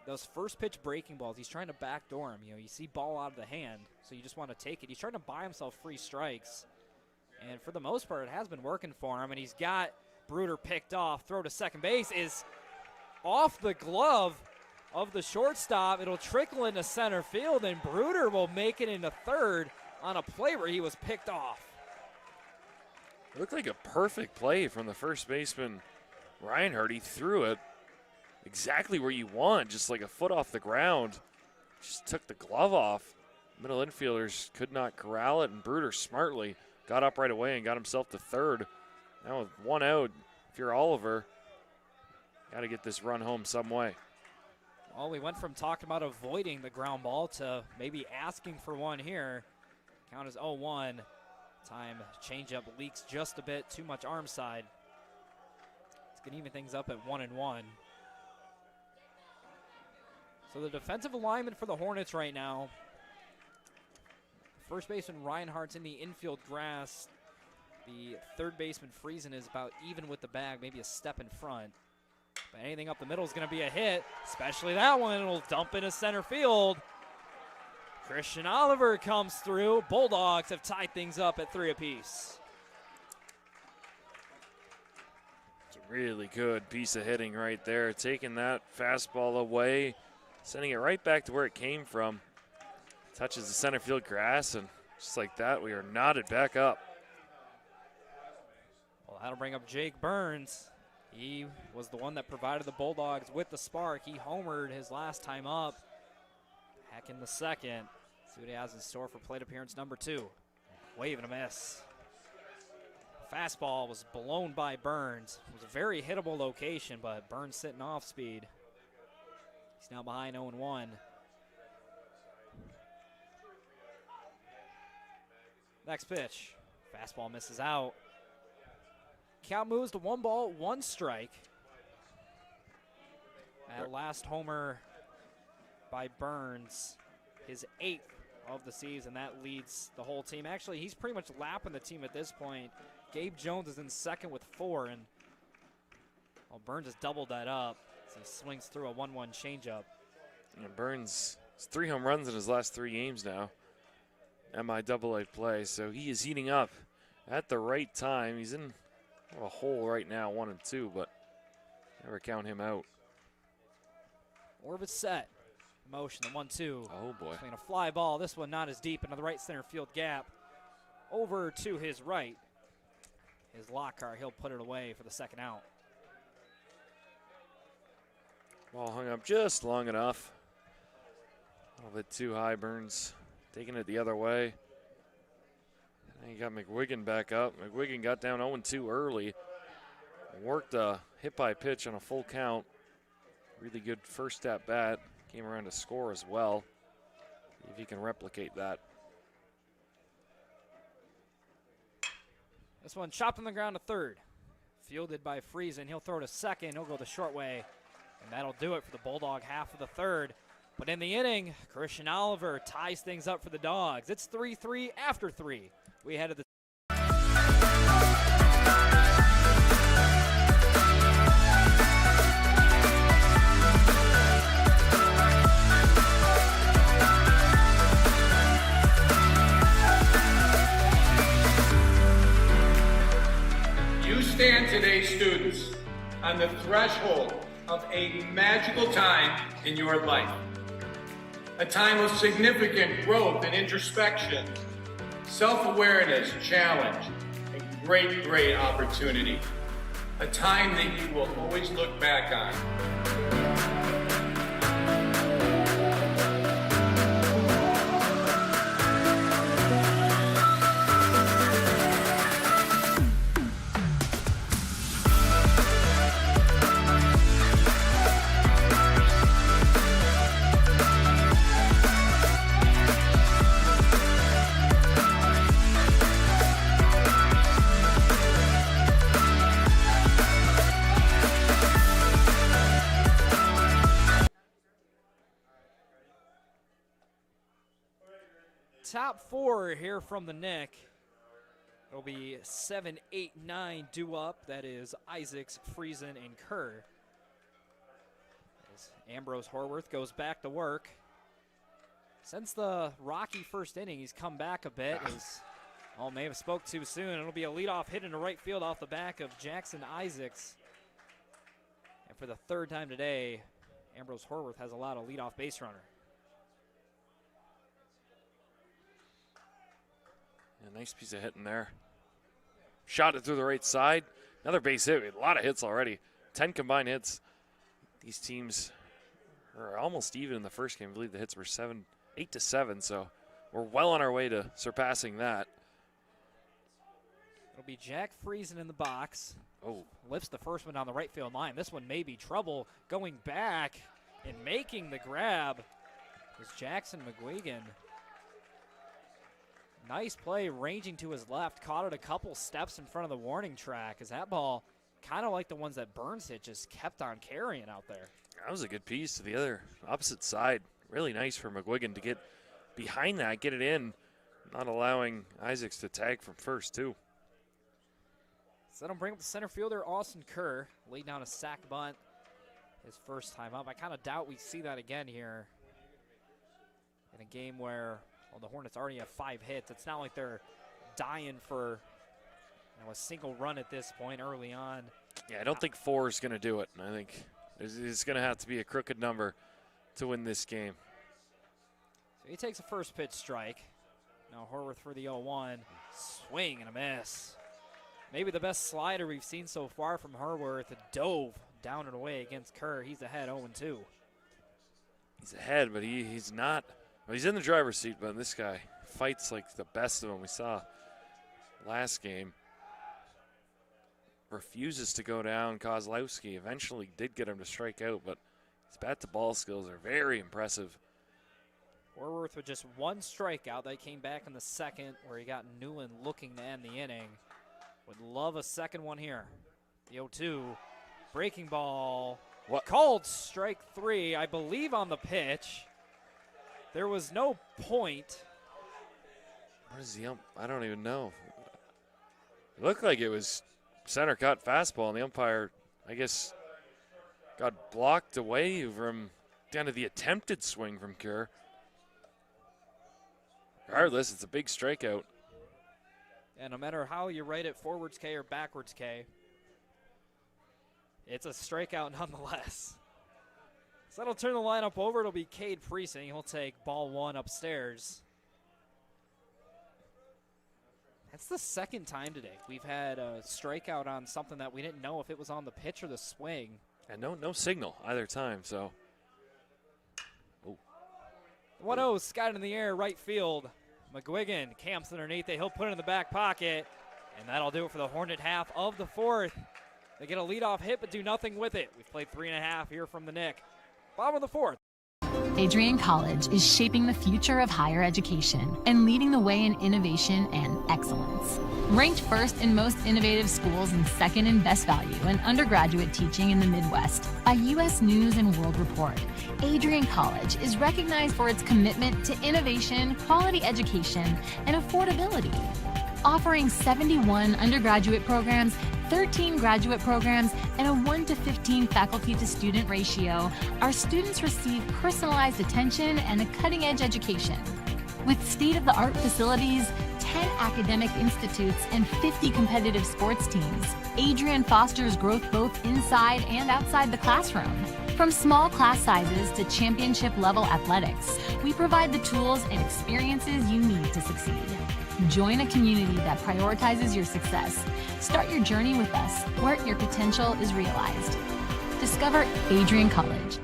those first pitch breaking balls, he's trying to backdoor him. You know, you see ball out of the hand, so you just want to take it. He's trying to buy himself free strikes, and for the most part, it has been working for him. And he's got Bruder picked off. Throw to second base is off the glove of the shortstop. It'll trickle into center field, and Bruder will make it into third on a play where he was picked off. It looked like a perfect play from the first baseman, Reinhardt. He threw it exactly where you want, just like a foot off the ground. Just took the glove off. Middle infielders could not corral it, and Bruder smartly got up right away and got himself to third. Now with one out, if you're Oliver, got to get this run home some way. Well, we went from talking about avoiding the ground ball to maybe asking for one here. Count is 0-1. Time changeup leaks just a bit, too much arm side. It's going to even things up at 1-1. So the defensive alignment for the Hornets right now. First baseman Reinhardt's in the infield grass. The third baseman Friesen is about even with the bag, maybe a step in front. But anything up the middle is going to be a hit, especially that one. It'll dump into center field. Christian Oliver comes through. Bulldogs have tied things up at 3 apiece. It's a really good piece of hitting right there. Taking that fastball away, sending it right back to where it came from. Touches the center field grass, and just like that, we are knotted back up. Well, that'll bring up Jake Burns. He was the one that provided the Bulldogs with the spark. He homered his last time up. Back in the second. See what he has in store for plate appearance number 2. Wave and a miss. Fastball was blown by Burns. It was a very hittable location, but Burns sitting off speed. He's now behind 0-1. Next pitch. Fastball misses out. Count moves to 1 ball, 1 strike. That last homer by Burns, his 8th of the season. That leads the whole team. Actually, he's pretty much lapping the team at this point. Gabe Jones is in second with 4, and Burns has doubled that up as he swings through a 1-1 changeup. And Burns has 3 home runs in his last 3 games now. MIAA play, so he is heating up at the right time. He's in a hole right now, 1-2, but never count him out. Orbit set. Motion, the 1-2. Oh, boy. Between a fly ball. This one not as deep into the right center field gap. Over to his right. His Lockhart, he'll put it away for the second out. Ball hung up just long enough. A little bit too high. Burns taking it the other way. And you got McWiggin back up. McWiggin got down 0-2 early. Worked a hit by pitch on a full count. Really good first at bat. Came around to score as well. See if he can replicate that. This one chopped on the ground to third. Fielded by Friesen. He'll throw to second. He'll go the short way. And that'll do it for the Bulldog half of the third. But in the inning, Christian Oliver ties things up for the Dogs. It's 3-3 after 3. We head to the You stand today, students, on the threshold of a magical time in your life. A time of significant growth and introspection, self-awareness, challenge, and great, great opportunity. A time that you will always look back on. top four here from the Nick. It'll be 7, 8, 9 due up. That is Isaacs, Friesen, and Kerr. As Ambrose Horworth goes back to work. Since the rocky first inning, he's come back a bit. May have spoke too soon. It'll be a leadoff hit into right field off the back of Jackson Isaacs. And for the third time today, Ambrose Horworth has allowed a leadoff base runner. Yeah, nice piece of hitting there. Shot it through the right side. Another base hit. A lot of hits already. 10 combined hits. These teams are almost even in the first game. I believe the hits were 8 to 7, so we're well on our way to surpassing that. It'll be Jack Friesen in the box. Oh. Lifts the first one down the right field line. This one may be trouble. Going back and making the grab is Jackson McGuigan. Nice play, ranging to his left. Caught it a couple steps in front of the warning track as that ball, kind of like the ones that Burns hit, just kept on carrying out there. That was a good piece to the other opposite side. Really nice for McGuigan to get behind that, get it in, not allowing Isaacs to tag from first, too. So that'll bring up the center fielder, Austin Kerr, laid down a sac bunt his first time up. I kind of doubt we see that again here in a game where the Hornets already have 5 hits. It's not like they're dying for a single run at this point early on. Yeah, I don't think 4 is going to do it. I think it's going to have to be a crooked number to win this game. So he takes a first pitch strike. Now Horworth for the 0-1. Swing and a miss. Maybe the best slider we've seen so far from Horworth. Dove down and away against Kerr. He's ahead 0-2. He's ahead, but he's not. Well, he's in the driver's seat, but this guy fights like the best of them we saw last game. Refuses to go down. Kozlowski eventually did get him to strike out, but his bat-to-ball skills are very impressive. Horworth with just 1 strikeout. That came back in the second where he got Newland looking to end the inning. Would love a second one here. The 0-2. Breaking ball. What? Called strike 3, I believe, on the pitch. There was no point. What is the I don't even know. It looked like it was center cut fastball, and the umpire, I guess, got blocked away from kind of the attempted swing from Kerr. Regardless, it's a big strikeout. And no matter how you write it, forwards K or backwards K, it's a strikeout nonetheless. So that'll turn the lineup over. It'll be Cade Friesen. He'll take ball 1 upstairs. That's the second time today we've had a strikeout on something that we didn't know if it was on the pitch or the swing. And no signal either time, so. 1-0, Scott in the air, right field. McGuigan camps underneath it. He'll put it in the back pocket, and that'll do it for the Hornet half of the 4th. They get a leadoff hit but do nothing with it. We've played 3.5 here from the Nick. Bottom of the 4th. Adrian College is shaping the future of higher education and leading the way in innovation and excellence. Ranked first in most innovative schools and second in best value in undergraduate teaching in the Midwest by U.S. News and World Report, Adrian College is recognized for its commitment to innovation, quality education, and affordability. Offering 71 undergraduate programs, 13 graduate programs, and a 1-to-15 faculty-to-student ratio, our students receive personalized attention and a cutting-edge education. With state-of-the-art facilities, 10 academic institutes, and 50 competitive sports teams, Adrian fosters growth both inside and outside the classroom. From small class sizes to championship-level athletics, we provide the tools and experiences you need to succeed. Join a community that prioritizes your success. Start your journey with us, where your potential is realized. Discover Adrian College.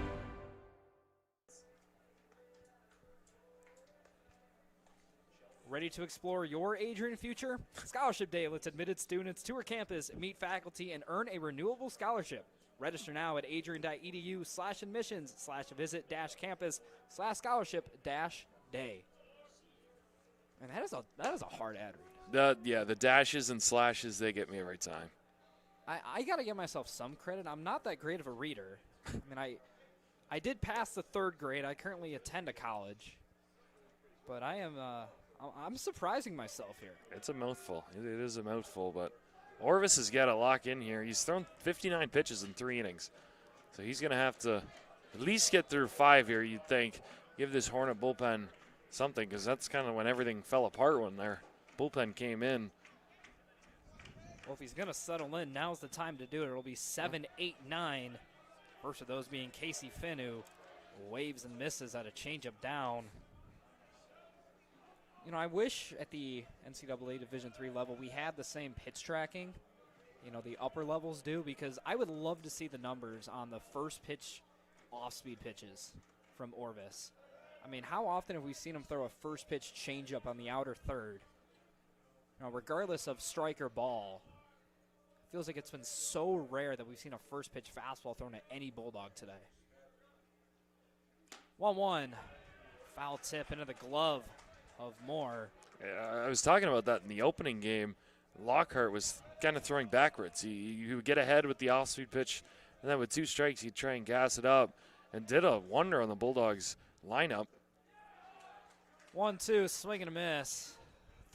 Ready to explore your Adrian future? Scholarship Day lets admitted students tour campus, meet faculty, and earn a renewable scholarship. Register now at adrian.edu/admissions/visit-campus/scholarship-day. And that is a hard ad read. The dashes and slashes, they get me every time. I got to give myself some credit. I'm not that great of a reader. I mean, I did pass the 3rd grade. I currently attend a college. But I'm I'm surprising myself here. It's a mouthful. It is a mouthful, but Orvis has got to lock in here. He's thrown 59 pitches in 3 innings. So he's going to have to at least get through 5 here, you'd think. Give this Hornet bullpen something, because that's kind of when everything fell apart when their bullpen came in. Well, if he's going to settle in, now's the time to do it. It'll be 7, 8, 9. First of those being Casey Finn, who waves and misses at a changeup down. You know, I wish at the NCAA Division III level we had the same pitch tracking, you know, the upper levels do, because I would love to see the numbers on the first pitch off-speed pitches from Orvis. I mean, how often have we seen him throw a first pitch changeup on the outer third? You know, regardless of strike or ball, it feels like it's been so rare that we've seen a first pitch fastball thrown at any Bulldog today. 1-1, foul tip into the glove of Moore. I was talking about that in the opening game. Lockhart was kind of throwing backwards. He would get ahead with the off-speed pitch, and then with 2 strikes, he'd try and gas it up, and did a wonder on the Bulldogs lineup. 1-2, swing and a miss.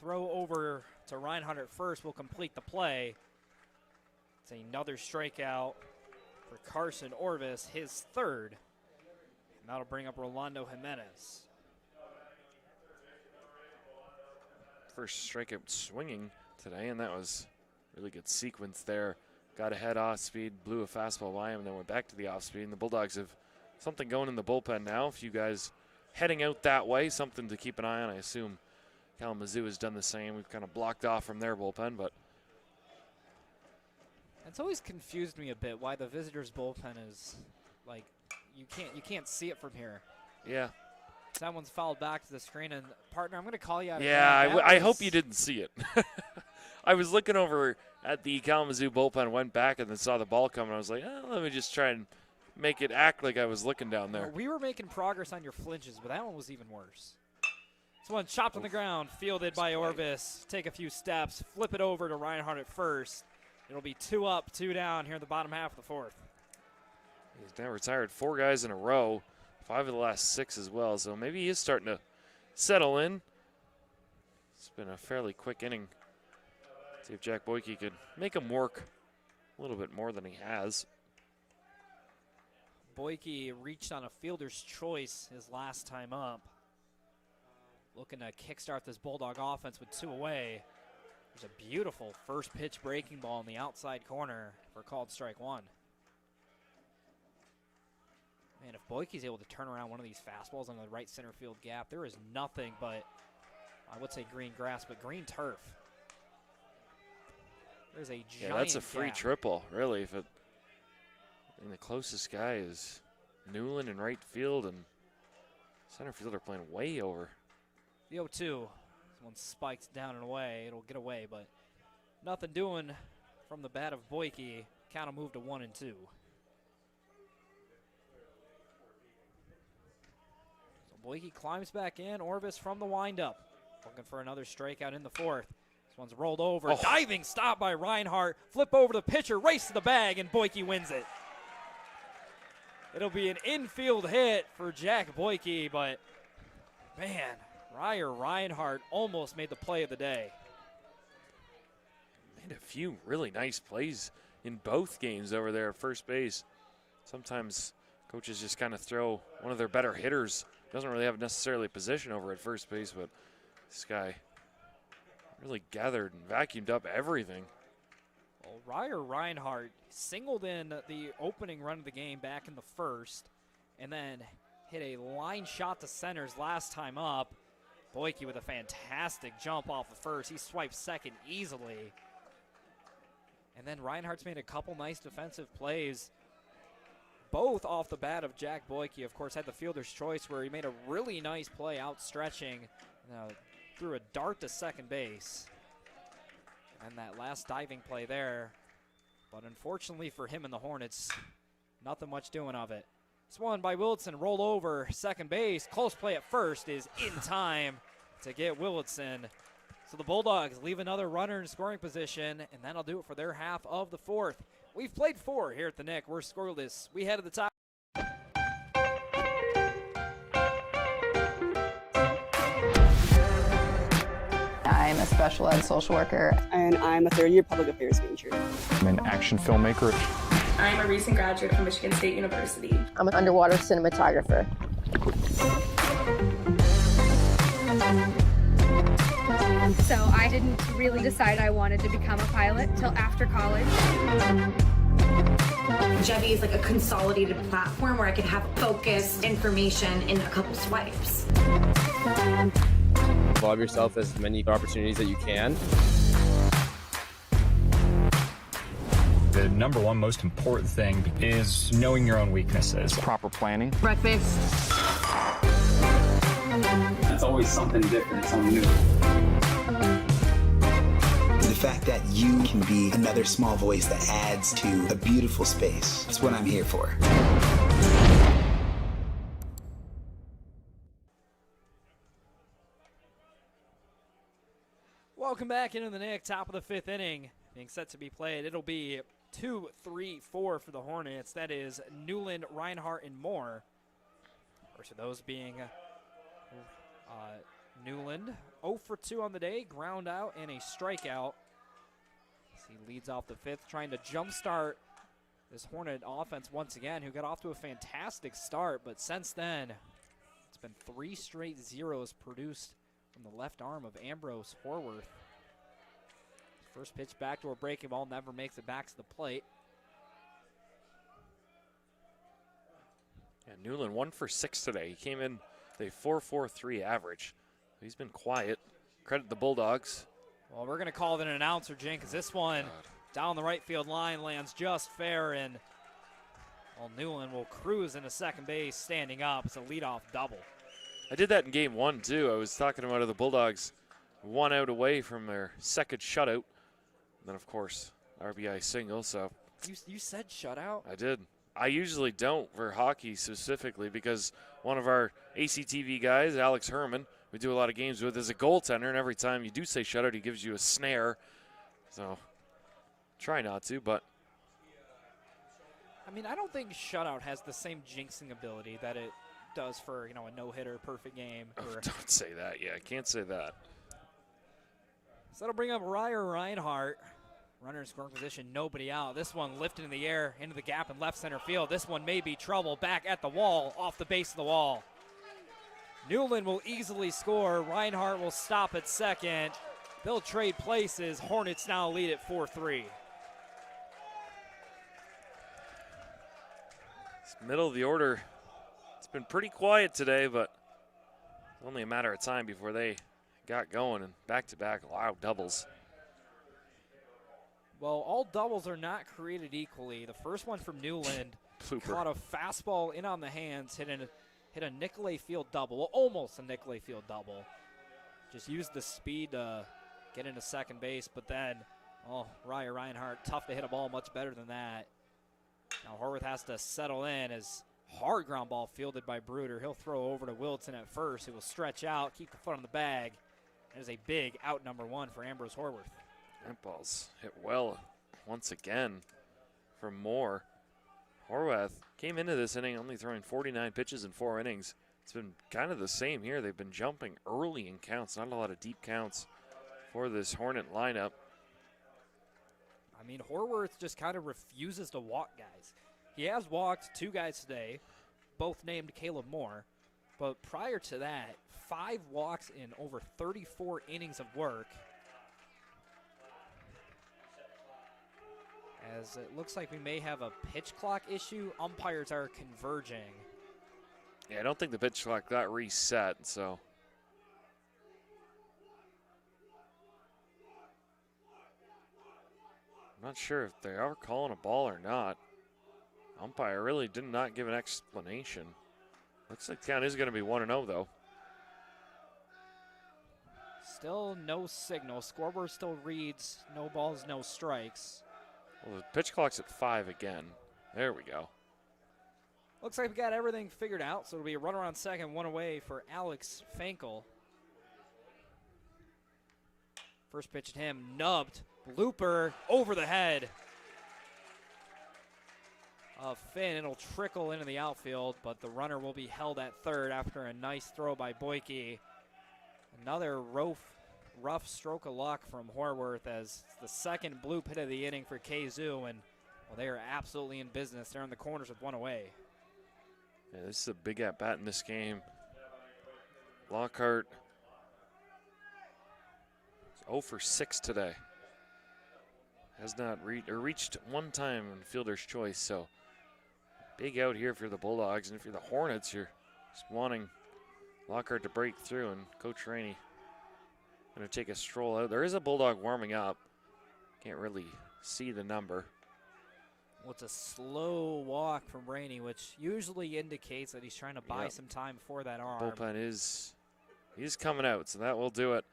Throw over to Reinhardt at first will complete the play. It's another strikeout for Carson Orvis, his 3rd. And that'll bring up Rolando Jimenez. First strikeout swinging today, and that was a really good sequence there. Got ahead off speed, blew a fastball by him, and then went back to the off speed. And the Bulldogs have something going in the bullpen now. If you guys heading out that way, something to keep an eye on. I assume Kalamazoo has done the same. We've kind of blocked off from their bullpen, but it's always confused me a bit why the visitors' bullpen is like you can't see it from here. Yeah. Someone's fouled back to the screen, and partner, I'm going to call you out. Yeah, I hope you didn't see it. I was looking over at the Kalamazoo bullpen, went back, and then saw the ball come, and I was like, let me just try and make it act like I was looking down there. We were making progress on your flinches, but that one was even worse. This one chopped on the ground, fielded by Orvis. Take a few steps, flip it over to Reinhardt at first. It'll be 2 up, 2 down here in the bottom half of the 4th. He's now retired 4 guys in a row, 5 of the last 6 as well, so maybe he is starting to settle in. It's been a fairly quick inning. See if Jack Boyke could make him work a little bit more than he has. Boyke reached on a fielder's choice his last time up. Looking to kickstart this Bulldog offense with 2 away. There's a beautiful first pitch breaking ball in the outside corner for called strike 1. Man, if Boyke's able to turn around one of these fastballs on the right center field gap, there is nothing but, I would say green grass, but green turf. There's a giant that's a free gap. triple, really. If it, and the closest guy is Newland in right field, and center fielder playing way over. The 0-2. This one spiked down and away. It'll get away, but nothing doing from the bat of Boyke. Count will move to 1-2. So Boyke climbs back in. Orvis from the windup. Looking for another strikeout in the 4th. This one's rolled over. Diving stop by Reinhardt. Flip over the pitcher. Race to the bag, and Boyke wins it. It'll be an infield hit for Jack Boyke, but man, Reinhardt almost made the play of the day. Made a few really nice plays in both games over there at first base. Sometimes coaches just kind of throw one of their better hitters. Doesn't really have necessarily a position over at first base, but this guy really gathered and vacuumed up everything. Well, Reinhardt singled in the opening run of the game back in the 1st, and then hit a line shot to centers last time up. Boyke with a fantastic jump off the 1st. He swiped 2nd easily. And then Reinhardt's made a couple nice defensive plays, both off the bat of Jack Boyke. Of course, had the fielder's choice where he made a really nice play outstretching, threw a dart to second base. And that last diving play there. But unfortunately for him and the Hornets, nothing much doing of it. This one by Willitson, roll over second base. Close play at first is in time to get Willitson. So the Bulldogs leave another runner in scoring position, and that'll do it for their half of the 4th. We've played 4 here at the Nick. We're scoreless. We head to the top. I'm a special ed social worker. And I'm a third-year public affairs major. I'm an action filmmaker. I'm a recent graduate from Michigan State University. I'm an underwater cinematographer. So I didn't really decide I wanted to become a pilot till after college. Jevy is like a consolidated platform where I could have focused information in a couple swipes. Involve yourself as many opportunities that you can. The number one most important thing is knowing your own weaknesses. Proper planning. Breakfast. It's always something different, something new. The fact that you can be another small voice that adds to a beautiful space. That's what I'm here for. Welcome back into the Nick, top of the fifth inning. Being set to be played. It'll be 2, 3, 4 for the Hornets. That is Newland, Reinhardt, and Moore. First of those being Newland, 0 for 2 on the day, ground out and a strikeout. As he leads off the fifth, trying to jumpstart this Hornet offense once again, who got off to a fantastic start, but since then, it's been 3 straight zeros produced from the left arm of Ambrose Horworth. First pitch backdoor breaking ball, never makes it back to the plate. Yeah, Newland 1 for 6 today. He came in with a 4.43 average. He's been quiet. Credit the Bulldogs. Well, we're going to call it an announcer, Jen, because this one down the right field line lands just fair, and Newland will cruise into second base standing up. It's a leadoff double. I did that in game 1, too. I was talking about the Bulldogs 1 out away from their second shutout. Then, of course, RBI single. So You said shutout? I did. I usually don't for hockey specifically because one of our ACTV guys, Alex Herman, we do a lot of games with, is a goaltender, and every time you do say shutout, he gives you a snare. So try not to, but. I mean, I don't think shutout has the same jinxing ability that it does for, a no-hitter, perfect game. Oh, don't say that. Yeah, I can't say that. So that'll bring up Reinhardt. Runner in scoring position, nobody out. This one lifted in the air into the gap in left center field. This one may be trouble. Back at the wall, off the base of the wall. Newland will easily score. Reinhardt will stop at second. They'll trade places. Hornets now lead at 4-3. It's middle of the order. It's been pretty quiet today, but only a matter of time before they got going, and back-to-back loud doubles. Well, all doubles are not created equally. The first one from Newland caught a fastball in on the hands, hit a Nicolay Field double, well, almost a Nicolay Field double. Just used the speed to get into second base, but then, Reinhardt, tough to hit a ball much better than that. Now Horworth has to settle in as hard ground ball fielded by Bruder. He'll throw over to Wilson at first, who will stretch out, keep the foot on the bag. That is a big out number 1 for Ambrose Horworth. That ball's hit well once again from Moore. Horwath came into this inning only throwing 49 pitches in 4 innings. It's been kind of the same here. They've been jumping early in counts, not a lot of deep counts for this Hornet lineup. I mean, Horworth just kind of refuses to walk guys. He has walked 2 guys today, both named Caleb Moore. But prior to that, 5 walks in over 34 innings of work. As it looks like we may have a pitch clock issue. Umpires are converging. Yeah, I don't think the pitch clock got reset, so. I'm not sure if they are calling a ball or not. Umpire really did not give an explanation. Looks like the count is going to be 1-0, though. Still no signal. Scoreboard still reads no balls, no strikes. Well, the pitch clock's at 5 again. There we go. Looks like we got everything figured out, so it'll be a runner on second, 1 away for Alex Fankel. First pitch at him, nubbed. Looper over the head of Finn. It'll trickle into the outfield, but the runner will be held at third after a nice throw by Boyke. Another rough stroke of luck from Horworth as the second blue pit of the inning for Kalamazoo, and well, they are absolutely in business. They're in the corners with one away. Yeah, this is a big at-bat in this game. Lockhart is 0 for 6 today. Has not reached one time in fielder's choice, so big out here for the Bulldogs. And if you're the Hornets, you're just wanting Lockhart to break through, and Coach Rainey going to take a stroll out. There is a Bulldog warming up. Can't really see the number. Well, it's a slow walk from Rainey, which usually indicates that he's trying to buy some time for that arm. Bullpen he's coming out, so that will do it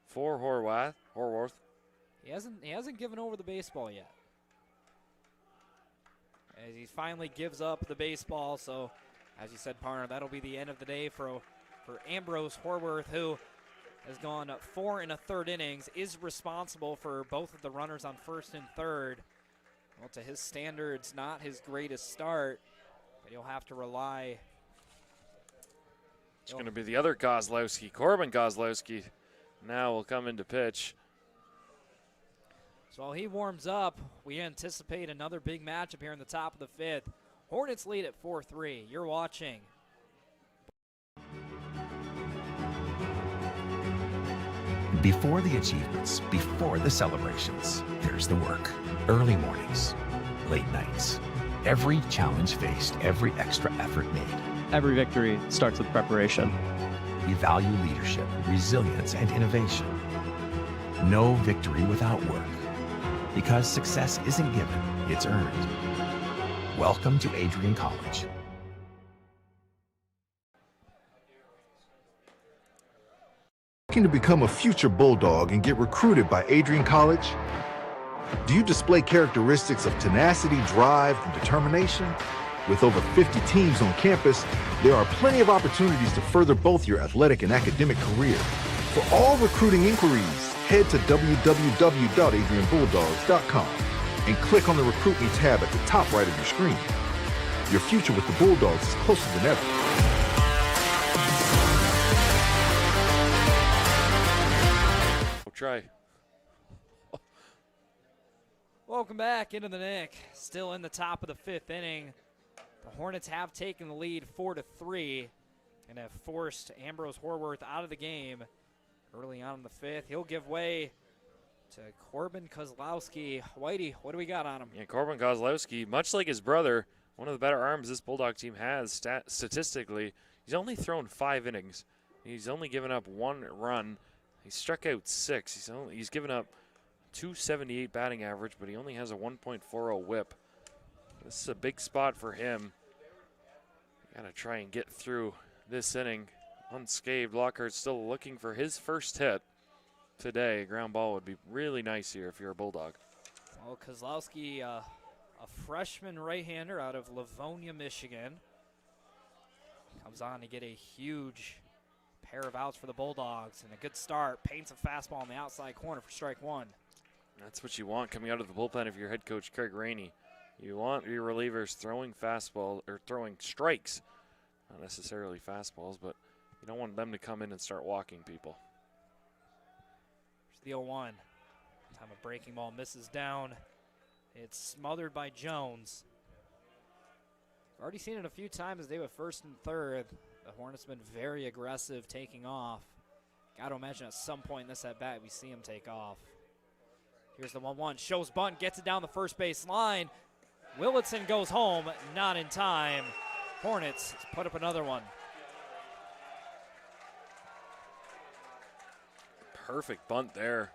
for Horworth. He hasn't given over the baseball yet. As he finally gives up the baseball, so as you said, partner, that'll be the end of the day for Ambrose Horworth, who has gone 4 1/3 innings, is responsible for both of the runners on first and third. Well, to his standards, not his greatest start, but he'll have to rely. It's going to be the other Kozlowski, Corbin Kozlowski, now will come into pitch. So while he warms up, we anticipate another big matchup here in the top of the 5th. Hornets lead at 4-3. You're watching. Before the achievements, before the celebrations, there's the work. Early mornings, late nights. Every challenge faced, every extra effort made. Every victory starts with preparation. We value leadership, resilience, and innovation. No victory without work. Because success isn't given, it's earned. Welcome to Adrian College. Looking to become a future Bulldog and get recruited by Adrian College? Do you display characteristics of tenacity, drive, and determination? With over 50 teams on campus, there are plenty of opportunities to further both your athletic and academic career. For all recruiting inquiries, head to www.adrianbulldogs.com and click on the Recruit Me tab at the top right of your screen. Your future with the Bulldogs is closer than ever. We'll try. Welcome back into the Nick. Still in the top of the 5th inning. The Hornets have taken the lead 4-3 and have forced Ambrose Horworth out of the game early on in the 5th. He'll give way to Corbin Kozlowski. Whitey, what do we got on him? Yeah, Corbin Kozlowski, much like his brother, one of the better arms this Bulldog team has statistically. He's only thrown 5 innings. He's only given up 1 run. He struck out 6. He's given up 278 batting average, but he only has a 1.40 whip. This is a big spot for him. Got to try and get through this inning unscathed. Lockhart's still looking for his first hit today. A ground ball would be really nice here if you're a Bulldog. Well, Kozlowski, a freshman right-hander out of Livonia, Michigan, comes on to get a huge pair of outs for the Bulldogs, and a good start. Paints a fastball on the outside corner for strike 1. That's what you want coming out of the bullpen if you're head coach Craig Rainey. You want your relievers throwing fastball or throwing strikes, not necessarily fastballs, but you don't want them to come in and start walking people. Here's the 0-1. Time a breaking ball misses down. It's smothered by Jones. I've already seen it a few times today with first and third. The Hornets been very aggressive taking off. Got to imagine at some point in this at-bat we see him take off. Here's the 1-1. Shows bunt, gets it down the first base line. Willitson goes home, not in time. Hornets put up another one. Perfect bunt there.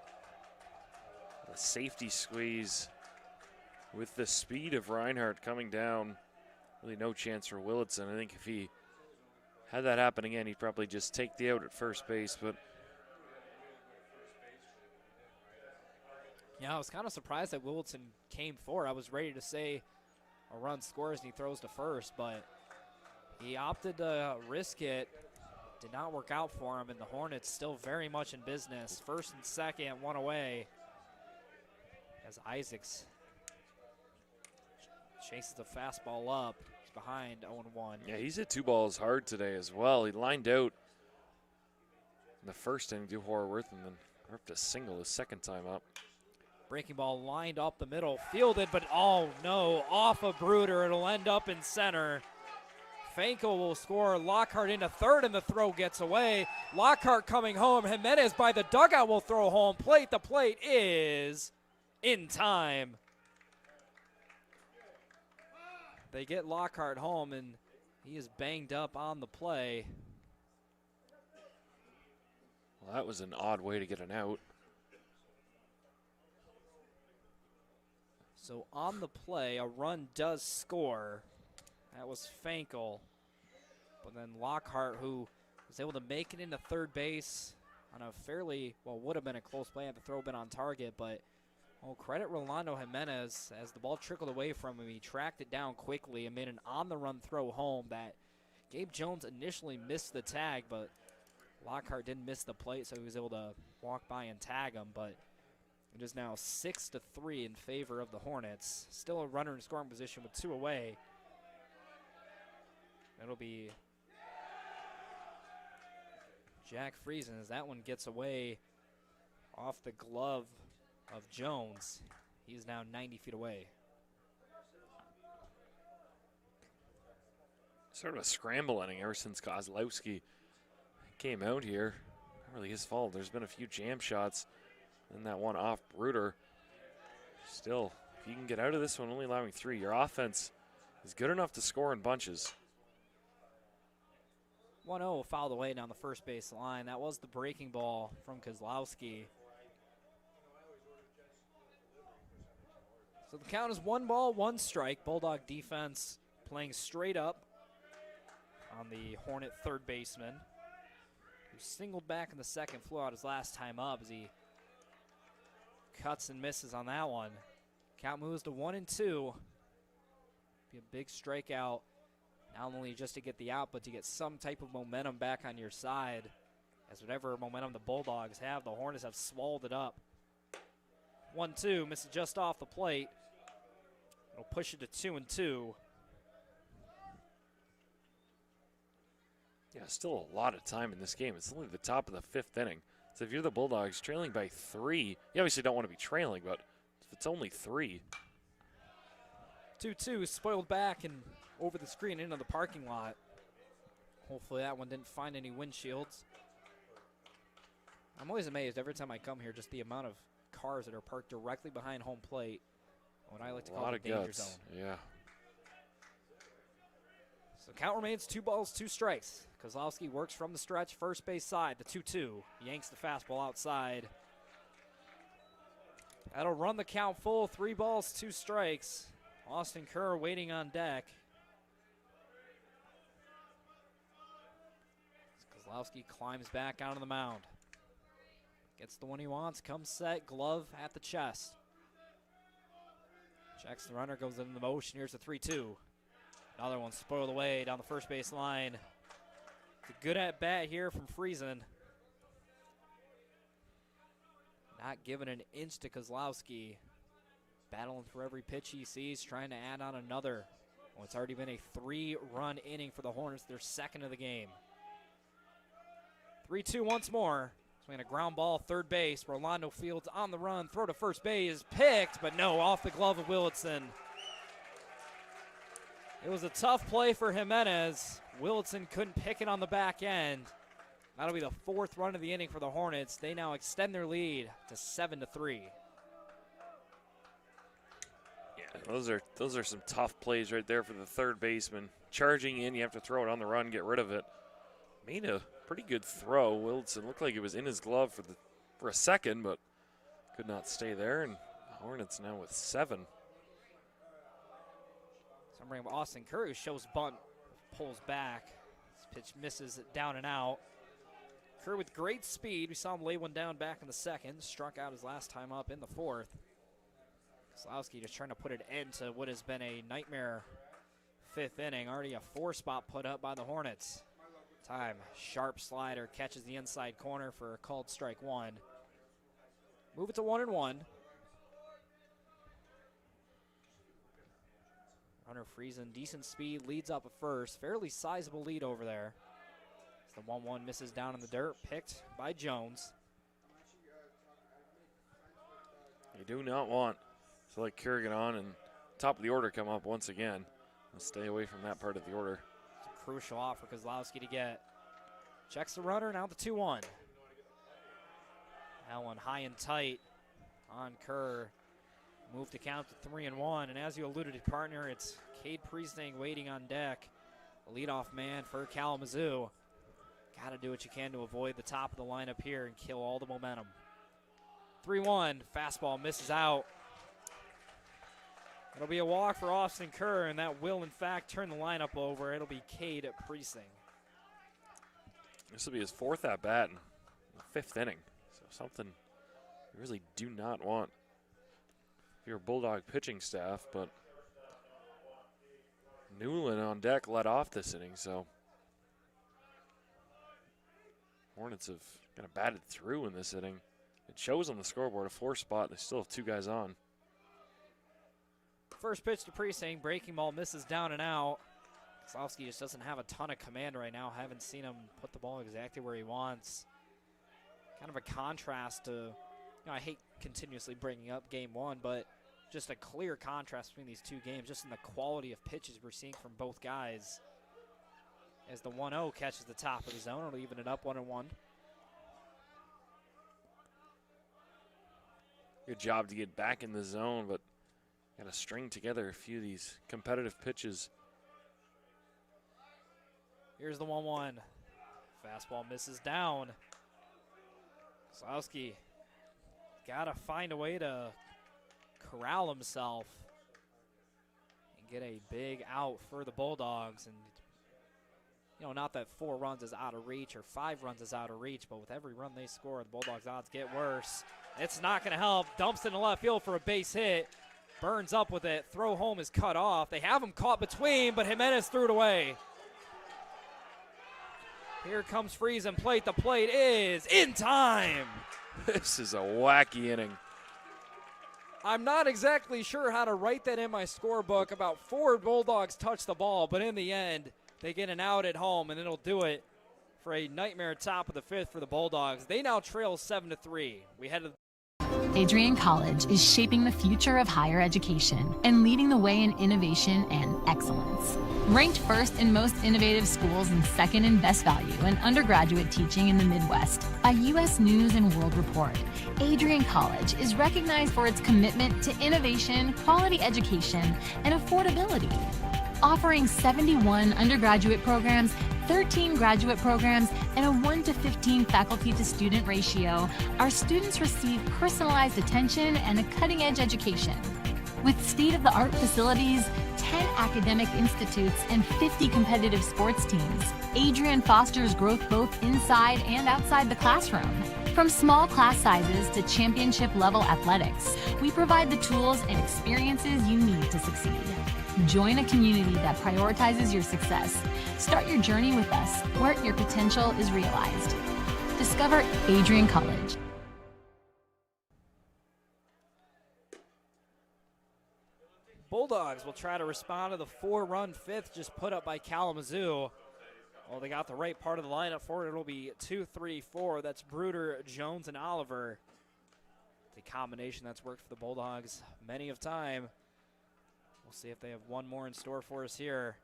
The safety squeeze with the speed of Reinhardt coming down. Really no chance for Willitson. I think if he had that happen again, he'd probably just take the out at first base, but yeah, I was kind of surprised that Willitson came forward. I was ready to say a run scores and he throws to first, but he opted to risk it. Did not work out for him, and the Hornets still very much in business. First and second, 1 away. As Isaacs chases the fastball up. He's behind 0-1. Yeah, he's hit 2 balls hard today as well. He lined out in the first inning to Horworth and then Ripped a single his second time up. Breaking ball lined up the middle, fielded, but oh no, off of Bruder. It'll end up in center. Fanko will score. Lockhart into third, and the throw gets away. Lockhart coming home. Jimenez by the dugout will throw home. Plate. The plate is in time. They get Lockhart home, and he is banged up on the play. Well, that was an odd way to get an out. So on the play, a run does score. That was Fankel. But then Lockhart, who was able to make it into third base on a fairly, well, would have been a close play, had the throw been on target, but credit Rolando Jimenez. As the ball trickled away from him, he tracked it down quickly and made an on-the-run throw home that Gabe Jones initially missed the tag, but Lockhart didn't miss the plate, so he was able to walk by and tag him. But it is now 6-3 in favor of the Hornets. Still a runner in scoring position with 2 away. It'll be Jack Friesen as that one gets away off the glove of Jones. He's now 90 feet away. Sort of a scramble inning ever since Kozlowski came out here. Not really his fault. There's been a few jam shots. And that one off Bruder. Still, if you can get out of this one, only allowing 3, your offense is good enough to score in bunches. 1-0 fouled away down the first base line. That was the breaking ball from Kozlowski. So the count is 1 ball, 1 strike. Bulldog defense playing straight up on the Hornet third baseman, who singled back in the second, flew out his last time up as he cuts and misses on that one. Count moves to 1-2. Be a big strikeout, not only just to get the out, but to get some type of momentum back on your side. As whatever momentum the Bulldogs have, the Hornets have swallowed it up. 1-2, misses just off the plate. It'll push it to 2-2. Yeah, still a lot of time in this game. It's only the top of the 5th inning. So if you're the Bulldogs trailing by 3, you obviously don't want to be trailing, but if it's only 3. 2-2, spoiled back and over the screen into the parking lot. Hopefully that one didn't find any windshields. I'm always amazed every time I come here, just the amount of cars that are parked directly behind home plate. What I like to call the danger zone. Yeah. So count remains 2 balls, 2 strikes. Kozlowski works from the stretch, first base side, the 2-2. Yanks the fastball outside. That'll run the count full, 3 balls, 2 strikes. Austin Kerr waiting on deck. Kozlowski climbs back onto the mound. Gets the one he wants, comes set, glove at the chest. Checks the runner, goes into the motion. Here's the 3-2. Another one spoiled away down the first base line. It's a good at bat here from Friesen. Not giving an inch to Kozlowski. Battling for every pitch he sees, trying to add on another. Well, it's already been a 3-run inning for the Hornets, their second of the game. 3-2 once more. Swinging a ground ball, third base. Rolando Fields on the run. Throw to first base. Picked, but no, off the glove of Willitson. It was a tough play for Jimenez. Willitson couldn't pick it on the back end. That'll be the 4th run of the inning for the Hornets. They now extend their lead to 7-3. Yeah, those are some tough plays right there for the third baseman. Charging in, you have to throw it on the run, get rid of it. Made a pretty good throw. Willitson looked like it was in his glove for a second, but could not stay there. And the Hornets now with 7. So I'm bringing Austin Kerr, who shows bunt, pulls back. This pitch misses it down and out. Kerr with great speed. We saw him lay one down back in the second. Struck out his last time up in the 4th. Kozlowski just trying to put an end to what has been a nightmare 5th inning. Already a 4-spot put up by the Hornets. Time, sharp slider, catches the inside corner for a called strike 1. Move it to 1-1. Runner Friesen, decent speed, leads up at first. Fairly sizable lead over there. The 1-1 misses down in the dirt, picked by Jones. They do not want to let Kerrigan on and top of the order come up once again. Let's stay away from that part of the order. It's a crucial out for Kozlowski to get. Checks the runner, now the 2-1. That one high and tight on Kerr. Move to count to 3-1. And as you alluded to, partner, it's Cade Priesting waiting on deck. The leadoff man for Kalamazoo. Got to do what you can to avoid the top of the lineup here and kill all the momentum. 3-1, fastball misses out. It'll be a walk for Austin Kerr, and that will, in fact, turn the lineup over. It'll be Cade Priesting. This will be his 4th at-bat in the 5th inning. So something you really do not want if you're a Bulldog pitching staff, but Newland on deck led off this inning, so Hornets have kind of batted through in this inning. It shows on the scoreboard a 4 spot. They still have 2 guys on. First pitch to Priesting, breaking ball misses down and out. Kozlowski just doesn't have a ton of command right now. Haven't seen him put the ball exactly where he wants. Kind of a contrast to, you know, I hate continuously bringing up game 1, but just a clear contrast between these 2 games, just in the quality of pitches we're seeing from both guys. As the 1-0 catches the top of the zone, it'll even it up 1-1. Good job to get back in the zone, but got to string together a few of these competitive pitches. Here's the 1-1. Fastball misses down. Kozlowski got to find a way to corral himself and get a big out for the Bulldogs. And, you know, not that 4 runs is out of reach or 5 runs is out of reach, but with every run they score, the Bulldogs' odds get worse. It's not going to help. Dumps into left field for a base hit. Burns up with it. Throw home is cut off. They have him caught between, but Jimenez threw it away. Here comes Friesen. Plate. The plate is in time. This is a wacky inning. I'm not exactly sure how to write that in my scorebook. About 4 Bulldogs touch the ball, but in the end, they get an out at home, and it'll do it for a nightmare top of the 5th for the Bulldogs. They now trail 7-3. We head to Adrian College is shaping the future of higher education and leading the way in innovation and excellence. Ranked first in most innovative schools and second in best value in undergraduate teaching in the Midwest by U.S. News and World Report, Adrian College is recognized for its commitment to innovation, quality education, and affordability. Offering 71 undergraduate programs, 13 graduate programs, and a 1-to-15 faculty-to-student ratio, our students receive personalized attention and a cutting-edge education. With state-of-the-art facilities, 10 academic institutes, and 50 competitive sports teams, Adrian fosters growth both inside and outside the classroom. From small class sizes to championship-level athletics, we provide the tools and experiences you need to succeed. Join a community that prioritizes your success. Start your journey with us, where your potential is realized. Discover Adrian College. Bulldogs will try to respond to the 4-run 5th just put up by Kalamazoo. Well, they got the right part of the lineup for it. It'll be 2-3-4. That's Bruder, Jones, and Oliver. The combination that's worked for the Bulldogs many of time. We'll see if they have one more in store for us here.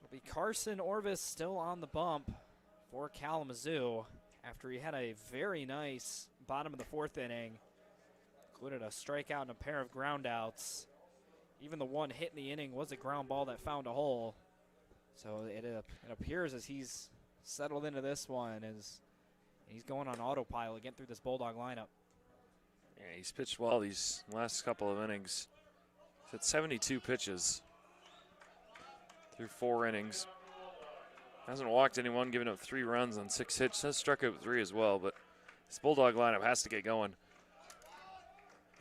It'll be Carson Orvis still on the bump for Kalamazoo after he had a very nice bottom of the 4th inning. Included a strikeout and a pair of groundouts. Even the one hit in the inning was a ground ball that found a hole. So it appears as he's settled into this one, as he's going on autopilot, getting through this Bulldog lineup. Yeah, he's pitched well these last couple of innings. He's had 72 pitches through 4 innings. Hasn't walked anyone, given up 3 runs on 6 hits. Has struck out 3 as well, but this Bulldog lineup has to get going.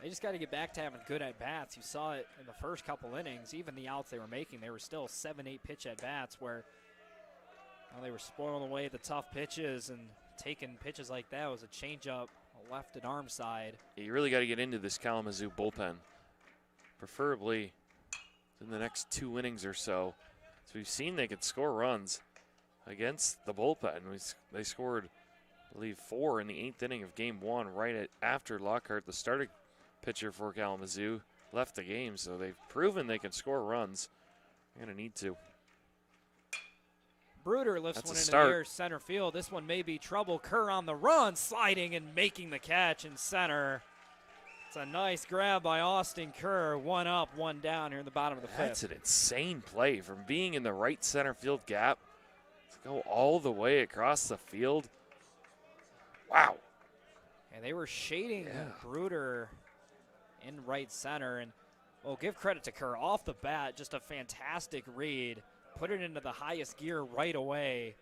They just got to get back to having good at-bats. You saw it in the first couple innings. Even the outs they were making, they were still 7-8 pitch at-bats where they were spoiling away the tough pitches and taking pitches like that. It was a changeup, a left and arm side. Yeah, you really got to get into this Kalamazoo bullpen, preferably in the next 2 innings or so. So we've seen they could score runs against the bullpen. They scored, I believe, 4 in the 8th inning of Game 1 right after Lockhart, the start of pitcher for Kalamazoo. Left the game, so they've proven they can score runs. They're going to need to. Bruder lifts That's one a into start. the air, center field. This one may be trouble. Kerr on the run, sliding and making the catch in center. It's a nice grab by Austin Kerr. One up, one down here in the bottom of the fifth. That's an insane play from being in the right center field gap to go all the way across the field. Wow. And they were shading Bruder in right center. And, well, give credit to Kerr. Off the bat, just a fantastic read. Put it into the highest gear right away.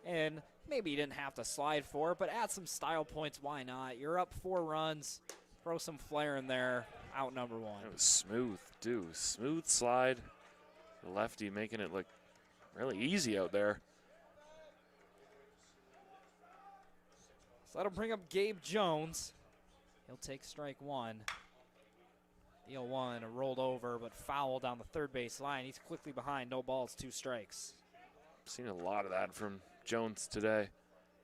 And maybe you didn't have to slide for it, but add some style points, why not? You're up 4 runs. Throw some flair in there. Out number 1. It was smooth, too. Smooth slide. The lefty making it look really easy out there. So that'll bring up Gabe Jones. He'll take strike 1. Deal 1, rolled over, but foul down the third base line. He's quickly behind. No balls, 2 strikes. Seen a lot of that from Jones today.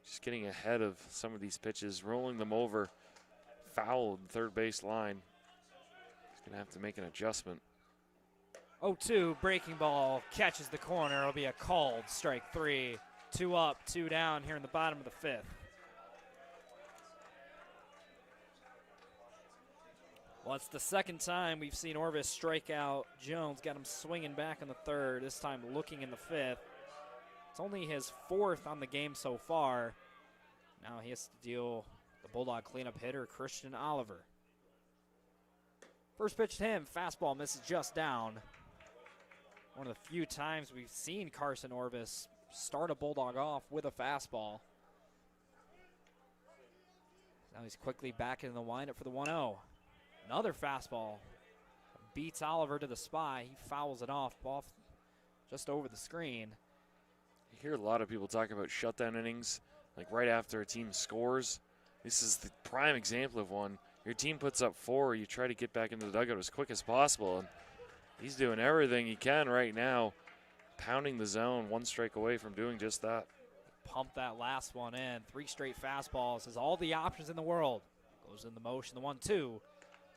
Just getting ahead of some of these pitches, rolling them over. Foul in the third base line. He's going to have to make an adjustment. 0-2, breaking ball, catches the corner. It'll be a called strike 3. 2 up, 2 down here in the bottom of the 5th. Well, it's the second time we've seen Orvis strike out Jones. Got him swinging back in the 3rd, this time looking in the 5th. It's only his 4th on the game so far. Now he has to deal the Bulldog cleanup hitter, Christian Oliver. First pitch to him, fastball misses just down. One of the few times we've seen Carson Orvis start a Bulldog off with a fastball. Now he's quickly back into the windup for the 1-0. Another fastball beats Oliver to the spot. He fouls it off just over the screen. You hear a lot of people talk about shutdown innings, like right after a team scores. This is the prime example of one. Your team puts up 4, you try to get back into the dugout as quick as possible. And he's doing everything he can right now, pounding the zone, 1 strike away from doing just that. Pump that last one in. 3 straight fastballs. Has all the options in the world. Goes in the motion, the 1-2.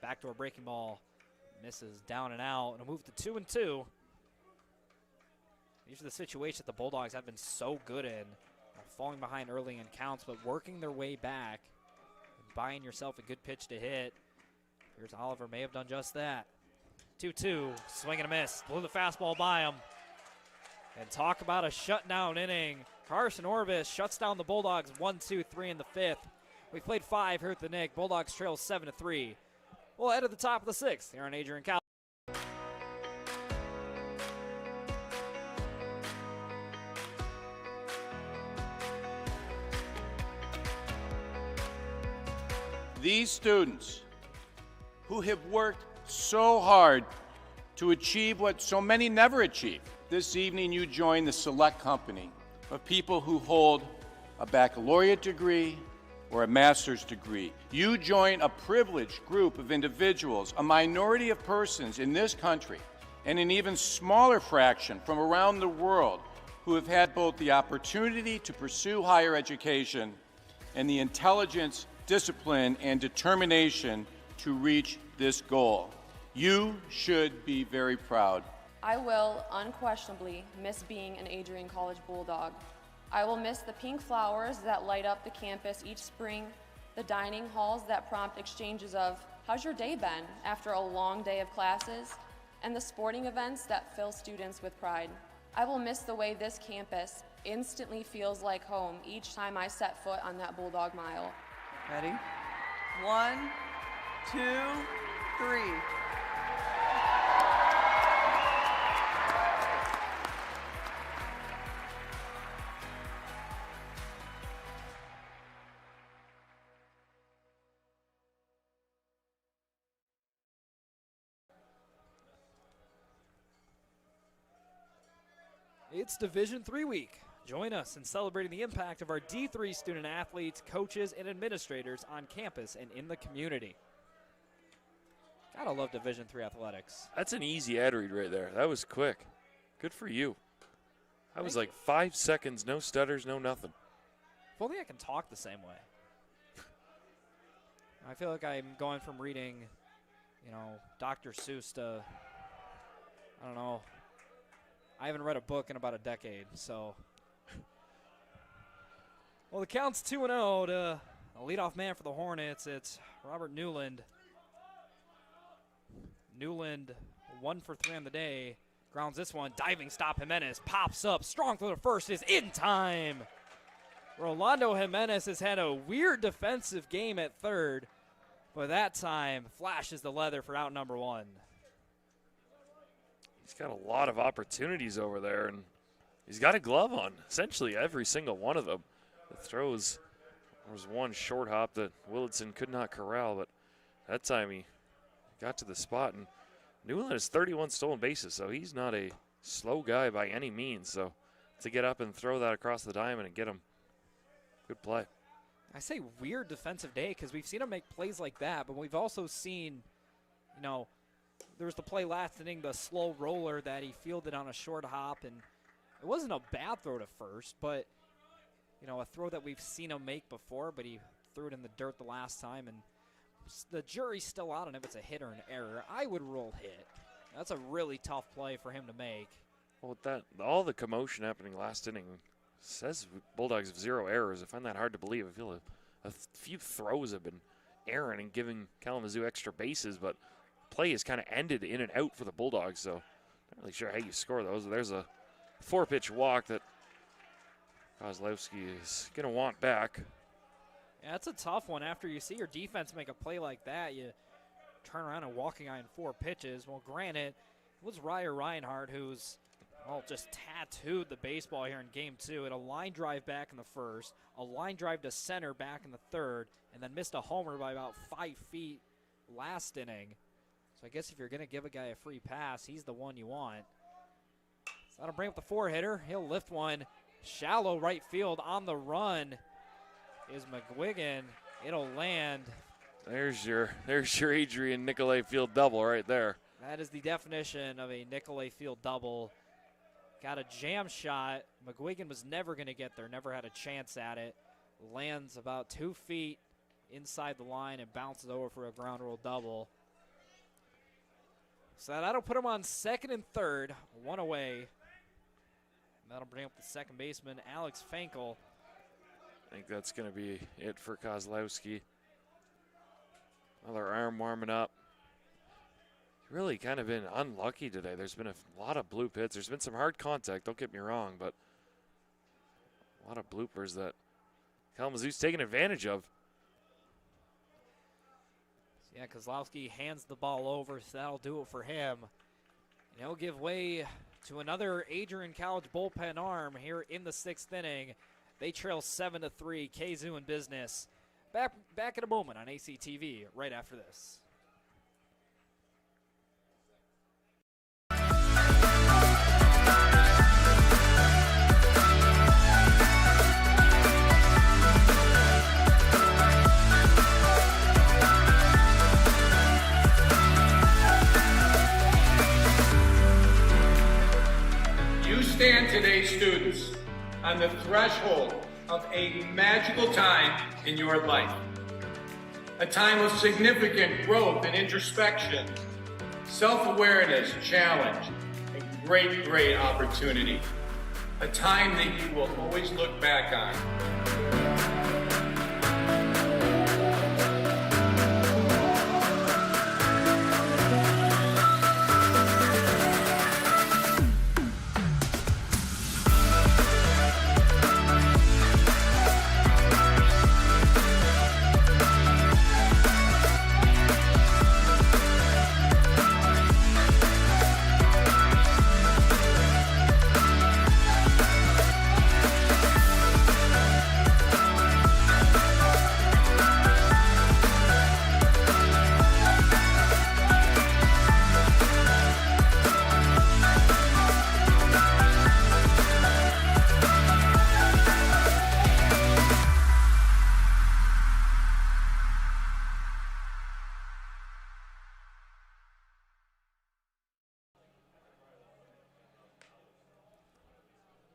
Backdoor breaking ball misses down and out. And a move to 2-2. These are the situations that the Bulldogs have been so good in. Falling behind early in counts, but working their way back. And buying yourself a good pitch to hit. Here's Oliver, may have done just that. 2-2, swing and a miss. Blew the fastball by him. And talk about a shutdown inning. Carson Orvis shuts down the Bulldogs 1-2-3 in the 5th. We played 5 here at the Nick. Bulldogs trail 7-3. We'll head to the top of the 6th here on Adrian College. These students who have worked so hard to achieve what so many never achieve. This evening you join the select company of people who hold a baccalaureate degree or a master's degree. You join a privileged group of individuals, a minority of persons in this country, and an even smaller fraction from around the world who have had both the opportunity to pursue higher education and the intelligence, discipline, and determination to reach this goal. You should be very proud. I will unquestionably miss being an Adrian College Bulldog. I will miss the pink flowers that light up the campus each spring, the dining halls that prompt exchanges of, "How's your day been?" after a long day of classes, and the sporting events that fill students with pride. I will miss the way this campus instantly feels like home each time I set foot on that Bulldog mile. Ready? 1, 2, 3. It's Division III week. Join us in celebrating the impact of our D3 student athletes, coaches, and administrators on campus and in the community. Gotta love Division III athletics. That's an easy ad read right there. That was quick. Good for you. That was like 5 seconds, no stutters, no nothing. If only I can talk the same way. I feel like I'm going from reading Dr. Seuss to, I don't know. I haven't read a book in about a decade, so. Well, the count's 2-0 to a leadoff man for the Hornets. It's Robert Newland. Newland 1 for 3 on the day. Grounds this one. Diving stop. Jimenez pops up. Strong for the first. Is in time. Rolando Jimenez has had a weird defensive game at third, but that time flashes the leather for out number 1. He's got a lot of opportunities over there, and he's got a glove on essentially every single one of them. The throws, there was one short hop that Willardson could not corral, but that time he got to the spot. And Newland has 31 stolen bases, so he's not a slow guy by any means. So to get up and throw that across the diamond and get him, good play. I say weird defensive day because we've seen him make plays like that, but we've also seen, there was the play last inning, the slow roller that he fielded on a short hop, and it wasn't a bad throw to first, but, a throw that we've seen him make before, but he threw it in the dirt the last time, and the jury's still out on if it's a hit or an error. I would roll hit. That's a really tough play for him to make. Well, with that, all the commotion happening last inning says Bulldogs have 0 errors. I find that hard to believe. I feel a few throws have been errant and giving Kalamazoo extra bases, but play has kind of ended in and out for the Bulldogs, so not really sure how you score those. There's a 4-pitch walk that Kozlowski is going to want back. Yeah, it's a tough one. After you see your defense make a play like that, you turn around and walking on 4 pitches. Well, granted, it was Ryer Reinhardt who's just tattooed the baseball here in game 2. And a line drive back in the first, a line drive to center back in the third, and then missed a homer by about 5 feet last inning. So I guess if you're going to give a guy a free pass, he's the one you want. So that'll bring up the 4-hitter. He'll lift one. Shallow right field on the run is McGuigan. It'll land. There's your Adrian Nicolay Field double right there. That is the definition of a Nicolay Field double. Got a jam shot. McGuigan was never going to get there, never had a chance at it. Lands about 2 feet inside the line and bounces over for a ground rule double. So that'll put him on second and third, 1 away. That'll bring up the second baseman, Alex Fankel. I think that's going to be it for Kozlowski. Another arm warming up. Really kind of been unlucky today. There's been a lot of bloop hits. There's been some hard contact, don't get me wrong, but a lot of bloopers that Kalamazoo's taking advantage of. Yeah, Kozlowski hands the ball over, so that'll do it for him. And he'll give way to another Adrian College bullpen arm here in the 6th inning. They trail 7-3, KZoo in business. Back in a moment on ACTV right after this. Stand today, students, on the threshold of a magical time in your life. A time of significant growth and introspection, self-awareness, challenge, and great opportunity. A time that you will always look back on.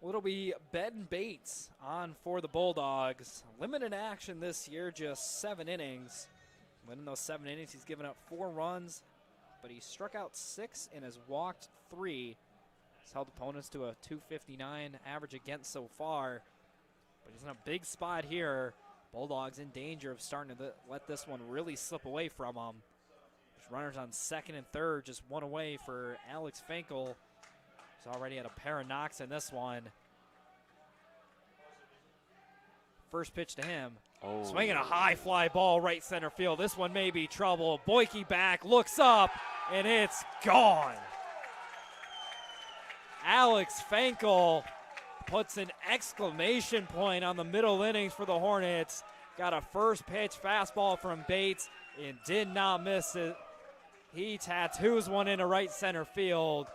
It'll be Ben Bates on for the Bulldogs. Limited action this year, just 7 innings. But in those 7 innings, he's given up 4 runs, but he struck out 6 and has walked 3. He's held opponents to a .259 average against so far, but he's in a big spot here. Bulldogs in danger of starting to let this one really slip away from them. There's runners on 2nd and 3rd, just 1 away for Alex Finkel. He's already had a pair of knocks in this one. First pitch to him. Oh. Swinging a high fly ball right center field. This one may be trouble. Boyke back, looks up, and it's gone. Alex Finkel puts an exclamation point on the middle innings for the Hornets. Got a first pitch fastball from Bates and did not miss it. He tattoos one into right center field,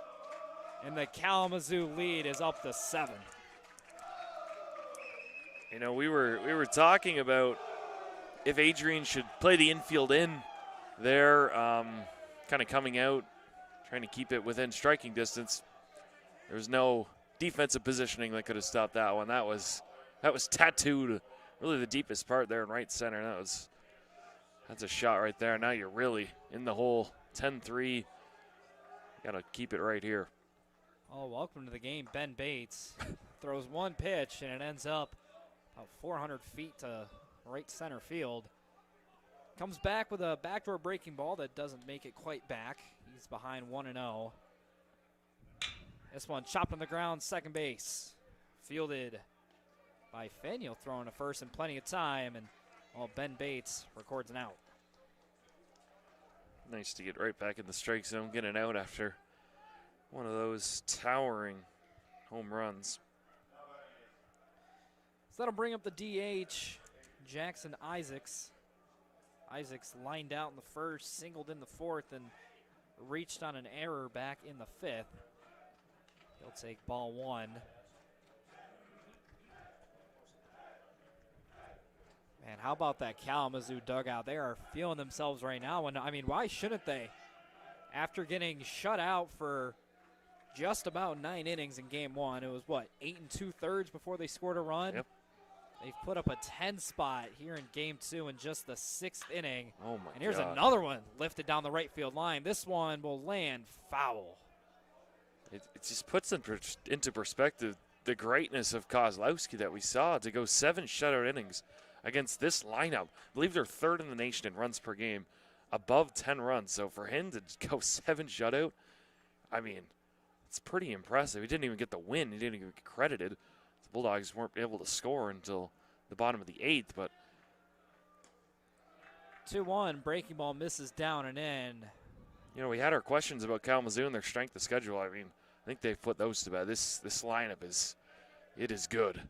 and the Kalamazoo lead is up to 7. You know, we were talking about if Adrian should play the infield in there, kind of coming out, trying to keep it within striking distance. There was no defensive positioning that could have stopped that one. That was tattooed, really the deepest part there in right center. That's a shot right there. Now you're really in the hole. 10-3. Got to keep it right here. Oh, welcome to the game. Ben Bates throws one pitch, and it ends up about 400 feet to right center field. Comes back with a backdoor breaking ball that doesn't make it quite back. He's behind 1-0. This one chopped on the ground, second base. Fielded by Faneuil, throwing to first in plenty of time, and Ben Bates records an out. Nice to get right back in the strike zone, get an out after one of those towering home runs. So that'll bring up the DH, Jackson Isaacs. Isaacs lined out in the first, singled in the fourth, and reached on an error back in the 5th. He'll take ball 1. Man, how about that Kalamazoo dugout? They are feeling themselves right now. And I mean, why shouldn't they? After getting shut out for just about 9 innings in game 1, it was what, 8 2/3 before they scored a run? Yep. They've put up a 10 spot here in game 2 in just the 6th inning. Oh my And here's God. another one lifted down the right field line. This one will land foul. It just puts into perspective the greatness of Kozlowski that we saw to go 7 shutout innings against this lineup. I believe they're 3rd in the nation in runs per game, above 10 runs. So for him to go 7 shutout, I mean, it's pretty impressive. He didn't even get the win. He didn't even get credited. The Bulldogs weren't able to score until the bottom of the 8th, but 2-1, breaking ball misses down and in. you know, we had our questions about Kalamazoo and their strength of schedule. I mean, I think they've put those to bed. This lineup is good.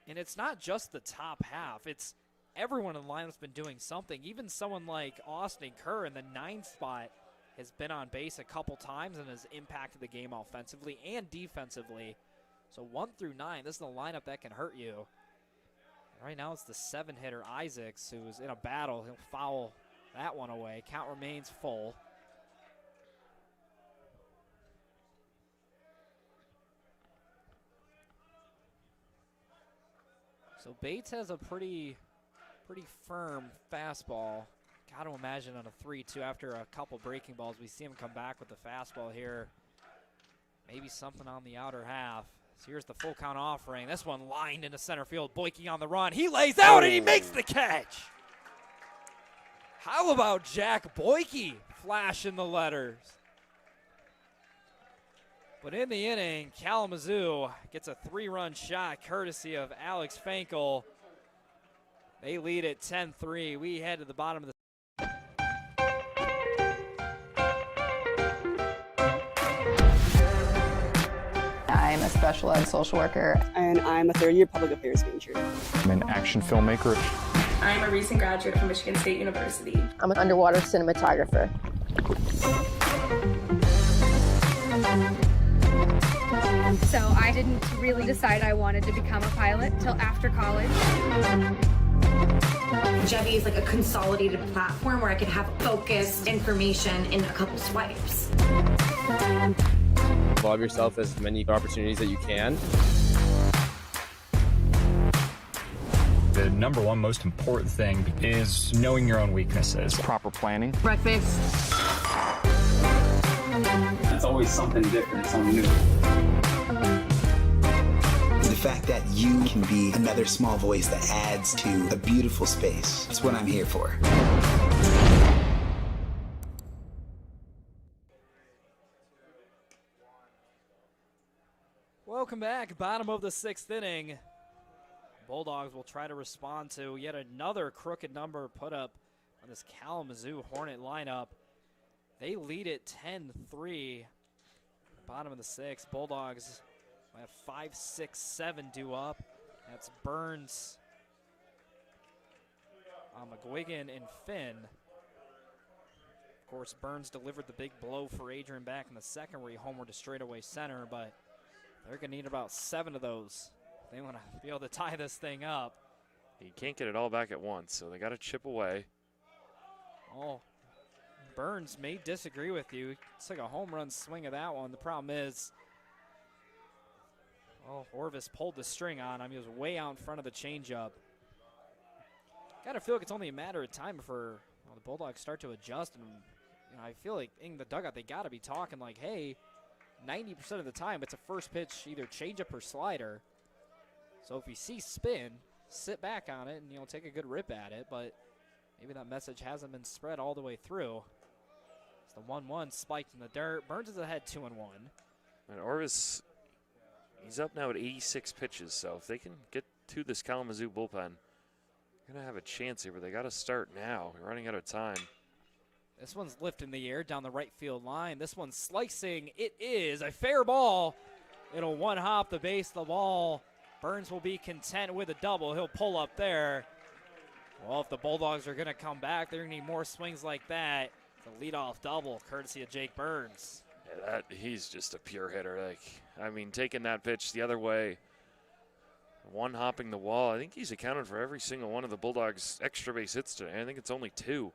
And it's not just the top half. It's everyone in the lineup's been doing something. Even someone like Austin Kerr in the 9th spot has been on base a couple times and has impacted the game offensively and defensively. So 1 through 9, this is the lineup that can hurt you. Right now it's the 7-hitter Isaacs who's in a battle. He'll foul that one away. Count remains full. So Bates has a pretty firm fastball. Got to imagine on a 3-2 after a couple breaking balls, we see him come back with the fastball here. Maybe something on the outer half. So here's the full count offering. This one lined into center field. Boyke on the run. He lays out and he makes the catch. How about Jack Boyke flashing the letters? But in the inning, Kalamazoo gets a 3-run shot courtesy of Alex Finkel. They lead at 10-3. We head to the bottom of the I'm a special ed social worker. And I'm a 3rd-year public affairs major. I'm an action filmmaker. I'm a recent graduate from Michigan State University. I'm an underwater cinematographer. So I didn't really decide I wanted to become a pilot till after college. Jevy is like a consolidated platform where I could have focused information in a couple swipes. Involve yourself as many opportunities that you can. The number one most important thing is knowing your own weaknesses. Proper planning. Breakfast. It's always something different, something new. The fact that you can be another small voice that adds to a beautiful space. It's what I'm here for. Welcome back. Bottom of the 6th inning. Bulldogs will try to respond to yet another crooked number put up on this Kalamazoo Hornet lineup. They lead it 10-3. Bottom of the 6th. Bulldogs have 5, 6, 7 due up. That's Burns, McGuigan, and Finn. Of course, Burns delivered the big blow for Adrian back in the second where he homered to straightaway center, but they're going to need about 7 of those. They want to be able to tie this thing up. You can't get it all back at once, so they got to chip away. Oh, Burns may disagree with you. It's like a home run swing of that one. The problem is, Orvis pulled the string on him. He was way out in front of the changeup. Got to feel like it's only a matter of time before the Bulldogs start to adjust. And I feel like in the dugout they got to be talking like, hey, 90% of the time it's a first pitch, either changeup or slider. So if you see spin, sit back on it and take a good rip at it. But maybe that message hasn't been spread all the way through. It's the 1-1 spiked in the dirt. Burns is ahead 2-1. And Orvis, he's up now at 86 pitches. So if they can get to this Kalamazoo bullpen, they're going to have a chance here. But they got to start now. We're running out of time. This one's lifting the air down the right field line. This one's slicing. It is a fair ball. It'll one-hop the base of the ball. Burns will be content with a double. He'll pull up there. Well, if the Bulldogs are going to come back, they're going to need more swings like that. The leadoff double, courtesy of Jake Burns. Yeah, he's just a pure hitter. Taking that pitch the other way, one-hopping the wall. I think he's accounted for every single one of the Bulldogs' extra base hits today. I think it's only 2.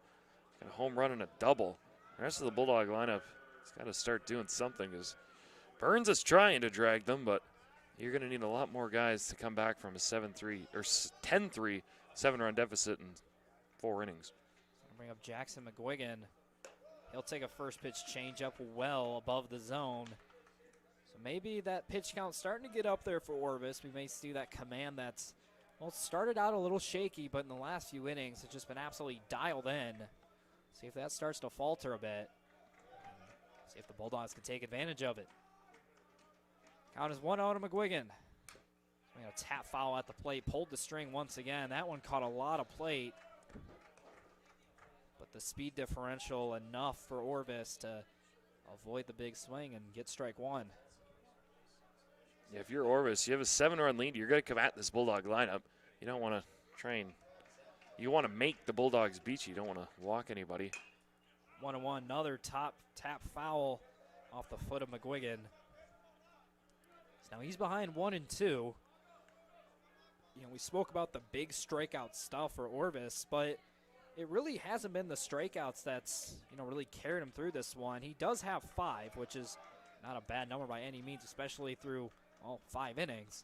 A home run and a double. The rest of the Bulldog lineup has got to start doing something because Burns is trying to drag them, but you're going to need a lot more guys to come back from a 7-3 or 10-3 7-run deficit in 4 innings. Bring up Jackson McGuigan. He'll take a first pitch changeup well above the zone. So maybe that pitch count's starting to get up there for Orvis. We may see that command that's, started out a little shaky, but in the last few innings, it's just been absolutely dialed in. See if that starts to falter a bit. See if the Bulldogs can take advantage of it. Count is 1-0 to McGuigan. A tap foul at the plate, pulled the string once again. That one caught a lot of plate. But the speed differential enough for Orvis to avoid the big swing and get strike 1. Yeah, if you're Orvis, you have a 7-run lead. You're going to come at this Bulldog lineup. You don't want to you want to make the Bulldogs beat you. You don't want to walk anybody. 1-1, another top tap foul off the foot of McGuigan. So now he's behind 1-2. We spoke about the big strikeout stuff for Orvis, but it really hasn't been the strikeouts that's, really carried him through this one. He does have 5, which is not a bad number by any means, especially through 5 innings.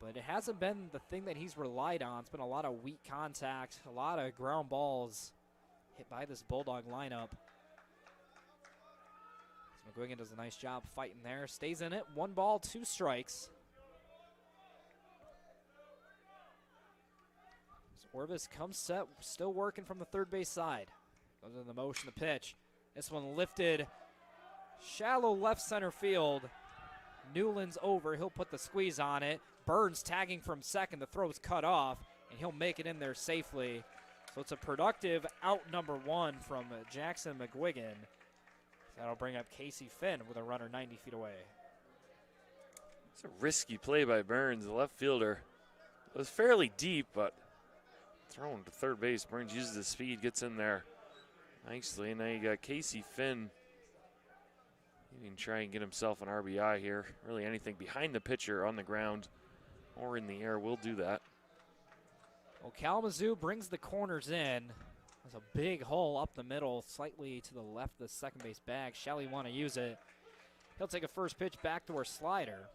But it hasn't been the thing that he's relied on. It's been a lot of weak contact, a lot of ground balls hit by this Bulldog lineup. So McGuigan does a nice job fighting there. Stays in it. 1 ball, 2 strikes. So Orvis comes set, still working from the third base side. Goes in the motion, the pitch. This one lifted shallow left center field. Newland's over. He'll put the squeeze on it. Burns tagging from second. The throw's cut off, and he'll make it in there safely. So it's a productive out number 1 from Jackson McGuigan. That'll bring up Casey Finn with a runner 90 feet away. It's a risky play by Burns, the left fielder. It was fairly deep, but thrown to third base. Burns uses his speed, gets in there nicely. And now you got Casey Finn. He can try and get himself an RBI here. Really anything behind the pitcher on the ground or in the air will do that. Well, Kalamazoo brings the corners in. There's a big hole up the middle, slightly to the left of the second base bag. Shall he want to use it? He'll take a first pitch backdoor slider.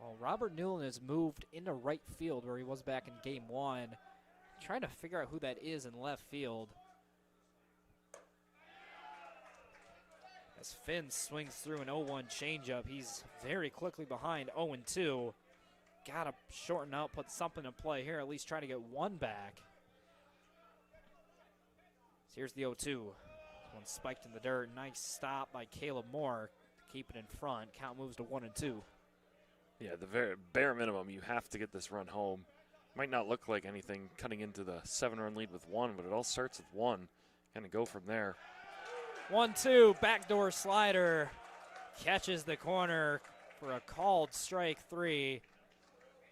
Well, Robert Newland has moved into right field where he was back in game 1. Trying to figure out who that is in left field. As Finn swings through an 0-1 changeup, he's very quickly behind 0-2. Got to shorten out, put something in play here, at least try to get one back. So here's the 0-2. One spiked in the dirt. Nice stop by Caleb Moore to keep it in front. Count moves to 1-2. Yeah, the very bare minimum, you have to get this run home. Might not look like anything cutting into the 7-run lead with one, but it all starts with one. Kind of go from there. 1-2, backdoor slider. Catches the corner for a called strike 3.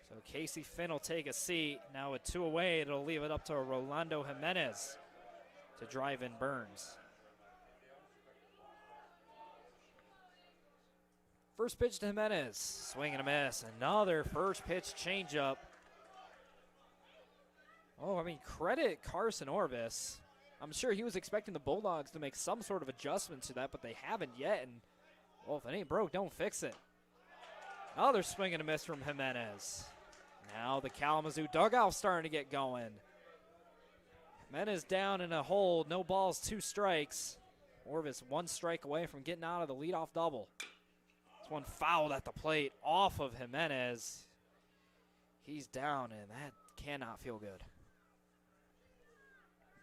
So Casey Finn will take a seat. Now with 2 away, it'll leave it up to Rolando Jimenez to drive in Burns. First pitch to Jimenez, swing and a miss. Another first pitch changeup. Oh, I mean, credit Carson Orvis. I'm sure he was expecting the Bulldogs to make some sort of adjustment to that, but they haven't yet. And, well, if it ain't broke, don't fix it. Another swing and a miss from Jimenez. Now the Kalamazoo dugout starting to get going. Jimenez down in a hole, no balls, 2 strikes. Orvis 1 strike away from getting out of the leadoff double. This one fouled at the plate off of Jimenez. He's down, and that cannot feel good.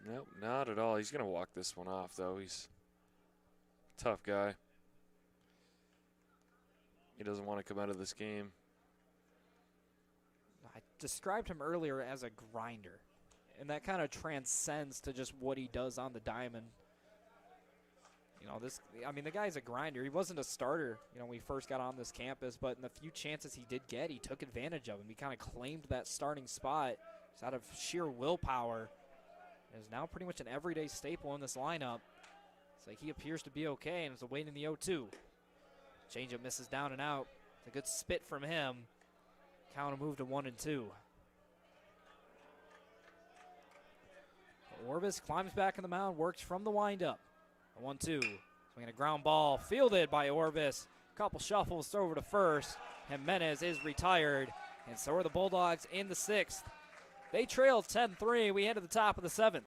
Nope, not at all. He's going to walk this one off, though. He's a tough guy. He doesn't want to come out of this game. I described him earlier as a grinder, and that kind of transcends to just what he does on the diamond. You know, the guy's a grinder. He wasn't a starter, when he first got on this campus, but in the few chances he did get, he took advantage of him. He kind of claimed that starting spot just out of sheer willpower. Is now pretty much an everyday staple in this lineup. It's like he appears to be okay, and it's a wait in the 0-2. Changeup misses down and out. It's a good spit from him. Count a move to 1-2. Orvis climbs back in the mound, works from the windup. 1-2. Swinging a ground ball, fielded by Orvis. Couple shuffles over to first. Jimenez is retired, and so are the Bulldogs in the 6th. They trailed 10-3. We head to the top of the 7th.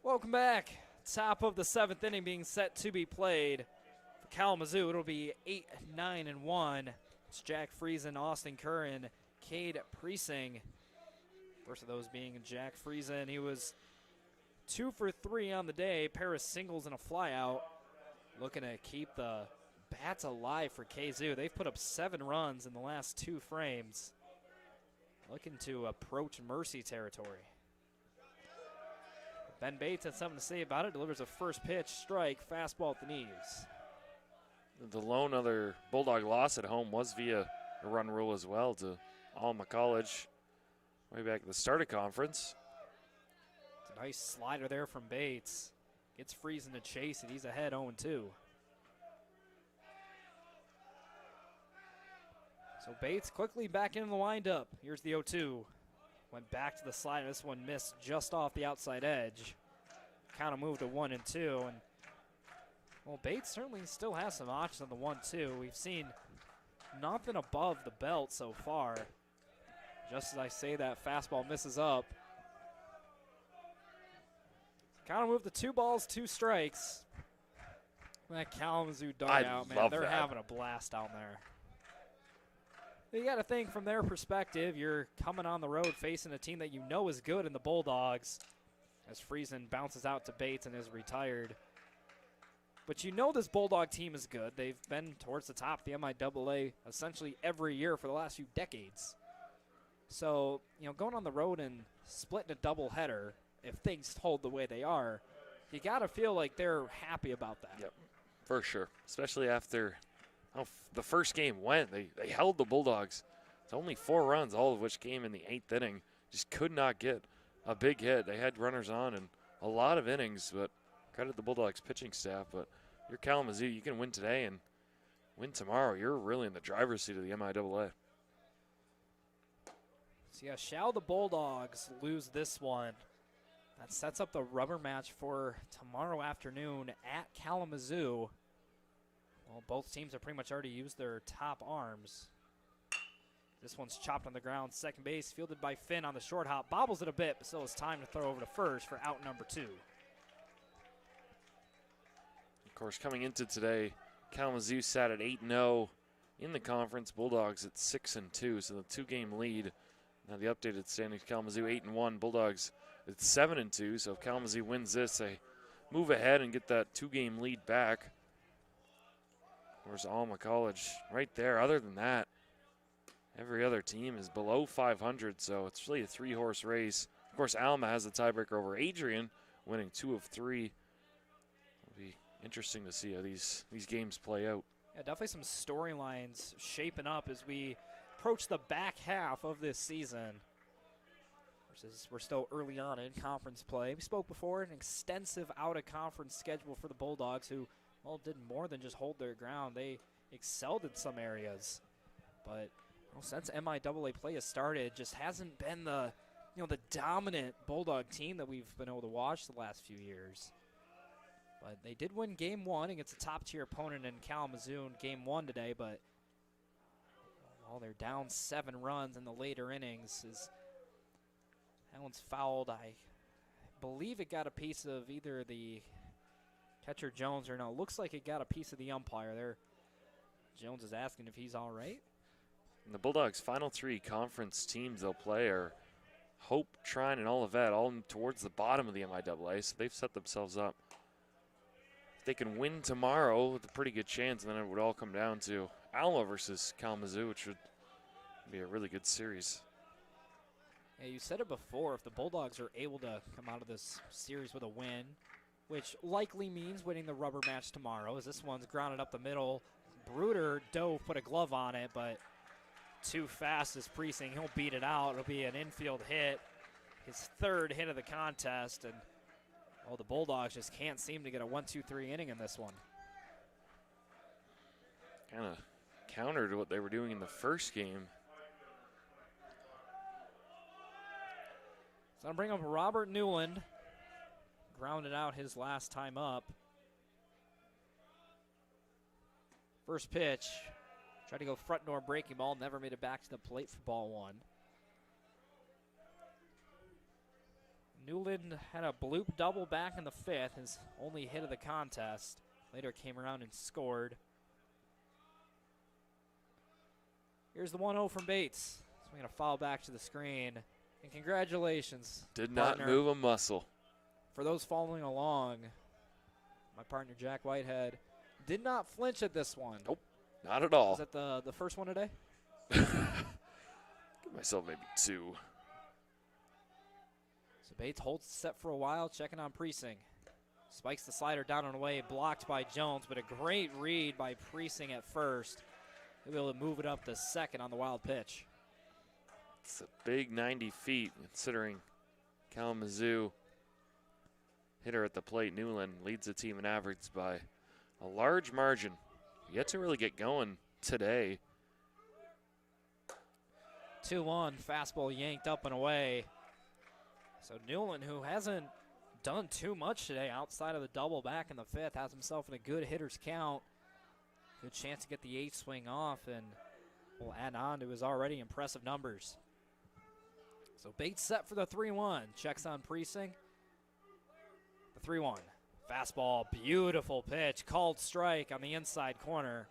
Welcome back. Top of the 7th inning being set to be played. For Kalamazoo, it'll be 8-9-1. It's Jack Friesen, Austin Curran, Cade Priesing. First of those being Jack Friesen. He was 2 for 3 on the day, pair of singles and a flyout. Looking to keep the bats alive for KZoo. They've put up 7 runs in the last 2 frames. Looking to approach mercy territory. Ben Bates had something to say about it, delivers a first pitch, strike, fastball at the knees. The lone other Bulldog loss at home was via a run rule as well to Alma College way back at the start of conference. It's a nice slider there from Bates. Gets Friesen to chase it. He's ahead 0-2. So Bates quickly back into the windup. Here's the 0-2. Went back to the slider. This one missed just off the outside edge. Count of moved to 1-2. And, well, Bates certainly still has some options on the 1-2. We've seen nothing above the belt so far. Just as I say that, fastball misses up. Kind of moved the 2 balls, 2 strikes. That Kalamazoo dugout, man, they're having a blast down there. You got to think from their perspective, you're coming on the road facing a team that you know is good in the Bulldogs, as Friesen bounces out to Bates and is retired. But you know this Bulldog team is good. They've been towards the top of the MIAA essentially every year for the last few decades. So, you know, going on the road and splitting a doubleheader, if things hold the way they are, you got to feel like they're happy about that. Yep, for sure, especially after how the first game went. They held the Bulldogs. It's only 4 runs, all of which came in the 8th inning. Just could not get a big hit. They had runners on and a lot of innings, but credit the Bulldogs pitching staff. But you're Kalamazoo, you can win today and win tomorrow. You're really in the driver's seat of the MIAA. So yeah, shall the Bulldogs lose this one? That sets up the rubber match for tomorrow afternoon at Kalamazoo. Well, both teams have pretty much already used their top arms. This one's chopped on the ground. Second base, fielded by Finn on the short hop. Bobbles it a bit, but still it's time to throw over to first for out number 2. Of course, coming into today, Kalamazoo sat at 8-0 in the conference. Bulldogs at 6-2, so the 2-game lead. Now the updated standings, Kalamazoo 8-1, Bulldogs at 7-2. So if Kalamazoo wins this, they move ahead and get that 2-game lead back. Of course, Alma College right there. Other than that, every other team is below 500, so it's really a 3-horse race. Of course, Alma has the tiebreaker over Adrian, winning 2 of 3. It'll be interesting to see how these games play out. Yeah, definitely some storylines shaping up as we approach the back half of this season. We're still early on in conference play. We spoke before, an extensive out-of-conference schedule for the Bulldogs, who, well, did more than just hold their ground. They excelled in some areas. But well, since MIAA play has started, just hasn't been the dominant Bulldog team that we've been able to watch the last few years. But they did win Game 1 against a top-tier opponent in Kalamazoo in Game 1 today, but well, they're down 7 runs in the later innings. That one's fouled. I believe it got a piece of either the catcher Jones or no. It looks like it got a piece of the umpire there. Jones is asking if he's all right. And the Bulldogs' final 3 conference teams they'll play are Hope, Trine, and Olivet, all towards the bottom of the MIAA, so they've set themselves up. If they can win tomorrow with a pretty good chance, and then it would all come down to Alma versus Kalamazoo, which would be a really good series. Yeah, you said it before, if the Bulldogs are able to come out of this series with a win, which likely means winning the rubber match tomorrow, as this one's grounded up the middle. Bruder Dove put a glove on it, but too fast is Priesing. He'll beat it out. It'll be an infield hit, his 3rd hit of the contest, and the Bulldogs just can't seem to get a 1-2-3 inning in this one. Kind of counter to what they were doing in the first game. So I'll bring up Robert Newland. Grounded out his last time up. First pitch. Tried to go front door breaking ball. Never made it back to the plate for ball 1. Newland had a bloop double back in the 5th. His only hit of the contest. Later came around and scored. Here's the 1-0 from Bates. So we're going to foul back to the screen. And congratulations, Did partner. not move a muscle. For those following along, my partner Jack Whitehead did not flinch at this one. Nope, not at all. Was that the first one today? Give myself maybe 2. So Bates holds set for a while, checking on Priesing. Spikes the slider down and away, blocked by Jones, but a great read by Priesing at first. He'll be able to move it up to second on the wild pitch. It's a big 90 feet, considering Kalamazoo hitter at the plate. Newland leads the team in average by a large margin. Yet to really get going today. 2-1, fastball yanked up and away. So Newland, who hasn't done too much today outside of the double back in the 5th, has himself in a good hitter's count. Good chance to get the 8th swing off and will add on to his already impressive numbers. So Bates set for the 3-1. Checks on Precinct. The 3-1. Fastball, beautiful pitch. Called strike on the inside corner.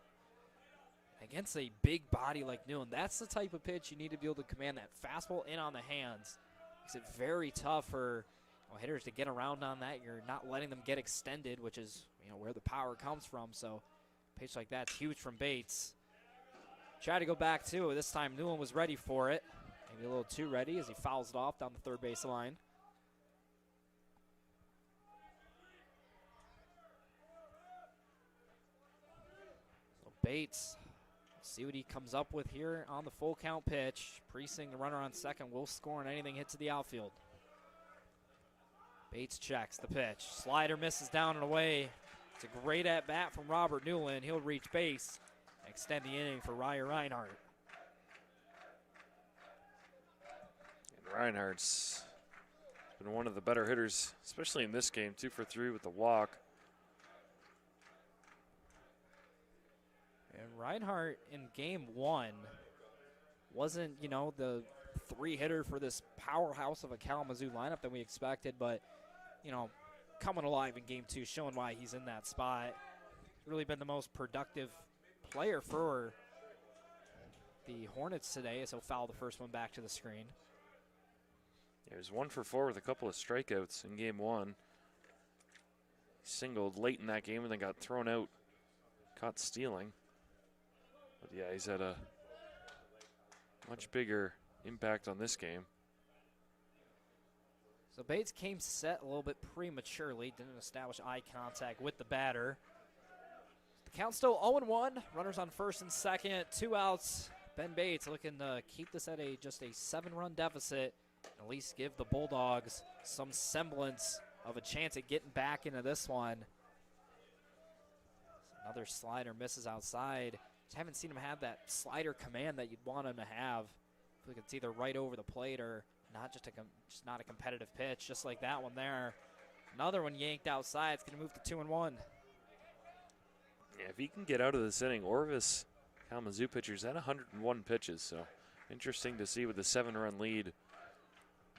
Against a big body like Newland, that's the type of pitch you need to be able to command. That fastball in on the hands. Makes it very tough for hitters to get around on that. You're not letting them get extended, which is where the power comes from. So a pitch like that's huge from Bates. Tried to go back to it. This time Newland was ready for it. Maybe a little too ready as he fouls it off down the third base line. So Bates, see what he comes up with here on the full count pitch. Precinct, the runner on second, will score on anything hit to the outfield. Bates checks the pitch. Slider misses down and away. It's a great at-bat from Robert Newland. He'll reach base and extend the inning for Ryer Reinhardt. And Reinhardt's been one of the better hitters, especially in this game. 2 for 3 with the walk. And Reinhardt in game 1 wasn't, the 3-hitter for this powerhouse of a Kalamazoo lineup that we expected, but, coming alive in game 2, showing why he's in that spot. Really been the most productive player for the Hornets today, as he'll foul the first one back to the screen. He was 1 for 4 with a couple of strikeouts in game 1. He singled late in that game and then got thrown out, caught stealing. But yeah, he's had a much bigger impact on this game. So Bates came set a little bit prematurely, didn't establish eye contact with the batter. The count's still 0-1, runners on first and second, 2 outs. Ben Bates looking to keep this at just a 7-run deficit, and at least give the Bulldogs some semblance of a chance at getting back into this one. Another slider misses outside. Just haven't seen him have that slider command that you'd want him to have. I feel like it's either right over the plate or just not a competitive pitch, just like that one there. Another one yanked outside. It's going to move to 2-1. Yeah, if he can get out of this inning, Orvis, Kalamazoo pitchers, had 101 pitches. So interesting to see with the 7-run lead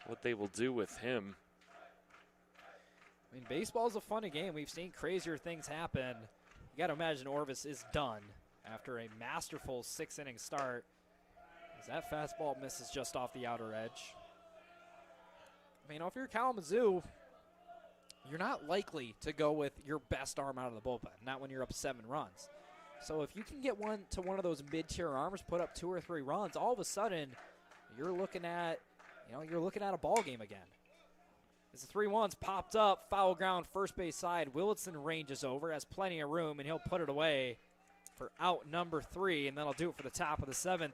what they will do with him. I mean, baseball's a funny game. We've seen crazier things happen. You got to imagine Orvis is done after a masterful 6-inning start, as that fastball misses just off the outer edge. I mean, if you're Kalamazoo, you're not likely to go with your best arm out of the bullpen, not when you're up 7 runs. So if you can get one of those mid-tier arms, put up 2 or 3 runs, all of a sudden you're looking at, a ball game again. As the 3-1's popped up, foul ground, first base side. Willitson ranges over, has plenty of room, and he'll put it away for out number 3, and that'll do it for the top of the 7th.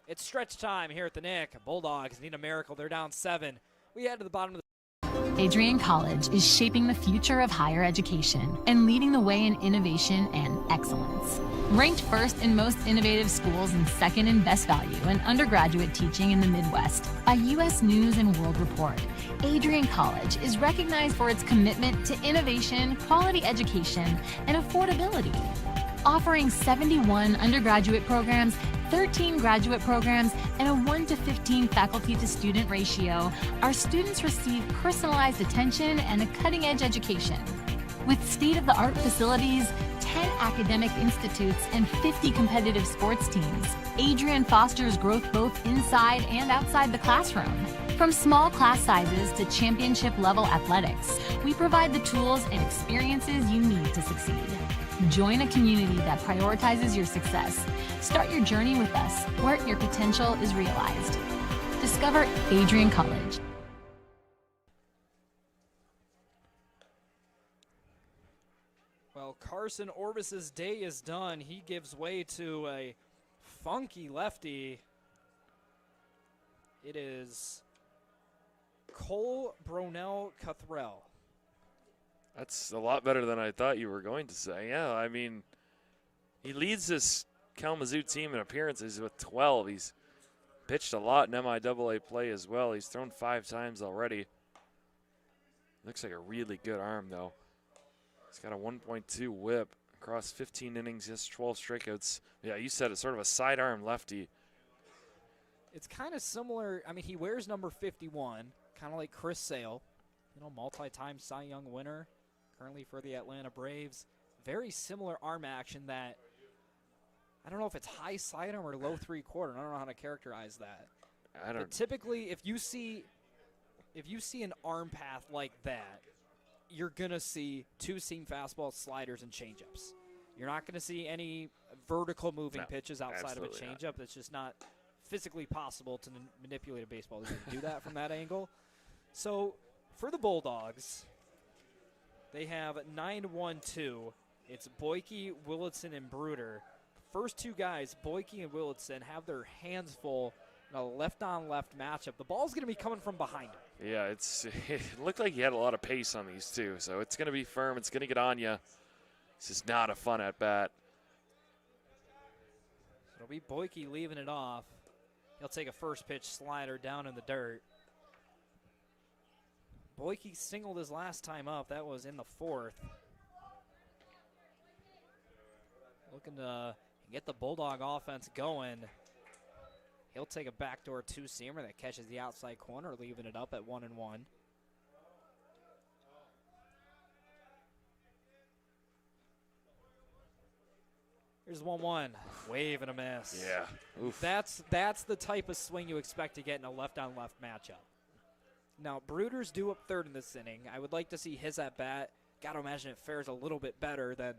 It's stretch time here at the Nick. Bulldogs need a miracle. They're down 7. We head to the bottom of the Adrian College is shaping the future of higher education and leading the way in innovation and excellence. Ranked first in most innovative schools and second in best value in undergraduate teaching in the Midwest by U.S. News and World Report, Adrian College is recognized for its commitment to innovation, quality education, and affordability. Offering 71 undergraduate programs, 13 graduate programs, and a 1-to-15 faculty-to-student ratio, our students receive personalized attention and a cutting-edge education. With state-of-the-art facilities, 10 academic institutes, and 50 competitive sports teams, Adrian fosters growth both inside and outside the classroom. From small class sizes to championship-level athletics, we provide the tools and experiences you need to succeed. Join a community that prioritizes your success. Start your journey with us, where your potential is realized. Discover Adrian College. Well, Carson Orvis's day is done. He gives way to a funky lefty. It is Cole Bronell Cothrell. That's a lot better than I thought you were going to say. Yeah, I mean, he leads this Kalamazoo team in appearances with 12. He's pitched a lot in MIAA play as well. He's thrown 5 times already. Looks like a really good arm, though. He's got a 1.2 whip across 15 innings, just 12 strikeouts. Yeah, you said it's sort of a sidearm lefty. It's kind of similar. I mean, he wears number 51, kind of like Chris Sale, multi-time Cy Young winner, currently for the Atlanta Braves. Very similar arm action that, I don't know if it's high sidearm or low three-quarter. I don't know how to characterize that. But typically, if you see an arm path like that, you're going to see two-seam fastballs, sliders, and changeups. You're not going to see any vertical moving pitches outside of a changeup. That's just not physically possible to manipulate a baseball to do that from that angle. So for the Bulldogs, they have 9-1-2. It's Boyke, Willitson, and Bruder. First two guys, Boyke and Willitson, have their hands full in a left-on-left matchup. The ball's going to be coming from behind him. Yeah, it looked like he had a lot of pace on these two, so it's going to be firm. It's going to get on you. This is not a fun at-bat. It'll be Boyke leaving it off. He'll take a first pitch slider down in the dirt. Boyke singled his last time up. That was in the fourth. Looking to get the Bulldog offense going. He'll take a backdoor two-seamer that catches the outside corner, leaving it up at 1-1. Here's 1-1. Wave and a miss. Yeah. Oof. That's the type of swing you expect to get in a left-on-left matchup. Now, Bruder's due up third in this inning. I would like to see his at-bat. Got to imagine it fares a little bit better than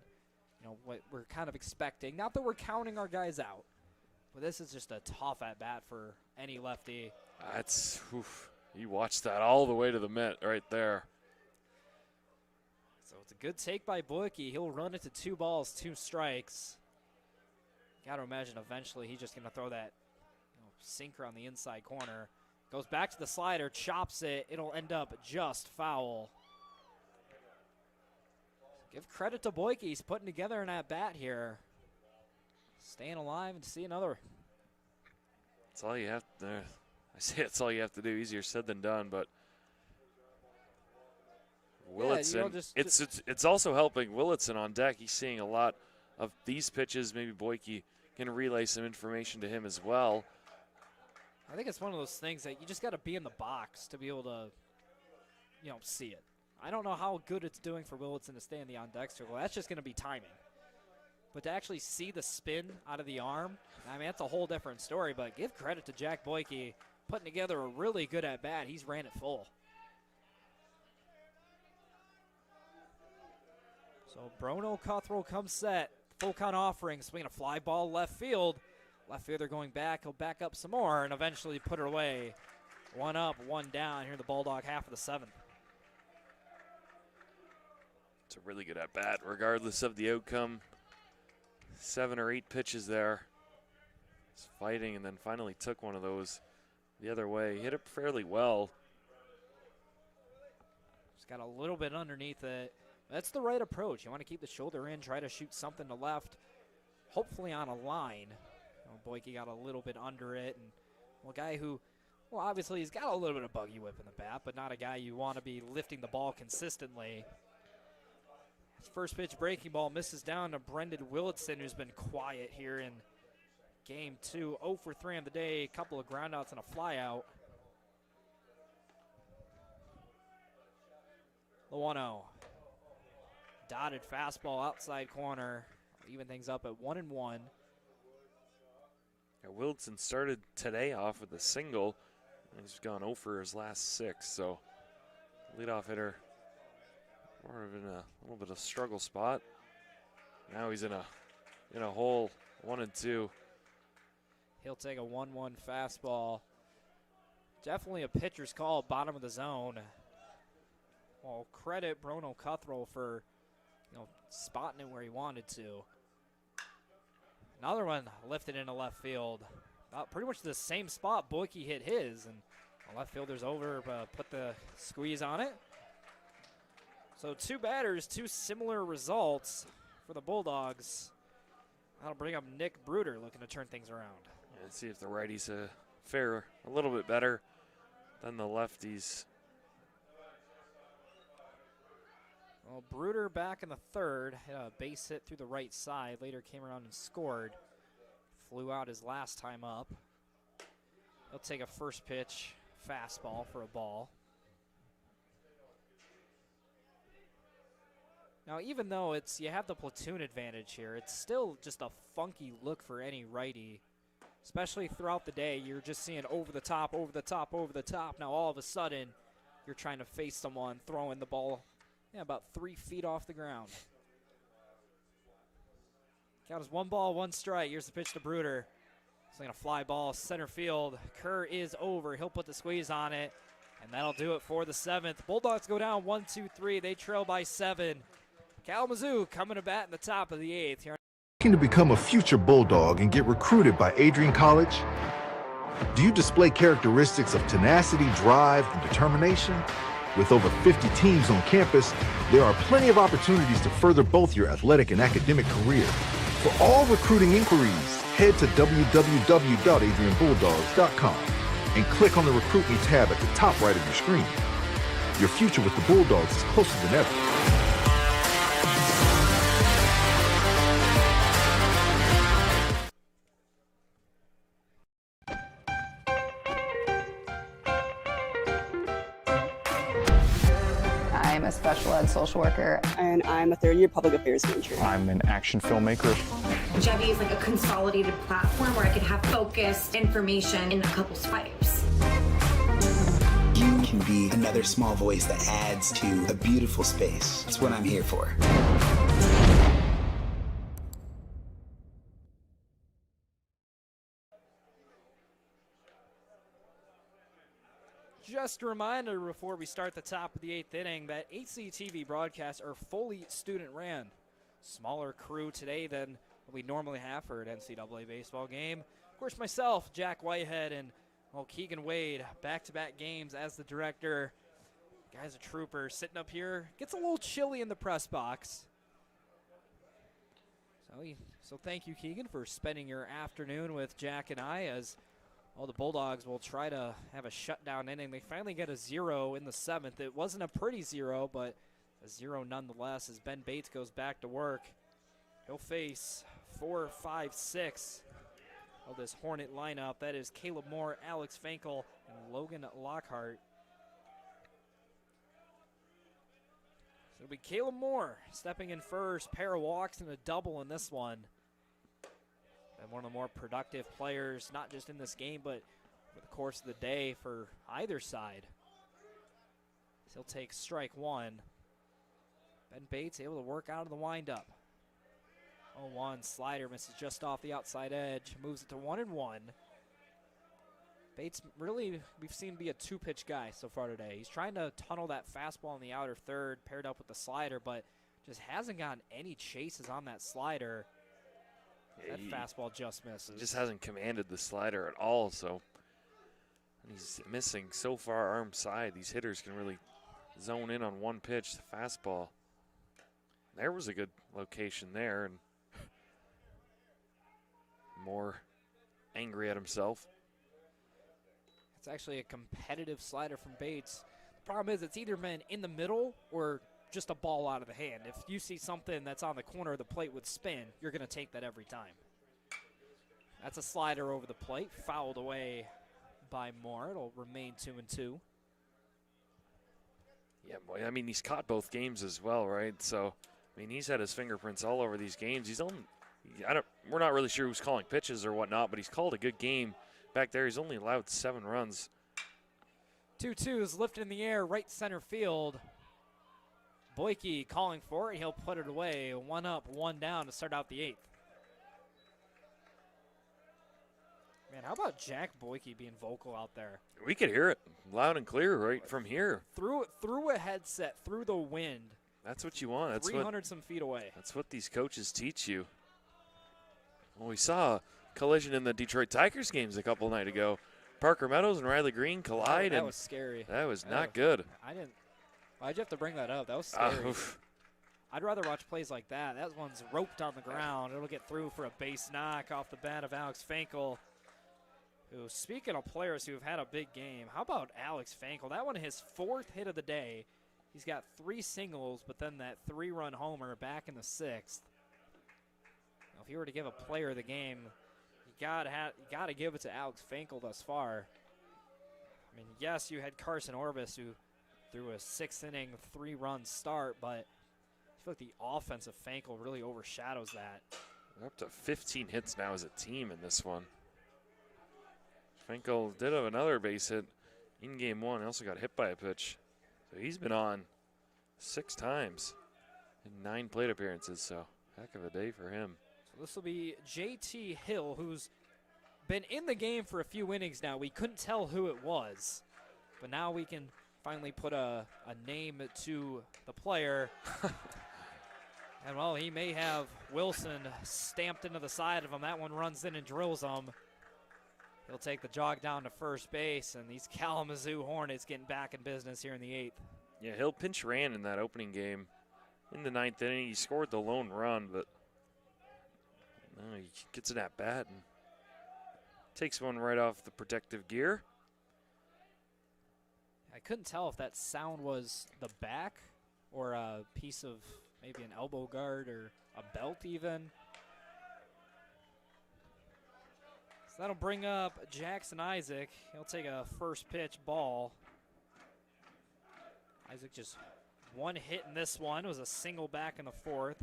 what we're kind of expecting. Not that we're counting our guys out, but this is just a tough at-bat for any lefty. That's, oof. You watched that all the way to the mitt right there. So it's a good take by Boyke. He'll run it to 2 balls, 2 strikes. Got to imagine eventually he's just going to throw that sinker on the inside corner. Goes back to the slider, chops it. It'll end up just foul. Give credit to Boyke. He's putting together an at-bat here. Staying alive and see another. That's all you have to do. I say that's all you have to do. Easier said than done, but Willitson, it's also helping Willitson on deck. He's seeing a lot of these pitches. Maybe Boyke can relay some information to him as well. I think it's one of those things that you just got to be in the box to be able to, see it. I don't know how good it's doing for Willitson to stay in the on-deck circle. That's just going to be timing. But to actually see the spin out of the arm, I mean, that's a whole different story. But give credit to Jack Boyke putting together a really good at-bat. He's ran it full. So Bruno Cuthrell comes set. Full count offering, swinging a fly ball left field. Left fielder going back. He'll back up some more and eventually put it away. 1 up, 1 down here in the Bulldog half of the 7th. It's a really good at-bat regardless of the outcome. 7 or 8 pitches there. He's fighting and then finally took one of those the other way. Hit it fairly well. Just got a little bit underneath it. That's the right approach. You want to keep the shoulder in, try to shoot something to left, hopefully on a line. Boyke got a little bit under it. And a guy who, obviously he's got a little bit of buggy whip in the bat, but not a guy you want to be lifting the ball consistently. His first pitch breaking ball misses down to Brendan Willitson, who's been quiet here in game 2. 0 for 3 on the day, a couple of groundouts and a flyout. The 1-0. Dotted fastball outside corner. Even things up at 1-1. Willitson started today off with a single. He's gone 0 for his last 6, so leadoff hitter more of in a little bit of struggle spot. Now he's in a hole 1-2. He'll take a 1-1 fastball. Definitely a pitcher's call, bottom of the zone. Well, credit Bruno Cuthrell for spotting it where he wanted to. Another one lifted into left field. Pretty much the same spot Boyke hit his, and the left fielder's over, put the squeeze on it. So 2 batters, 2 similar results for the Bulldogs. That'll bring up Nick Bruder looking to turn things around. Yeah, let's see if the righties fare a little bit better than the lefties. Well, Bruder back in the 3rd, hit a base hit through the right side. Later came around and scored. Flew out his last time up. He'll take a first pitch fastball for a ball. Now, even though you have the platoon advantage here, it's still just a funky look for any righty, especially throughout the day. You're just seeing over the top, over the top, over the top. Now, all of a sudden, you're trying to face someone throwing the ball about 3 feet off the ground. Count is 1 ball, 1 strike. Here's the pitch to Bruder. Swinging a fly ball, center field. Kerr is over. He'll put the squeeze on it, and that'll do it for the 7th. Bulldogs go down 1-2-3. They trail by 7. Kalamazoo coming to bat in the top of the 8th here. Looking to become a future Bulldog and get recruited by Adrian College? Do you display characteristics of tenacity, drive, and determination? With over 50 teams on campus, there are plenty of opportunities to further both your athletic and academic career. For all recruiting inquiries, head to www.adrianbulldogs.com and click on the Recruit Me tab at the top right of your screen. Your future with the Bulldogs is closer than ever. I'm a special ed social worker. And I'm a third-year public affairs major. I'm an action filmmaker. Jevi is like a consolidated platform where I could have focused information in a couple swipes. You can be another small voice that adds to a beautiful space. That's what I'm here for. Just a reminder before we start the top of the 8th inning that HCTV broadcasts are fully student-ran. Smaller crew today than we normally have for an NCAA baseball game. Of course, myself, Jack Whitehead, and Keegan Wade, back-to-back games as the director. Guy's a trooper sitting up here. Gets a little chilly in the press box. So thank you, Keegan, for spending your afternoon with Jack and I as the Bulldogs will try to have a shutdown inning. They finally get a 0 in the 7th. It wasn't a pretty 0, but a 0 nonetheless as Ben Bates goes back to work. He'll face 4, 5, 6 of this Hornet lineup. That is Caleb Moore, Alex Finkel, and Logan Lockhart. So it'll be Caleb Moore stepping in first. Pair of walks and a double in this one. And one of the more productive players, not just in this game, but over the course of the day for either side. So he'll take strike 1. Ben Bates able to work out of the windup. 0-1 slider misses just off the outside edge, moves it to 1-1. Bates really, we've seen be a 2-pitch guy so far today. He's trying to tunnel that fastball in the outer third, paired up with the slider, but just hasn't gotten any chases on that slider. That fastball just misses. Just hasn't commanded the slider at all, so he's missing so far arm side. These hitters can really zone in on one pitch, the fastball. There was a good location there, and Moore angry at himself. It's actually a competitive slider from Bates. The problem is it's either been in the middle or just a ball out of the hand. If you see something that's on the corner of the plate with spin, you're going to take that every time. That's a slider over the plate, fouled away by Moore. It'll remain 2-2. Yeah, boy, I mean, he's caught both games as well, right? So, I mean, he's had his fingerprints all over these games. We're not really sure who's calling pitches or whatnot, but he's called a good game back there. He's only allowed 7 runs. 2-2 is lifted in the air, right center field. Boyke calling for it. He'll put it away. 1 up, 1 down to start out the 8th. Man, how about Jack Boyke being vocal out there? We could hear it loud and clear right from here. Through a headset, through the wind. That's what you want. That's 300 some feet away. That's what these coaches teach you. Well, we saw a collision in the Detroit Tigers games a couple nights ago. Parker Meadows and Riley Green collide. That was scary. That was not good. Why'd you have to bring that up? That was scary. I'd rather watch plays like that. That one's roped on the ground. It'll get through for a base knock off the bat of Alex Finkel. Who, speaking of players who have had a big game, how about Alex Finkel? That one his 4th hit of the day. He's got 3 singles, but then that 3-run homer back in the 6th. Now, if you were to give a player of the game, you gotta give it to Alex Finkel thus far. I mean, yes, you had Carson Orbis who threw a 6th-inning, 3-run start, but I feel like the offense of Fankel really overshadows that. We're up to 15 hits now as a team in this one. Fankel did have another base hit in game 1. He also got hit by a pitch. So he's been on 6 times in 9 plate appearances, so heck of a day for him. So this will be JT Hill, who's been in the game for a few innings now. We couldn't tell who it was, but now we can finally put a name to the player. And, well, he may have Wilson stamped into the side of him. That one runs in and drills him. He'll take the jog down to first base, and these Kalamazoo Hornets getting back in business here in the 8th. Yeah, Hill pinch ran in that opening game. In the 9th inning, he scored the lone run, but no, he gets an at-bat and takes one right off the protective gear. I couldn't tell if that sound was the back or a piece of maybe an elbow guard or a belt even. So that'll bring up Jackson Isaac. He'll take a first pitch ball. Isaac just one hit in this one. It was a single back in the 4th.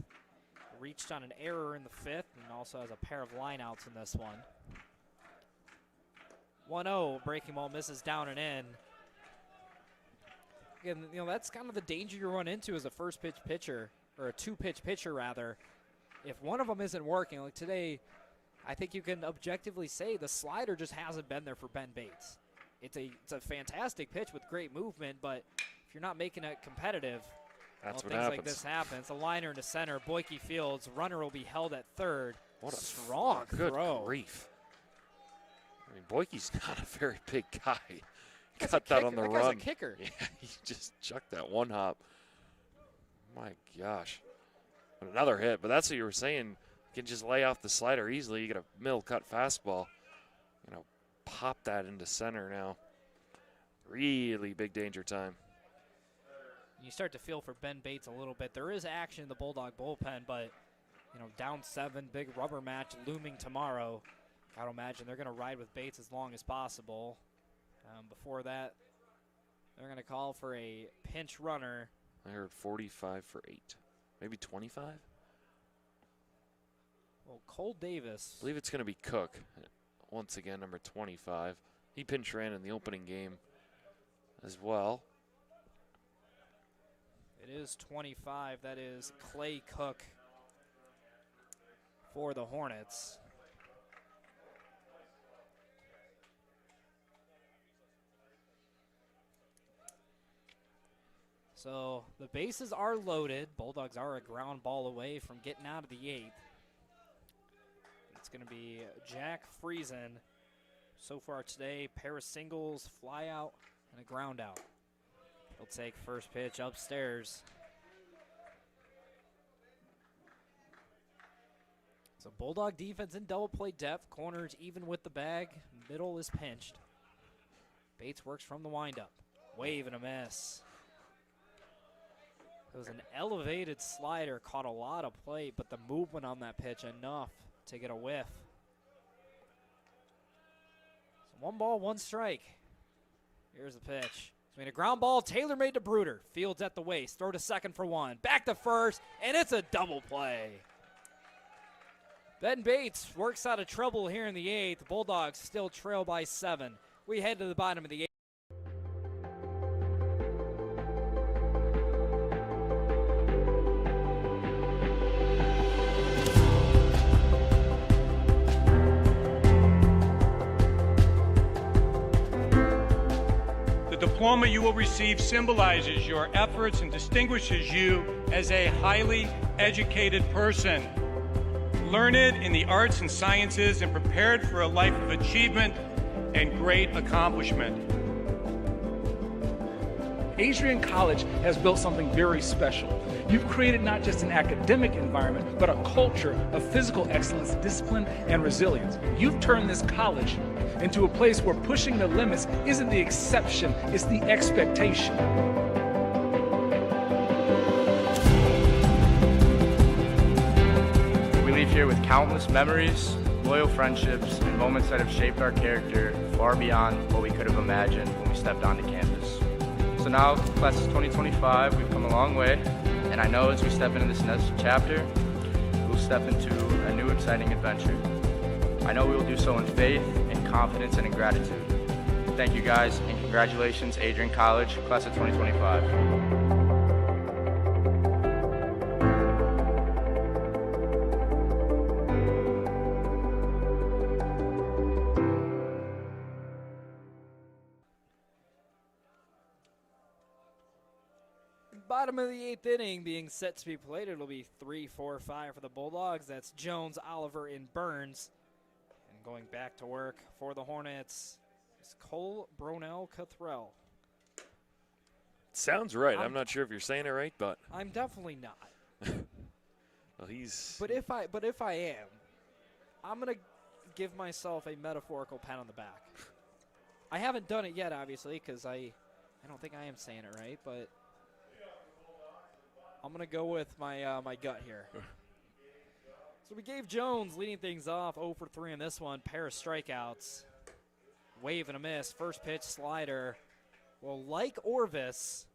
Reached on an error in the 5th and also has a pair of lineouts in this one. 1-0, breaking ball misses down and in. Again, you know, that's kind of the danger you run into as a first pitch pitcher, or a 2-pitch pitcher rather. If one of them isn't working, like today, I think you can objectively say the slider just hasn't been there for Ben Bates. It's a fantastic pitch with great movement, but if you're not making it competitive, that's what things happens. like this happen. It's a liner into center. Boyke Fields, runner will be held at 3rd. What a strong good throw. Grief. I mean, Boyke's not a very big guy. Cut that on the run. That guy's a kicker. Yeah, he just chucked that one hop. My gosh. Another hit, but that's what you were saying. You can just lay off the slider easily. You get a middle cut fastball. You know, pop that into center now. Really big danger time. You start to feel for Ben Bates a little bit. There is action in the Bulldog bullpen, but, you know, down 7, big rubber match looming tomorrow. Got to imagine they're going to ride with Bates as long as possible. Before that, they're going to call for a pinch runner. I heard 45 for 8. Maybe 25? Well, Cole Davis. I believe it's going to be Cook. Once again, number 25. He pinch ran in the opening game as well. It is 25. That is Clay Cook for the Hornets. So the bases are loaded. Bulldogs are a ground ball away from getting out of the 8th. It's going to be Jack Friesen. So far today, pair of singles, fly out, and a ground out. He'll take first pitch upstairs. So Bulldog defense in double play depth. Corners even with the bag. Middle is pinched. Bates works from the windup. Wave and a miss. It was an elevated slider, caught a lot of play, but the movement on that pitch enough to get a whiff. So 1 ball, 1 strike. Here's the pitch. So a ground ball, Taylor made to Bruder. Fields at the waist, throw to second for 1. Back to first, and it's a double play. Ben Bates works out of trouble here in the 8th. The Bulldogs still trail by 7. We head to the bottom of the 8th. The diploma you will receive symbolizes your efforts and distinguishes you as a highly educated person, learned in the arts and sciences and prepared for a life of achievement and great accomplishment. Adrian College has built something very special. You've created not just an academic environment, but a culture of physical excellence, discipline, and resilience. You've turned this college into a place where pushing the limits isn't the exception, it's the expectation. We leave here with countless memories, loyal friendships, and moments that have shaped our character far beyond what we could have imagined when we stepped onto campus. So now, class of 2025, we've come a long way, and I know as we step into this next chapter, we'll step into a new exciting adventure. I know we will do so in faith, in confidence, and in gratitude. Thank you guys, and congratulations, Adrian College, class of 2025. Bottom of the 8th inning being set to be played. It'll be 3-4-5 for the Bulldogs. That's Jones, Oliver, and Burns. And going back to work for the Hornets is Cole Bronell Cathrell. Sounds right. I'm not sure if you're saying it right, but I'm definitely not. well, he's. But if I am, I'm gonna give myself a metaphorical pat on the back. I haven't done it yet, obviously, because I don't think I am saying it right, but I'm going to go with my my gut here. So we gave Jones leading things off 0 for 3 in this one. Pair of strikeouts. Wave and a miss. First pitch slider. Well, like Orvis,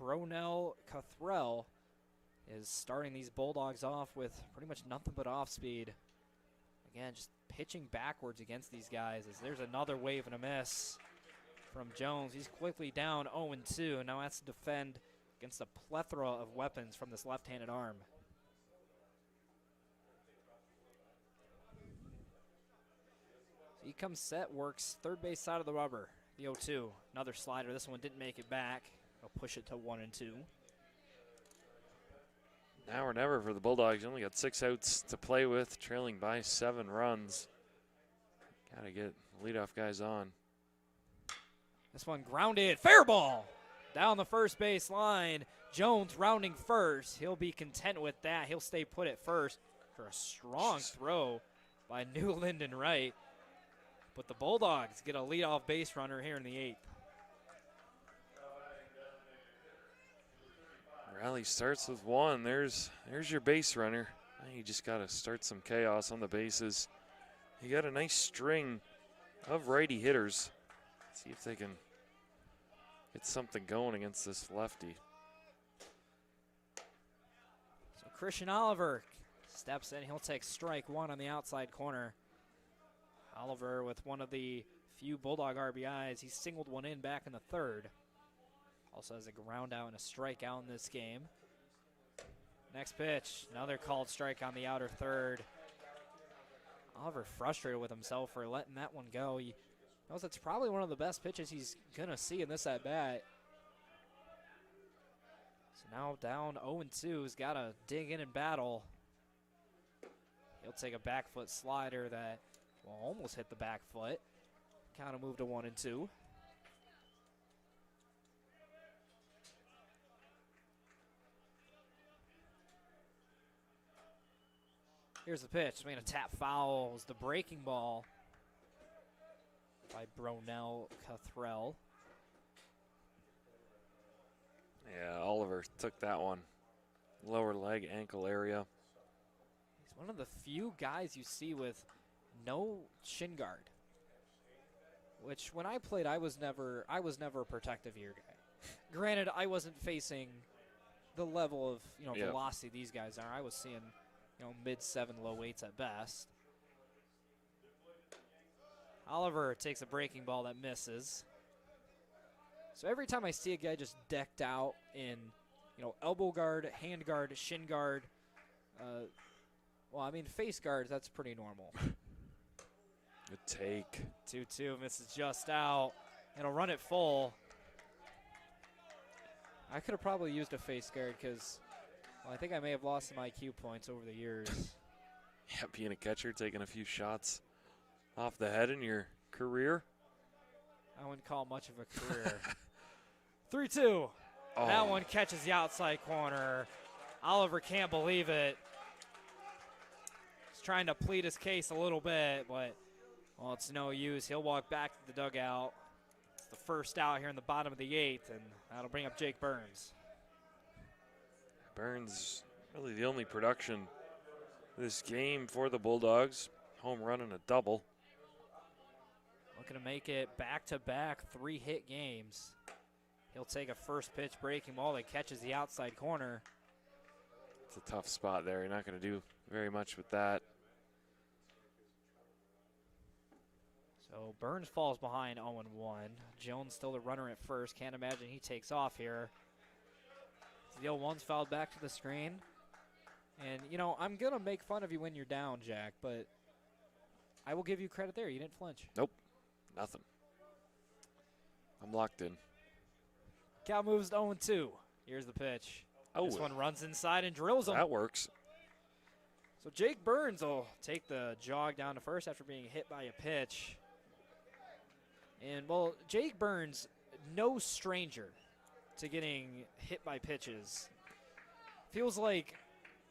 Bronell Cathrell is starting these Bulldogs off with pretty much nothing but off speed. Again, just pitching backwards against these guys. As there's another wave and a miss from Jones. He's quickly down 0-2, and now has to defend against a plethora of weapons from this left-handed arm. So he comes set, works third base side of the rubber. The 0-2, another slider. This one didn't make it back. He'll push it to 1-2. Now or never for the Bulldogs. You only got 6 outs to play with, trailing by 7 runs. Got to get leadoff guys on. This one grounded, fair ball. Down the first base line, Jones rounding first. He'll be content with that. He'll stay put at first for a strong throw by Newland and Wright. But the Bulldogs get a leadoff base runner here in the 8th. Rally starts with 1. There's your base runner. Now you just got to start some chaos on the bases. You got a nice string of righty hitters. See if they can get something going against this lefty. So Christian Oliver steps in. He'll take strike 1 on the outside corner. Oliver with one of the few Bulldog RBIs. He singled one in back in the 3rd. Also has a ground out and a strikeout in this game. Next pitch, another called strike on the outer 3rd. Oliver frustrated with himself for letting that one go. He knows that's probably one of the best pitches he's going to see in this at-bat. So now down 0-2. He's got to dig in and battle. He'll take a back foot slider that will almost hit the back foot. Count will move to 1-2. Here's the pitch. I mean, a tap foul was the breaking ball by Bronell Cathrell. Yeah, Oliver took that one. Lower leg, ankle area. He's one of the few guys you see with no shin guard. Which, when I played, I was never a protective ear guy. Granted, I wasn't facing the level of velocity these guys are. I was seeing mid-7, low 8s at best. Oliver takes a breaking ball that misses. So every time I see a guy just decked out in, elbow guard, hand guard, shin guard, face guards, that's pretty normal. Good take. 2-2, misses just out. And he'll run it full. I could have probably used a face guard because I think I may have lost some IQ points over the years. Yeah, being a catcher, taking a few shots off the head in your career. I wouldn't call it much of a career. 3-2. Oh. That one catches the outside corner. Oliver can't believe it. He's trying to plead his case a little bit, but, it's no use. He'll walk back to the dugout. It's the first out here in the bottom of the 8th, and that'll bring up Jake Burns. Burns, really the only production this game for the Bulldogs. Home run and a double. looking to make it back-to-back 3-hit games. He'll take a first pitch breaking ball that catches the outside corner. It's a tough spot there. You're not going to do very much with that. So Burns falls behind 0-1. Jones still the runner at first. Can't imagine he takes off here. The 0-1's fouled back to the screen. And, you know, I'm going to make fun of you when you're down, Jack, but I will give you credit there. You didn't flinch. Nope, nothing. I'm locked in. Cal moves to 0-2. Here's the pitch. Oh, this one runs inside and drills him. That works. So Jake Burns will take the jog down to first after being hit by a pitch. And, well, Jake Burns, no stranger to getting hit by pitches. Feels like,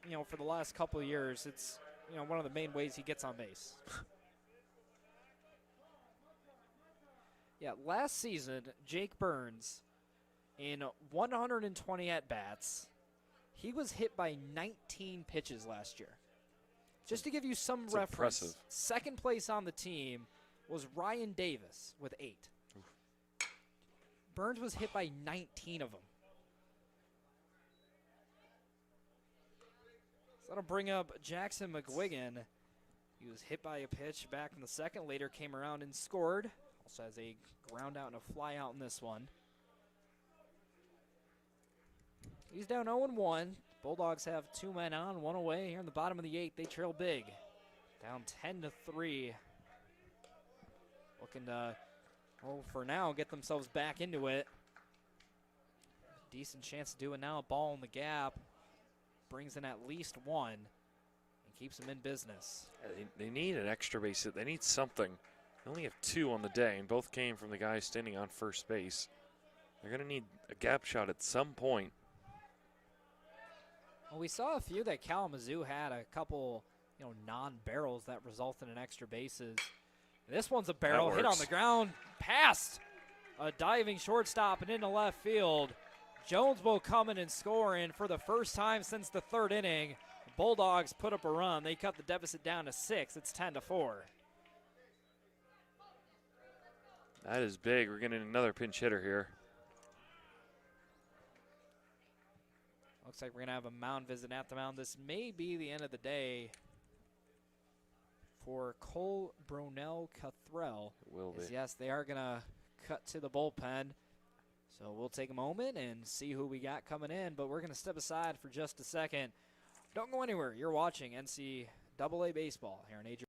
you know, for the last couple of years, it's, you know, one of the main ways he gets on base. Yeah, last season, Jake Burns, in 120 at-bats, he was hit by 19 pitches last year. Just to give you some reference, impressive. Second place on the team was Ryan Davis with 8. Oof. Burns was hit by 19 of them. So that'll bring up Jackson McGuigan. He was hit by a pitch back in the second, later came around and scored. Also has a ground out and a fly out in this one. He's down 0-1. Bulldogs have 2 men on, 1 away. Here in the bottom of the 8th, they trail big. Down 10-3. Looking to, well, for now, get themselves back into it. Decent chance to do it now. A ball in the gap. Brings in at least 1 and keeps them in business. Yeah, they need an extra base hit. They need something. They only have 2 on the day, and both came from the guy standing on first base. They're going to need a gap shot at some point. Well, we saw a few that Kalamazoo had, a couple, you know, non-barrels that resulted in extra bases. This one's a barrel hit on the ground, past a diving shortstop and into left field. Jones will come in and score, and for the first time since the 3rd inning, Bulldogs put up a run. They cut the deficit down to 6. It's 10-4. That is big. We're getting another pinch hitter here. Looks like we're going to have a mound visit at the mound. This may be the end of the day for Cole Brunel Cathrell. It will be. Yes, they are going to cut to the bullpen. So we'll take a moment and see who we got coming in, but we're going to step aside for just a second. Don't go anywhere. You're watching NCAA baseball here on Adrian.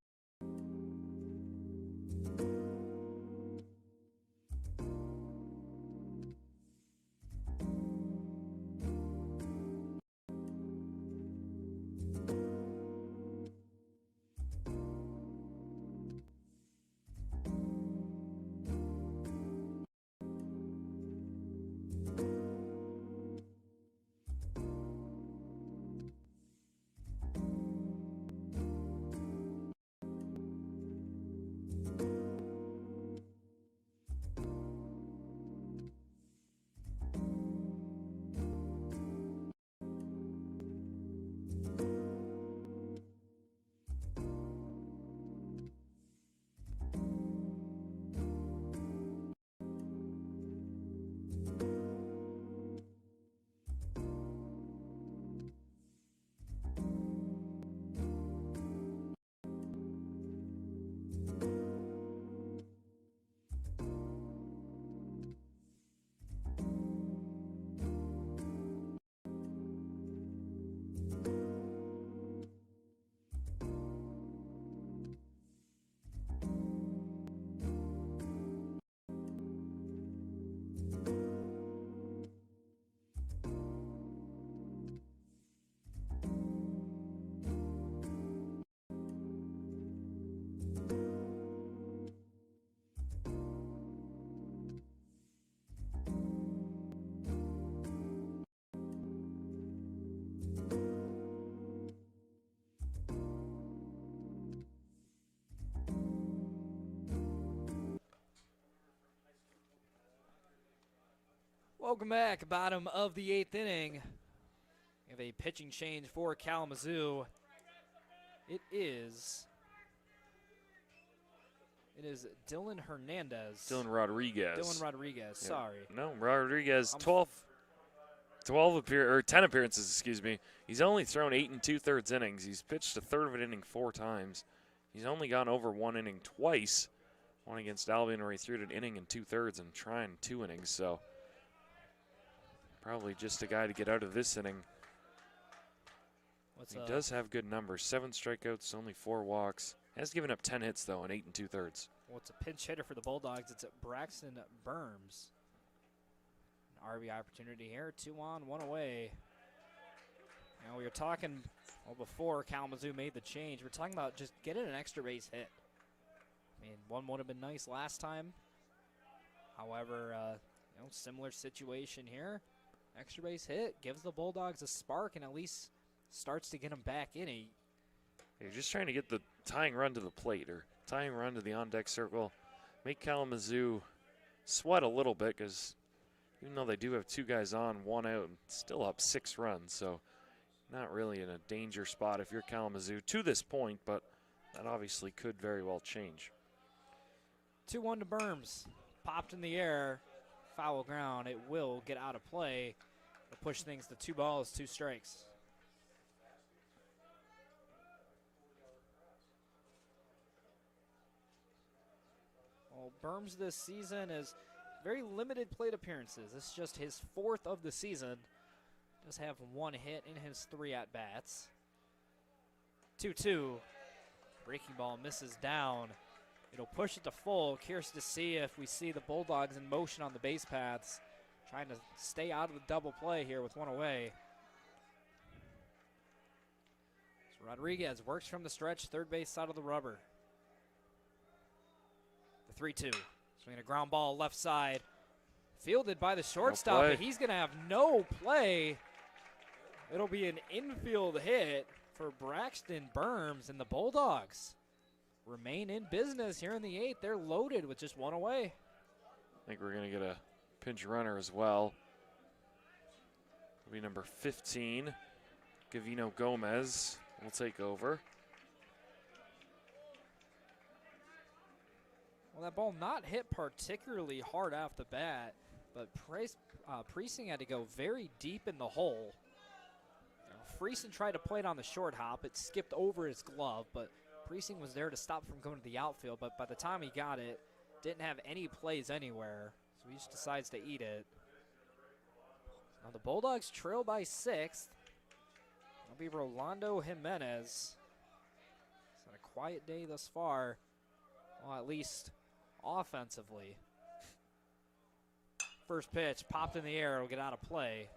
Welcome back, bottom of the 8th inning. We have a pitching change for Kalamazoo. It is It is Dylan Hernandez. Dylan Rodriguez. Dylan Rodriguez, Yeah. sorry. No, Rodriguez, 10 appearances, excuse me. He's only thrown 8 2/3 innings. He's pitched a third of an inning 4 times. He's only gone over 1 inning twice. One against Albion where he threw an inning and 2/3 and trying 2 innings. So probably just a guy to get out of this inning. He does have good numbers. 7 strikeouts, only 4 walks. Has given up 10 hits, though, in 8 2/3. Well, it's a pinch hitter for the Bulldogs. It's Braxton Burms. An RBI opportunity here. 2 on, 1 away. Now we were talking before Kalamazoo made the change. We're talking about just getting an extra base hit. I mean, one would have been nice last time. However, similar situation here. Extra base hit gives the Bulldogs a spark and at least starts to get them back in it. You're just trying to get the tying run to the plate or tying run to the on-deck circle. Make Kalamazoo sweat a little bit because even though they do have 2 guys on, 1 out, and still up 6 runs. So not really in a danger spot if you're Kalamazoo to this point, but that obviously could very well change. 2-1 to Burms. Popped in the air. Foul ground. It will get out of play. It'll push things to 2 balls, 2 strikes. Well, Burms this season is very limited plate appearances. This is just his 4th of the season. Does have 1 hit in his 3 at-bats. 2-2. Breaking ball misses down. It'll push it to full. Curious to see if we see the Bulldogs in motion on the base paths, trying to stay out of the double play here with 1 away. So Rodriguez works from the stretch, third base side of the rubber. The 3-2. Swinging a ground ball left side. Fielded by the shortstop, but he's going to have no play. It'll be an infield hit for Braxton Burms, and the Bulldogs remain in business here in the 8th. They're loaded with just 1 away. I think we're going to get a pinch runner as well. It'll be number 15. Gavino Gomez will take over. Well, that ball not hit particularly hard off the bat, but Priesting had to go very deep in the hole. Friesen tried to play it on the short hop. It skipped over his glove, but Priesting was there to stop from going to the outfield. But by the time he got it, didn't have any plays anywhere, so he just decides to eat it. Now the Bulldogs trail by 6th. It'll be Rolando Jimenez. It's been a quiet day thus far, well, at least offensively. First pitch popped in the air. It'll get out of play.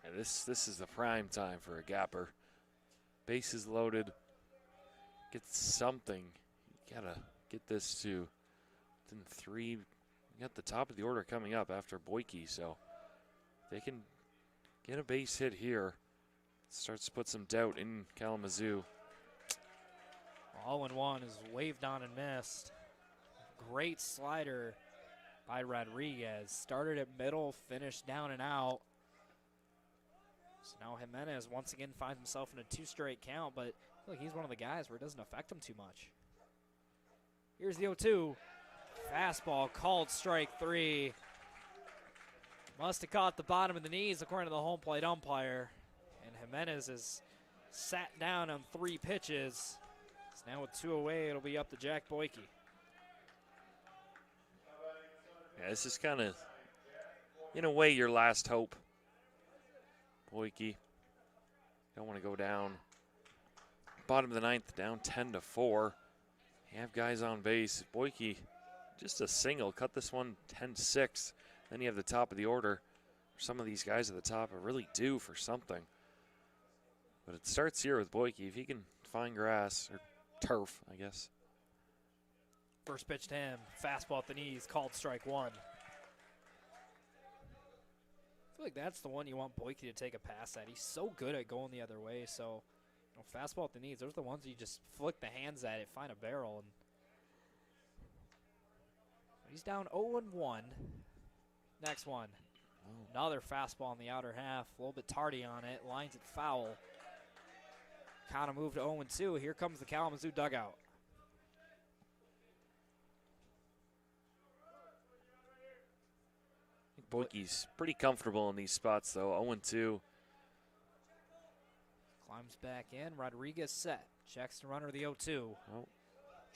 Yeah, this is the prime time for a gapper. Bases loaded. Get something. You gotta get this to within 3. You got the top of the order coming up after Boyke, so they can get a base hit here. Starts to put some doubt in Kalamazoo. 0-1 is waved on and missed. Great slider by Rodriguez. Started at middle, finished down and out. So now Jimenez once again finds himself in a 2 straight count, but I feel like he's one of the guys where it doesn't affect him too much. Here's the 0-2. Fastball called strike 3. Must have caught the bottom of the knees according to the home plate umpire. And Jimenez is sat down on 3 pitches. So now with 2 away, it'll be up to Jack Boyke. Yeah, this is kind of, in a way, your last hope. Boyke, don't want to go down. Bottom of the 9th, down 10-4. You have guys on base. Boyke, just a single, cut this one 10-6. Then you have the top of the order. Some of these guys at the top are really due for something. But it starts here with Boyke. If he can find grass, or turf, I guess. First pitch to him, fastball at the knees, called strike 1. I feel like that's the one you want Boyke to take a pass at. He's so good at going the other way. So, fastball at the knees, those are the ones you just flick the hands at it, find a barrel. And he's down 0-1. Next one. Another fastball on the outer half, a little bit tardy on it, lines it foul. Kind of moved to 0-2. Here comes the Kalamazoo dugout. Boyke's pretty comfortable in these spots, though. 0-2. Climbs back in. Rodriguez set. Checks the runner, the 0-2. Oh.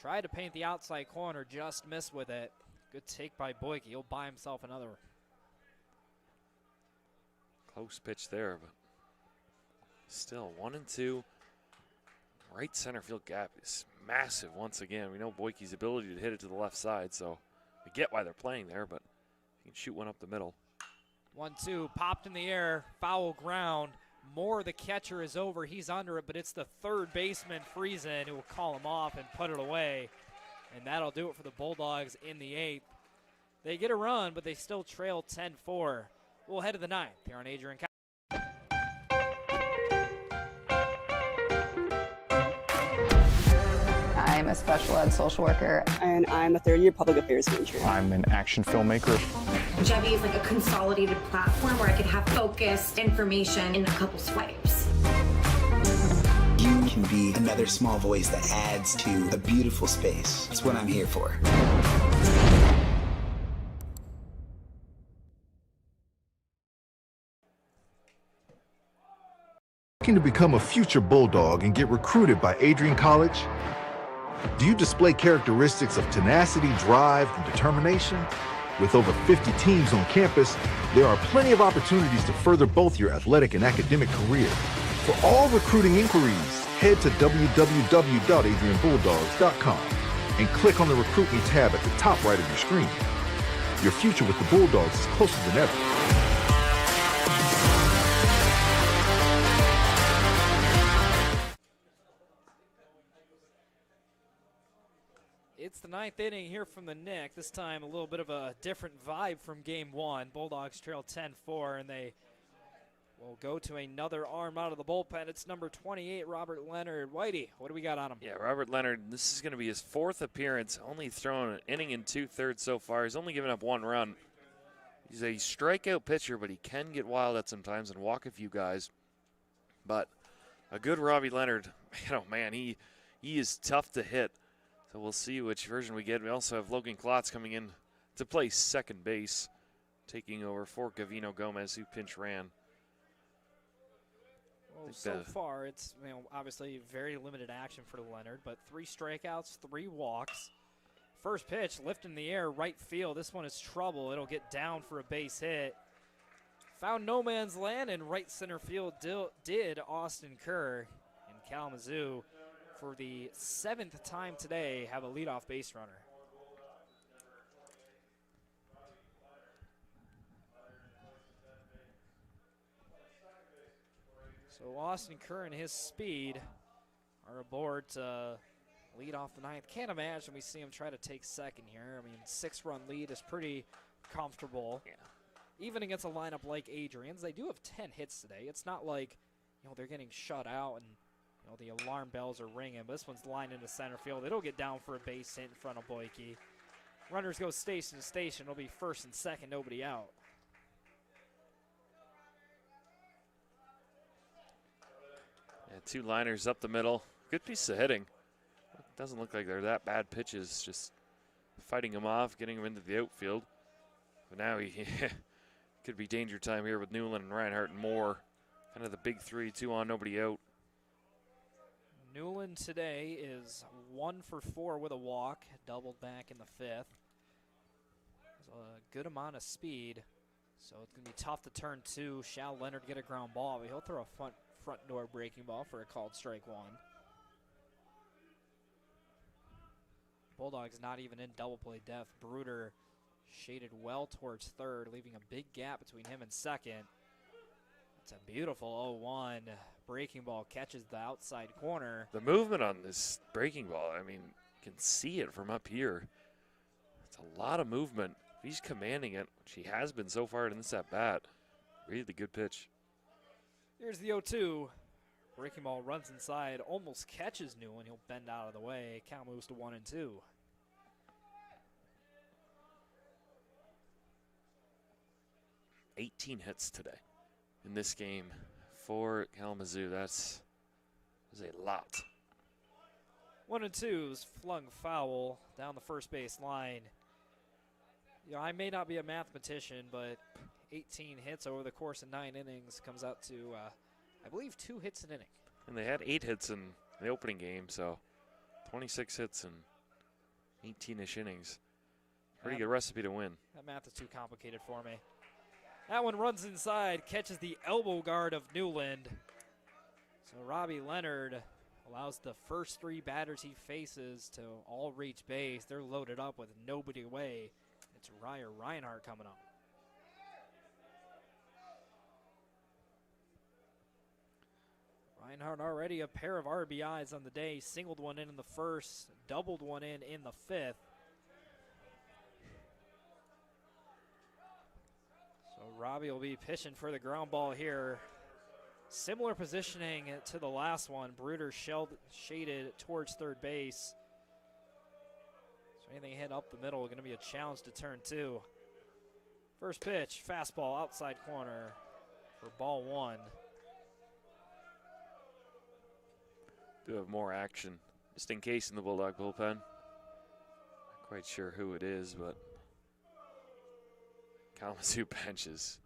Tried to paint the outside corner, just missed with it. Good take by Boyke. He'll buy himself another. Close pitch there, but still 1-2. Right center field gap is massive once again. We know Boyke's ability to hit it to the left side, so I get why they're playing there, but you can shoot one up the middle. 1-2, popped in the air, foul ground. Moore, the catcher, is over. He's under it, but it's the third baseman, Friesen, who will call him off and put it away. And that'll do it for the Bulldogs in the 8th. They get a run, but they still trail 10-4. We'll head to the 9th here on Adrian. I'm a special ed social worker. And I'm a third-year public affairs major. I'm an action filmmaker. Jevi is like a consolidated platform where I could have focused information in a couple swipes. You can be another small voice that adds to a beautiful space. That's what I'm here for. Looking to become a future Bulldog and get recruited by Adrian College? Do you display characteristics of tenacity, drive, and determination? With over 50 teams on campus, there are plenty of opportunities to further both your athletic and academic career. For all recruiting inquiries, head to www.adrianbulldogs.com and click on the Recruit Me tab at the top right of your screen. Your future with the Bulldogs is closer than ever. It's the 9th inning here from the Nick. This time a little bit of a different vibe from game 1. Bulldogs trail 10-4, and they will go to another arm out of the bullpen. It's number 28, Robert Leonard. Whitey, what do we got on him? Yeah, Robert Leonard, this is going to be his 4th appearance, only thrown an inning and 2/3 so far. He's only given up 1 run. He's a strikeout pitcher, but he can get wild at sometimes and walk a few guys. But a good Robbie Leonard, man, he is tough to hit. So we'll see which version we get. We also have Logan Klotz coming in to play second base, taking over for Gavino Gomez, who pinch ran. Well, so far, it's obviously very limited action for Leonard, but 3 strikeouts, 3 walks. First pitch, lift in the air, right field. This one is trouble. It'll get down for a base hit. Found no man's land, and right center field did Austin Kerr. And Kalamazoo, for the 7th time today, have a leadoff base runner. So Austin Kerr and his speed are aboard to lead off the 9th. Can't imagine we see him try to take second here. I mean, 6-run lead is pretty comfortable. Yeah. Even against a lineup like Adrian's, they do have 10 hits today. It's not like, they're getting shut out and the alarm bells are ringing, but this one's lined into center field. It'll get down for a base hit in front of Boyke. Runners go station to station. It'll be first and second, nobody out. Yeah, 2 liners up the middle. Good piece of hitting. Doesn't look like they're that bad pitches, just fighting them off, getting them into the outfield. But now he could be danger time here with Newland and Reinhardt and Moore. Kind of the big 3, 2 on, nobody out. Newland today is 1 for 4 with a walk, doubled back in the 5th. There's a good amount of speed, so it's going to be tough to turn 2. Shall Leonard get a ground ball, but he'll throw a front door breaking ball for a called strike 1. Bulldogs not even in double play depth. Bruder shaded well towards third, leaving a big gap between him and second. It's a beautiful 0-1. Breaking ball catches the outside corner. The movement on this breaking ball, you can see it from up here. It's a lot of movement. He's commanding it, which he has been so far in this at-bat. Really good pitch. Here's the 0-2. Breaking ball runs inside, almost catches Newland. He'll bend out of the way. Count moves to 1-2. $18 hits today in this game for Kalamazoo. That's a lot. 1-2's flung foul down the first base line. You know, I may not be a mathematician, but 18 hits over the course of 9 innings comes out to, I believe, 2 hits an inning. And they had 8 hits in the opening game, so 26 hits in 18-ish innings. Pretty good recipe to win. That math is too complicated for me. That one runs inside, catches the elbow guard of Newland. So Robbie Leonard allows the first 3 batters he faces to all reach base. They're loaded up with nobody away. It's Ryer Reinhardt coming up. Reinhardt already a pair of RBIs on the day. Singled one in the first, doubled one in the 5th. So Robbie will be pitching for the ground ball here. Similar positioning to the last one. Bruder shaded towards third base. So anything hit up the middle going to be a challenge to turn 2. First pitch, fastball outside corner for ball 1. Do have more action, just in case, in the Bulldog bullpen. Not quite sure who it is, but Kalamazoo benches,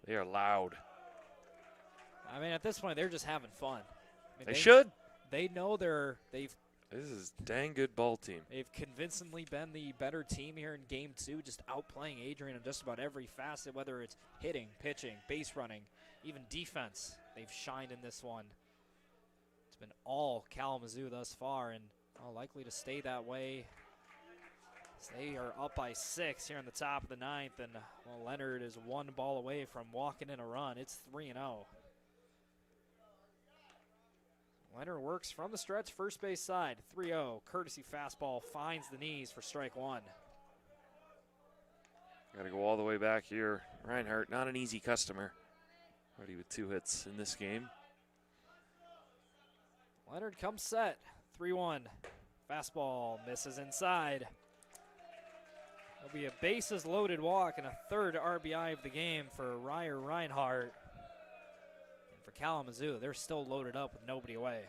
they are loud. I mean, at this point, they're just having fun. I mean, they should. They know they've. This is a dang good ball team. They've convincingly been the better team here in Game 2, just outplaying Adrian in just about every facet, whether it's hitting, pitching, base running, even defense. They've shined in this one. It's been all Kalamazoo thus far, and likely to stay that way. So they are up by 6 here in the top of the 9th, and Leonard is 1 ball away from walking in a run. It's 3-0. Leonard works from the stretch, first base side, 3-0. Courtesy fastball finds the knees for strike 1. Got to go all the way back here. Reinhardt, not an easy customer. Already with 2 hits in this game. Leonard comes set, 3-1. Fastball misses inside. There'll be a bases loaded walk and a 3rd RBI of the game for Ryer Reinhardt. For Kalamazoo, they're still loaded up with nobody away.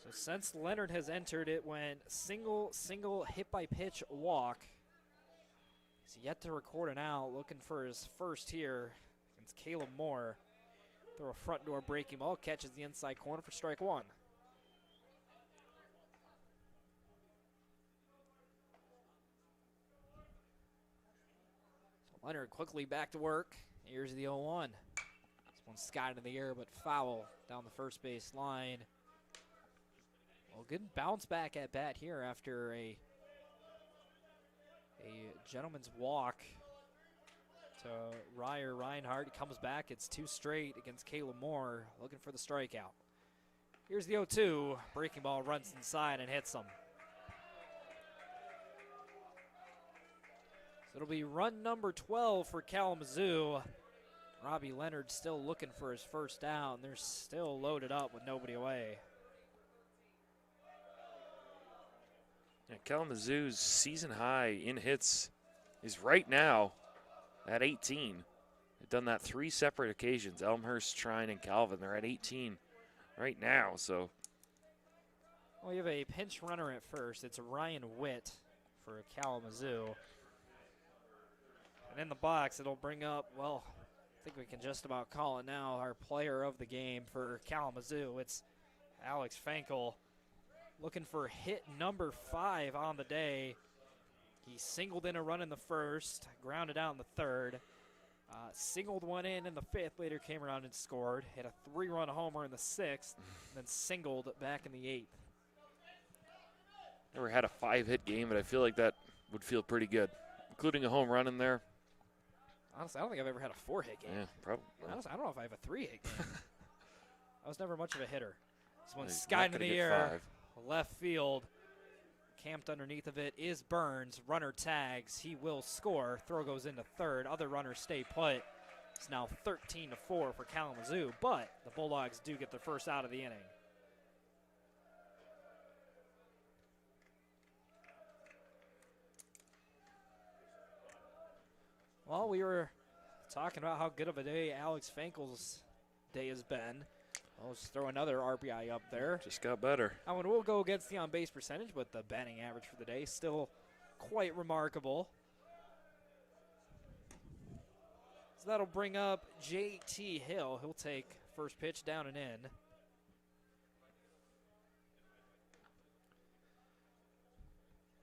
So since Leonard has entered, it went single, hit by pitch walk. He's yet to record an out, looking for his first here against Caleb Moore. Throw a front door breaking ball, catches the inside corner for strike 1. Leonard quickly back to work. Here's the 0-1. This one's skied in the air, but foul down the first base line. Well, good bounce back at bat here after a gentleman's walk to Ryer Reinhardt. He comes back. It's 2 straight against Caleb Moore, looking for the strikeout. Here's the 0-2. Breaking ball runs inside and hits him. It'll be run number 12 for Kalamazoo. Robbie Leonard still looking for his first down. They're still loaded up with nobody away. Yeah, Kalamazoo's season high in hits is right now at 18. They've done that 3 separate occasions. Elmhurst, Trine, and Calvin. They're at 18 right now. So, well, you have a pinch runner at first. It's Ryan Witt for Kalamazoo. And in the box, it'll bring up, well, I think we can just about call it now, our player of the game for Kalamazoo. It's Alex Fankel, looking for hit number 5 on the day. He singled in a run in the first, grounded out in the 3rd, singled one in the 5th, later came around and scored, hit a 3-run homer in the 6th, and then singled back in the 8th. Never had a 5-hit game, but I feel like that would feel pretty good, including a home run in there. Honestly, I don't think I've ever had a 4-hit game. Yeah, probably. Honestly, I don't know if I have a 3-hit game. I was never much of a hitter. This one's skied in the air, left field. Camped underneath of it is Burns. Runner tags. He will score. Throw goes into 3rd. Other runners stay put. It's now 13-4 for Kalamazoo, but the Bulldogs do get their first out of the inning. Well, we were talking about how good of a day Alex Fankel's day has been. We'll just throw another RBI up there. Just got better. That one will go against the on-base percentage, but the batting average for the day still quite remarkable. So that'll bring up J.T. Hill. He'll take first pitch down and in.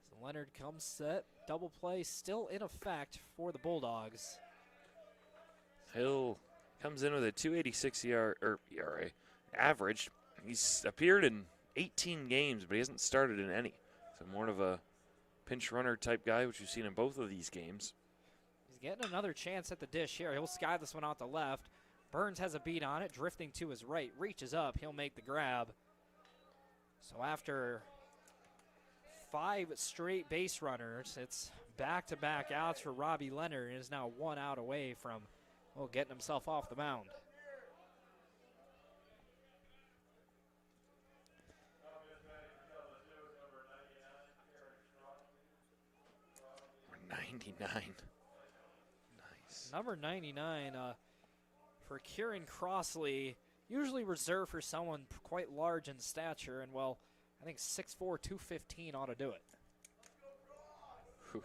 So Leonard comes set. Double play still in effect for the Bulldogs. Hill comes in with a 2.86 ERA average. He's appeared in 18 games, but he hasn't started in any. So more of a pinch runner type guy, which we've seen in both of these games. He's getting another chance at the dish here. He'll sky this one out the left. Burns has a beat on it, drifting to his right. Reaches up. He'll make the grab. So after 5 straight base runners, it's back-to-back outs for Robbie Leonard, and is now 1 out away from getting himself off the mound. Number 99. Nice. Number 99 for Kieran Crossley, usually reserved for someone quite large in stature, and well, I think 6'4", 215 ought to do it. Whew.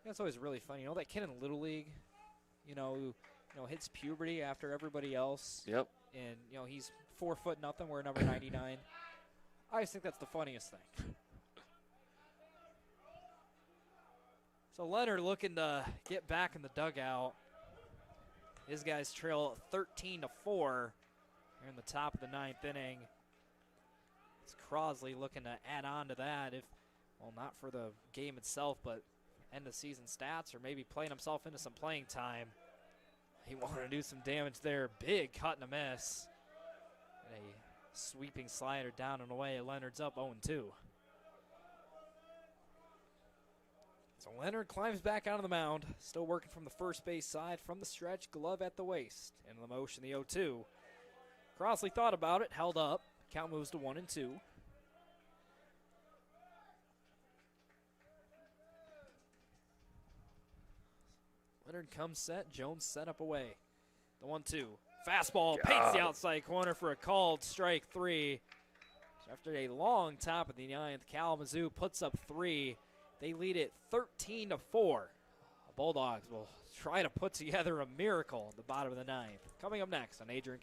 That's always really funny. You know that kid in Little League, who hits puberty after everybody else. Yep. And he's 4 foot nothing. We're number 99. I just think that's the funniest thing. So Leonard looking to get back in the dugout. His guys trail 13-4 here in the top of the 9th inning. It's Crossley looking to add on to that, not for the game itself, but end of season stats, or maybe playing himself into some playing time. He wanted to do some damage there. Big cut and a miss. And a sweeping slider down and away. Leonard's up 0-2. So Leonard climbs back out of the mound, still working from the first base side from the stretch, glove at the waist. Into the motion, the 0-2. Crossley thought about it, held up. Count moves to 1-2. Leonard comes set, Jones set up away. The 1-2. Fastball paints the outside corner for a called strike 3. So after a long top of the 9th, Kalamazoo puts up 3. They lead it 13-4. The Bulldogs will try to put together a miracle at the bottom of the 9th. Coming up next on Adrian.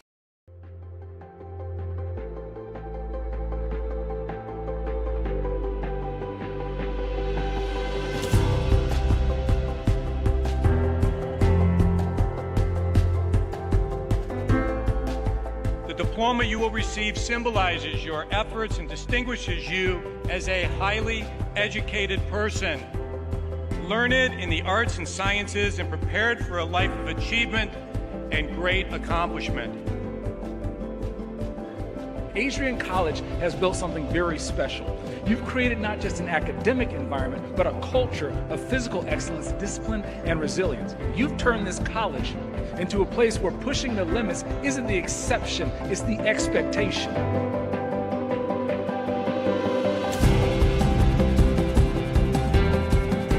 The diploma you will receive symbolizes your efforts and distinguishes you as a highly educated person, learned in the arts and sciences and prepared for a life of achievement and great accomplishment. Adrian College has built something very special. You've created not just an academic environment, but a culture of physical excellence, discipline, and resilience. You've turned this college into a place where pushing the limits isn't the exception, it's the expectation.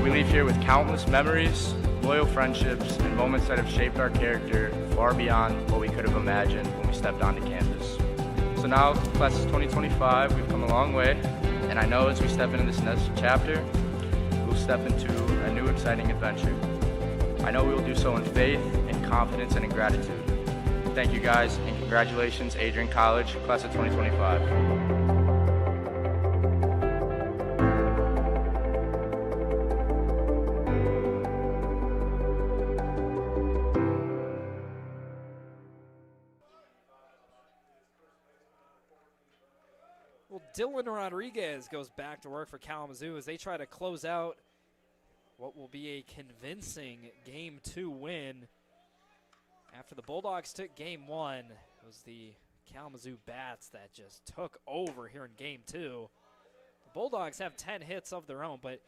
We leave here with countless memories, loyal friendships, and moments that have shaped our character far beyond what we could have imagined when we stepped onto campus. So now, class of 2025, we've come a long way, and I know as we step into this next chapter, we'll step into a new exciting adventure. I know we will do so in faith, in confidence, and in gratitude. Thank you guys, and congratulations, Adrian College, class of 2025. Dylan Rodriguez goes back to work for Kalamazoo as they try to close out what will be a convincing Game 2 win. After the Bulldogs took Game 1, it was the Kalamazoo Bats that just took over here in Game 2. The Bulldogs have 10 hits of their own, but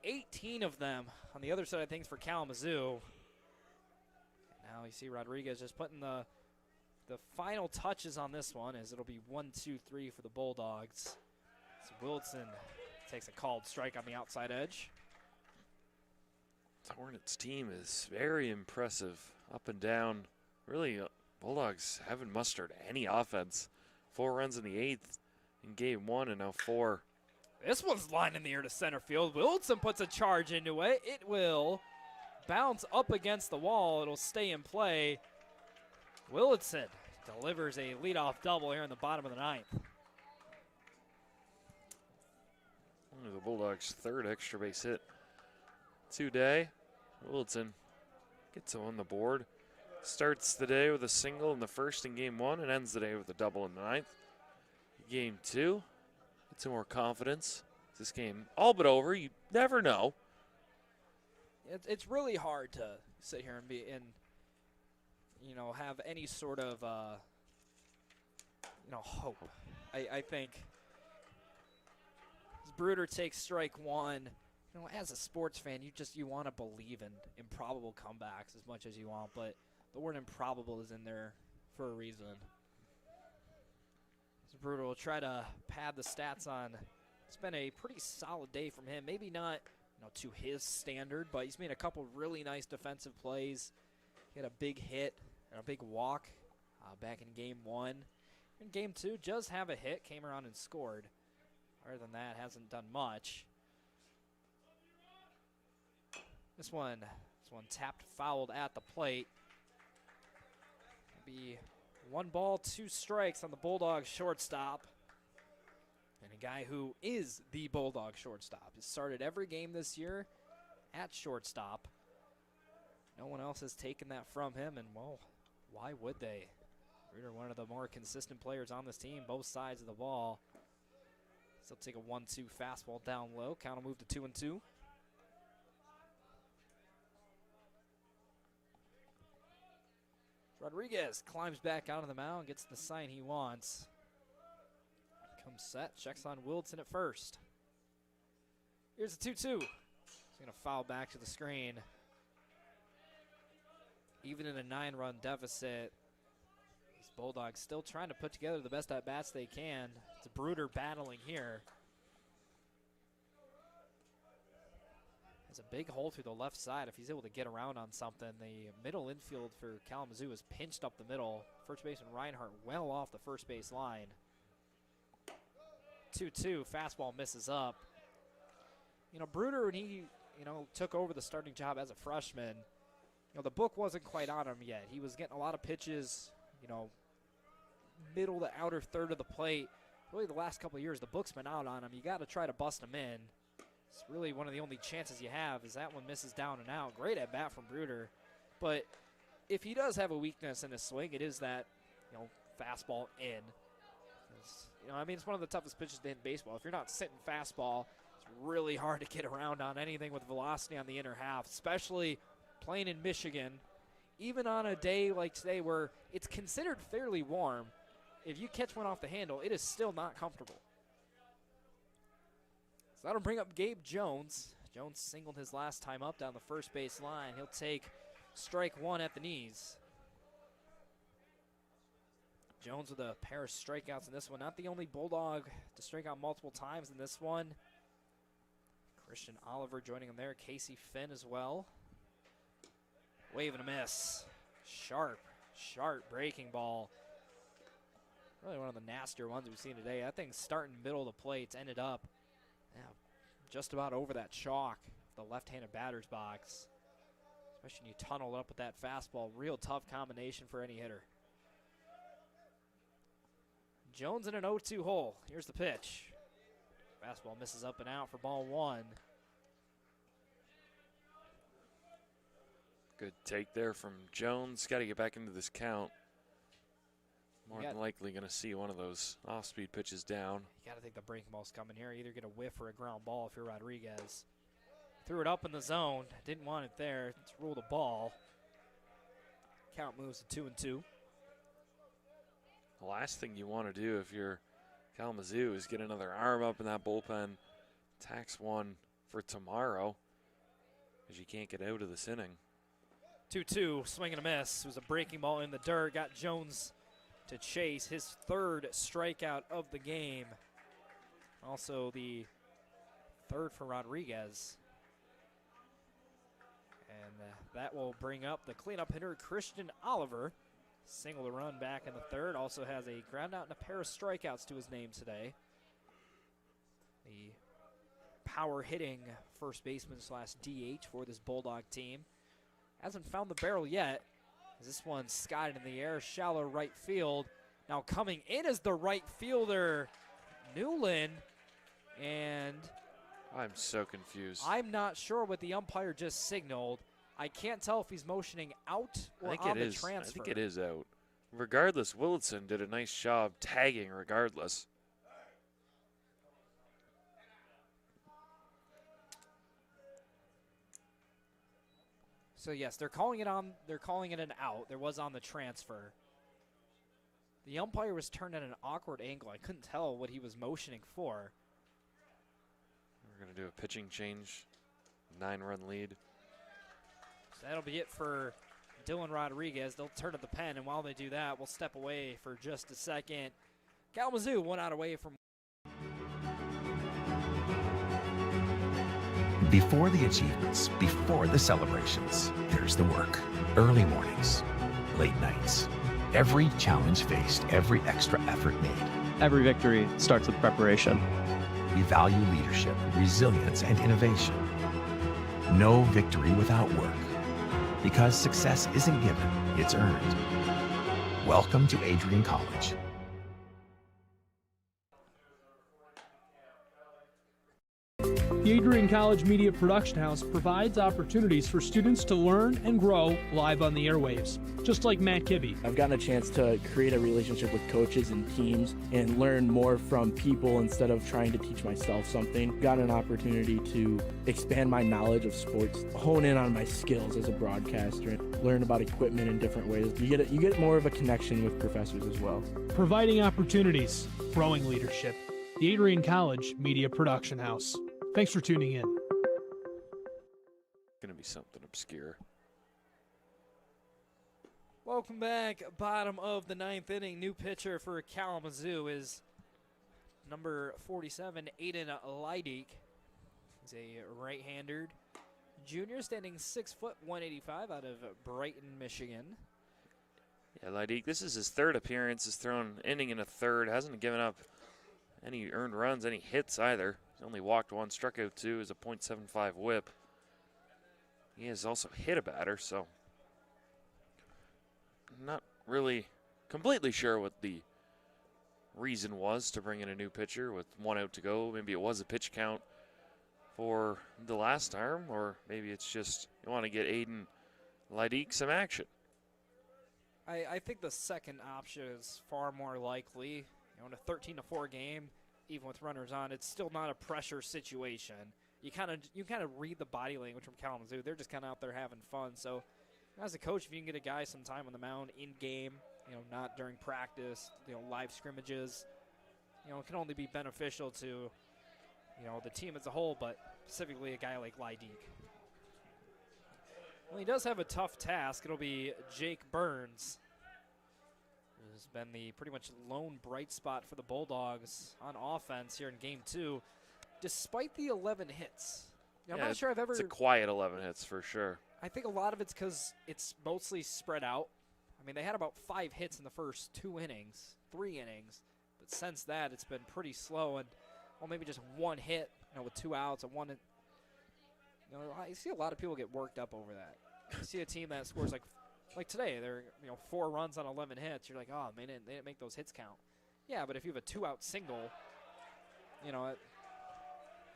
18 of them on the other side of things for Kalamazoo. Now you see Rodriguez just putting the final touches on this one, as it'll be 1-2-3 for the Bulldogs. So Wilson takes a called strike on the outside edge. The Hornets team is very impressive, up and down, really Bulldogs haven't mustered any offense. 4 runs in the 8th in game 1 and now 4. This one's lined in the air to center field. Wilson puts a charge into it. It will bounce up against the wall. It'll stay in play. Willitson delivers a leadoff double here in the bottom of the 9th. Only the Bulldogs' 3rd extra base hit today. Willitson gets on the board. Starts the day with a single in the 1st in game 1 and ends the day with a double in the 9th. Game 2, get some more confidence. This game all but over. You never know. It's really hard to sit here and have any sort of hope. I think as Bruder takes strike 1, as a sports fan, you want to believe in improbable comebacks as much as you want, but the word improbable is in there for a reason. Bruder will try to pad the stats on. It's been a pretty solid day from him. Maybe not to his standard, but he's made a couple really nice defensive plays. He had a big hit and a big walk back in game 1. In game 2, just have a hit, came around and scored. Other than that, hasn't done much. This one tapped, fouled at the plate. Be 1 ball, 2 strikes on the Bulldogs shortstop. And a guy who is the Bulldog shortstop. Has started every game this year at shortstop. No one else has taken that from him, and well, why would they? Reader, one of the more consistent players on this team, both sides of the ball. Still take a 1-2 fastball down low. Count will move to 2-2. Rodriguez climbs back out of the mound, gets the sign he wants. Comes set, checks on Willitson at first. Here's a 2-2. He's going to foul back to the screen. Even in a 9-run deficit, these Bulldogs still trying to put together the best at-bats they can. It's Bruder battling here. There's a big hole through the left side. If he's able to get around on something, the middle infield for Kalamazoo is pinched up the middle. First baseman Reinhardt well off the first base line. 2-2, fastball misses up. Bruder, when he, took over the starting job as a freshman, the book wasn't quite on him yet. He was getting a lot of pitches, middle to outer third of the plate. Really the last couple of years, the book's been out on him. You got to try to bust him in. It's really one of the only chances you have is that one misses down and out. Great at bat from Bruder. But if he does have a weakness in his swing, it is that, fastball in. It's one of the toughest pitches to hit in baseball. If you're not sitting fastball, it's really hard to get around on anything with velocity on the inner half, especially playing in Michigan. Even on a day like today where it's considered fairly warm, if you catch one off the handle, it is still not comfortable. So that'll bring up Gabe Jones. Jones singled his last time up down the first base line. He'll take strike 1 at the knees. Jones with a pair of strikeouts in this one. Not the only Bulldog to strike out multiple times in this one. Christian Oliver joining him there. Casey Finn as well. Wave and a miss. Sharp breaking ball. Really one of the nastier ones we've seen today. That thing's starting middle of the plate. Ended up just about over that chalk, the left-handed batter's box. Especially when you tunnel up with that fastball. Real tough combination for any hitter. Jones in an 0-2 hole. Here's the pitch. Fastball misses up and out for ball 1. Good take there from Jones. Got to get back into this count. More than likely going to see one of those off-speed pitches down. You got to think the breaking ball's coming here. Either get a whiff or a ground ball if you're Rodriguez. Threw it up in the zone. Didn't want it there. Let's rule the ball. Count moves to 2-2. The last thing you want to do if you're Kalamazoo is get another arm up in that bullpen. Tax one for tomorrow because you can't get out of this inning. 2-2, swing and a miss. It was a breaking ball in the dirt. Got Jones to chase his 3rd strikeout of the game. Also the 3rd for Rodriguez. And that will bring up the cleanup hitter, Christian Oliver. Single to run back in the third. Also has a ground out and a pair of strikeouts to his name today. The power hitting first baseman / DH for this Bulldog team. Hasn't found the barrel yet. This one skied in the air, shallow right field. Now coming in is the right fielder, Newland. And I'm so confused. I'm not sure what the umpire just signaled. I can't tell if he's motioning out or on the transfer. I think it is out. Regardless, Willitson did a nice job tagging regardless. So yes, they're calling it an out. There was on the transfer. The umpire was turned at an awkward angle. I couldn't tell what he was motioning for. We're going to do a pitching change. 9-run lead. So that'll be it for Dylan Rodriguez. They'll turn to the pen, and while they do that, we'll step away for just a second. Kalamazoo 1 out away from. Before the achievements, before the celebrations, there's the work. Early mornings, late nights. Every challenge faced, every extra effort made. Every victory starts with preparation. We value leadership, resilience, and innovation. No victory without work. Because success isn't given, it's earned. Welcome to Adrian College. The Adrian College Media Production House provides opportunities for students to learn and grow live on the airwaves, just like Matt Kibbe. I've gotten a chance to create a relationship with coaches and teams and learn more from people instead of trying to teach myself something. Got an opportunity to expand my knowledge of sports, hone in on my skills as a broadcaster, learn about equipment in different ways. You get more of a connection with professors as well. Providing opportunities, growing leadership. The Adrian College Media Production House. Thanks for tuning in. Gonna be something obscure. Welcome back. Bottom of the 9th inning. New pitcher for Kalamazoo is number 47, Aiden Leidig. He's a right-hander junior, standing 6 foot 185 out of Brighton, Michigan. Yeah, Leidig, this is his third appearance. He's thrown inning in a third. Hasn't given up any earned runs, any hits either. He's only walked 1, struck out 2, is a .75 whip. He has also hit a batter, so I'm not really completely sure what the reason was to bring in a new pitcher with 1 out to go. Maybe it was a pitch count for the last arm, or maybe it's just you want to get Aiden Leidig some action. I think the second option is far more likely. In a 13-4 game, even with runners on, it's still not a pressure situation. You kind of read the body language from Kalamazoo. They're just kind of out there having fun. So, as a coach, if you can get a guy some time on the mound in game, not during practice, live scrimmages, it can only be beneficial to, the team as a whole, but specifically a guy like Leidig. Well, he does have a tough task. It'll be Jake Burns, who's been the pretty much lone bright spot for the Bulldogs on offense here in Game 2, despite the 11 hits. I'm not sure I've ever... It's a quiet 11 hits for sure. I think a lot of it's because it's mostly spread out. I mean, they had about 5 hits in the first 3 innings, but since that, it's been pretty slow, and maybe just 1 hit, with 2 outs and 1. I see a lot of people get worked up over that. You see a team that scores like today, they're 4 runs on 11 hits. You're like, oh, man, they didn't make those hits count. Yeah, but if you have a 2-out single, I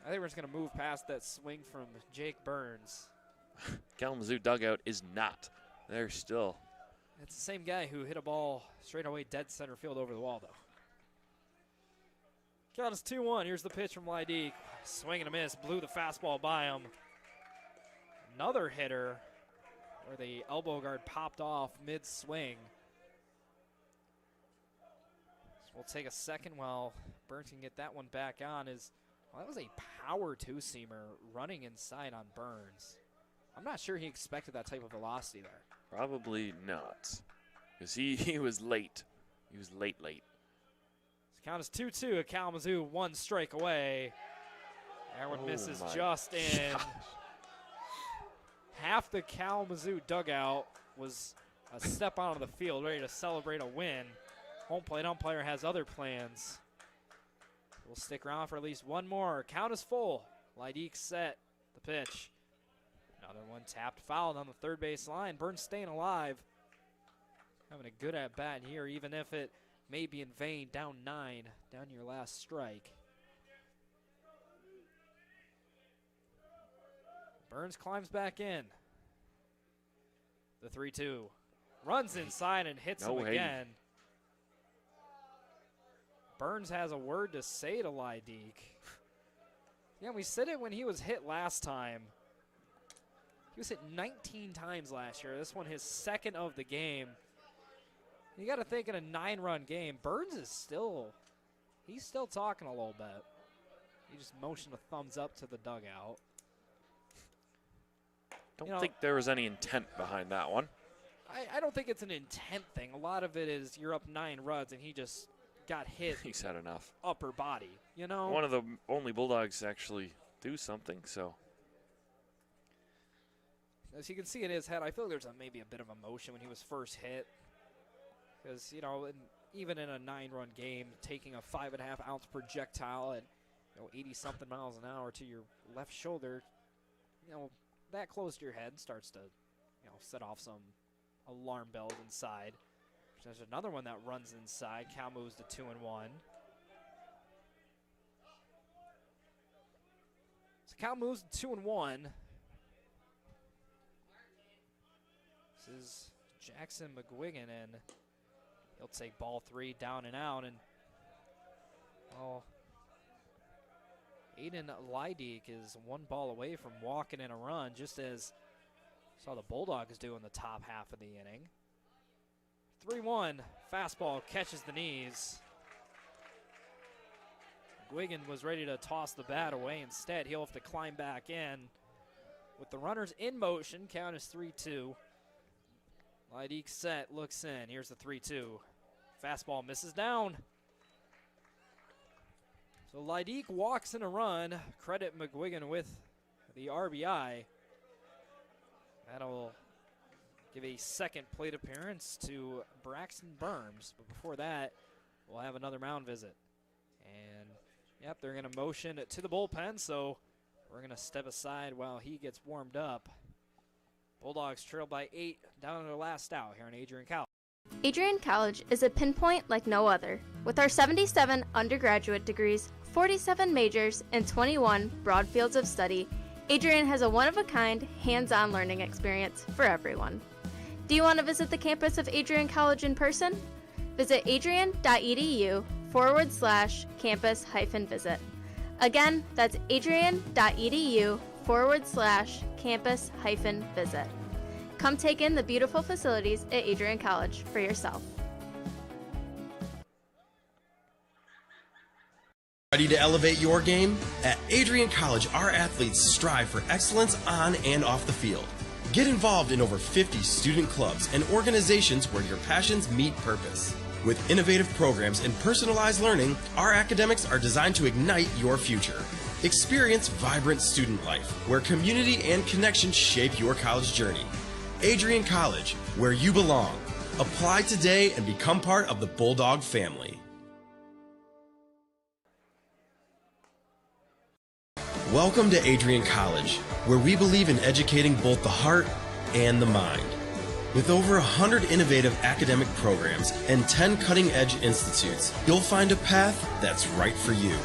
think we're just going to move past that swing from Jake Burns. Kalamazoo dugout is not. They're still. It's the same guy who hit a ball straight away dead center field over the wall, though. Count is 2-1. Here's the pitch from Leidig. Swing and a miss. Blew the fastball by him. Another hitter where the elbow guard popped off mid-swing. So we'll take a second while Burns can get that one back on. That was a power 2-seamer running inside on Burns. I'm not sure he expected that type of velocity there. Probably not, because he was late. He was late. So count is 2-2 at Kalamazoo, 1 strike away. That one misses just in. Gosh. Half the Kalamazoo dugout was a step onto the field, ready to celebrate a win. Home plate umpire has other plans. We'll stick around for at least one more. Count is full. Lydik set the pitch. Another one tapped, fouled on the third base line. Burns staying alive. Having a good at-bat here, even if it may be in vain. Down 9, down your last strike. Burns climbs back in. The 3-2. Runs inside and hits him again. Burns has a word to say to Lydik. Yeah, we said it when he was hit last time. He was hit 19 times last year. This one his second of the game. You got to think in a 9-run game, Burns is he's still talking a little bit. He just motioned a thumbs up to the dugout. Don't think there was any intent behind that one. I don't think it's an intent thing. A lot of it is you're up 9 runs and he just got hit. He's had enough. Upper body, you know? One of the only Bulldogs to actually do something, so. As you can see in his head, I feel like there's maybe a bit of emotion when he was first hit. Because, you know, even in a 9-run game, taking a 5.5-ounce projectile at 80-something miles an hour to your left shoulder, that close to your head starts to, set off some alarm bells inside. There's another one that runs inside. Cal moves to 2-1. So Cal moves to 2-1. This is Jackson McGuigan, and he'll take ball 3 down and out. And Aiden Lydik is 1 ball away from walking in a run, just as saw the Bulldogs do in the top half of the inning. 3-1, fastball catches the knees. McGuigan was ready to toss the bat away. Instead, he'll have to climb back in. With the runners in motion, count is 3-2. Lydik set, looks in. Here's the 3-2. Fastball misses down. So Lydik walks in a run. Credit McGuigan with the RBI. That'll give a second plate appearance to Braxton Burns. But before that, we'll have another mound visit. And, yep, they're going to motion to the bullpen, so we're going to step aside while he gets warmed up. Bulldogs trail by 8 down to their last out here in Adrian College. Adrian College is a pinpoint like no other. With our 77 undergraduate degrees, 47 majors, and 21 broad fields of study, Adrian has a one-of-a-kind, hands-on learning experience for everyone. Do you want to visit the campus of Adrian College in person? Visit adrian.edu/campus-visit. Again, that's adrian.edu/campus-visit. Come take in the beautiful facilities at Adrian College for yourself. Ready to elevate your game? At Adrian College, our athletes strive for excellence on and off the field. Get involved in over 50 student clubs and organizations where your passions meet purpose. With innovative programs and personalized learning, our academics are designed to ignite your future. Experience vibrant student life, where community and connection shape your college journey. Adrian College, where you belong. Apply today and become part of the Bulldog family. Welcome to Adrian College, where we believe in educating both the heart and the mind. With over 100 innovative academic programs and 10 cutting-edge institutes, you'll find a path that's right for you.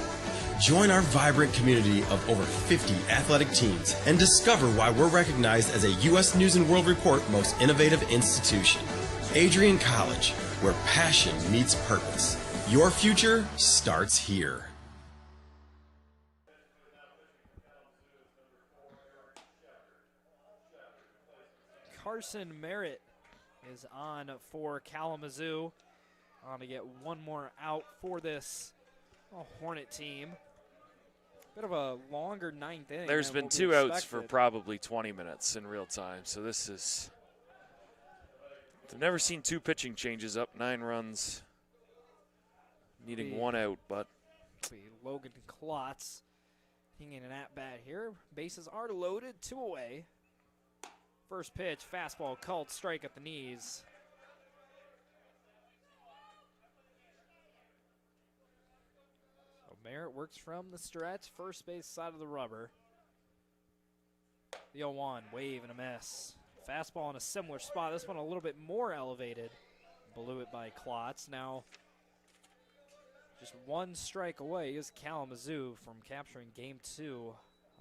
Join our vibrant community of over 50 athletic teams and discover why we're recognized as a U.S. News & World Report Most Innovative Institution. Adrian College, where passion meets purpose. Your future starts here. Carson Merritt is on for Kalamazoo. On to get one more out for this Hornet team. Bit of a longer 9th inning. There's been 2 outs for probably 20 minutes in real time, so this is... I've never seen 2 pitching changes up 9 runs, needing 1 out, but... Logan Klotz hanging an at-bat here. Bases are loaded, 2 away. First pitch, fastball, called strike at the knees. Merritt works from the stretch, first base side of the rubber. The 0-1, wave and a miss. Fastball in a similar spot. This one a little bit more elevated. Blew it by Klotz. Now, just one strike away is Kalamazoo from capturing Game 2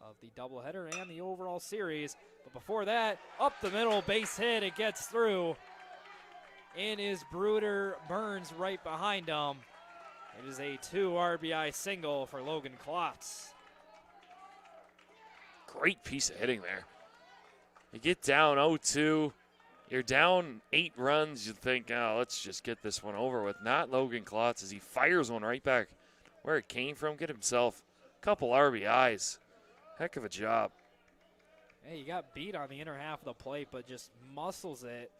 of the doubleheader and the overall series. But before that, up the middle, base hit. It gets through. In is Bruder, Burns right behind him. It is a 2 RBI single for Logan Klotz. Great piece of hitting there. You get down 0-2. You're down 8 runs. You think, oh, let's just get this one over with. Not Logan Klotz as he fires one right back where it came from. Get himself a couple RBIs. Heck of a job. Hey, you got beat on the inner half of the plate, but just muscles it.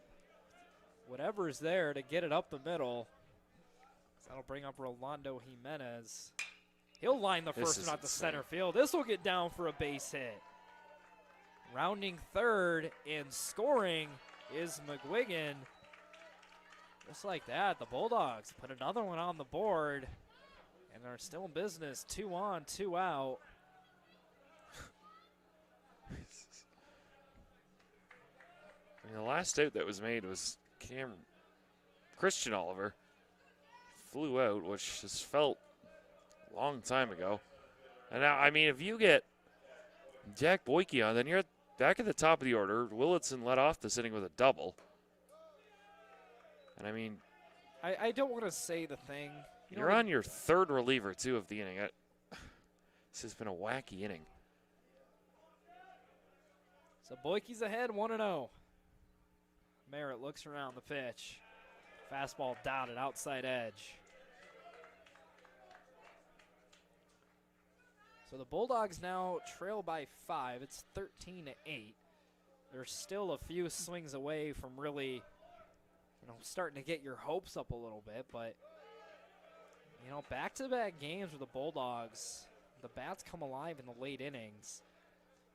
Whatever's there to get it up the middle. That'll bring up Rolando Jimenez. He'll line the first one out to center field. This will get down for a base hit. Rounding third and scoring is McGuigan. Just like that, the Bulldogs put another one on the board and are still in business. 2 on, 2 out. I mean, the last out that was made was Christian Oliver. Flew out, which just felt a long time ago. And now, I mean, if you get Jack Boyke on, then you're back at the top of the order. Willitson led off this inning with a double. And I mean, I don't want to say the thing. You're on your third reliever, too, of the inning. This has been a wacky inning. So Boyke's ahead, 1-0. Merritt looks around the pitch. Fastball dotted outside edge. So the Bulldogs now trail by 5. It's 13-8. They're still a few swings away from really, starting to get your hopes up a little bit. But, back-to-back games with the Bulldogs, the bats come alive in the late innings.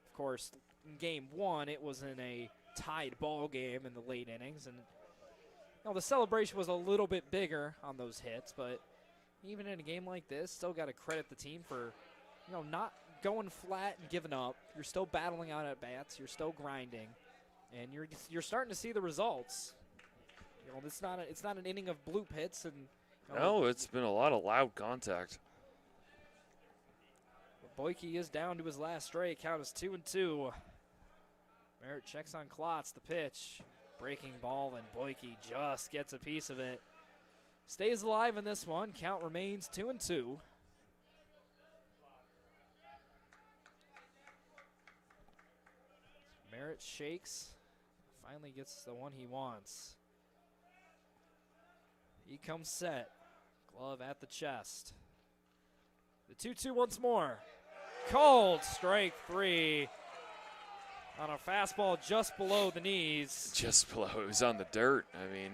Of course, in Game 1, it was in a tied ball game in the late innings. And, the celebration was a little bit bigger on those hits. But even in a game like this, still got to credit the team for not going flat and giving up. You're still battling out at bats. You're still grinding, and you're starting to see the results. It's not an inning of bloop hits, and no, it's been a lot of loud contact. Boyke is down to his last strike. Count is 2-2. Merritt checks on Klotz. The pitch, breaking ball, and Boyke just gets a piece of it. Stays alive in this one. Count remains 2-2. Merritt shakes, finally gets the one he wants. He comes set, glove at the chest. The 2-2 once more. Called strike 3 on a fastball just below the knees. Just below, it was on the dirt, I mean.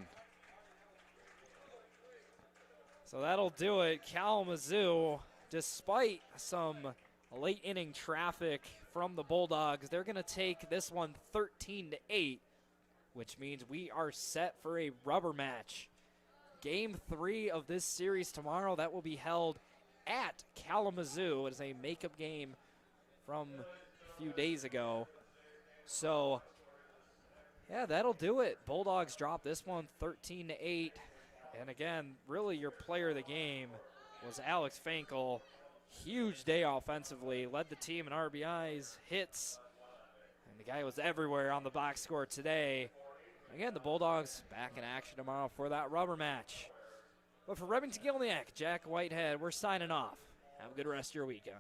So that'll do it. Kalamazoo, despite some late inning traffic from the Bulldogs, they're going to take this one 13-8, which means we are set for a rubber match. Game 3 of this series tomorrow, that will be held at Kalamazoo. It is a makeup game from a few days ago. So, yeah, that'll do it. Bulldogs drop this one 13-8. And again, really your player of the game was Alex Finkel. Huge day offensively, led the team in RBIs, hits, and the guy was everywhere on the box score today. Again, the Bulldogs back in action tomorrow for that rubber match. But for Remington Gilniak, Jack Whitehead, we're signing off. Have a good rest of your weekend.